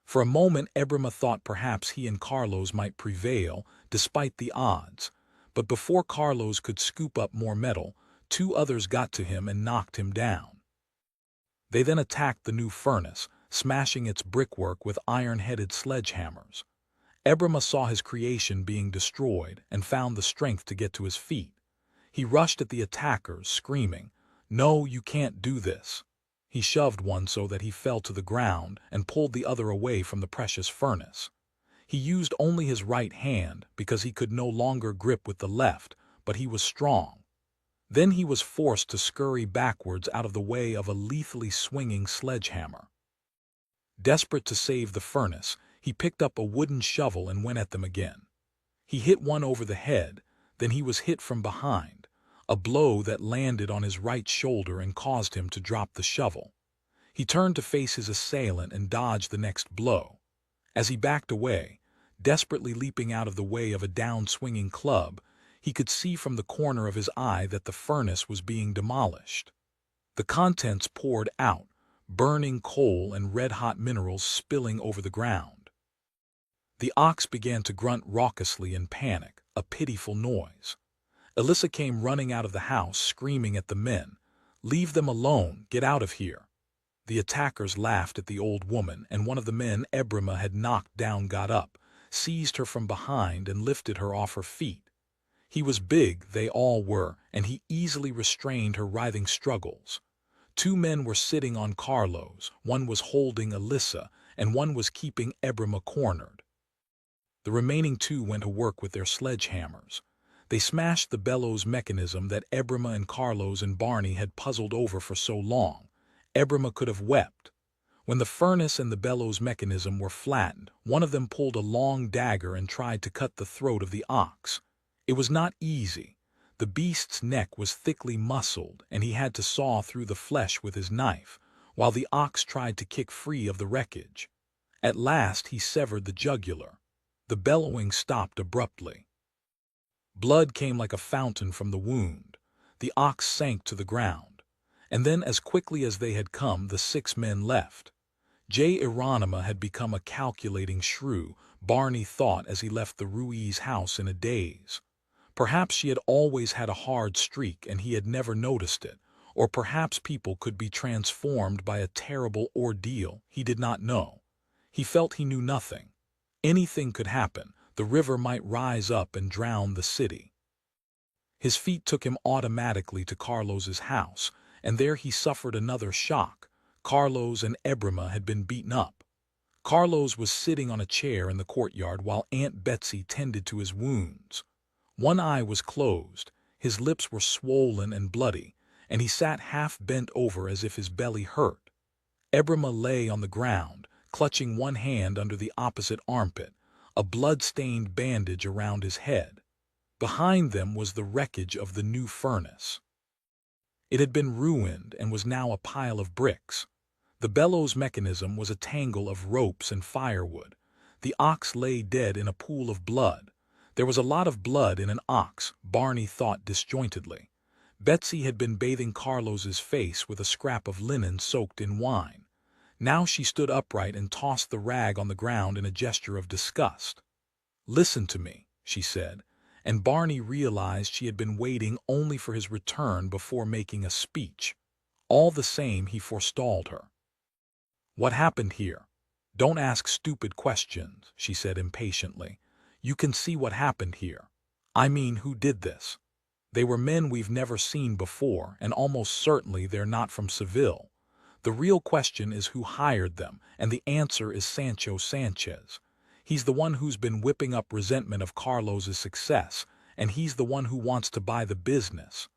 S1: For a moment Ebrima thought perhaps he and Carlos might prevail, despite the odds. But before Carlos could scoop up more metal, two others got to him and knocked him down. They then attacked the new furnace, smashing its brickwork with iron-headed sledgehammers. Ebrima saw his creation being destroyed and found the strength to get to his feet. He rushed at the attackers, screaming, "No, you can't do this." He shoved one so that he fell to the ground and pulled the other away from the precious furnace. He used only his right hand because he could no longer grip with the left, but he was strong. Then he was forced to scurry backwards out of the way of a lethally swinging sledgehammer. Desperate to save the furnace, he picked up a wooden shovel and went at them again. He hit one over the head, then he was hit from behind, a blow that landed on his right shoulder and caused him to drop the shovel. He turned to face his assailant and dodged the next blow. As he backed away, desperately leaping out of the way of a down-swinging club, he could see from the corner of his eye that the furnace was being demolished. The contents poured out, burning coal and red-hot minerals spilling over the ground. The ox began to grunt raucously in panic, a pitiful noise. Alyssa came running out of the house, screaming at the men, "Leave them alone, get out of here." The attackers laughed at the old woman, and one of the men Ebrima had knocked down got up, seized her from behind and lifted her off her feet. He was big, they all were, and he easily restrained her writhing struggles. Two men were sitting on Carlos, one was holding Alyssa, and one was keeping Ebrima cornered. The remaining two went to work with their sledgehammers. They smashed the bellows mechanism that Ebrima and Carlos and Barney had puzzled over for so long. Ebrima could have wept. When the furnace and the bellows mechanism were flattened, one of them pulled a long dagger and tried to cut the throat of the ox. It was not easy. The beast's neck was thickly muscled, and he had to saw through the flesh with his knife, while the ox tried to kick free of the wreckage. At last he severed the jugular. The bellowing stopped abruptly. Blood came like a fountain from the wound. The ox sank to the ground. And then, as quickly as they had come, the 6 men left. Hieronyma had become a calculating shrew, Barney thought as he left the Ruiz house in a daze. Perhaps she had always had a hard streak and he had never noticed it, or perhaps people could be transformed by a terrible ordeal, he did not know. He felt he knew nothing. Anything could happen, the river might rise up and drown the city. His feet took him automatically to Carlos's house, and there he suffered another shock. Carlos and Ebrima had been beaten up. Carlos was sitting on a chair in the courtyard while Aunt Betsy tended to his wounds. One eye was closed, his lips were swollen and bloody, and he sat half bent over as if his belly hurt. Ebrima lay on the ground, clutching one hand under the opposite armpit, a blood-stained bandage around his head. Behind them was the wreckage of the new furnace. It had been ruined and was now a pile of bricks. The bellows mechanism was a tangle of ropes and firewood. The ox lay dead in a pool of blood. There was a lot of blood in an ox, Barney thought disjointedly. Betsy had been bathing Carlos's face with a scrap of linen soaked in wine. Now she stood upright and tossed the rag on the ground in a gesture of disgust. "Listen to me," she said, and Barney realized she had been waiting only for his return before making a speech. All the same, he forestalled her. "What happened here?" "Don't ask stupid questions," she said impatiently. "You can see what happened here. I mean, who did this? They were men we've never seen before, and almost certainly they're not from Seville. The real question is who hired them, and the answer is Sancho Sanchez. He's the one who's been whipping up resentment of Carlos's success, and he's the one who wants to buy the business.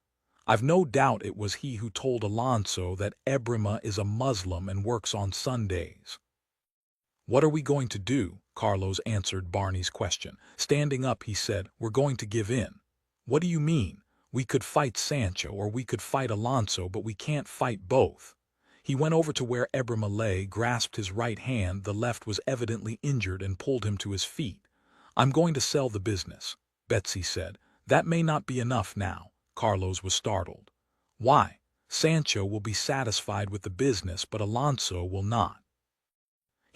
S1: I've no doubt it was he who told Alonso that Ebrima is a Muslim and works on Sundays." "What are we going to do?" Carlos answered Barney's question. Standing up, he said, "We're going to give in." "What do you mean? We could fight Sancho or we could fight Alonso, but we can't fight both." He went over to where Ebrima lay, grasped his right hand, the left was evidently injured, and pulled him to his feet. "I'm going to sell the business," Betsy said. "That may not be enough now." Carlos was startled. "Why? Sancho will be satisfied with the business, but Alonso will not."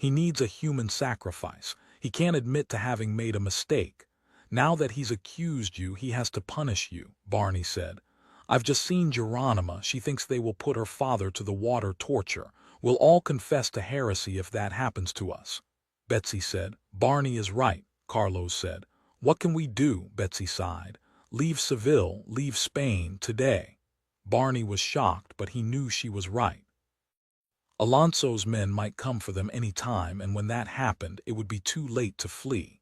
S1: He needs a human sacrifice. He can't admit to having made a mistake. Now that he's accused you, he has to punish you, Barney said. I've just seen Geronima. She thinks they will put her father to the water torture. We'll all confess to heresy if that happens to us. Betsy said. Barney is right, Carlos said. What can we do? Betsy sighed. Leave Seville, leave Spain, today. Barney was shocked, but he knew she was right. Alonso's men might come for them any time, and when that happened, it would be too late to flee.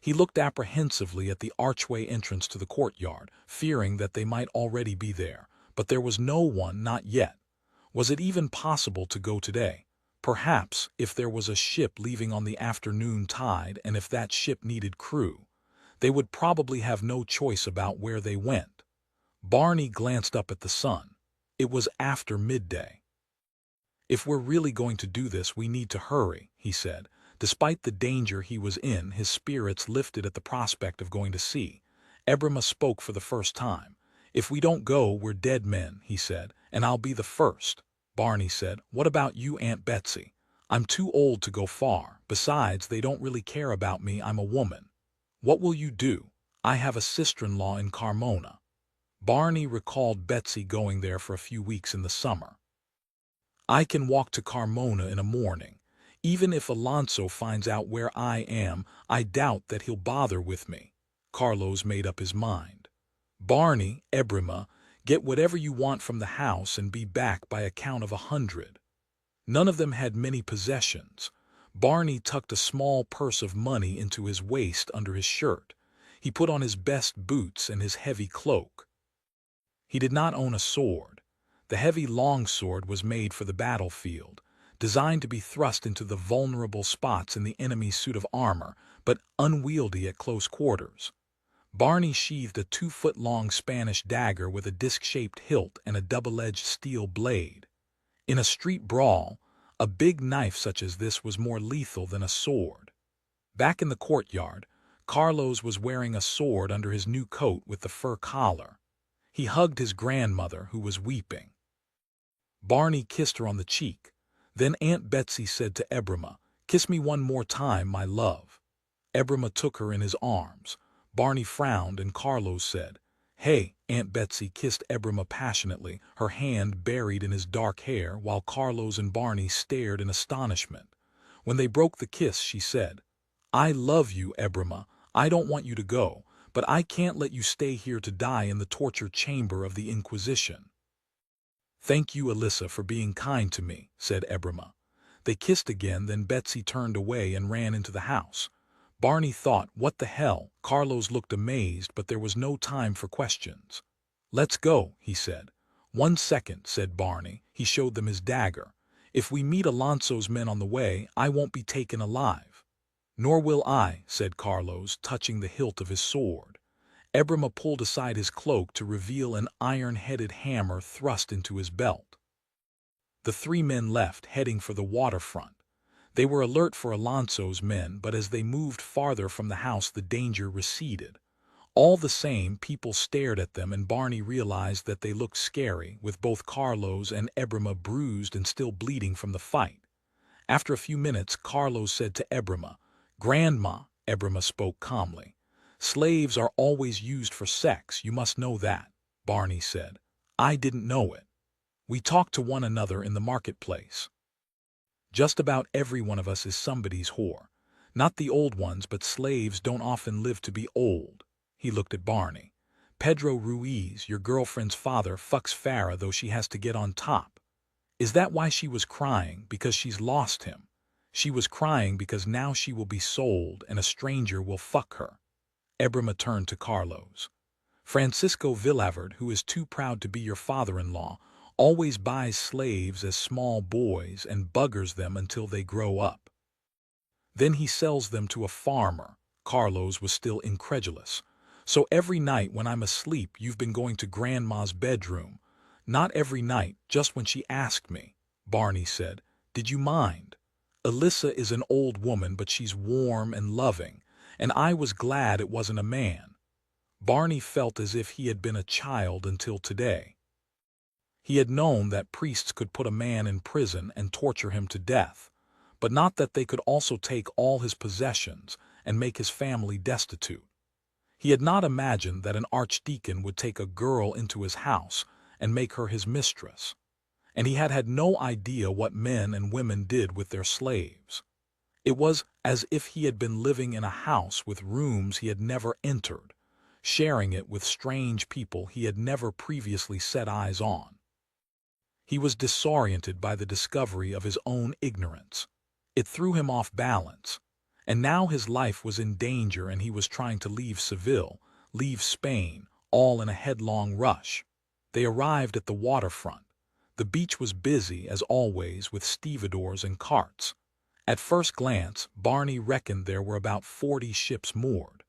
S1: He looked apprehensively at the archway entrance to the courtyard, fearing that they might already be there, but there was no one, not yet. Was it even possible to go today? Perhaps, if there was a ship leaving on the afternoon tide, and if that ship needed crew, they would probably have no choice about where they went. Barney glanced up at the sun. It was after midday. If we're really going to do this, we need to hurry, he said. Despite the danger he was in, his spirits lifted at the prospect of going to sea. Ebrima spoke for the first time. If we don't go, we're dead men, he said, and I'll be the first. Barney said, what about you, Aunt Betsy? I'm too old to go far. Besides, they don't really care about me. I'm a woman. What will you do? I have a sister-in-law in Carmona. Barney recalled Betsy going there for a few weeks in the summer. I can walk to Carmona in a morning. Even if Alonso finds out where I am, I doubt that he'll bother with me. Carlos made up his mind. Barney, Ebrima, get whatever you want from the house and be back by a count of 100. None of them had many possessions. Barney tucked a small purse of money into his waist under his shirt. He put on his best boots and his heavy cloak. He did not own a sword. The heavy longsword was made for the battlefield, designed to be thrust into the vulnerable spots in the enemy's suit of armor, but unwieldy at close quarters. Barney sheathed a 2-foot-long Spanish dagger with a disc-shaped hilt and a double-edged steel blade. In a street brawl, a big knife such as this was more lethal than a sword. Back in the courtyard, Carlos was wearing a sword under his new coat with the fur collar. He hugged his grandmother, who was weeping. Barney kissed her on the cheek. Then Aunt Betsy said to Ebrima, "Kiss me one more time, my love." Ebrima took her in his arms. Barney frowned, and Carlos said, "Hey." Aunt Betsy kissed Ebrima passionately, her hand buried in his dark hair, while Carlos and Barney stared in astonishment. When they broke the kiss, she said, "I love you, Ebrima. I don't want you to go, but I can't let you stay here to die in the torture chamber of the Inquisition." "Thank you, Alyssa, for being kind to me," said Ebrima. They kissed again, then Betsy turned away and ran into the house. Barney thought, what the hell? Carlos looked amazed, but there was no time for questions. "Let's go," he said. "1 second," said Barney. He showed them his dagger. "If we meet Alonso's men on the way, I won't be taken alive." "Nor will I," said Carlos, touching the hilt of his sword. Ebrima pulled aside his cloak to reveal an iron-headed hammer thrust into his belt. The 3 men left, heading for the waterfront. They were alert for Alonso's men, but as they moved farther from the house, the danger receded. All the same, people stared at them, and Barney realized that they looked scary, with both Carlos and Ebrima bruised and still bleeding from the fight. After a few minutes, Carlos said to Ebrima, "Grandma," Ebrima spoke calmly, "slaves are always used for sex, you must know that." Barney said, "I didn't know it. We talked to one another in the marketplace. Just about every one of us is somebody's whore. Not the old ones, but slaves don't often live to be old." He looked at Barney. "Pedro Ruiz, your girlfriend's father, fucks Farah, though she has to get on top. Is that why she was crying? Because she's lost him? She was crying because now she will be sold and a stranger will fuck her." Ebrima turned to Carlos. "Francisco Villaverde, who is too proud to be your father-in-law, always buys slaves as small boys and buggers them until they grow up. Then he sells them to a farmer." Carlos was still incredulous. "So every night when I'm asleep, you've been going to Grandma's bedroom?" "Not every night, just when she asked me," Barney said. "Did you mind? Alyssa is an old woman, but she's warm and loving, and I was glad it wasn't a man." Barney felt as if he had been a child until today. He had known that priests could put a man in prison and torture him to death, but not that they could also take all his possessions and make his family destitute. He had not imagined that an archdeacon would take a girl into his house and make her his mistress, and he had had no idea what men and women did with their slaves. It was as if he had been living in a house with rooms he had never entered, sharing it with strange people he had never previously set eyes on. He was disoriented by the discovery of his own ignorance. It threw him off balance, and now his life was in danger and he was trying to leave Seville, leave Spain, all in a headlong rush. They arrived at the waterfront. The beach was busy, as always, with stevedores and carts. At first glance, Barney reckoned there were about 40 ships moored.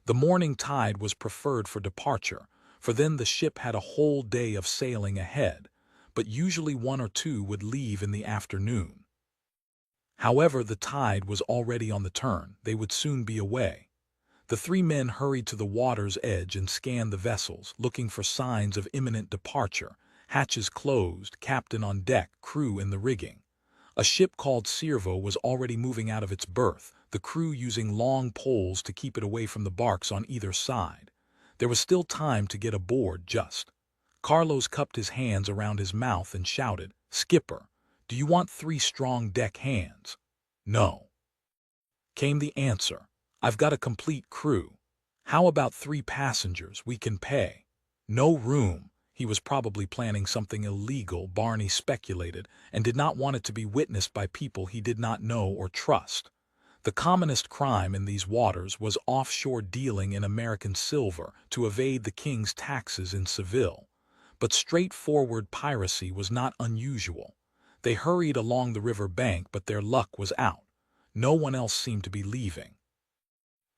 S1: The morning tide was preferred for departure, for then the ship had a whole day of sailing ahead, but usually one or two would leave in the afternoon. However, the tide was already on the turn. They would soon be away. The three men hurried to the water's edge and scanned the vessels, looking for signs of imminent departure. Hatches closed, captain on deck, crew in the rigging. A ship called Cervo was already moving out of its berth, the crew using long poles to keep it away from the barks on either side. There was still time to get aboard, just. Carlos cupped his hands around his mouth and shouted, "Skipper, do you want 3 strong deck hands?" "No," came the answer. "I've got a complete crew. How about 3 passengers? We can pay." "No room." He was probably planning something illegal, Barney speculated, and did not want it to be witnessed by people he did not know or trust. The commonest crime in these waters was offshore dealing in American silver to evade the king's taxes in Seville. But straightforward piracy was not unusual. They hurried along the river bank, but their luck was out. No one else seemed to be leaving.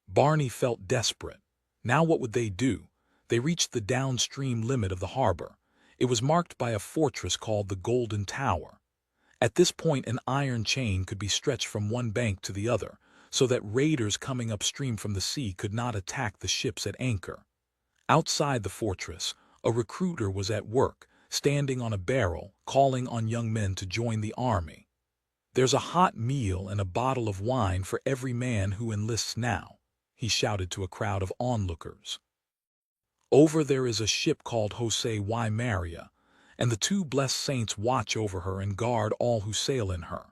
S1: Barney felt desperate. Now what would they do? They reached the downstream limit of the harbor. It was marked by a fortress called the Golden Tower. At this point, an iron chain could be stretched from one bank to the other, so that raiders coming upstream from the sea could not attack the ships at anchor. Outside the fortress, a recruiter was at work, standing on a barrel, calling on young men to join the army. "There's a hot meal and a bottle of wine for every man who enlists now," he shouted to a crowd of onlookers. "Over there is a ship called Jose y Maria, and the 2 blessed saints watch over her and guard all who sail in her."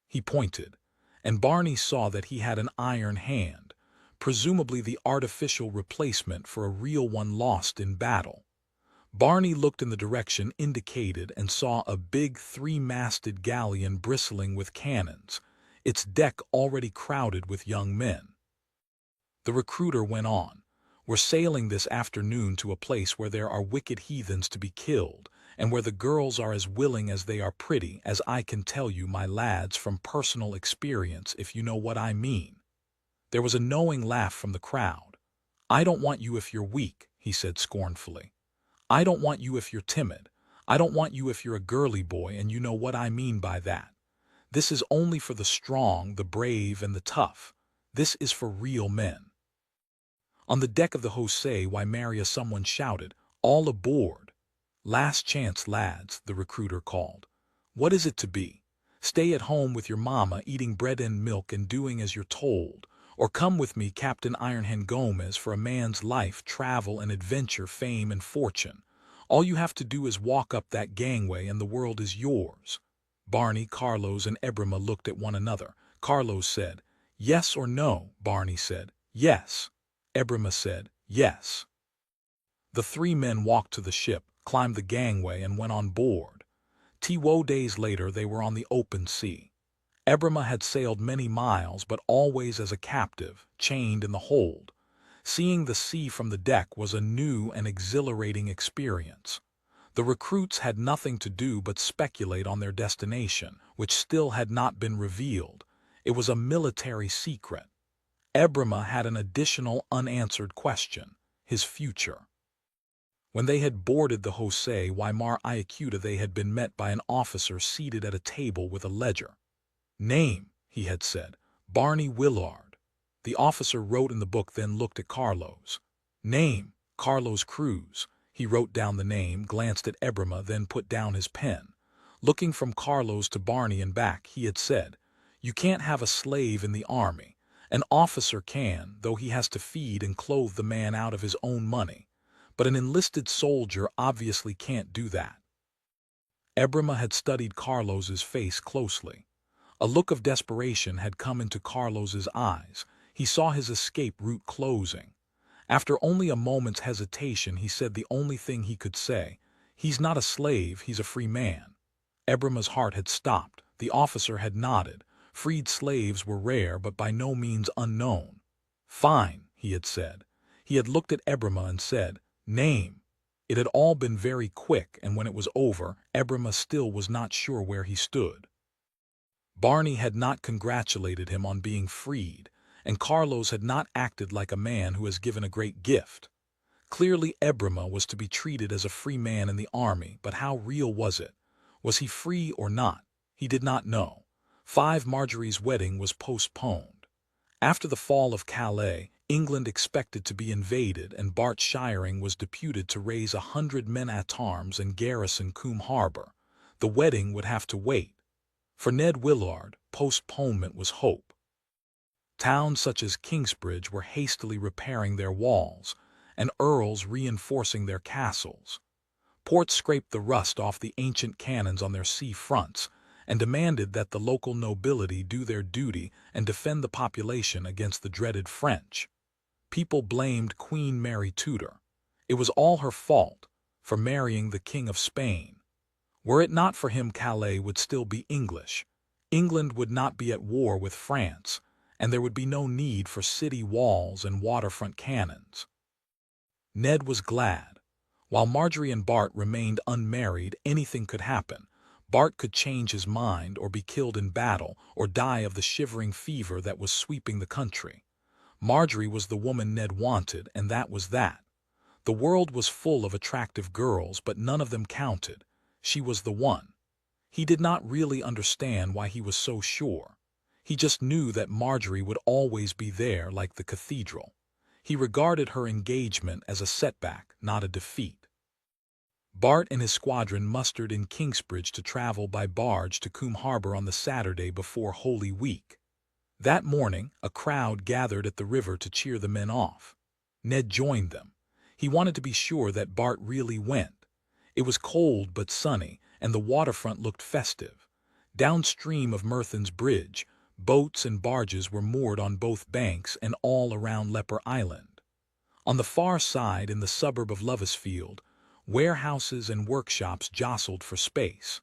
S1: He pointed, and Barney saw that he had an iron hand, presumably the artificial replacement for a real one lost in battle. Barney looked in the direction indicated and saw a big 3-masted galleon bristling with cannons, its deck already crowded with young men. The recruiter went on, "We're sailing this afternoon to a place where there are wicked heathens to be killed, and where the girls are as willing as they are pretty, as I can tell you, my lads, from personal experience, if you know what I mean." There was a knowing laugh from the crowd. "I don't want you if you're weak," he said scornfully. "I don't want you if you're timid. I don't want you if you're a girly boy, and you know what I mean by that. This is only for the strong, the brave, and the tough. This is for real men." On the deck of the Jose y Maria someone shouted, "All aboard!" "Last chance, lads," the recruiter called. "What is it to be? Stay at home with your mama, eating bread and milk and doing as you're told, or come with me, Captain Ironhand Gomez, for a man's life, travel and adventure, fame and fortune. All you have to do is walk up that gangway and the world is yours." Barney, Carlos, and Ebrima looked at one another. Carlos said, "Yes or no?" Barney said, "Yes." Ebrima said, "Yes." The 3 men walked to the ship, climbed the gangway, and went on board. 2 days later they were on the open sea. Ebrima had sailed many miles, but always as a captive, chained in the hold. Seeing the sea from the deck was a new and exhilarating experience. The recruits had nothing to do but speculate on their destination, which still had not been revealed. It was a military secret. Ebrima had an additional unanswered question: his future. When they had boarded the Jose y Maria, they had been met by an officer seated at a table with a ledger. "Name," he had said, "Barney Willard." The officer wrote in the book, then looked at Carlos. "Name, Carlos Cruz." He wrote down the name, glanced at Ebrima, then put down his pen. Looking from Carlos to Barney and back, he had said, You can't have a slave in the army. An officer can, though he has to feed and clothe the man out of his own money. But an enlisted soldier obviously can't do that. Ebrima had studied Carlos's face closely. A look of desperation had come into Carlos's eyes. He saw his escape route closing. After only a moment's hesitation, he said the only thing he could say. "He's not a slave, he's a free man." Ebrima's heart had stopped. The officer had nodded. Freed slaves were rare, but by no means unknown. "Fine," he had said. He had looked at Ebrima and said, "Name." It had all been very quick, and when it was over, Ebrima still was not sure where he stood. Barney had not congratulated him on being freed, and Carlos had not acted like a man who has given a great gift. Clearly Ebrima was to be treated as a free man in the army, but how real was it? Was he free or not? He did not know. Marjorie's wedding was postponed. After the fall of Calais, England expected to be invaded, and Bart Shiring was deputed to raise 100 men-at-arms and garrison Coombe Harbor. The wedding would have to wait. For Ned Willard, postponement was hope. Towns such as Kingsbridge were hastily repairing their walls, and earls reinforcing their castles. Ports scraped the rust off the ancient cannons on their sea fronts, and demanded that the local nobility do their duty and defend the population against the dreaded French. People blamed Queen Mary Tudor. It was all her fault, for marrying the King of Spain. Were it not for him, Calais would still be English. England would not be at war with France, and there would be no need for city walls and waterfront cannons. Ned was glad. While Marjorie and Bart remained unmarried, anything could happen. Bart could change his mind, or be killed in battle, or die of the shivering fever that was sweeping the country. Marjorie was the woman Ned wanted, and that was that. The world was full of attractive girls, but none of them counted. She was the one. He did not really understand why he was so sure. He just knew that Marjorie would always be there, like the cathedral. He regarded her engagement as a setback, not a defeat. Bart and his squadron mustered in Kingsbridge to travel by barge to Coombe Harbor on the Saturday before Holy Week. That morning, a crowd gathered at the river to cheer the men off. Ned joined them. He wanted to be sure that Bart really went. It was cold but sunny, and the waterfront looked festive. Downstream of Merthyns Bridge, boats and barges were moored on both banks and all around Leper Island. On the far side, in the suburb of Lovisfield, warehouses and workshops jostled for space.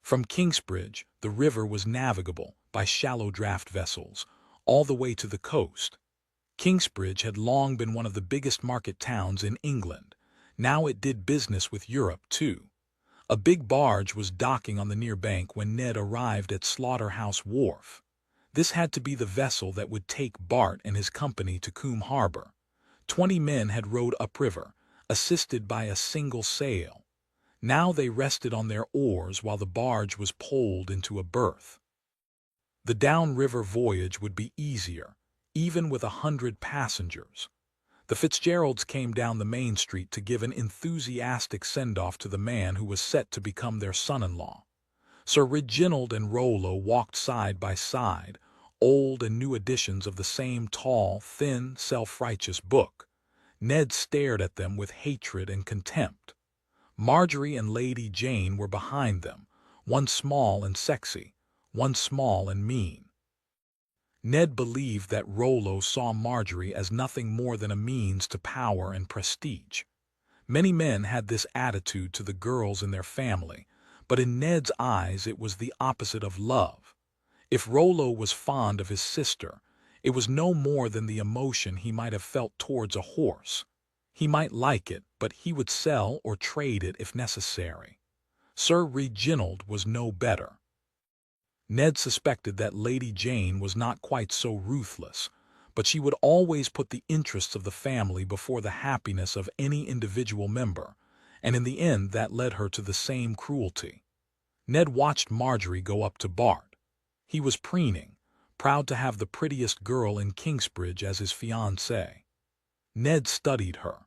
S1: From Kingsbridge, the river was navigable by shallow draft vessels, all the way to the coast. Kingsbridge had long been one of the biggest market towns in England. Now it did business with Europe, too. A big barge was docking on the near bank when Ned arrived at Slaughterhouse Wharf. This had to be the vessel that would take Bart and his company to Coombe Harbor. 20 men had rowed upriver, assisted by a single sail. Now they rested on their oars while the barge was poled into a berth. The downriver voyage would be easier, even with 100 passengers. The Fitzgeralds came down the main street to give an enthusiastic send-off to the man who was set to become their son-in-law. Sir Reginald and Rollo walked side by side, old and new editions of the same tall, thin, self-righteous book. Ned stared at them with hatred and contempt. Marjorie and Lady Jane were behind them, one small and sexy, one small and mean. Ned believed that Rollo saw Marjorie as nothing more than a means to power and prestige. Many men had this attitude to the girls in their family, but in Ned's eyes it was the opposite of love. If Rollo was fond of his sister, it was no more than the emotion he might have felt towards a horse. He might like it, but he would sell or trade it if necessary. Sir Reginald was no better. Ned suspected that Lady Jane was not quite so ruthless, but she would always put the interests of the family before the happiness of any individual member, and in the end that led her to the same cruelty. Ned watched Marjorie go up to Bart. He was preening, proud to have the prettiest girl in Kingsbridge as his fiancée. Ned studied her.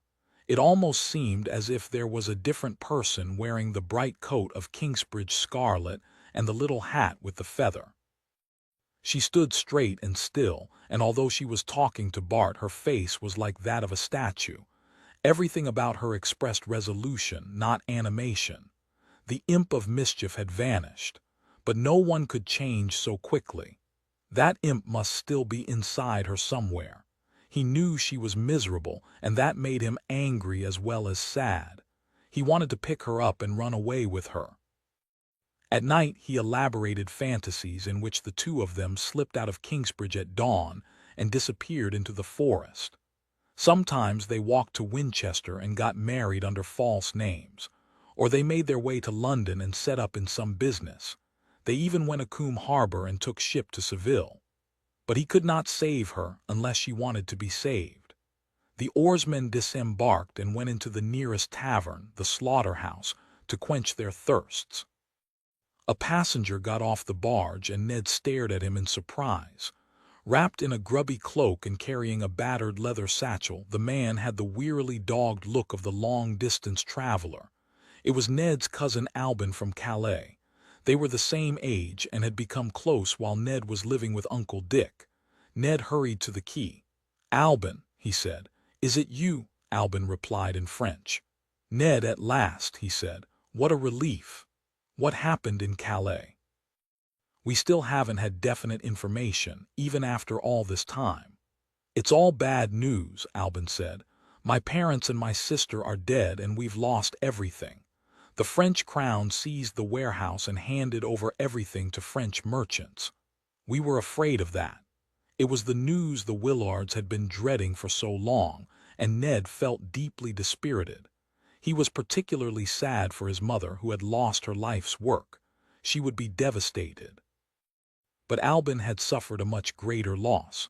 S1: It almost seemed as if there was a different person wearing the bright coat of Kingsbridge scarlet and the little hat with the feather. She stood straight and still, and although she was talking to Bart, her face was like that of a statue. Everything about her expressed resolution, not animation. The imp of mischief had vanished, but no one could change so quickly. That imp must still be inside her somewhere. He knew she was miserable, and that made him angry as well as sad. He wanted to pick her up and run away with her. At night he elaborated fantasies in which the two of them slipped out of Kingsbridge at dawn and disappeared into the forest. Sometimes they walked to Winchester and got married under false names, or they made their way to London and set up in some business. They even went to Coombe Harbor and took ship to Seville. But he could not save her unless she wanted to be saved. The oarsmen disembarked and went into the nearest tavern, the slaughterhouse, to quench their thirsts. A passenger got off the barge and Ned stared at him in surprise. Wrapped in a grubby cloak and carrying a battered leather satchel, the man had the wearily dogged look of the long-distance traveler. It was Ned's cousin Albin from Calais. They were the same age and had become close while Ned was living with Uncle Dick. Ned hurried to the quay. "Albin," he said. "Is it you?" Albin replied in French. "Ned, at last," he said. "What a relief. What happened in Calais?" "We still haven't had definite information, even after all this time." "It's all bad news," Albin said. "My parents and my sister are dead and we've lost everything. The French crown seized the warehouse and handed over everything to French merchants. We were afraid of that. It was the news the Willards had been dreading for so long, and Ned felt deeply dispirited. He was particularly sad for his mother, who had lost her life's work. She would be devastated. But Albin had suffered a much greater loss.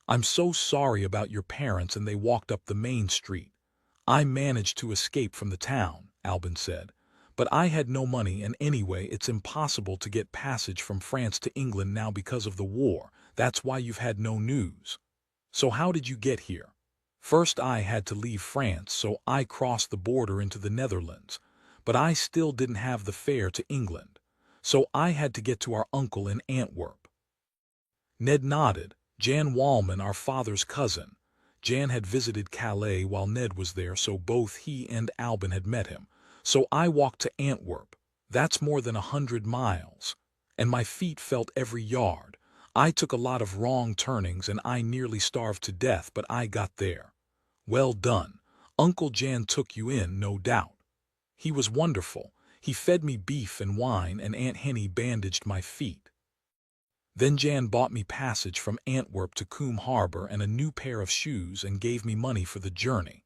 S1: "I'm so sorry about your parents," and they walked up the main street. "I managed to escape from the town," Albin said. "But I had no money, and anyway it's impossible to get passage from France to England now because of the war. That's why you've had no news. So how did you get here?" "First I had to leave France, so I crossed the border into the Netherlands. But I still didn't have the fare to England. So I had to get to our uncle in Antwerp." Ned nodded. "Jan Wallman, our father's cousin. Jan had visited Calais while Ned was there, so both he and Albin had met him. So I walked to Antwerp. That's more than 100 miles. And my feet felt every yard. I took a lot of wrong turnings and I nearly starved to death, but I got there." "Well done. Uncle Jan took you in, no doubt." "He was wonderful. He fed me beef and wine, and Aunt Henny bandaged my feet. Then Jan bought me passage from Antwerp to Coombe Harbor and a new pair of shoes and gave me money for the journey.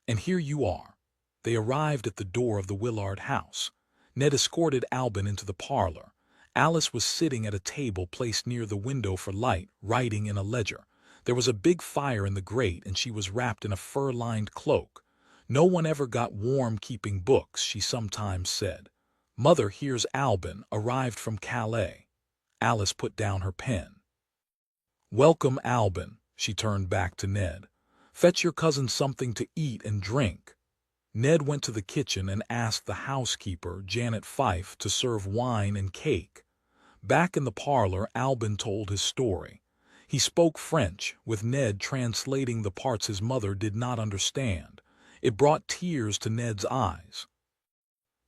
S1: And here you are." They arrived at the door of the Willard house. Ned escorted Albin into the parlor. Alice was sitting at a table placed near the window for light, writing in a ledger. There was a big fire in the grate, and she was wrapped in a fur-lined cloak. "No one ever got warm keeping books," she sometimes said. "Mother, here's Albin, arrived from Calais." Alice put down her pen. "Welcome, Albin," she turned back to Ned. "Fetch your cousin something to eat and drink." Ned went to the kitchen and asked the housekeeper, Janet Fife, to serve wine and cake. Back in the parlor, Albin told his story. He spoke French, with Ned translating the parts his mother did not understand. It brought tears to Ned's eyes.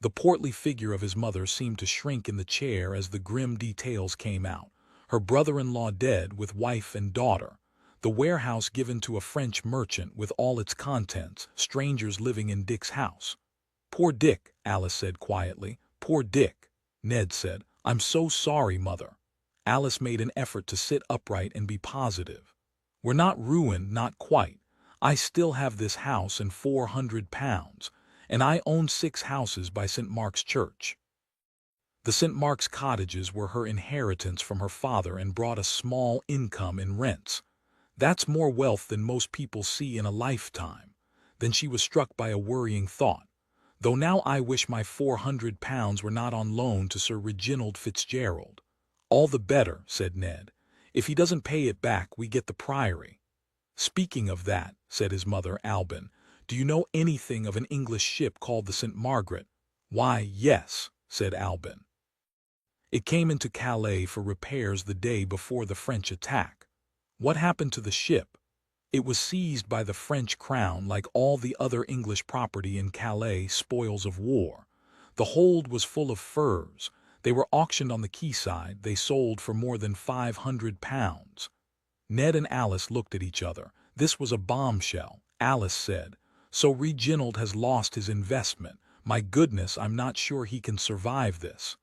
S1: The portly figure of his mother seemed to shrink in the chair as the grim details came out. Her brother-in-law dead, with wife and daughter. The warehouse given to a French merchant with all its contents, strangers living in Dick's house. "Poor Dick," Alice said quietly. "Poor Dick." Ned said, "I'm so sorry, Mother." Alice made an effort to sit upright and be positive. "We're not ruined, not quite. I still have this house and £400, and I own 6 houses by St. Mark's Church." The St. Mark's cottages were her inheritance from her father and brought a small income in rents. That's more wealth than most people see in a lifetime. Then she was struck by a worrying thought. "Though now I wish my £400 were not on loan to Sir Reginald Fitzgerald." "All the better," said Ned. "If he doesn't pay it back, we get the priory." "Speaking of that," said his mother, Albin, "do you know anything of an English ship called the St. Margaret?" "Why, yes," said Albin. It came into Calais for repairs the day before the French attack. What happened to the ship? It was seized by the French crown like all the other English property in Calais, spoils of war. The hold was full of furs. They were auctioned on the quayside. They sold for more than £500. Ned and Alice looked at each other. This was a bombshell. Alice said, "So Reginald has lost his investment. My goodness, I'm not sure he can survive this."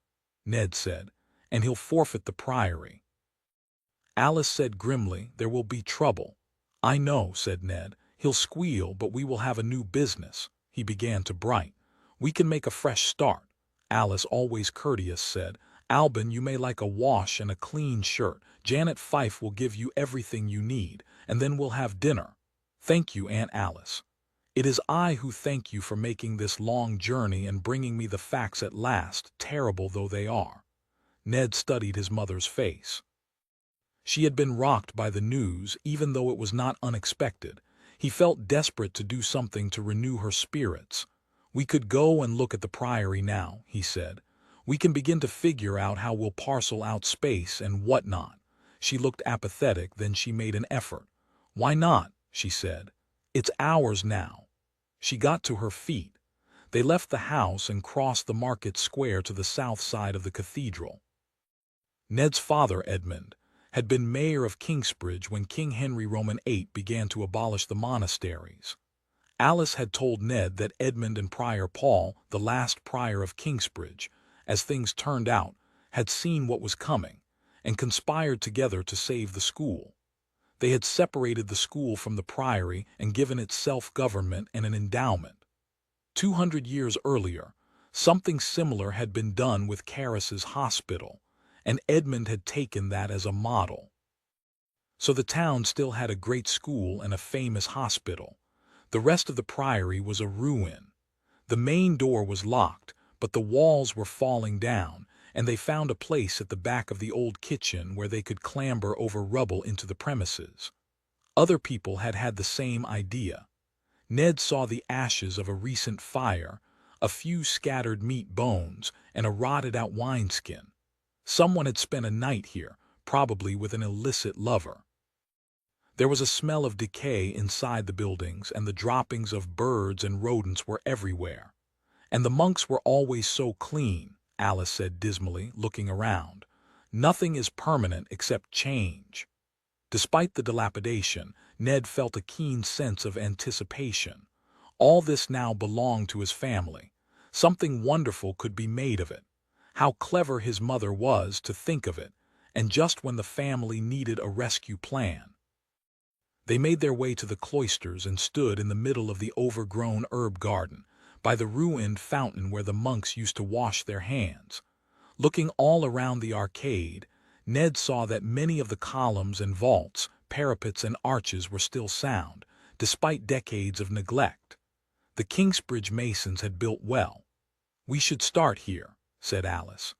S1: Ned said, "And he'll forfeit the priory." Alice said grimly, "There will be trouble." "I know," said Ned. "He'll squeal, but we will have a new business." He began to brighten. "We can make a fresh start." Alice, always courteous, said, "Alban, you may like a wash and a clean shirt. Janet Fife will give you everything you need, and then we'll have dinner." "Thank you, Aunt Alice." "It is I who thank you for making this long journey and bringing me the facts at last, terrible though they are." Ned studied his mother's face. She had been rocked by the news, even though it was not unexpected. He felt desperate to do something to renew her spirits. "We could go and look at the priory now," he said. "We can begin to figure out how we'll parcel out space and whatnot." She looked apathetic, then she made an effort. "Why not?" she said. "It's ours now." She got to her feet. They left the house and crossed the market square to the south side of the cathedral. Ned's father, Edmund, had been mayor of Kingsbridge when King Henry Roman VIII began to abolish the monasteries. Alice had told Ned that Edmund and Prior Paul, the last prior of Kingsbridge, as things turned out, had seen what was coming, and conspired together to save the school. They had separated the school from the priory and given it self-government and an endowment. 200 years earlier, something similar had been done with Carris's hospital, and Edmund had taken that as a model. So the town still had a great school and a famous hospital. The rest of the priory was a ruin. The main door was locked, but the walls were falling down, and they found a place at the back of the old kitchen where they could clamber over rubble into the premises. Other people had had the same idea. Ned saw the ashes of a recent fire, a few scattered meat bones, and a rotted-out wineskin. Someone had spent a night here, probably with an illicit lover. There was a smell of decay inside the buildings, and the droppings of birds and rodents were everywhere. "And the monks were always so clean," Alice said dismally, looking around. "Nothing is permanent except change." Despite the dilapidation, Ned felt a keen sense of anticipation. All this now belonged to his family. Something wonderful could be made of it. How clever his mother was to think of it, and just when the family needed a rescue plan. They made their way to the cloisters and stood in the middle of the overgrown herb garden, by the ruined fountain where the monks used to wash their hands. Looking all around the arcade, Ned saw that many of the columns and vaults, parapets and arches were still sound, despite decades of neglect. The Kingsbridge masons had built well. "We should start here," said Alice.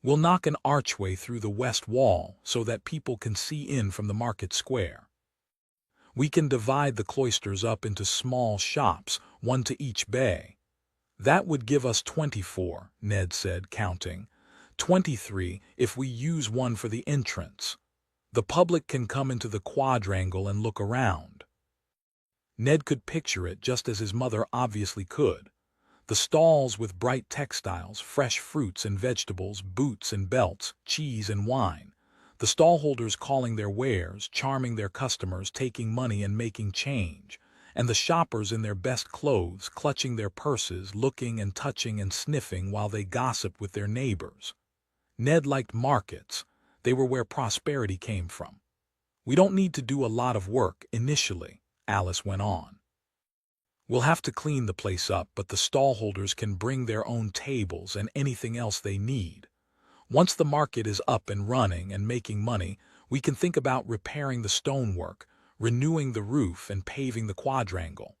S1: "We'll knock an archway through the west wall so that people can see in from the market square. We can divide the cloisters up into small shops, one to each bay." "That would give us 24, Ned said, counting. 23 if we use one for the entrance. The public can come into the quadrangle and look around." Ned could picture it just as his mother obviously could. The stalls with bright textiles, fresh fruits and vegetables, boots and belts, cheese and wine. The stallholders calling their wares, charming their customers, taking money and making change. And the shoppers in their best clothes, clutching their purses, looking and touching and sniffing while they gossiped with their neighbors. Ned liked markets. They were where prosperity came from. "We don't need to do a lot of work initially," Alice went on. "We'll have to clean the place up, but the stallholders can bring their own tables and anything else they need. Once the market is up and running and making money, we can think about repairing the stonework, renewing the roof, and paving the quadrangle."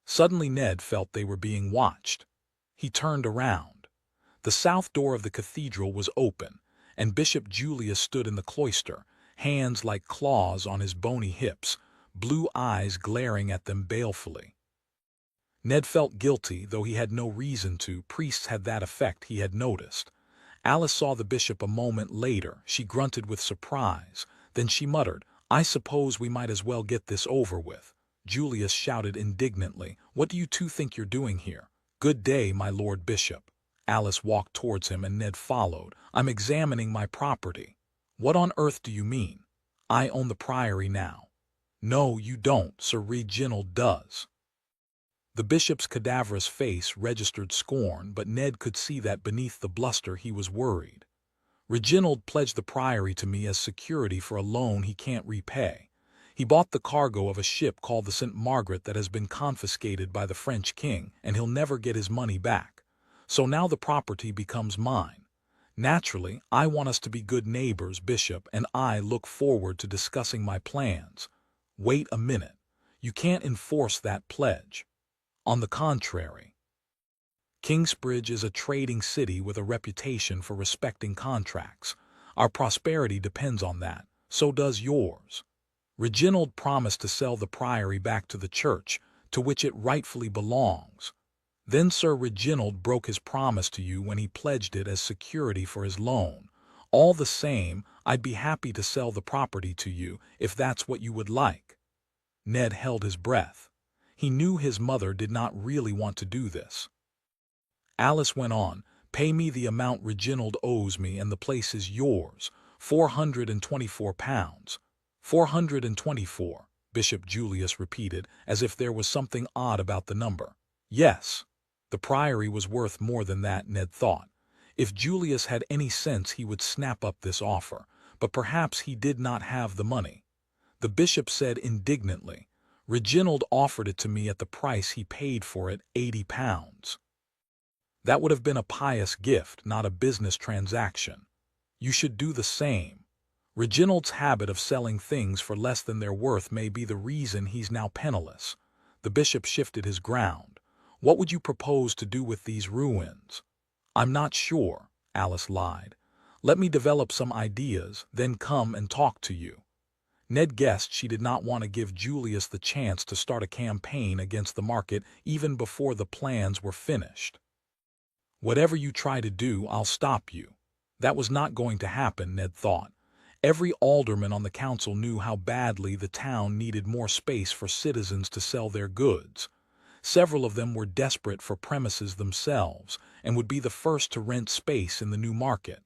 S1: Suddenly Ned felt they were being watched. He turned around. The south door of the cathedral was open, and Bishop Julius stood in the cloister, hands like claws on his bony hips, blue eyes glaring at them balefully. Ned felt guilty, though he had no reason to. Priests had that effect, he had noticed. Alice saw the bishop a moment later. She grunted with surprise. Then she muttered, "I suppose we might as well get this over with." Julius shouted indignantly, "What do you two think you're doing here?" "Good day, my lord bishop." Alice walked towards him and Ned followed. "I'm examining my property." "What on earth do you mean?" "I own the priory now." "No, you don't. Sir Reginald does." The bishop's cadaverous face registered scorn, but Ned could see that beneath the bluster he was worried. "Reginald pledged the priory to me as security for a loan he can't repay. He bought the cargo of a ship called the St. Margaret that has been confiscated by the French king, and he'll never get his money back. So now the property becomes mine. Naturally, I want us to be good neighbors, Bishop, and I look forward to discussing my plans." "Wait a minute. You can't enforce that pledge." "On the contrary. Kingsbridge is a trading city with a reputation for respecting contracts. Our prosperity depends on that. So does yours. Reginald promised to sell the priory back to the church, to which it rightfully belongs. Then Sir Reginald broke his promise to you when he pledged it as security for his loan. All the same, I'd be happy to sell the property to you, if that's what you would like." Ned held his breath. He knew his mother did not really want to do this. Alice went on, "Pay me the amount Reginald owes me and the place is yours, £424. "424, Bishop Julius repeated, as if there was something odd about the number. "Yes." The priory was worth more than that, Ned thought. If Julius had any sense he would snap up this offer, but perhaps he did not have the money. The bishop said indignantly, "Reginald offered it to me at the price he paid for it, £80. That would have been a pious gift, not a business transaction. You should do the same. Reginald's habit of selling things for less than their worth may be the reason he's now penniless." The bishop shifted his ground. "What would you propose to do with these ruins?" "I'm not sure," Alice lied. "Let me develop some ideas, then come and talk to you." Ned guessed she did not want to give Julius the chance to start a campaign against the market even before the plans were finished. "Whatever you try to do, I'll stop you." That was not going to happen, Ned thought. Every alderman on the council knew how badly the town needed more space for citizens to sell their goods. Several of them were desperate for premises themselves and would be the first to rent space in the new market.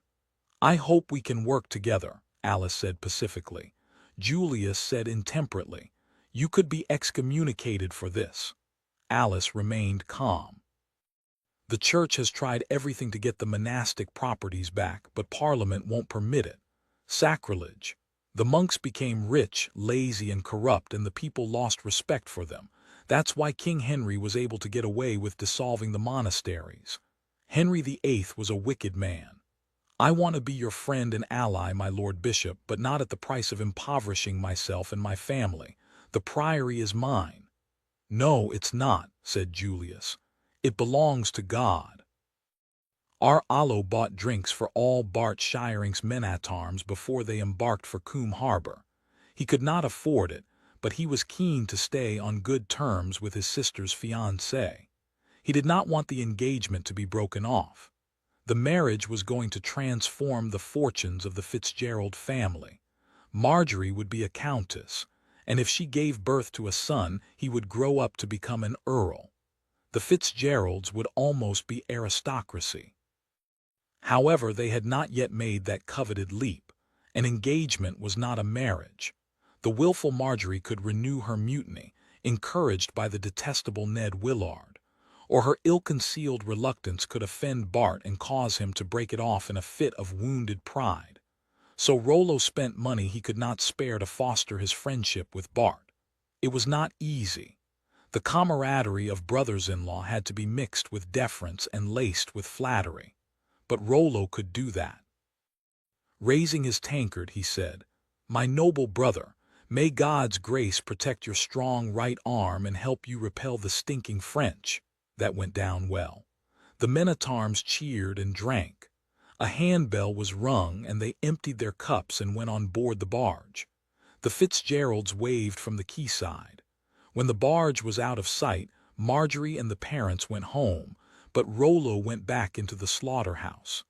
S1: "I hope we can work together," Alice said pacifically. Julius said intemperately, "You could be excommunicated for this." Alice remained calm. "The church has tried everything to get the monastic properties back, but Parliament won't permit it. Sacrilege. The monks became rich, lazy, and corrupt, and the people lost respect for them. That's why King Henry was able to get away with dissolving the monasteries. Henry VIII was a wicked man. I want to be your friend and ally, my Lord Bishop, but not at the price of impoverishing myself and my family. The priory is mine." "No, it's not," said Julius. "It belongs to God." Our Allo bought drinks for all Bart Shiring's men-at-arms before they embarked for Coombe Harbor. He could not afford it, but he was keen to stay on good terms with his sister's fiancé. He did not want the engagement to be broken off. The marriage was going to transform the fortunes of the Fitzgerald family. Marjorie would be a countess, and if she gave birth to a son, he would grow up to become an earl. The Fitzgeralds would almost be aristocracy. However, they had not yet made that coveted leap. An engagement was not a marriage. The willful Marjorie could renew her mutiny, encouraged by the detestable Ned Willard, or her ill-concealed reluctance could offend Bart and cause him to break it off in a fit of wounded pride. So Rollo spent money he could not spare to foster his friendship with Bart. It was not easy. The camaraderie of brothers-in-law had to be mixed with deference and laced with flattery. But Rollo could do that. Raising his tankard, he said, "My noble brother, may God's grace protect your strong right arm and help you repel the stinking French." That went down well. The men-at-arms cheered and drank. A handbell was rung, and they emptied their cups and went on board the barge. The Fitzgeralds waved from the quayside. When the barge was out of sight, Marjorie and the parents went home, but Rollo went back into the slaughterhouse.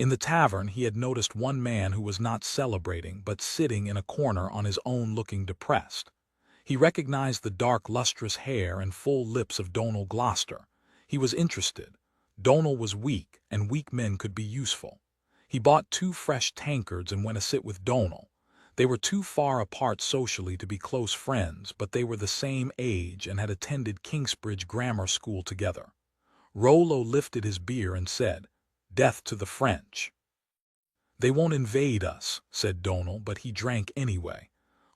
S1: In the tavern he had noticed one man who was not celebrating but sitting in a corner on his own looking depressed. He recognized the dark lustrous hair and full lips of Donal Gloucester. He was interested. Donal was weak, and weak men could be useful. He bought 2 fresh tankards and went to sit with Donal. They were too far apart socially to be close friends, but they were the same age and had attended Kingsbridge Grammar School together. Rollo lifted his beer and said, "Death to the French." "They won't invade us," said Donal, but he drank anyway.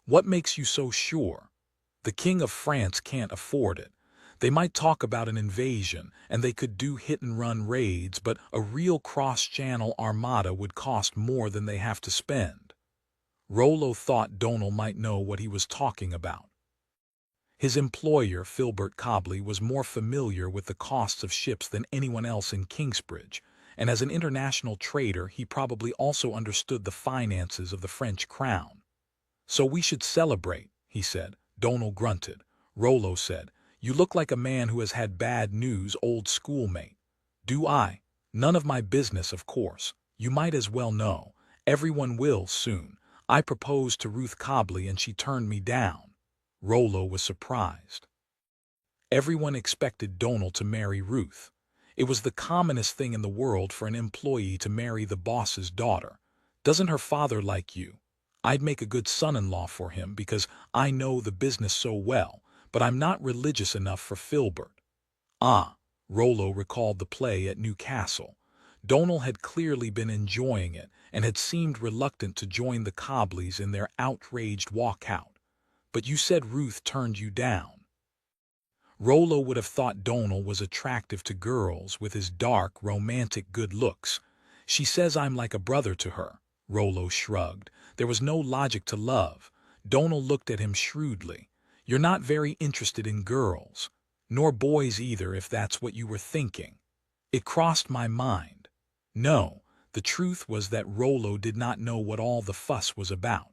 S1: "What makes you so sure?" "The King of France can't afford it. They might talk about an invasion, and they could do hit-and-run raids, but a real cross-channel armada would cost more than they have to spend." Rollo thought Donal might know what he was talking about. His employer, Filbert Cobley, was more familiar with the costs of ships than anyone else in Kingsbridge, and as an international trader he probably also understood the finances of the French crown. "So we should celebrate," he said. Donal grunted. Rollo said, "You look like a man who has had bad news, old schoolmate." "Do I? None of my business, of course. You might as well know. Everyone will soon. I proposed to Ruth Cobley and she turned me down." Rollo was surprised. Everyone expected Donal to marry Ruth. It was the commonest thing in the world for an employee to marry the boss's daughter. "Doesn't her father like you?" "I'd make a good son-in-law for him because I know the business so well, but I'm not religious enough for Filbert." Ah, Rollo recalled the play at Newcastle. Donal had clearly been enjoying it and had seemed reluctant to join the Cobleys in their outraged walkout. "But you said Ruth turned you down." Rollo would have thought Donal was attractive to girls with his dark, romantic good looks. "She says I'm like a brother to her." Rollo shrugged. There was no logic to love. Donal looked at him shrewdly. "You're not very interested in girls. Nor boys either, if that's what you were thinking." It crossed my mind. No, the truth was that Rollo did not know what all the fuss was about.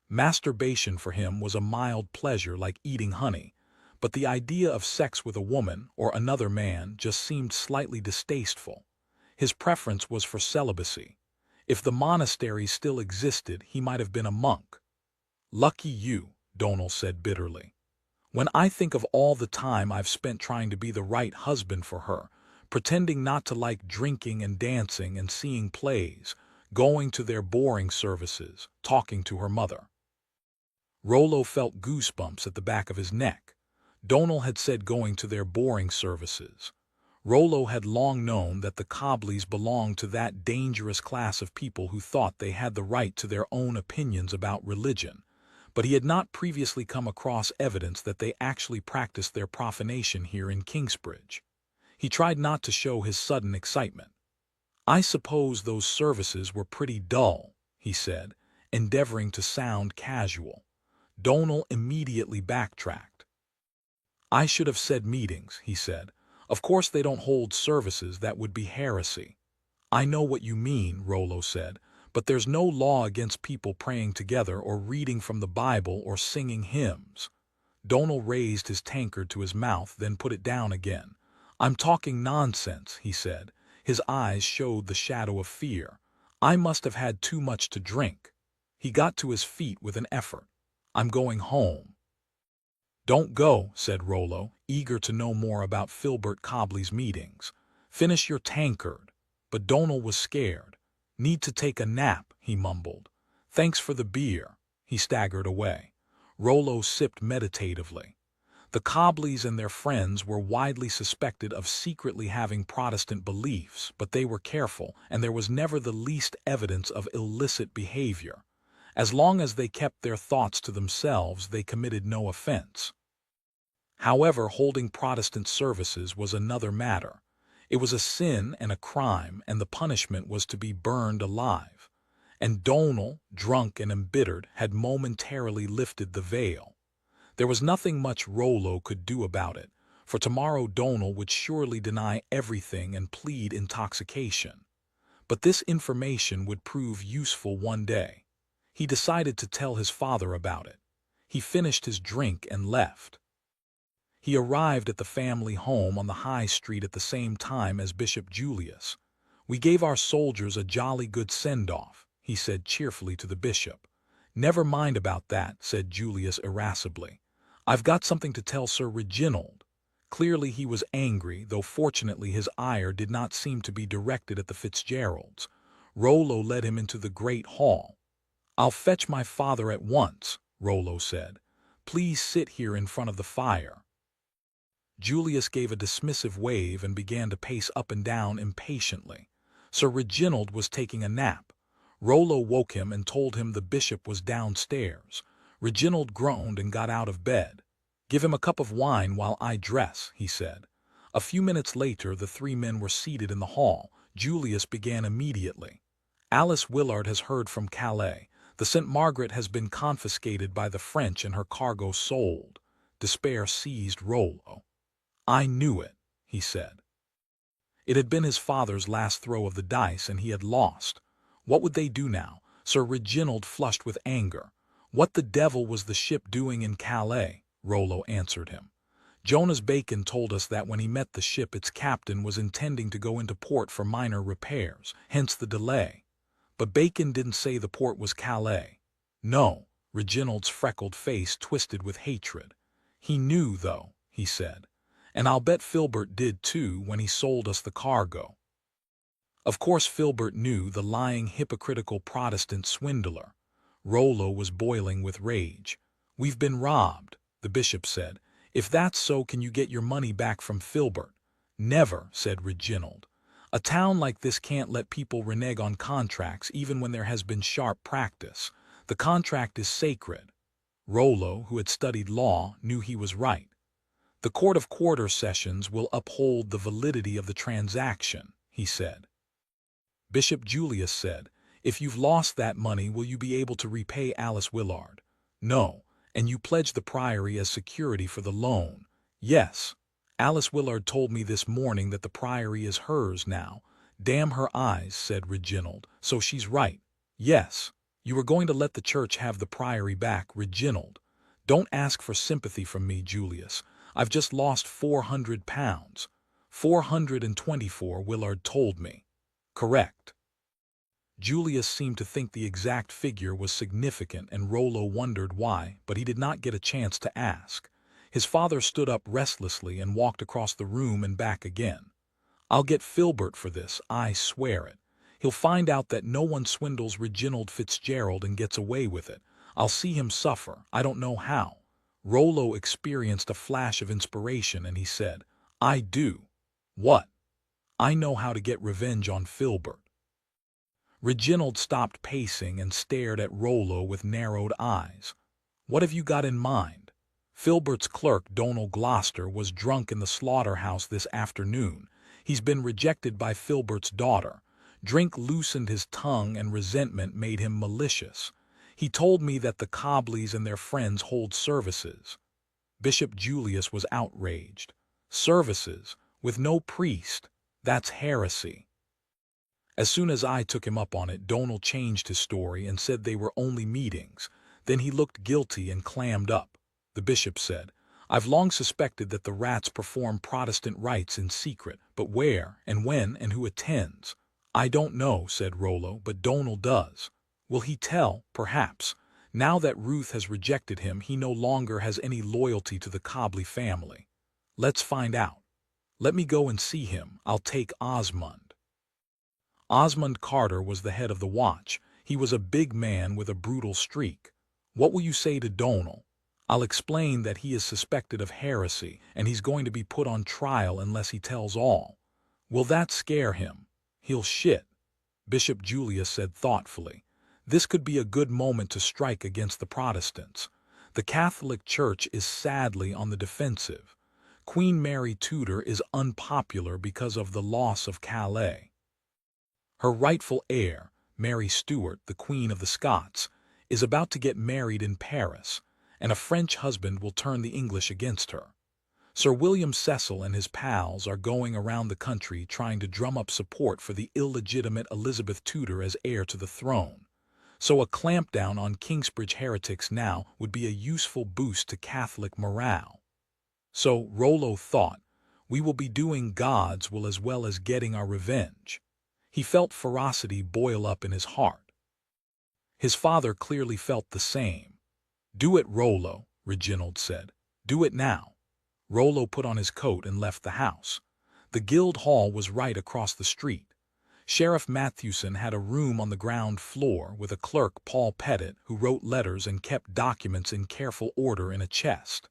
S1: Masturbation for him was a mild pleasure like eating honey, but the idea of sex with a woman or another man just seemed slightly distasteful. His preference was for celibacy. If the monastery still existed, he might have been a monk. "Lucky you," Donal said bitterly. "When I think of all the time I've spent trying to be the right husband for her, pretending not to like drinking and dancing and seeing plays, going to their boring services, talking to her mother." Rollo felt goosebumps at the back of his neck. Donal had said going to their boring services. Rollo had long known that the Cobleys belonged to that dangerous class of people who thought they had the right to their own opinions about religion, but he had not previously come across evidence that they actually practiced their profanation here in Kingsbridge. He tried not to show his sudden excitement. "I suppose those services were pretty dull," he said, endeavoring to sound casual. Donal immediately backtracked. "I should have said meetings," he said. "Of course they don't hold services, that would be heresy." "I know what you mean," Rollo said, "but there's no law against people praying together or reading from the Bible or singing hymns." Donal raised his tankard to his mouth, then put it down again. "I'm talking nonsense," he said. His eyes showed the shadow of fear. "I must have had too much to drink." He got to his feet with an effort. "I'm going home." "Don't go," said Rollo, eager to know more about Filbert Cobley's meetings. "Finish your tankard." But Donal was scared. "Need to take a nap," he mumbled. "Thanks for the beer." He staggered away. Rollo sipped meditatively. The Cobleys and their friends were widely suspected of secretly having Protestant beliefs, but they were careful, and there was never the least evidence of illicit behavior. As long as they kept their thoughts to themselves, they committed no offense. However, holding Protestant services was another matter. It was a sin and a crime, and the punishment was to be burned alive. And Donal, drunk and embittered, had momentarily lifted the veil. There was nothing much Rollo could do about it, for tomorrow Donal would surely deny everything and plead intoxication. But this information would prove useful one day. He decided to tell his father about it. He finished his drink and left. He arrived at the family home on the high street at the same time as Bishop Julius. "We gave our soldiers a jolly good send-off," he said cheerfully to the bishop. "Never mind about that," said Julius irascibly. "I've got something to tell Sir Reginald." Clearly he was angry, though fortunately his ire did not seem to be directed at the Fitzgeralds. Rollo led him into the great hall. "I'll fetch my father at once," Rollo said. "Please sit here in front of the fire." Julius gave a dismissive wave and began to pace up and down impatiently. Sir Reginald was taking a nap. Rollo woke him and told him the bishop was downstairs. Reginald groaned and got out of bed. "Give him a cup of wine while I dress," he said. A few minutes later the three men were seated in the hall. Julius began immediately. "Alice Willard has heard from Calais. The St. Margaret has been confiscated by the French and her cargo sold." Despair seized Rollo. "I knew it," he said. It had been his father's last throw of the dice, and he had lost. What would they do now? Sir Reginald flushed with anger. "What the devil was the ship doing in Calais?" Rollo answered him. "Jonas Bacon told us that when he met the ship its captain was intending to go into port for minor repairs, hence the delay. But Bacon didn't say the port was Calais." "No." Reginald's freckled face twisted with hatred. "He knew, though," he said. "And I'll bet Filbert did too when he sold us the cargo." Of course Filbert knew, the lying, hypocritical Protestant swindler. Rollo was boiling with rage. "We've been robbed," the bishop said. "If that's so, can you get your money back from Filbert?" "Never," said Reginald. "A town like this can't let people renege on contracts even when there has been sharp practice. The contract is sacred." Rollo, who had studied law, knew he was right. "The Court of Quarter Sessions will uphold the validity of the transaction," he said. Bishop Julius said, "If you've lost that money, will you be able to repay Alice Willard?" "No." "And you pledged the priory as security for the loan?" "Yes. Alice Willard told me this morning that the priory is hers now." "Damn her eyes," said Reginald. "So she's right." "Yes. You are going to let the church have the priory back, Reginald." "Don't ask for sympathy from me, Julius. I've just lost £400. 424, Willard told me." "Correct." Julius seemed to think the exact figure was significant, and Rollo wondered why, but he did not get a chance to ask. His father stood up restlessly and walked across the room and back again. "I'll get Filbert for this, I swear it. He'll find out that no one swindles Reginald Fitzgerald and gets away with it. I'll see him suffer, I don't know how." Rollo experienced a flash of inspiration, and he said, "I do." "What?" "I know how to get revenge on Filbert." Reginald stopped pacing and stared at Rollo with narrowed eyes. "What have you got in mind?" "Filbert's clerk, Donal Gloucester, was drunk in the slaughterhouse this afternoon. He's been rejected by Filbert's daughter. Drink loosened his tongue and resentment made him malicious. He told me that the Cobleys and their friends hold services." Bishop Julius was outraged. "Services? With no priest? That's heresy." As soon as I took him up on it, Donal changed his story and said they were only meetings. Then he looked guilty and clammed up. The bishop said, "I've long suspected that the rats perform Protestant rites in secret, but where and when and who attends?" "I don't know," said Rollo, "but Donal does." "Will he tell? Perhaps. Now that Ruth has rejected him, he no longer has any loyalty to the Cobley family. Let's find out. Let me go and see him. I'll take Osmond." Osmond Carter was the head of the watch. He was a big man with a brutal streak. "What will you say to Donal?" "I'll explain that he is suspected of heresy, and he's going to be put on trial unless he tells all." "Will that scare him?" "He'll shit." Bishop Julius said thoughtfully, "This could be a good moment to strike against the Protestants. The Catholic Church is sadly on the defensive. Queen Mary Tudor is unpopular because of the loss of Calais. Her rightful heir, Mary Stuart, the Queen of the Scots, is about to get married in Paris, and a French husband will turn the English against her. Sir William Cecil and his pals are going around the country trying to drum up support for the illegitimate Elizabeth Tudor as heir to the throne. So a clampdown on Kingsbridge heretics now would be a useful boost to Catholic morale." So, Rollo thought, we will be doing God's will as well as getting our revenge. He felt ferocity boil up in his heart. His father clearly felt the same. "Do it, Rollo," Reginald said. "Do it now." Rollo put on his coat and left the house. The guild hall was right across the street. Sheriff Matthewson had a room on the ground floor with a clerk, Paul Pettit, who wrote letters and kept documents in careful order in a chest.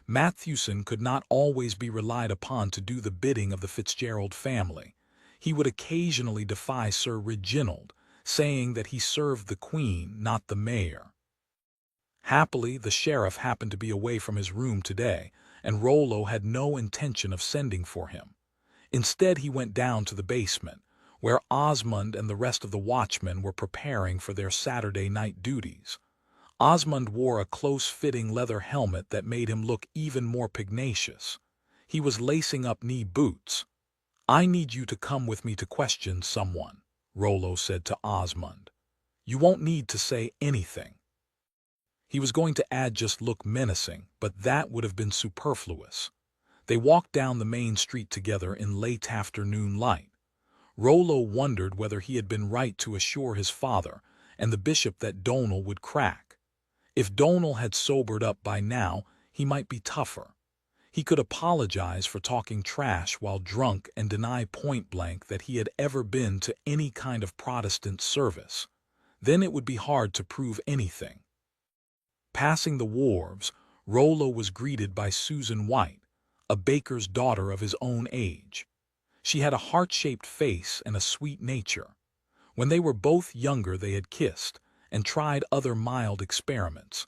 S1: Matthewson could not always be relied upon to do the bidding of the Fitzgerald family. He would occasionally defy Sir Reginald, saying that he served the Queen, not the mayor. Happily, the sheriff happened to be away from his room today, and Rollo had no intention of sending for him. Instead, he went down to the basement, where Osmond and the rest of the watchmen were preparing for their Saturday night duties. Osmond wore a close-fitting leather helmet that made him look even more pugnacious. He was lacing up knee boots. "I need you to come with me to question someone," Rollo said to Osmond. "You won't need to say anything." He was going to add just look menacing, but that would have been superfluous. They walked down the main street together in late afternoon light. Rollo wondered whether he had been right to assure his father and the bishop that Donal would crack. If Donal had sobered up by now, he might be tougher. He could apologize for talking trash while drunk and deny point-blank that he had ever been to any kind of Protestant service. Then it would be hard to prove anything. Passing the wharves, Rollo was greeted by Susan White, a baker's daughter of his own age. She had a heart-shaped face and a sweet nature. When they were both younger, they had kissed and tried other mild experiments.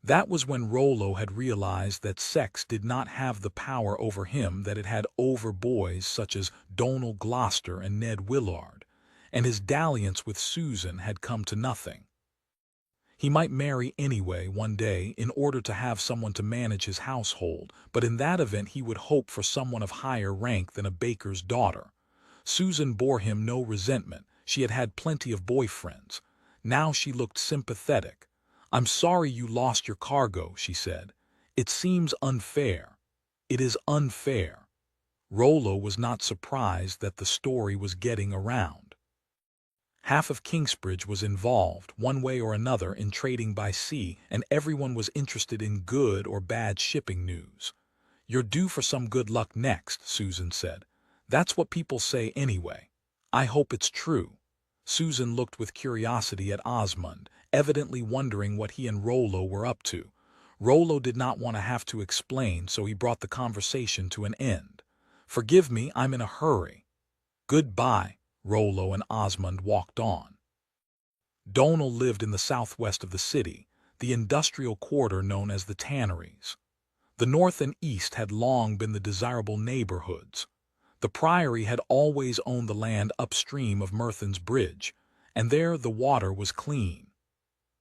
S1: That was when Rollo had realized that sex did not have the power over him that it had over boys such as Donal Gloucester and Ned Willard, and his dalliance with Susan had come to nothing. He might marry anyway one day in order to have someone to manage his household, but in that event he would hope for someone of higher rank than a baker's daughter. Susan bore him no resentment. She had had plenty of boyfriends. Now she looked sympathetic. "I'm sorry you lost your cargo," she said. "It seems unfair." "It is unfair." Rollo was not surprised that the story was getting around. Half of Kingsbridge was involved, one way or another, in trading by sea, and everyone was interested in good or bad shipping news. "You're due for some good luck next," Susan said. "That's what people say anyway. I hope it's true." Susan looked with curiosity at Osmond, evidently wondering what he and Rollo were up to. Rollo did not want to have to explain, so he brought the conversation to an end. "Forgive me, I'm in a hurry." "Goodbye." Rollo and Osmond walked on. Donal lived in the southwest of the city, the industrial quarter known as the Tanneries. The north and east had long been the desirable neighborhoods. The Priory had always owned the land upstream of Merthyns Bridge, and there the water was clean.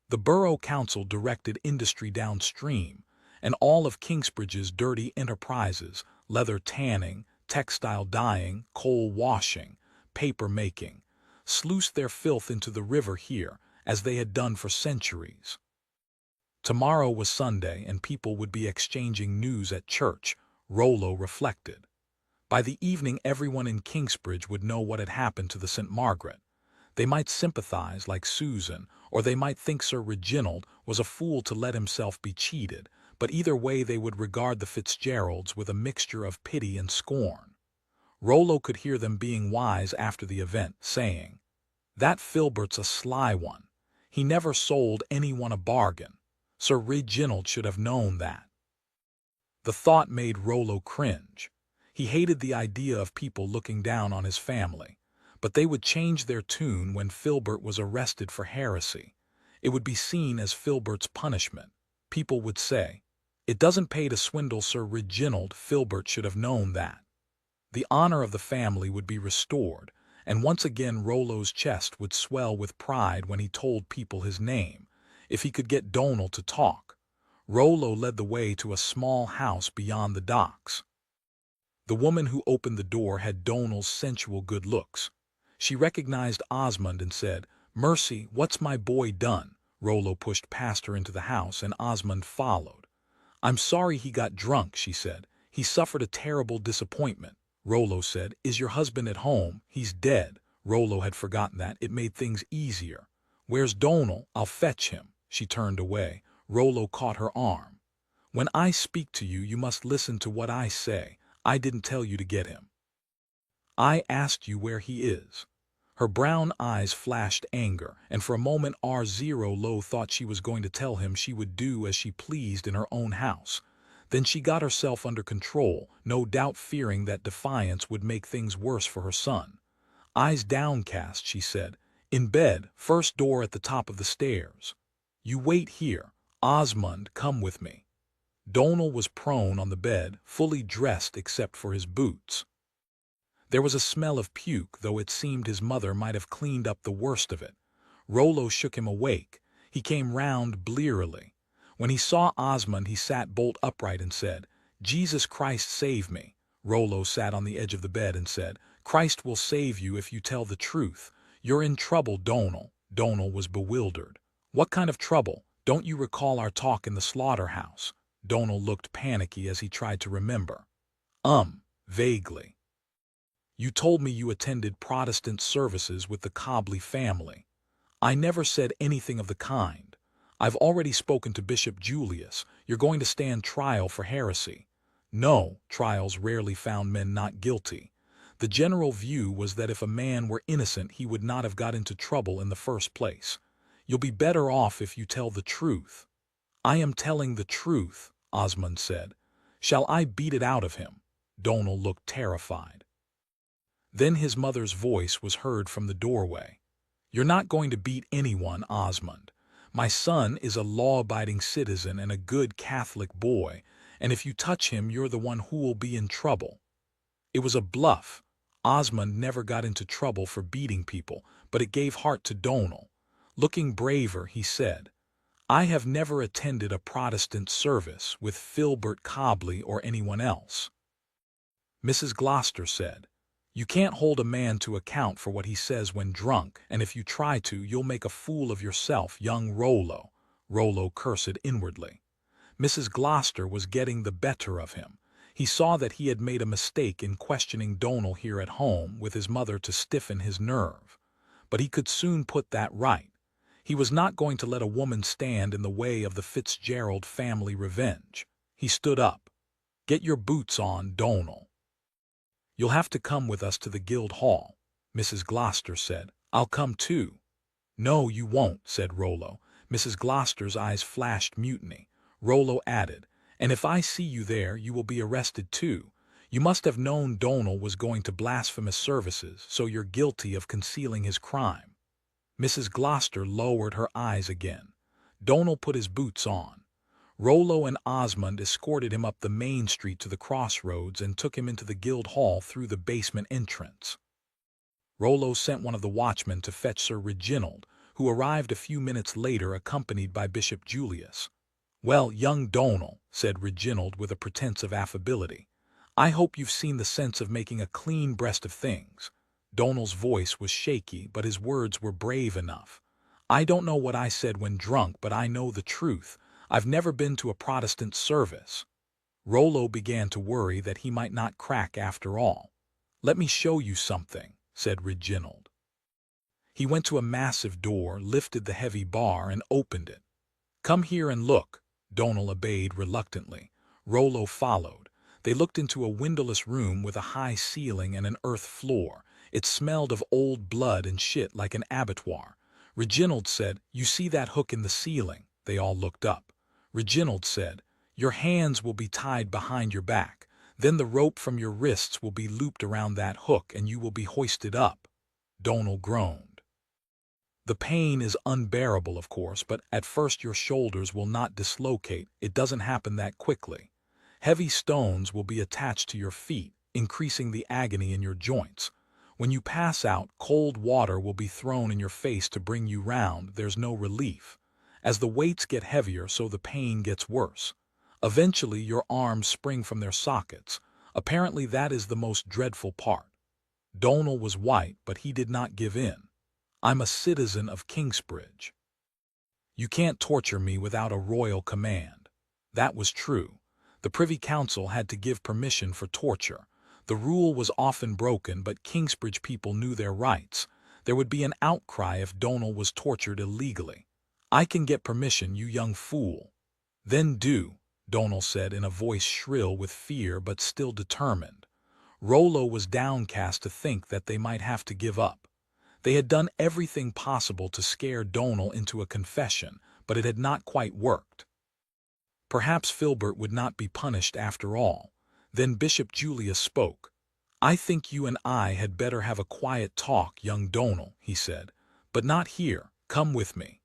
S1: The borough council directed industry downstream, and all of Kingsbridge's dirty enterprises, leather tanning, textile dyeing, coal washing, paper making, sluiced their filth into the river here, as they had done for centuries. Tomorrow was Sunday, and people would be exchanging news at church, Rollo reflected. By the evening everyone in Kingsbridge would know what had happened to the St. Margaret. They might sympathize like Susan, or they might think Sir Reginald was a fool to let himself be cheated, but either way they would regard the Fitzgeralds with a mixture of pity and scorn. Rollo could hear them being wise after the event, saying, "That Filbert's a sly one. He never sold anyone a bargain. Sir Reginald should have known that." The thought made Rollo cringe. He hated the idea of people looking down on his family, but they would change their tune when Filbert was arrested for heresy. It would be seen as Filbert's punishment. People would say, "It doesn't pay to swindle Sir Reginald. Filbert should have known that." The honor of the family would be restored, and once again Rollo's chest would swell with pride when he told people his name, if he could get Donal to talk. Rollo led the way to a small house beyond the docks. The woman who opened the door had Donal's sensual good looks. She recognized Osmond and said, "Mercy, what's my boy done?" Rollo pushed past her into the house, and Osmond followed. "I'm sorry he got drunk," she said. "He suffered a terrible disappointment." Rollo said, "Is your husband at home?" "He's dead," Rollo had forgotten that. It made things easier. "Where's Donal? I'll fetch him." She turned away. Rollo caught her arm. "When I speak to you, you must listen to what I say. I didn't tell you to get him. I asked you where he is." Her brown eyes flashed anger, and for a moment R0 thought she was going to tell him she would do as she pleased in her own house. Then she got herself under control, no doubt fearing that defiance would make things worse for her son. Eyes downcast, she said, "In bed, first door at the top of the stairs. You wait here. Osmond, come with me." Donal was prone on the bed, fully dressed except for his boots. There was a smell of puke, though it seemed his mother might have cleaned up the worst of it. Rollo shook him awake. He came round blearily. When he saw Osmond, he sat bolt upright and said, "Jesus Christ, save me." Rollo sat on the edge of the bed and said, "Christ will save you if you tell the truth. You're in trouble, Donal." Donal was bewildered. "What kind of trouble? Don't you recall our talk in the slaughterhouse?" Donal looked panicky as he tried to remember. Vaguely. "You told me you attended Protestant services with the Cobley family." "I never said anything of the kind. I've already spoken to Bishop Julius. You're going to stand trial for heresy." "No, trials rarely found men not guilty. The general view was that if a man were innocent, he would not have got into trouble in the first place. You'll be better off if you tell the truth." "I am telling the truth," Osmond said. "Shall I beat it out of him?" Donal looked terrified. Then his mother's voice was heard from the doorway. "You're not going to beat anyone, Osmond. My son is a law-abiding citizen and a good Catholic boy, and if you touch him, you're the one who'll be in trouble." It was a bluff. Osmond never got into trouble for beating people, but it gave heart to Donal. Looking braver, he said, "I have never attended a Protestant service with Filbert Cobley or anyone else." Mrs. Gloucester said, "You can't hold a man to account for what he says when drunk, and if you try to, you'll make a fool of yourself, young Rollo." Rollo cursed inwardly. Mrs. Gloucester was getting the better of him. He saw that he had made a mistake in questioning Donal here at home with his mother to stiffen his nerve. But he could soon put that right. He was not going to let a woman stand in the way of the Fitzgerald family revenge. He stood up. "Get your boots on, Donal." "You'll have to come with us to the Guildhall," Mrs. Gloucester said. "I'll come too." "No, you won't," said Rollo. Mrs. Gloucester's eyes flashed mutiny. Rollo added, "And if I see you there, you will be arrested too. You must have known Donal was going to blasphemous services, so you're guilty of concealing his crime." Mrs. Gloucester lowered her eyes again. Donal put his boots on. Rollo and Osmond escorted him up the main street to the crossroads and took him into the Guildhall through the basement entrance. Rollo sent one of the watchmen to fetch Sir Reginald, who arrived a few minutes later accompanied by Bishop Julius. "Well, young Donal," said Reginald with a pretense of affability, "I hope you've seen the sense of making a clean breast of things." Donal's voice was shaky, but his words were brave enough. "I don't know what I said when drunk, but I know the truth. I've never been to a Protestant service." Rollo began to worry that he might not crack after all. "Let me show you something," said Reginald. He went to a massive door, lifted the heavy bar, and opened it. "Come here and look." Donal obeyed reluctantly. Rollo followed. They looked into a windowless room with a high ceiling and an earth floor. It smelled of old blood and shit like an abattoir. Reginald said, "You see that hook in the ceiling?" They all looked up. Reginald said, "Your hands will be tied behind your back. Then the rope from your wrists will be looped around that hook and you will be hoisted up." Donal groaned. "The pain is unbearable, of course, but at first your shoulders will not dislocate. It doesn't happen that quickly. Heavy stones will be attached to your feet, increasing the agony in your joints. When you pass out, cold water will be thrown in your face to bring you round. There's no relief. As the weights get heavier, so the pain gets worse. Eventually your arms spring from their sockets. Apparently that is the most dreadful part." Donal was white, but he did not give in. "I'm a citizen of Kingsbridge. You can't torture me without a royal command." That was true. The Privy Council had to give permission for torture. The rule was often broken, but Kingsbridge people knew their rights. There would be an outcry if Donal was tortured illegally. "I can get permission, you young fool." "Then do," Donal said in a voice shrill with fear but still determined. Rollo was downcast to think that they might have to give up. They had done everything possible to scare Donal into a confession, but it had not quite worked. Perhaps Filbert would not be punished after all. Then Bishop Julius spoke. "I think you and I had better have a quiet talk, young Donal," he said. "But not here. Come with me."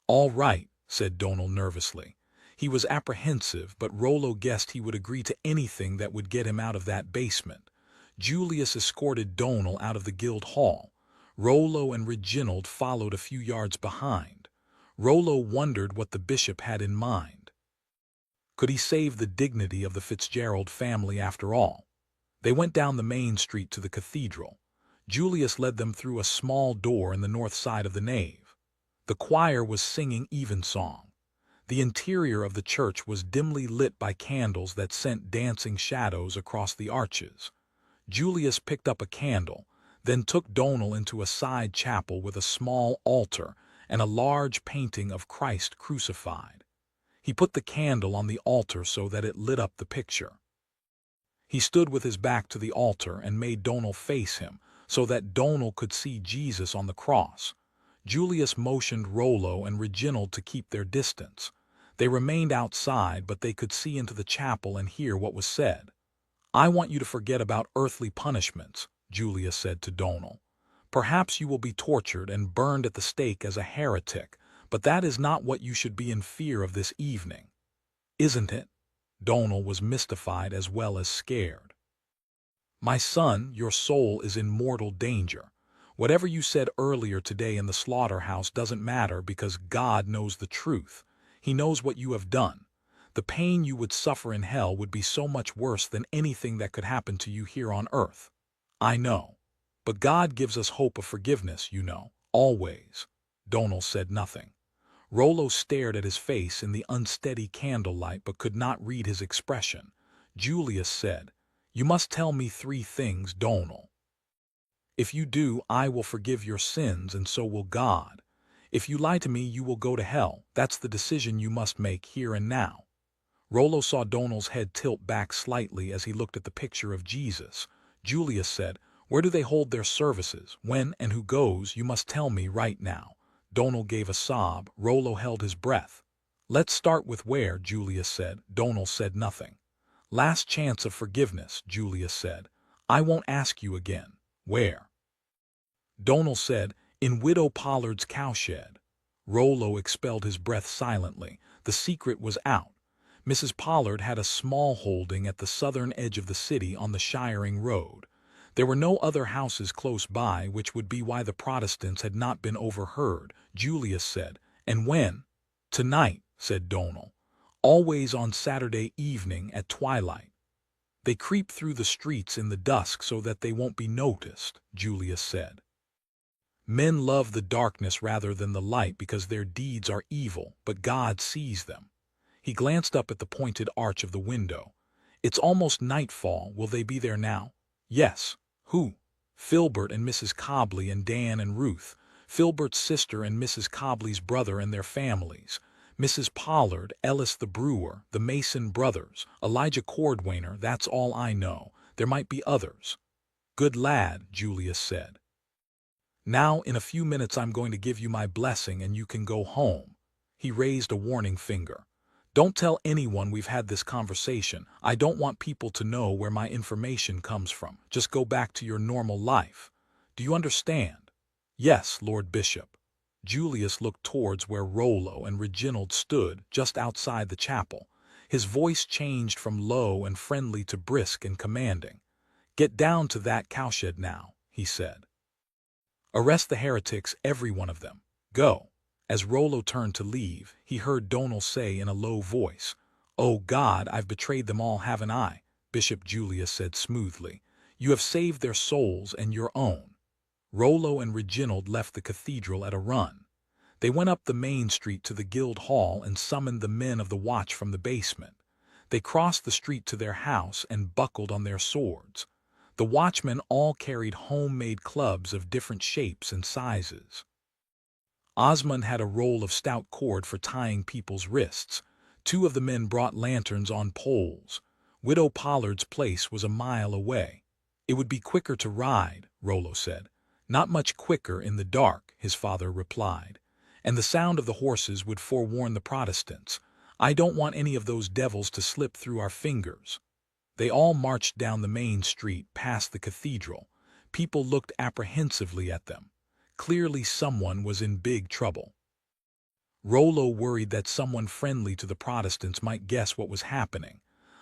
S1: "All right," said Donal nervously. He was apprehensive, but Rollo guessed he would agree to anything that would get him out of that basement. Julius escorted Donal out of the guild hall. Rollo and Reginald followed a few yards behind. Rollo wondered what the bishop had in mind. Could he save the dignity of the Fitzgerald family after all? They went down the main street to the cathedral. Julius led them through a small door in the north side of the nave. The choir was singing evensong. The interior of the church was dimly lit by candles that sent dancing shadows across the arches. Julius picked up a candle, then took Donal into a side chapel with a small altar and a large painting of Christ crucified. He put the candle on the altar so that it lit up the picture. He stood with his back to the altar and made Donal face him, so that Donal could see Jesus on the cross. Julius motioned Rollo and Reginald to keep their distance. They remained outside, but they could see into the chapel and hear what was said. "I want you to forget about earthly punishments," Julius said to Donal. "Perhaps you will be tortured and burned at the stake as a heretic, but that is not what you should be in fear of this evening. Isn't it?" Donal was mystified as well as scared. "My son, your soul is in mortal danger. Whatever you said earlier today in the slaughterhouse doesn't matter because God knows the truth. He knows what you have done. The pain you would suffer in hell would be so much worse than anything that could happen to you here on earth. I know. But God gives us hope of forgiveness, you know, always." Donal said nothing. Rollo stared at his face in the unsteady candlelight but could not read his expression. Julius said, "You must tell me 3 things, Donal. If you do, I will forgive your sins, and so will God. If you lie to me, you will go to hell. That's the decision you must make here and now." Rollo saw Donal's head tilt back slightly as he looked at the picture of Jesus. Julius said, "Where do they hold their services? When and who goes? You must tell me right now." Donal gave a sob. Rollo held his breath. "Let's start with where," Julius said. Donal said nothing. "Last chance of forgiveness," Julius said. "I won't ask you again. Where?" Donal said, "In Widow Pollard's cowshed." Rollo expelled his breath silently. The secret was out. Mrs. Pollard had a small holding at the southern edge of the city on the Shiring Road. There were no other houses close by, which would be why the Protestants had not been overheard. Julius said, "And when?" "Tonight," said Donal. "Always on Saturday evening at twilight. They creep through the streets in the dusk so that they won't be noticed," Julius said. "Men love the darkness rather than the light because their deeds are evil, but God sees them." He glanced up at the pointed arch of the window. "It's almost nightfall. Will they be there now?" "Yes." "Who?" "Filbert and Mrs. Cobley and Dan and Ruth. Filbert's sister and Mrs. Cobley's brother and their families. Mrs. Pollard, Ellis the brewer, the Mason brothers, Elijah Cordwainer. That's all I know. There might be others." "Good lad," Julius said. "Now, in a few minutes I'm going to give you my blessing and you can go home." He raised a warning finger. "Don't tell anyone we've had this conversation. I don't want people to know where my information comes from. Just go back to your normal life. Do you understand?" "Yes, Lord Bishop." Julius looked towards where Rollo and Reginald stood, just outside the chapel. His voice changed from low and friendly to brisk and commanding. "Get down to that cowshed now," he said. "Arrest the heretics, every one of them. Go." As Rollo turned to leave, he heard Donal say in a low voice, "Oh God, I've betrayed them all, haven't I?" Bishop Julius said smoothly, "You have saved their souls and your own." Rollo and Reginald left the cathedral at a run. They went up the main street to the guild hall and summoned the men of the watch from the basement. They crossed the street to their house and buckled on their swords. The watchmen all carried homemade clubs of different shapes and sizes. Osmond had a roll of stout cord for tying people's wrists. Two of the men brought lanterns on poles. Widow Pollard's place was a mile away. It would be quicker to ride, Rollo said. Not much quicker in the dark, his father replied. And the sound of the horses would forewarn the Protestants. I don't want any of those devils to slip through our fingers. They all marched down the main street past the cathedral. People looked apprehensively at them. Clearly someone was in big trouble. Rollo worried that someone friendly to the Protestants might guess what was happening.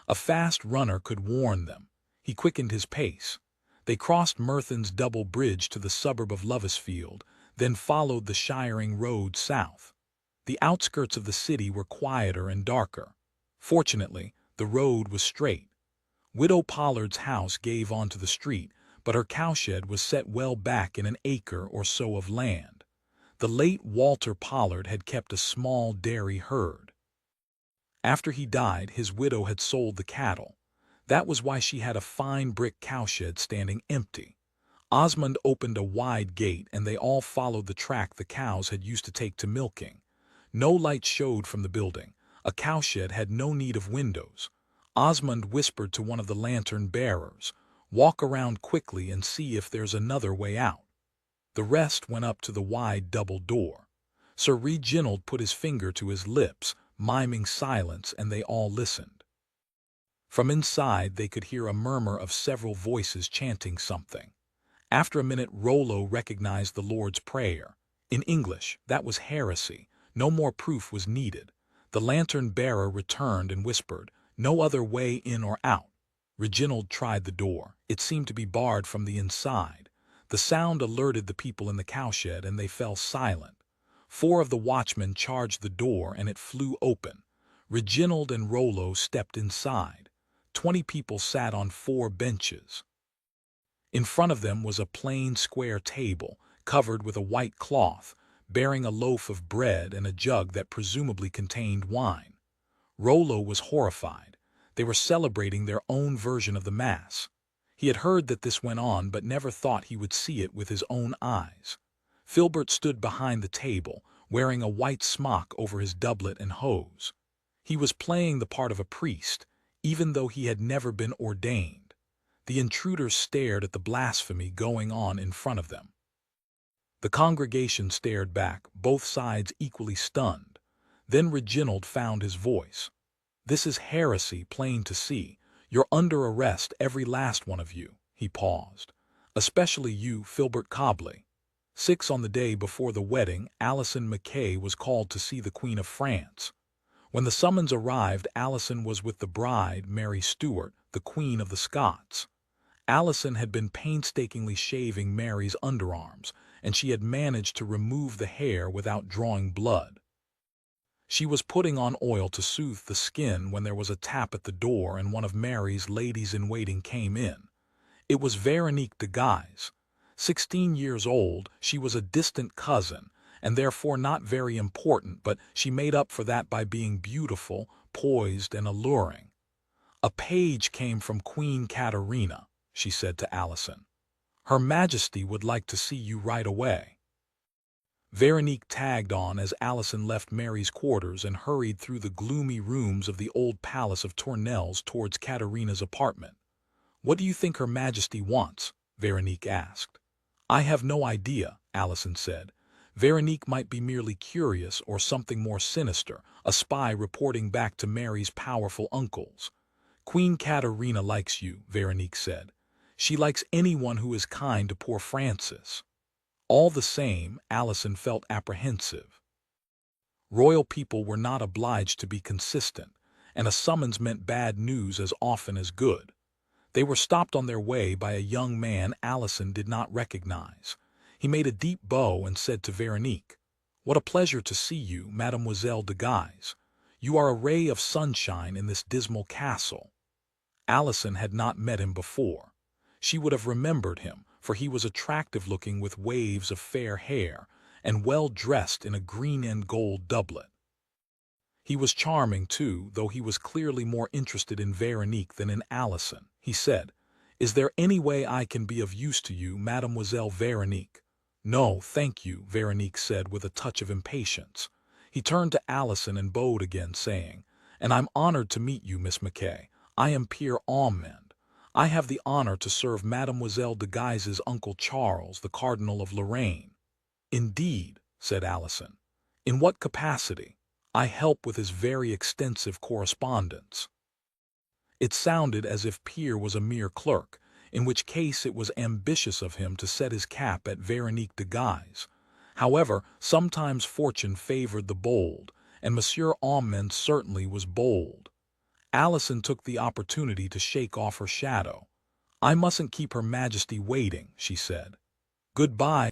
S1: A fast runner could warn them. He quickened his pace. They crossed Merthen's double bridge to the suburb of Lovisfield, then followed the shiring road south. The outskirts of the city were quieter and darker. Fortunately, the road was straight. Widow Pollard's house gave onto the street, but her cowshed was set well back in an acre or so of land. The late Walter Pollard had kept a small dairy herd. After he died, his widow had sold the cattle. That was why she had a fine brick cowshed standing empty. Osmond opened a wide gate, and they all followed the track the cows had used to take to milking. No light showed from the building. A cowshed had no need of windows. Osmond whispered to one of the lantern bearers, "Walk around quickly and see if there's another way out." The rest went up to the wide double door. Sir Reginald put his finger to his lips, miming silence, and they all listened. From inside they could hear a murmur of several voices chanting something. After a minute Rollo recognized the Lord's Prayer. In English, that was heresy. No more proof was needed. The lantern-bearer returned and whispered, "No other way in or out." Reginald tried the door. It seemed to be barred from the inside. The sound alerted the people in the cowshed, and they fell silent. 4 of the watchmen charged the door, and it flew open. Reginald and Rollo stepped inside. 20 people sat on 4 benches. In front of them was a plain square table, covered with a white cloth, bearing a loaf of bread and a jug that presumably contained wine. Rollo was horrified. They were celebrating their own version of the Mass. He had heard that this went on, but never thought he would see it with his own eyes. Filbert stood behind the table, wearing a white smock over his doublet and hose. He was playing the part of a priest, even though he had never been ordained. The intruders stared at the blasphemy going on in front of them. The congregation stared back, both sides equally stunned. Then Reginald found his voice. "This is heresy, plain to see. You're under arrest, every last one of you." He paused. "Especially you, Filbert Cobley." 6 on the day before the wedding, Alison Mackay was called to see the Queen of France. When the summons arrived, Alison was with the bride, Mary Stuart, the Queen of the Scots. Alison had been painstakingly shaving Mary's underarms, and she had managed to remove the hair without drawing blood. She was putting on oil to soothe the skin when there was a tap at the door, and one of Mary's ladies-in-waiting came in. It was Veronique de Guise. 16 years old, she was a distant cousin, and therefore not very important, but she made up for that by being beautiful, poised, and alluring. "A page came from Queen Caterina," she said to Alison. "Her Majesty would like to see you right away." Veronique tagged on as Alison left Mary's quarters and hurried through the gloomy rooms of the old palace of Tournelles towards Caterina's apartment. "What do you think Her Majesty wants?" Veronique asked. "I have no idea," Alison said. Veronique might be merely curious or something more sinister, a spy reporting back to Mary's powerful uncles. "Queen Caterina likes you," Veronique said. "She likes anyone who is kind to poor Francis." All the same, Alison felt apprehensive. Royal people were not obliged to be consistent, and a summons meant bad news as often as good. They were stopped on their way by a young man Alison did not recognize. He made a deep bow and said to Veronique, "What a pleasure to see you, Mademoiselle de Guise. You are a ray of sunshine in this dismal castle." Alison had not met him before. She would have remembered him, for he was attractive-looking with waves of fair hair, and well-dressed in a green and gold doublet. He was charming, too, though he was clearly more interested in Veronique than in Alison. He said, Is there any way I can be of use to you, Mademoiselle Veronique? No, thank you, Veronique said with a touch of impatience. He turned to Allison and bowed again, saying, And I'm honored to meet you, Miss Mackay. I am Pierre Almond. I have the honor to serve Mademoiselle de Guise's Uncle Charles, the Cardinal of Lorraine. Indeed, said Allison. In what capacity? I help with his very extensive correspondence. It sounded as if Pierre was a mere clerk, in which case it was ambitious of him to set his cap at Veronique de Guise. However, sometimes fortune favored the bold, and Monsieur Almond certainly was bold. Allison took the opportunity to shake off her shadow. I mustn't keep Her Majesty waiting, she said. Goodbye.